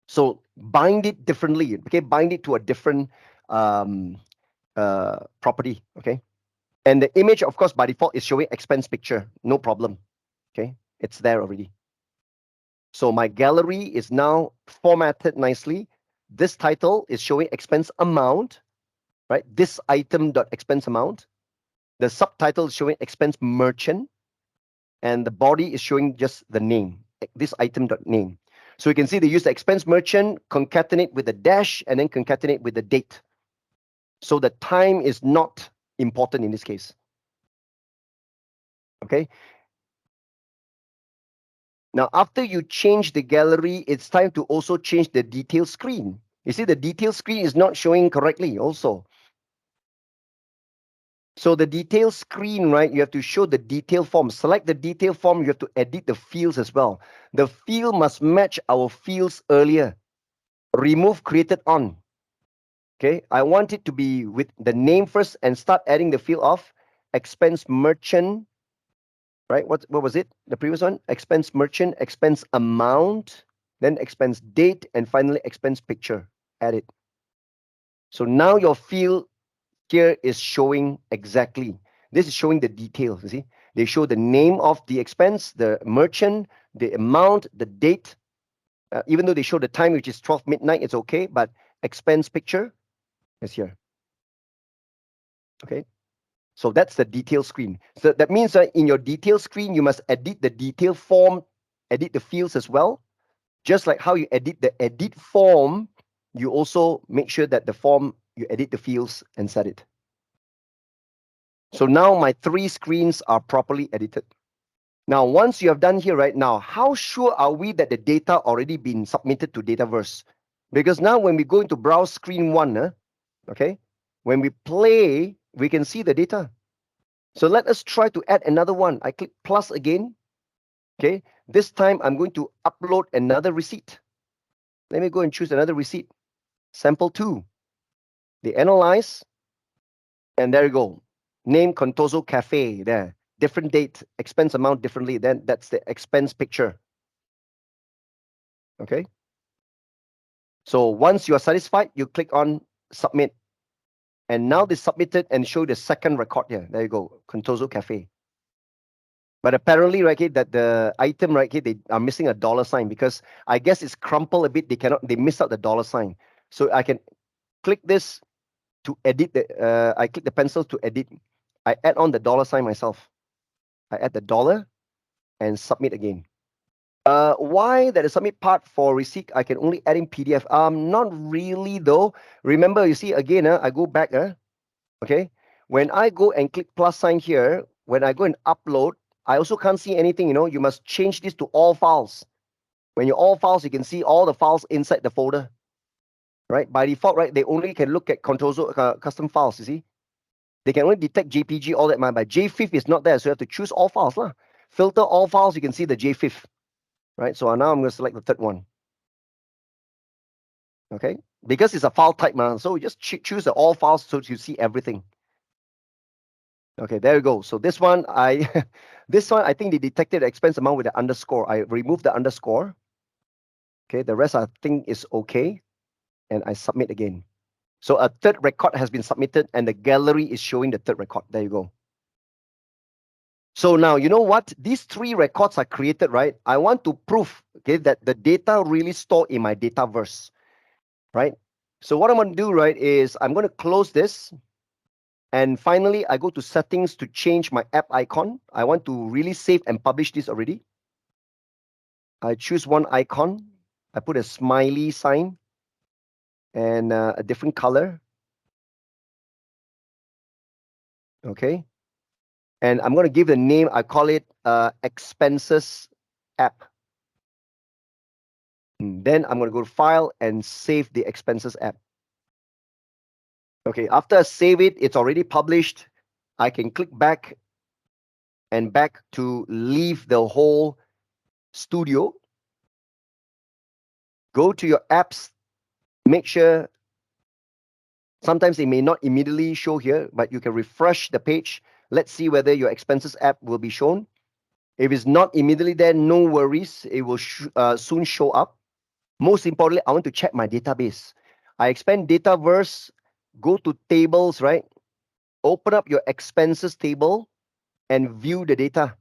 So bind it differently. Okay, bind it to a different property. Okay, and the image, of course, by default is showing expense picture. No problem. Okay, it's there already. So my gallery is now formatted nicely. This title is showing expense amount, right? This item dot expense amount. The subtitle is showing expense merchant, and the body is showing just the name. This item dot name. So you can see they use the expense merchant, concatenate with the dash, and then concatenate with the date. So the time is not important in this case. Okay. Now, after you change the gallery, it's time to also change the detail screen. You see, the detail screen is not showing correctly also. So the detail screen, right, you have to show the detail form. Select the detail form, you have to edit the fields as well. The field must match our fields earlier. Remove created on. Okay, I want it to be with the name first and start adding the field of expense merchant, right? What was it? The previous one? Expense merchant, expense amount, then expense date, and finally expense picture. Add it. So now your field Here is showing exactly. This is showing the details. You see, they show the name of the expense, the merchant, the amount, the date. Even though they show the time, which is 12 midnight, it's okay. But expense picture is here. Okay. So that's the detail screen. So that means that in your detail screen, you must edit the detail form, edit the fields as well. Just like how you edit the edit form, you also make sure that the form, you edit the fields and set it. So now my three screens are properly edited. Now, once you have done here right now, how sure are we that the data already been submitted to Dataverse? Because now when we go into browse screen one, okay, when we play, we can see the data. So let us try to add another one. I click plus again. Okay, this time I'm going to upload another receipt. Let me go and choose another receipt. Sample 2. They analyze, and there you go. Name Contoso Cafe there. Different date, expense amount differently. Then that's the expense picture. Okay. So once you are satisfied, you click on submit. And now they submitted and show the second record here. There you go, Contoso Cafe. But apparently, right, okay, that the item, right, okay, they are missing a dollar sign because I guess it's crumpled a bit. They miss out the dollar sign. So I can click this to edit I click the pencil to edit. I add on the dollar sign myself. I add the dollar and submit again. Why that the submit part for receipt I can only add in PDF? Not really though. Remember, you see again, I go back, okay. When I go and click plus sign here, when I go and upload, I also can't see anything. You must change this to all files. When you're all files, you can see all the files inside the folder, right? By default, right, they only can look at custom files. You see, they can only detect JPG, all that. But JFIF is not there, so you have to choose all files, lah. Filter all files, you can see the JFIF, right? So now I'm going to select the third one. Okay, because it's a file type, man. So you just choose the all files so you see everything. Okay, there you go. So this one, this one, I think they detected the expense amount with the underscore. I removed the underscore. Okay, the rest I think is okay, and I submit again. So a third record has been submitted, and the gallery is showing the third record. There you go. So now, you know what? These three records are created, right? I want to prove, okay, that the data really stored in my Dataverse, right? So what I'm going to do, right, is I'm going to close this. And finally, I go to settings to change my app icon. I want to really save and publish this already. I choose one icon. I put a smiley sign and a different color. Okay. And I'm going to give the name, I call it expenses app. And then I'm going to go to file and save the expenses app. Okay, after I save it, it's already published. I can click back and back to leave the whole studio. Go to your apps. Make sure sometimes they may not immediately show here, but you can refresh the page. Let's see whether your expenses app will be shown. If it's not immediately there, no worries. It will soon show up. Most importantly, I want to check my database. I expand Dataverse, go to tables, right? Open up your expenses table and view the data.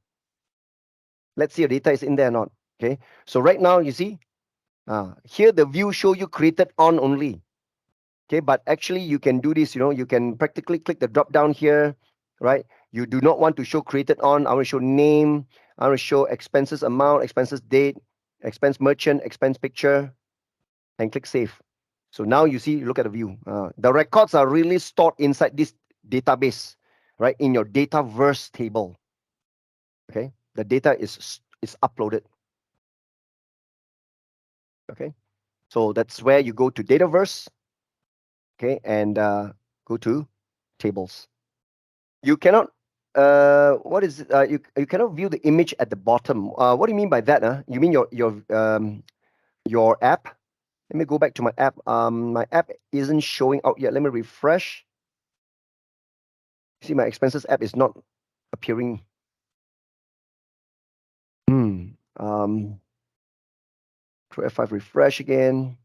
Let's see your data is in there or not. Okay. So right now, you see, here the view show you created on only. Okay, but actually you can do this, you can practically click the drop down here, right? You do not want to show created on. I want to show name. I want to show expenses amount, expenses date, expense merchant, expense picture, and click save. So now you see, look at the view. The records are really stored inside this database, right? In your Dataverse table. Okay, the data is uploaded. Okay, so that's where you go to Dataverse. Okay, and go to tables. You cannot what is it? You cannot view the image at the bottom. What do you mean by that? You mean your app? Let me go back to my app. My app isn't showing out yet. Let me refresh. See, my expenses app is not appearing. Um, Control F5 refresh again.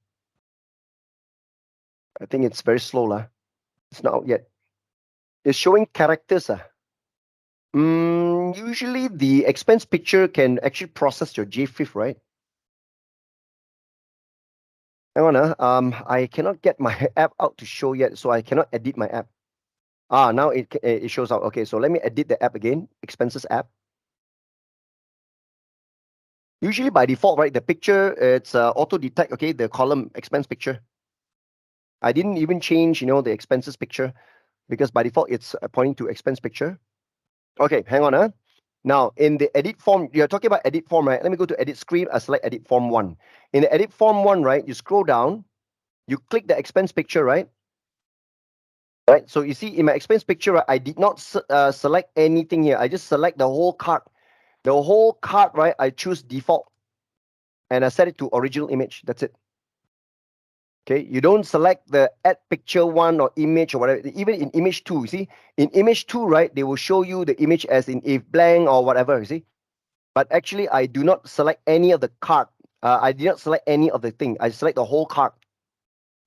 I think it's very slow, lah. It's not out yet. It's showing characters. Usually the expense picture can actually process your JFIF, right? Hang on, I cannot get my app out to show yet, so I cannot edit my app. Now it shows out. Okay, so let me edit the app again. Expenses app. Usually by default, right, the picture it's auto detect. Okay, the column expense picture. I didn't even change, the expenses picture because by default it's pointing to expense picture. Okay, hang on, Now in the edit form, you're talking about edit form, right? Let me go to edit screen. I select edit form one. In the edit form one, right, you scroll down, you click the expense picture, right? Right. So you see in my expense picture, right, I did not select anything here. I just select the whole card. The whole card, right? I choose default and I set it to original image. That's it. Okay. You don't select the add picture one or image or whatever. Even in image two, you see, in image two, right, they will show you the image as in if blank or whatever. You see, but actually, I do not select any of the card. I did not select any of the thing. I select the whole card.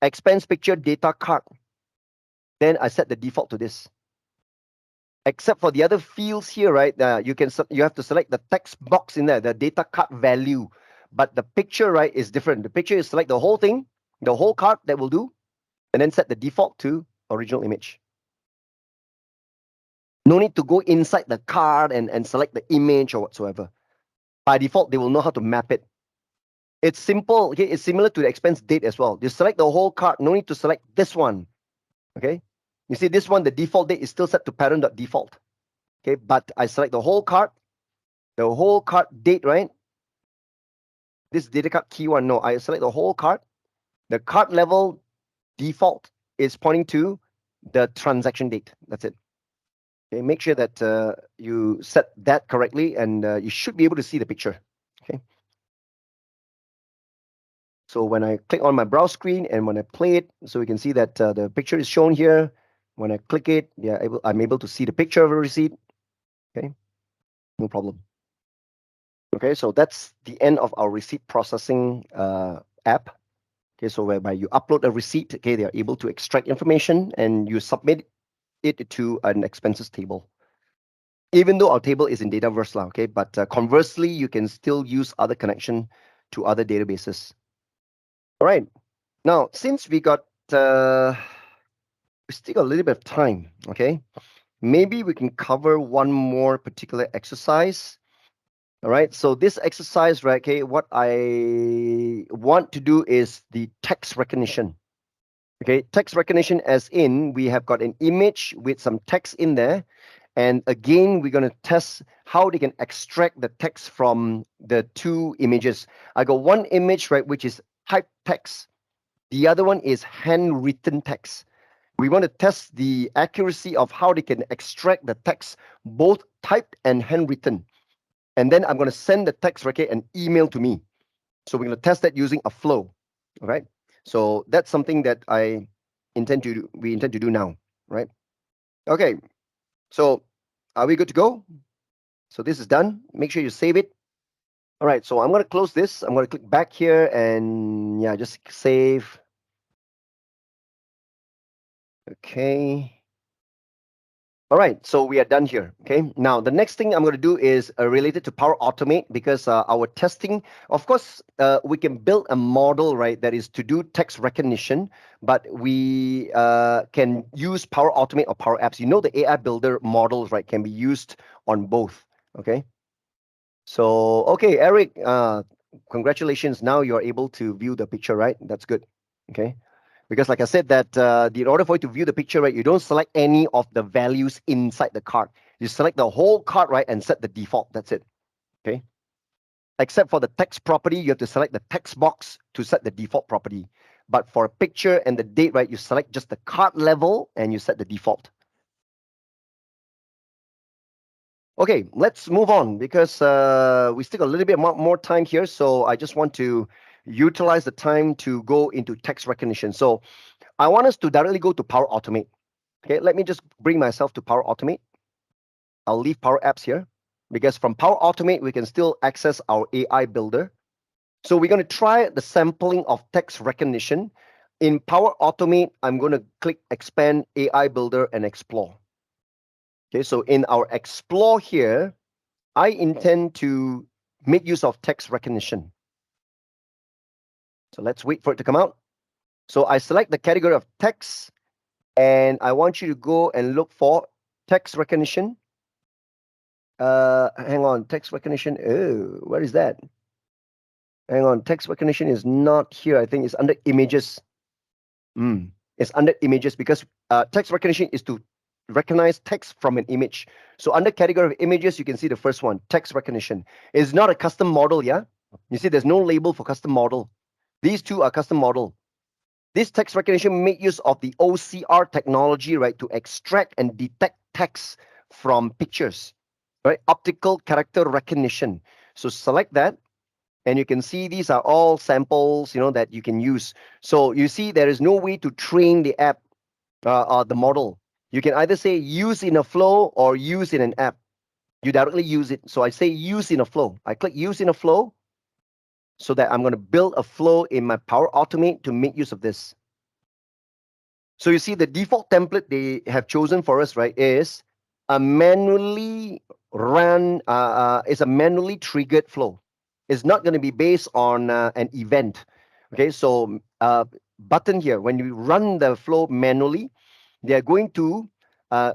Expense picture data card. Then I set the default to this. Except for the other fields here, right? You have to select the text box in there, the data card value. But the picture, right, is different. The picture is select the whole thing, the whole card that will do, and then set the default to original image. No need to go inside the card and select the image or whatsoever. By default, they will know how to map it. It's simple. Okay, it's similar to the expense date as well. You select the whole card. No need to select this one. Okay, you see this one, the default date is still set to parent.default. Okay, but I select the whole card date, right? This data card key one, no, I select the whole card. The card level default is pointing to the transaction date. That's it. Okay, make sure that you set that correctly, and you should be able to see the picture. Okay. So when I click on my browse screen and when I play it, so we can see that the picture is shown here. When I click it, I'm able to see the picture of a receipt. Okay, no problem. Okay, so that's the end of our receipt processing app. Okay, so whereby you upload a receipt, okay, they are able to extract information and you submit it to an expenses table. Even though our table is in Dataverse, okay, but conversely, you can still use other connection to other databases. All right. Now, since we still got a little bit of time, okay, maybe we can cover one more particular exercise. All right. So this exercise, right, okay, what I want to do is the text recognition. Okay, text recognition as in we have got an image with some text in there. And again, we're going to test how they can extract the text from the two images. I got one image, right, which is typed text. The other one is handwritten text. We want to test the accuracy of how they can extract the text, both typed and handwritten. And then I'm going to send the text, okay, an email to me. So we're going to test that using a flow. All right. So that's something that we intend to do now, right? Okay. So are we good to go? So this is done. Make sure you save it. All right. So I'm going to close this. I'm going to click back here and yeah, just save. Okay. All right, so we are done here. Okay, now the next thing I'm going to do is related to Power Automate because our testing, of course, we can build a model, right, that is to do text recognition, but we can use Power Automate or Power Apps. You know, the AI Builder models, right, can be used on both. Okay, so okay, Eric, congratulations. Now you're able to view the picture, right? That's good. Okay. Because like I said that in order for you to view the picture, right, you don't select any of the values inside the card. You select the whole card, right, and set the default. That's it. Okay. Except for the text property, you have to select the text box to set the default property. But for a picture and the date, right, you select just the card level and you set the default. Okay, let's move on because we still got a little bit more time here. So I just want to utilize the time to go into text recognition. So I want us to directly go to Power Automate. Okay, let me just bring myself to Power Automate. I'll leave Power Apps here because from Power Automate, we can still access our AI Builder. So we're going to try the sampling of text recognition. In Power Automate, I'm going to click Expand AI Builder and Explore. Okay, so in our explore here, I intend to make use of text recognition. So let's wait for it to come out. So I select the category of text, and I want you to go and look for text recognition. Hang on, text recognition. Oh, where is that? Hang on, text recognition is not here. I think it's under images. It's under images because text recognition is to recognize text from an image. So under category of images, you can see the first one, text recognition. It's not a custom model, yeah? You see, there's no label for custom model. These two are custom model. This text recognition make use of the OCR technology, right, to extract and detect text from pictures, right? Optical character recognition. So select that, and you can see these are all samples, that you can use. So you see there is no way to train the app, the model. You can either say use in a flow or use in an app. You directly use it. So I say use in a flow. I click use in a flow so that I'm going to build a flow in my Power Automate to make use of this. So you see the default template they have chosen for us, right, is a manually is a manually triggered flow. It's not going to be based on an event. Okay, so button here, when you run the flow manually, they are going to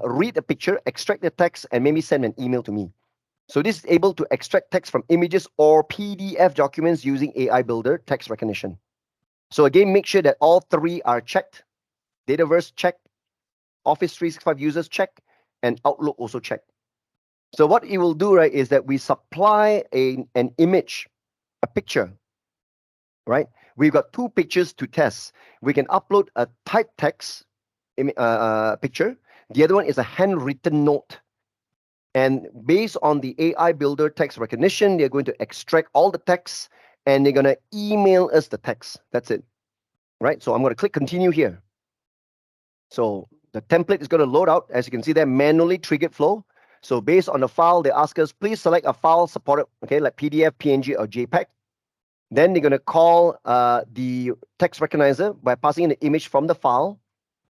read a picture, extract the text, and maybe send an email to me. So this is able to extract text from images or PDF documents using AI Builder text recognition. So again, make sure that all three are checked. Dataverse check, Office 365 users check, and Outlook also check. So what it will do, right, is that we supply an image, a picture, right? We've got two pictures to test. We can upload a typed text picture. The other one is a handwritten note. And based on the AI Builder text recognition, they're going to extract all the text and they're going to email us the text. That's it, right? So I'm going to click continue here. So the template is going to load out, as you can see there, manually triggered flow. So based on the file, they ask us, please select a file supported, okay, like PDF, PNG, or JPEG. Then they're going to call the text recognizer by passing in the image from the file.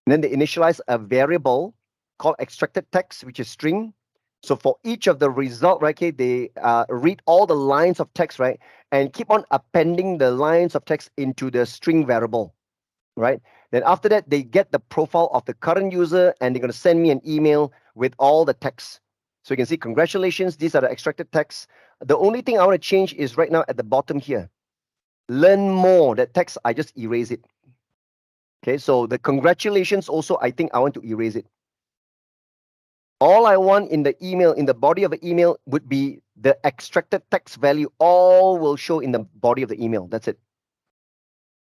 And then they initialize a variable called extracted text, which is string. So for each of the result, right, okay, they read all the lines of text, right, and keep on appending the lines of text into the string variable, right? Then after that, they get the profile of the current user and they're going to send me an email with all the text. So you can see, congratulations, these are the extracted texts. The only thing I want to change is right now at the bottom here. Learn more, that text, I just erase it. Okay, so the congratulations also, I think I want to erase it. All I want in the email, in the body of the email, would be the extracted text value. All will show in the body of the email. That's it.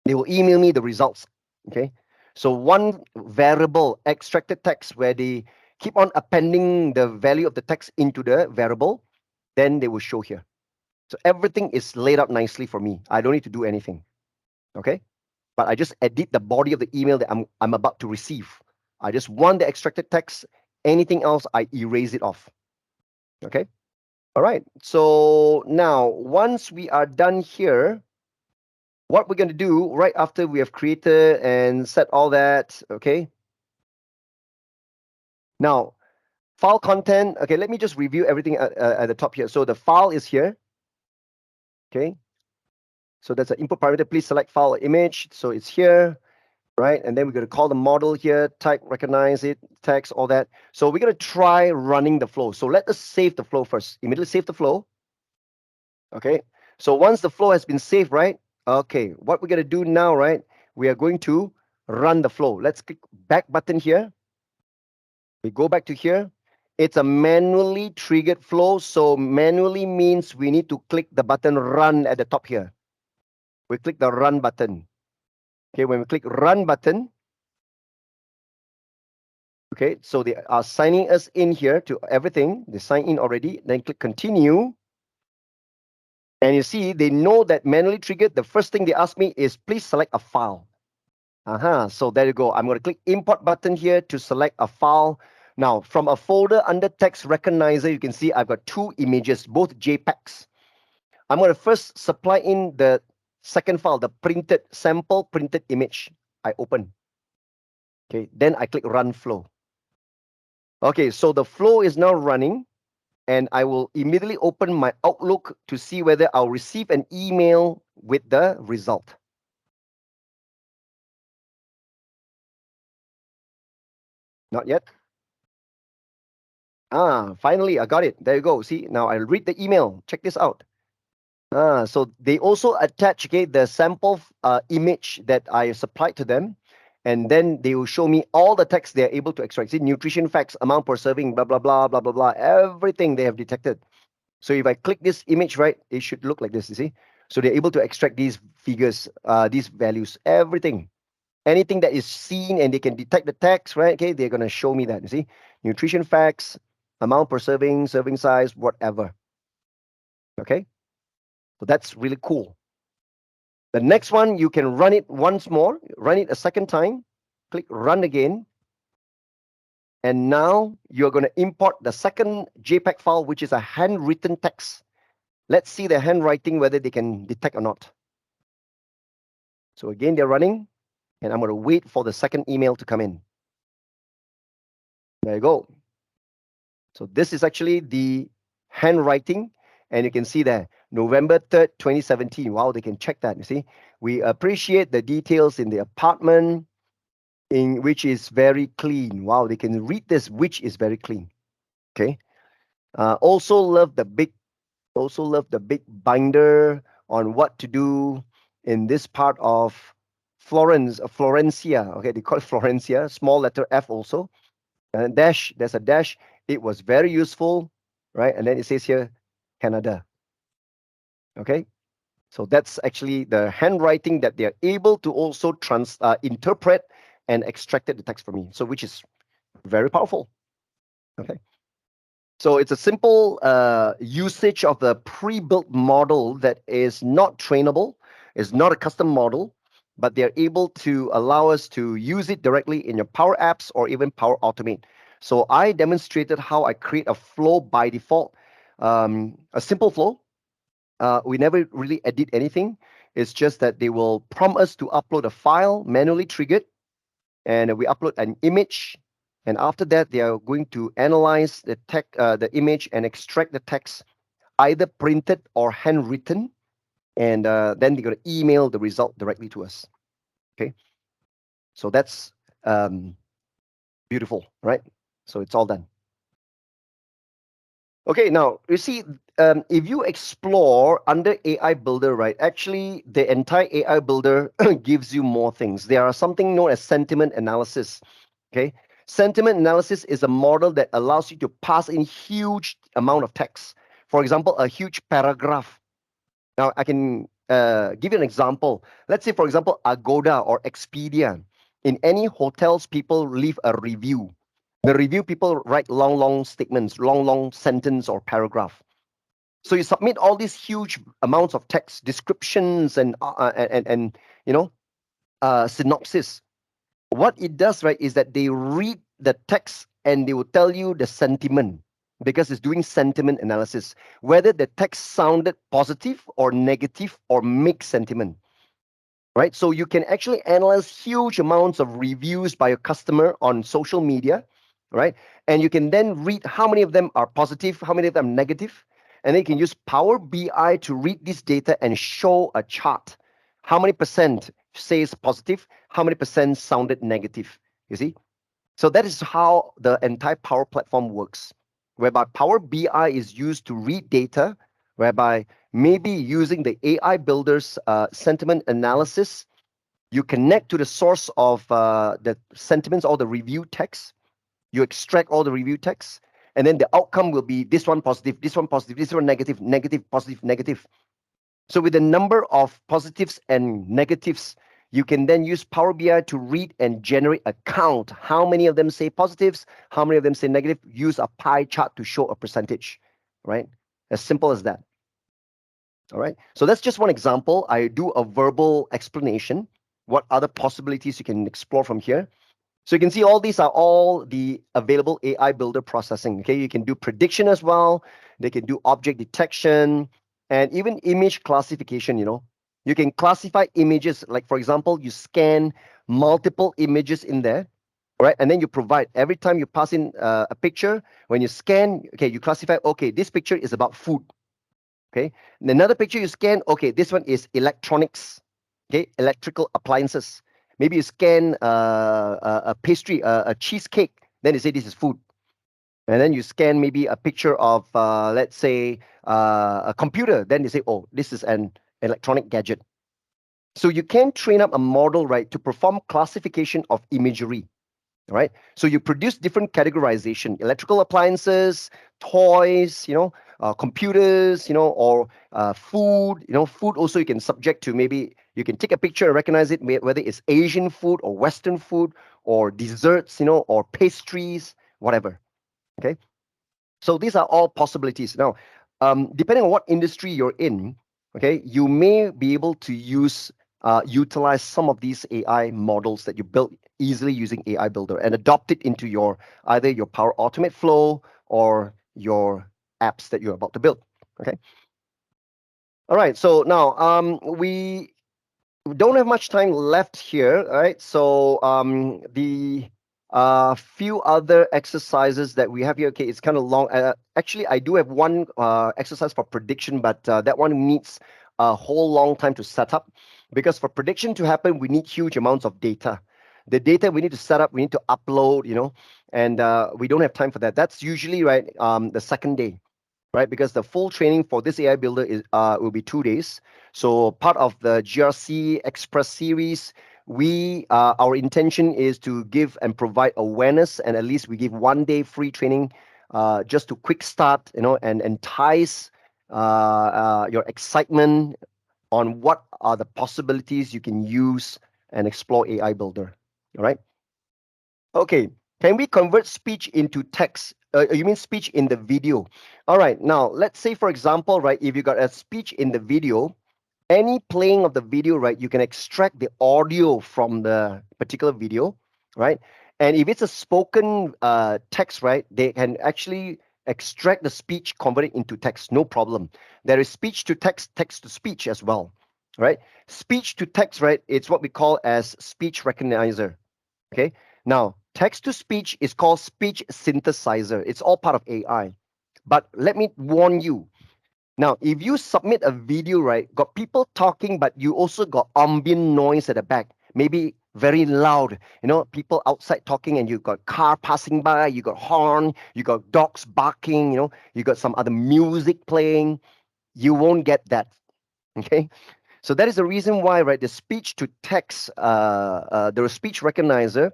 They will email me the results. Okay. So one variable, extracted text, where they keep on appending the value of the text into the variable, then they will show here. So everything is laid out nicely for me. I don't need to do anything. Okay. But I just edit the body of the email that I'm about to receive. I just want the extracted text. Anything else, I erase it off. Okay. All right. So now, once we are done here, what we're going to do right after we have created and set all that, okay? Now, file content, okay, let me just review everything at the top here. So the file is here, okay? So that's an input parameter. Please select file or image. So it's here, right? And then we're going to call the model here, type, recognize it, text, all that. So we're going to try running the flow. So let us save the flow first. Immediately save the flow. Okay. So once the flow has been saved, right? Okay. What we're going to do now, right? We are going to run the flow. Let's click back button here. We go back to here. It's a manually triggered flow. So manually means we need to click the button run at the top here. We click the run button. Okay, when we click run button, okay, so they are signing us in here to everything. They sign in already. Then click continue. And you see, they know that manually triggered. The first thing they ask me is please select a file. So there you go. I'm going to click import button here to select a file. Now, from a folder under text recognizer, you can see I've got two images, both JPEGs. I'm going to first supply in the second file, the printed sample printed image. I open. Okay, then I click run flow. Okay, so the flow is now running, and I will immediately open my Outlook to see whether I'll receive an email with the result. Not yet. Finally, I got it. There you go. See, now I read the email. Check this out. So they also attach, okay, the sample image that I supplied to them, and then they will show me all the text they're able to extract. See, nutrition facts, amount per serving, blah blah blah blah blah blah, everything they have detected. So if I click this image, right, it should look like this. You see, so they're able to extract these figures, these values, everything, anything that is seen, and they can detect the text, right? Okay, they're gonna show me that. You see, nutrition facts, amount per serving, serving size, whatever. Okay, so that's really cool. The next one, you can run it once more, run it a second time, click run again. And now you're going to import the second JPEG file, which is a handwritten text. Let's see the handwriting, whether they can detect or not. So again, they're running, and I'm going to wait for the second email to come in. There you go. So this is actually the handwriting, and you can see there, November 3rd, 2017. Wow, they can check that. You see, we appreciate the details in the apartment, in which is very clean. Wow, they can read this, which is very clean. Okay. Also love the big binder on what to do in this part of Florencia. Okay, they call it Florencia, small letter F also. And dash, there's a dash. It was very useful, right? And then it says here, Canada. Okay. So that's actually the handwriting that they're able to also interpret and extracted the text for me. So which is very powerful. Okay. So it's a simple usage of the pre-built model that is not trainable, is not a custom model, but they're able to allow us to use it directly in your Power Apps or even Power Automate. So I demonstrated how I create a flow by default, a simple flow. We never really edit anything. It's just that they will prompt us to upload a file manually triggered, and we upload an image, and after that they are going to analyze the image and extract the text, either printed or handwritten, and then they're going to email the result directly to us. Okay, so that's beautiful, right? So it's all done. Okay, now you see, if you explore under AI Builder, right, actually the entire AI Builder gives you more things. There are something known as sentiment analysis. Okay, sentiment analysis is a model that allows you to pass in huge amount of text. For example, a huge paragraph. Now I can give you an example. Let's say, for example, Agoda or Expedia. In any hotels, people leave a review. The review people write long, long statements, long, long sentence or paragraph. So you submit all these huge amounts of text, descriptions, and you know synopsis. What it does, right, is that they read the text and they will tell you the sentiment, because it's doing sentiment analysis, whether the text sounded positive or negative or mixed sentiment, right? So you can actually analyze huge amounts of reviews by your customer on social media, right? And you can then read how many of them are positive, how many of them negative, and then you can use Power BI to read this data and show a chart. How many percent says positive, how many percent sounded negative, you see? So that is how the entire Power Platform works, whereby Power BI is used to read data, whereby maybe using the AI Builder's sentiment analysis, you connect to the source of the sentiments or the review text, you extract all the review text, and then the outcome will be this one positive, this one positive, this one negative, negative, positive, negative. So with the number of positives and negatives, you can then use Power BI to read and generate a count. How many of them say positives? How many of them say negative? Use a pie chart to show a percentage, right? As simple as that. All right. So that's just one example. I do a verbal explanation. What other possibilities you can explore from here? So you can see all these are all the available AI Builder processing. Okay, you can do prediction as well. They can do object detection and even image classification. You can classify images. Like for example, you scan multiple images in there, All right, and then you provide every time you pass in a picture. When you scan, okay, you classify. Okay, this picture is about food. Okay, and another picture you scan. Okay, this one is electronics. Okay, electrical appliances. Maybe you scan a pastry, a cheesecake. Then they say this is food. And then you scan maybe a picture of, let's say, a computer. Then they say, oh, this is an electronic gadget. So you can train up a model, right, to perform classification of imagery, right? So you produce different categorization: electrical appliances, toys, computers, or food. Food also you can subject to, maybe you can take a picture and recognize it, whether it's Asian food or Western food or desserts, or pastries, whatever. Okay. So these are all possibilities. Now, depending on what industry you're in, okay, you may be able to utilize some of these AI models that you built easily using AI Builder and adopt it into either your Power Automate flow or your apps that you're about to build. Okay. All right. So now we don't have much time left here, all right? So the few other exercises that we have here, okay, it's kind of long. Actually, I do have one exercise for prediction, but that one needs a whole long time to set up, because for prediction to happen, we need huge amounts of data. The data we need to set up, we need to upload, and we don't have time for that. That's usually right the second day, right? Because the full training for this AI builder will be 2 days. So part of the GRC Express series, our intention is to give and provide awareness, and at least we give 1 day free training, just to quick start, and entice your excitement on what are the possibilities you can use and explore AI builder. All right. Okay, can we convert speech into text? You mean speech in the video? All right, now let's say, for example, right, if you got a speech in the video, any playing of the video, right, you can extract the audio from the particular video, right? And if it's a spoken text, right, they can actually extract the speech, convert it into text, no problem. There is speech to text, text to speech as well, right? Speech to text, right, it's what we call as speech recognizer. Okay. Now, text to speech is called speech synthesizer. It's all part of AI. But let me warn you. Now, if you submit a video, right, got people talking, but you also got ambient noise at the back, maybe very loud, people outside talking, and you got car passing by, you got horn, you got dogs barking, you got some other music playing, you won't get that. Okay. So that is the reason why, right, the speech to text, the speech recognizer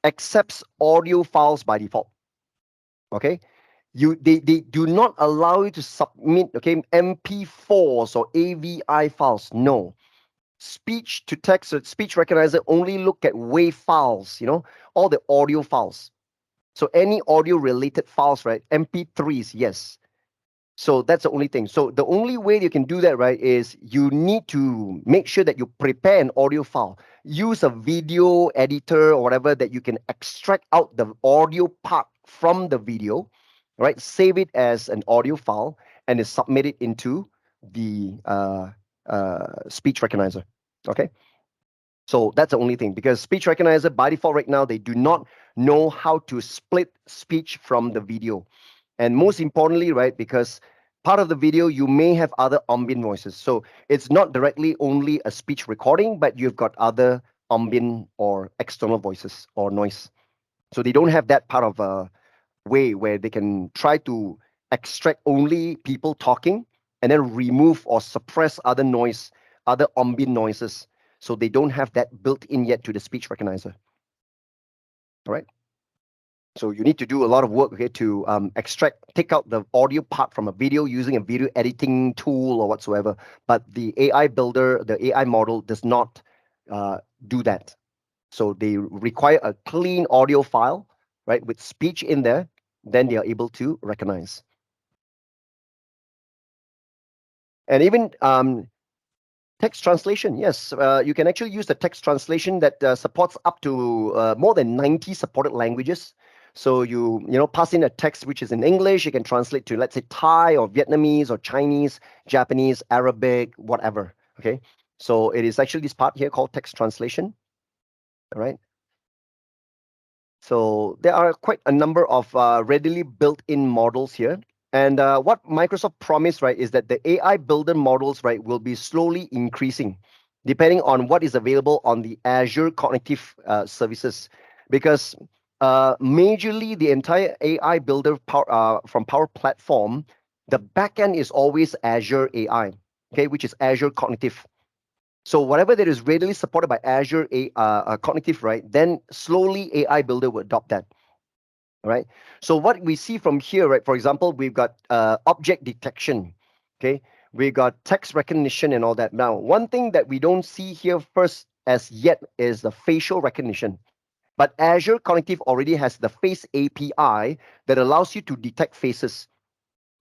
accepts audio files by default. Okay, they do not allow you to submit, okay, MP4s or AVI files. No, speech to text or speech recognizer only look at WAV files. All the audio files. So any audio related files, right? MP3s, yes. So that's the only thing. So the only way you can do that, right, is you need to make sure that you prepare an audio file. Use a video editor or whatever that you can extract out the audio part from the video, right? Save it as an audio file and then submit it into the speech recognizer. Okay. So that's the only thing, because speech recognizer by default right now, they do not know how to split speech from the video. And most importantly, right, because part of the video, you may have other ambient voices. So it's not directly only a speech recording, but you've got other ambient or external voices or noise. So they don't have that part of a way where they can try to extract only people talking and then remove or suppress other noise, other ambient noises. So they don't have that built in yet to the speech recognizer. All right. So you need to do a lot of work, okay, to take out the audio part from a video using a video editing tool or whatsoever. But the AI builder, the AI model does not do that. So they require a clean audio file, right, with speech in there. Then they are able to recognize. And even text translation, yes, you can actually use the text translation that supports up to more than 90 supported languages. So you pass in a text which is in English, you can translate to, let's say, Thai or Vietnamese or Chinese, Japanese, Arabic, whatever. Okay, so it is actually this part here called text translation. All right. So there are quite a number of readily built-in models here. And what Microsoft promised, right, is that the AI builder models, right, will be slowly increasing depending on what is available on the Azure cognitive services. Because majorly the entire AI builder from Power Platform, the backend is always Azure AI, okay, which is Azure cognitive. So whatever that is readily supported by Azure Cognitive, right, then slowly AI Builder will adopt that, right? So what we see from here, right, for example, we've got object detection, okay? We got text recognition and all that. Now, one thing that we don't see here first as yet is the facial recognition. But Azure Cognitive already has the face API that allows you to detect faces.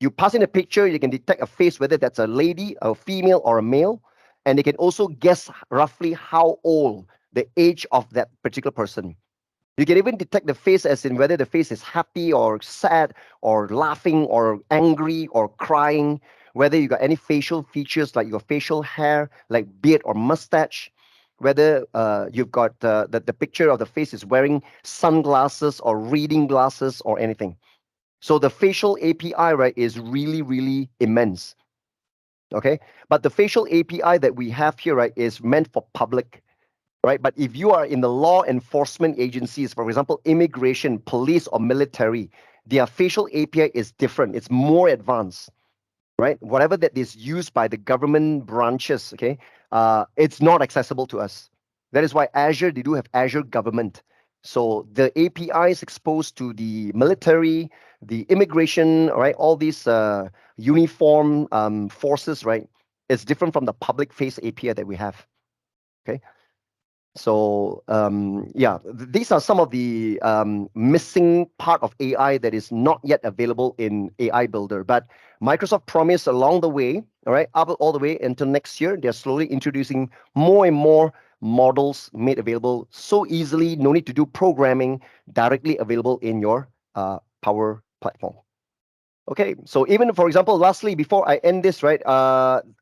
You pass in a picture, you can detect a face, whether that's a lady, a female, or a male, and they can also guess roughly how old, the age of that particular person. You can even detect the face as in whether the face is happy or sad or laughing or angry or crying, whether you got any facial features like your facial hair, like beard or mustache, whether you've got the picture of the face is wearing sunglasses or reading glasses or anything. So the facial API, right, is really, really immense. Okay. But the facial API that we have here, right, is meant for public, right? But if you are in the law enforcement agencies, for example, immigration, police, or military, their facial API is different. It's more advanced, right? Whatever that is used by the government branches, okay, it's not accessible to us. That is why Azure, they do have Azure government. So the API is exposed to the military, the immigration, right? All these uniform forces, right? It's different from the public face API that we have. Okay. So yeah, these are some of the missing part of AI that is not yet available in AI Builder. But Microsoft promised along the way, all right, up all the way until next year, they're slowly introducing more and more models made available so easily, no need to do programming, directly available in your Power Platform. Okay, so even for example, lastly, before I end this, right,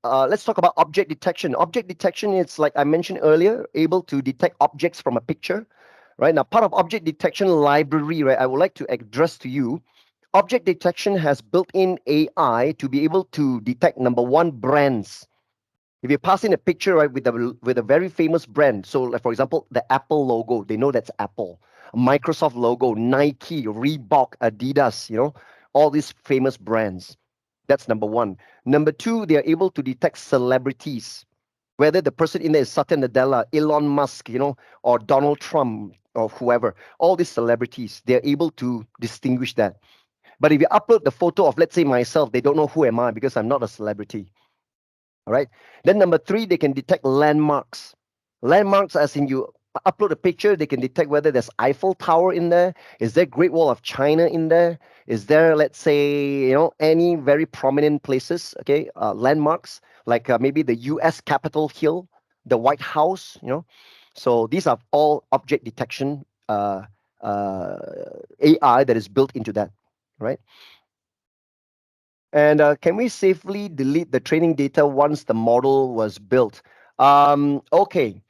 let's talk about object detection. Object detection is like I mentioned earlier, able to detect objects from a picture, right? Now, part of object detection library, right, I would like to address to you. Object detection has built-in AI to be able to detect number one, brands. If you pass in a picture, right, with a very famous brand, so like for example, the Apple logo, they know that's Apple. Microsoft logo, Nike, Reebok, Adidas, all these famous brands. That's number one. Number two, they are able to detect celebrities, whether the person in there is Satya Nadella, Elon Musk, or Donald Trump or whoever. All these celebrities, they're able to distinguish that. But if you upload the photo of, let's say, myself, they don't know who am I because I'm not a celebrity. All right. Then number three, they can detect landmarks. Landmarks, as in you upload a picture, they can detect whether there's Eiffel Tower in there. Is there Great Wall of China in there? Is there, let's say, any very prominent places? Okay, landmarks like maybe the U.S. Capitol Hill, the White House. So these are all object detection uh, AI that is built into that, right? And can we safely delete the training data once the model was built? Okay.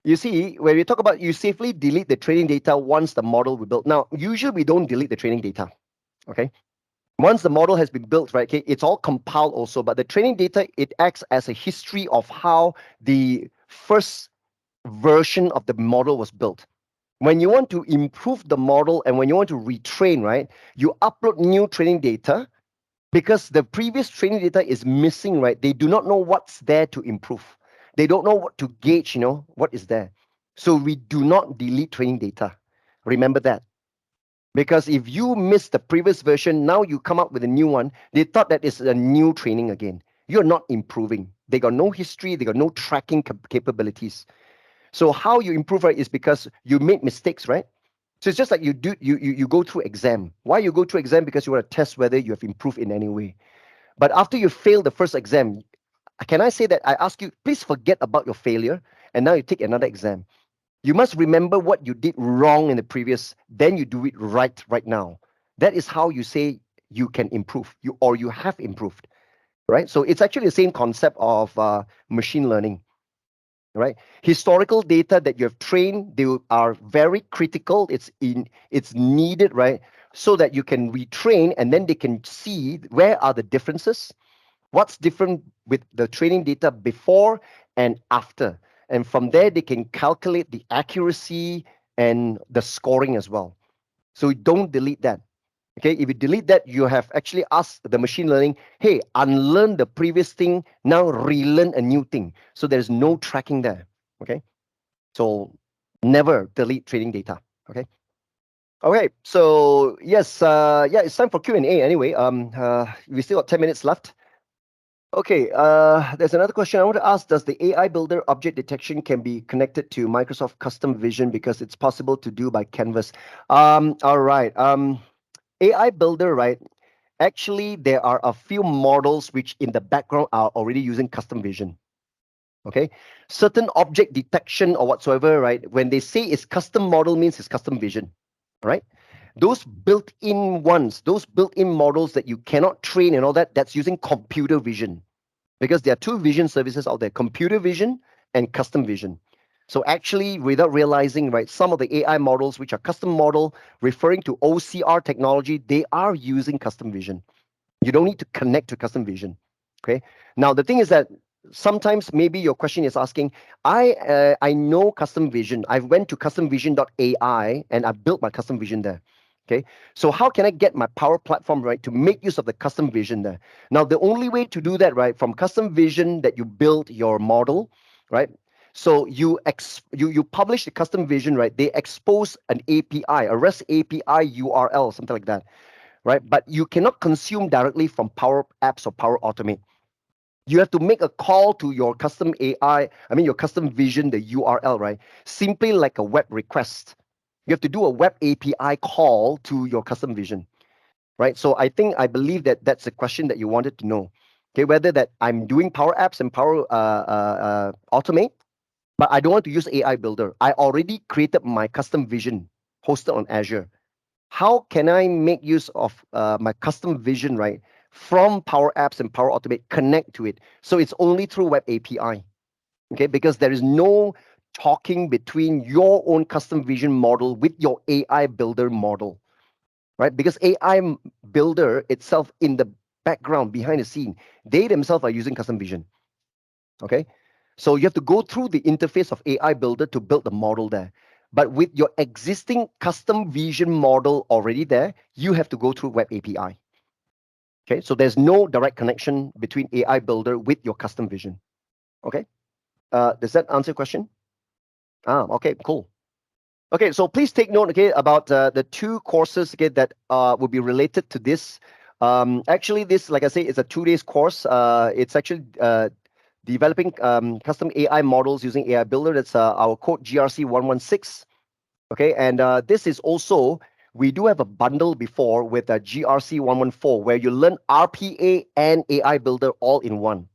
You see, when we talk about you safely delete the training data once the model was built. Now, usually we don't delete the training data. Okay. Once the model has been built, right? Okay, it's all compiled also, but the training data it acts as a history of how the first version of the model was built. When you want to improve the model and when you want to retrain, right? You upload new training data because the previous training data is missing, right? They do not know what's there to improve. They don't know what to gauge, what is there. So we do not delete training data. Remember that. Because if you miss the previous version, now you come up with a new one, they thought that is a new training again. You're not improving. They got no history, they got no tracking capabilities. So how you improve, right, is because you made mistakes, right? So it's just like you go through exam. Why you go through exam? Because you want to test whether you have improved in any way. But after you fail the first exam, can I say that I ask you, please forget about your failure and now you take another exam. You must remember what you did wrong in the previous, then you do it right now. That is how you say you can improve, you have improved, right? So it's actually the same concept of machine learning. right? Historical data that you have trained, they are very critical. It's needed, right? So that you can retrain and then they can see where are the differences, what's different with the training data before and after. And from there, they can calculate the accuracy and the scoring as well. So don't delete that. Okay, if you delete that, you have actually asked the machine learning, hey, unlearn the previous thing, now relearn a new thing. So there's no tracking there. Okay, so never delete training data. Okay. Okay, so yes, yeah, it's time for Q&A anyway. We still got 10 minutes left. Okay, there's another question I want to ask. Does the AI Builder object detection can be connected to Microsoft Custom Vision because it's possible to do by Canvas? All right. AI Builder, right? Actually, there are a few models which in the background are already using custom vision. Okay. Certain object detection or whatsoever, right? When they say it's custom model means it's custom vision. Right? Those built-in ones, those built-in models that you cannot train and all that, that's using computer vision. Because there are two vision services out there, computer vision and custom vision. So actually, without realizing, right, some of the AI models which are custom model referring to OCR technology, they are using custom vision. You don't need to connect to custom vision. Okay. Now the thing is that sometimes maybe your question is asking, I know custom vision. I went to customvision.ai and I built my custom vision there. Okay. So how can I get my power platform right to make use of the custom vision there? Now the only way to do that, right, from custom vision that you build your model, right? So you publish the custom vision, right? They expose an API, a REST API URL, something like that, right? But you cannot consume directly from Power Apps or Power Automate. You have to make a call to your custom AI, I mean, your custom vision, the URL, right? Simply like a web request. You have to do a web API call to your custom vision, right? So I believe that that's the question that you wanted to know. Okay, whether that I'm doing Power Apps and Power Automate, but I don't want to use AI Builder. I already created my custom vision hosted on Azure. How can I make use of my custom vision, right, from Power Apps and Power Automate, connect to it? So it's only through Web API, okay? Because there is no talking between your own custom vision model with your AI Builder model, right? Because Builder itself in the background, behind the scene, they themselves are using custom vision, okay? So you have to go through the interface of AI Builder to build the model there. But with your existing custom vision model already there, you have to go through Web API. Okay, so there's no direct connection between AI Builder with your custom vision. Okay, does that answer your question? Okay, cool. Okay, so please take note, okay, about the two courses, okay, that will be related to this. Actually, this, like I say, is a 2 days course. It's actually developing custom AI models using AI Builder. That's our code GRC 116. Okay, and this is also, we do have a bundle before with a GRC 114 where you learn RPA and AI Builder all in one.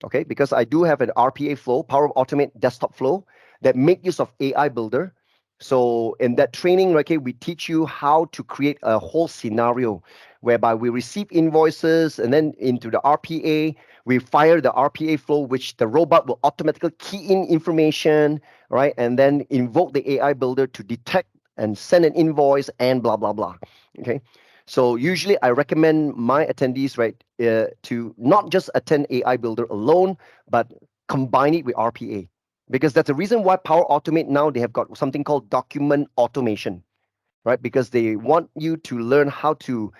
Okay, because I do have an RPA flow, Power Automate desktop flow, that make use of AI Builder. So in that training, okay, we teach you how to create a whole scenario whereby we receive invoices and then into the RPA, we fire the RPA flow, which the robot will automatically key in information, right? And then invoke the AI Builder to detect and send an invoice and blah, blah, blah. Okay. So usually I recommend my attendees, right, to not just attend AI Builder alone, but combine it with RPA. Because that's the reason why Power Automate now they have got something called document automation, right? Because they want you to learn how to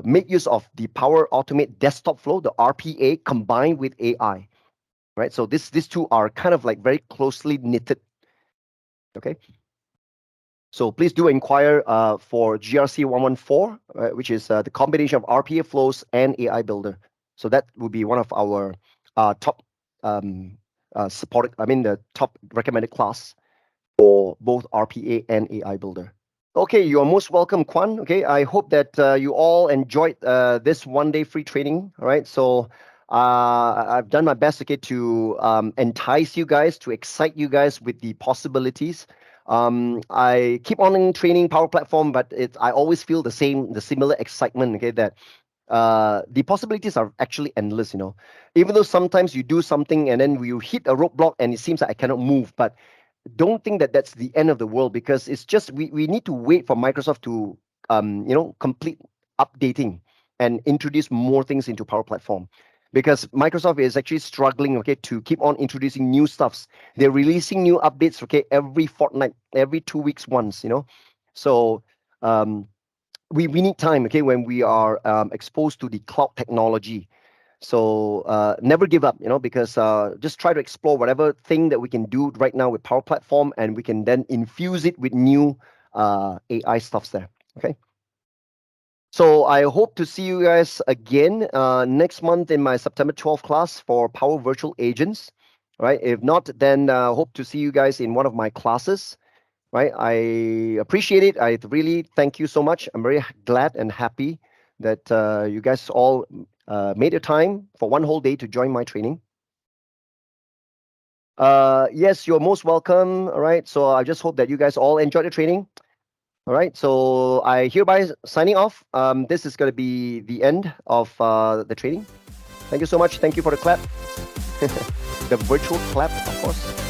make use of the Power Automate desktop flow, the RPA, combined with AI, right? So these two are kind of like very closely knitted. Okay. So please do inquire for GRC 114, which is the combination of RPA flows and AI Builder. So that would be one of our top supported, I mean, the top recommended class for both RPA and AI Builder. Okay, you are most welcome, Kwan. Okay, I hope that you all enjoyed this 1 day free training. All right, so I've done my best, okay, to entice you guys, to excite you guys with the possibilities. I keep on training Power Platform, but I always feel the similar excitement. Okay, that the possibilities are actually endless. Even though sometimes you do something and then you hit a roadblock and it seems like I cannot move, but don't think that that's the end of the world, because it's just we need to wait for Microsoft to complete updating and introduce more things into Power Platform, because Microsoft is actually struggling, okay, to keep on introducing new stuffs. They're releasing new updates, okay, every fortnight, every 2 weeks once. So um, we need time, okay, when we are exposed to the cloud technology. So never give up, because just try to explore whatever thing that we can do right now with Power Platform, and we can then infuse it with new AI stuffs there. Okay. So I hope to see you guys again next month in my September 12th class for Power Virtual Agents. Right. If not, then hope to see you guys in one of my classes. Right. I appreciate it. I really thank you so much. I'm very glad and happy that you guys all made a time for one whole day to join my training. Yes, you're most welcome. All right. So I just hope that you guys all enjoyed the training. All right. So I hereby signing off. This is going to be the end of the training. Thank you so much. Thank you for the clap. The virtual clap, of course.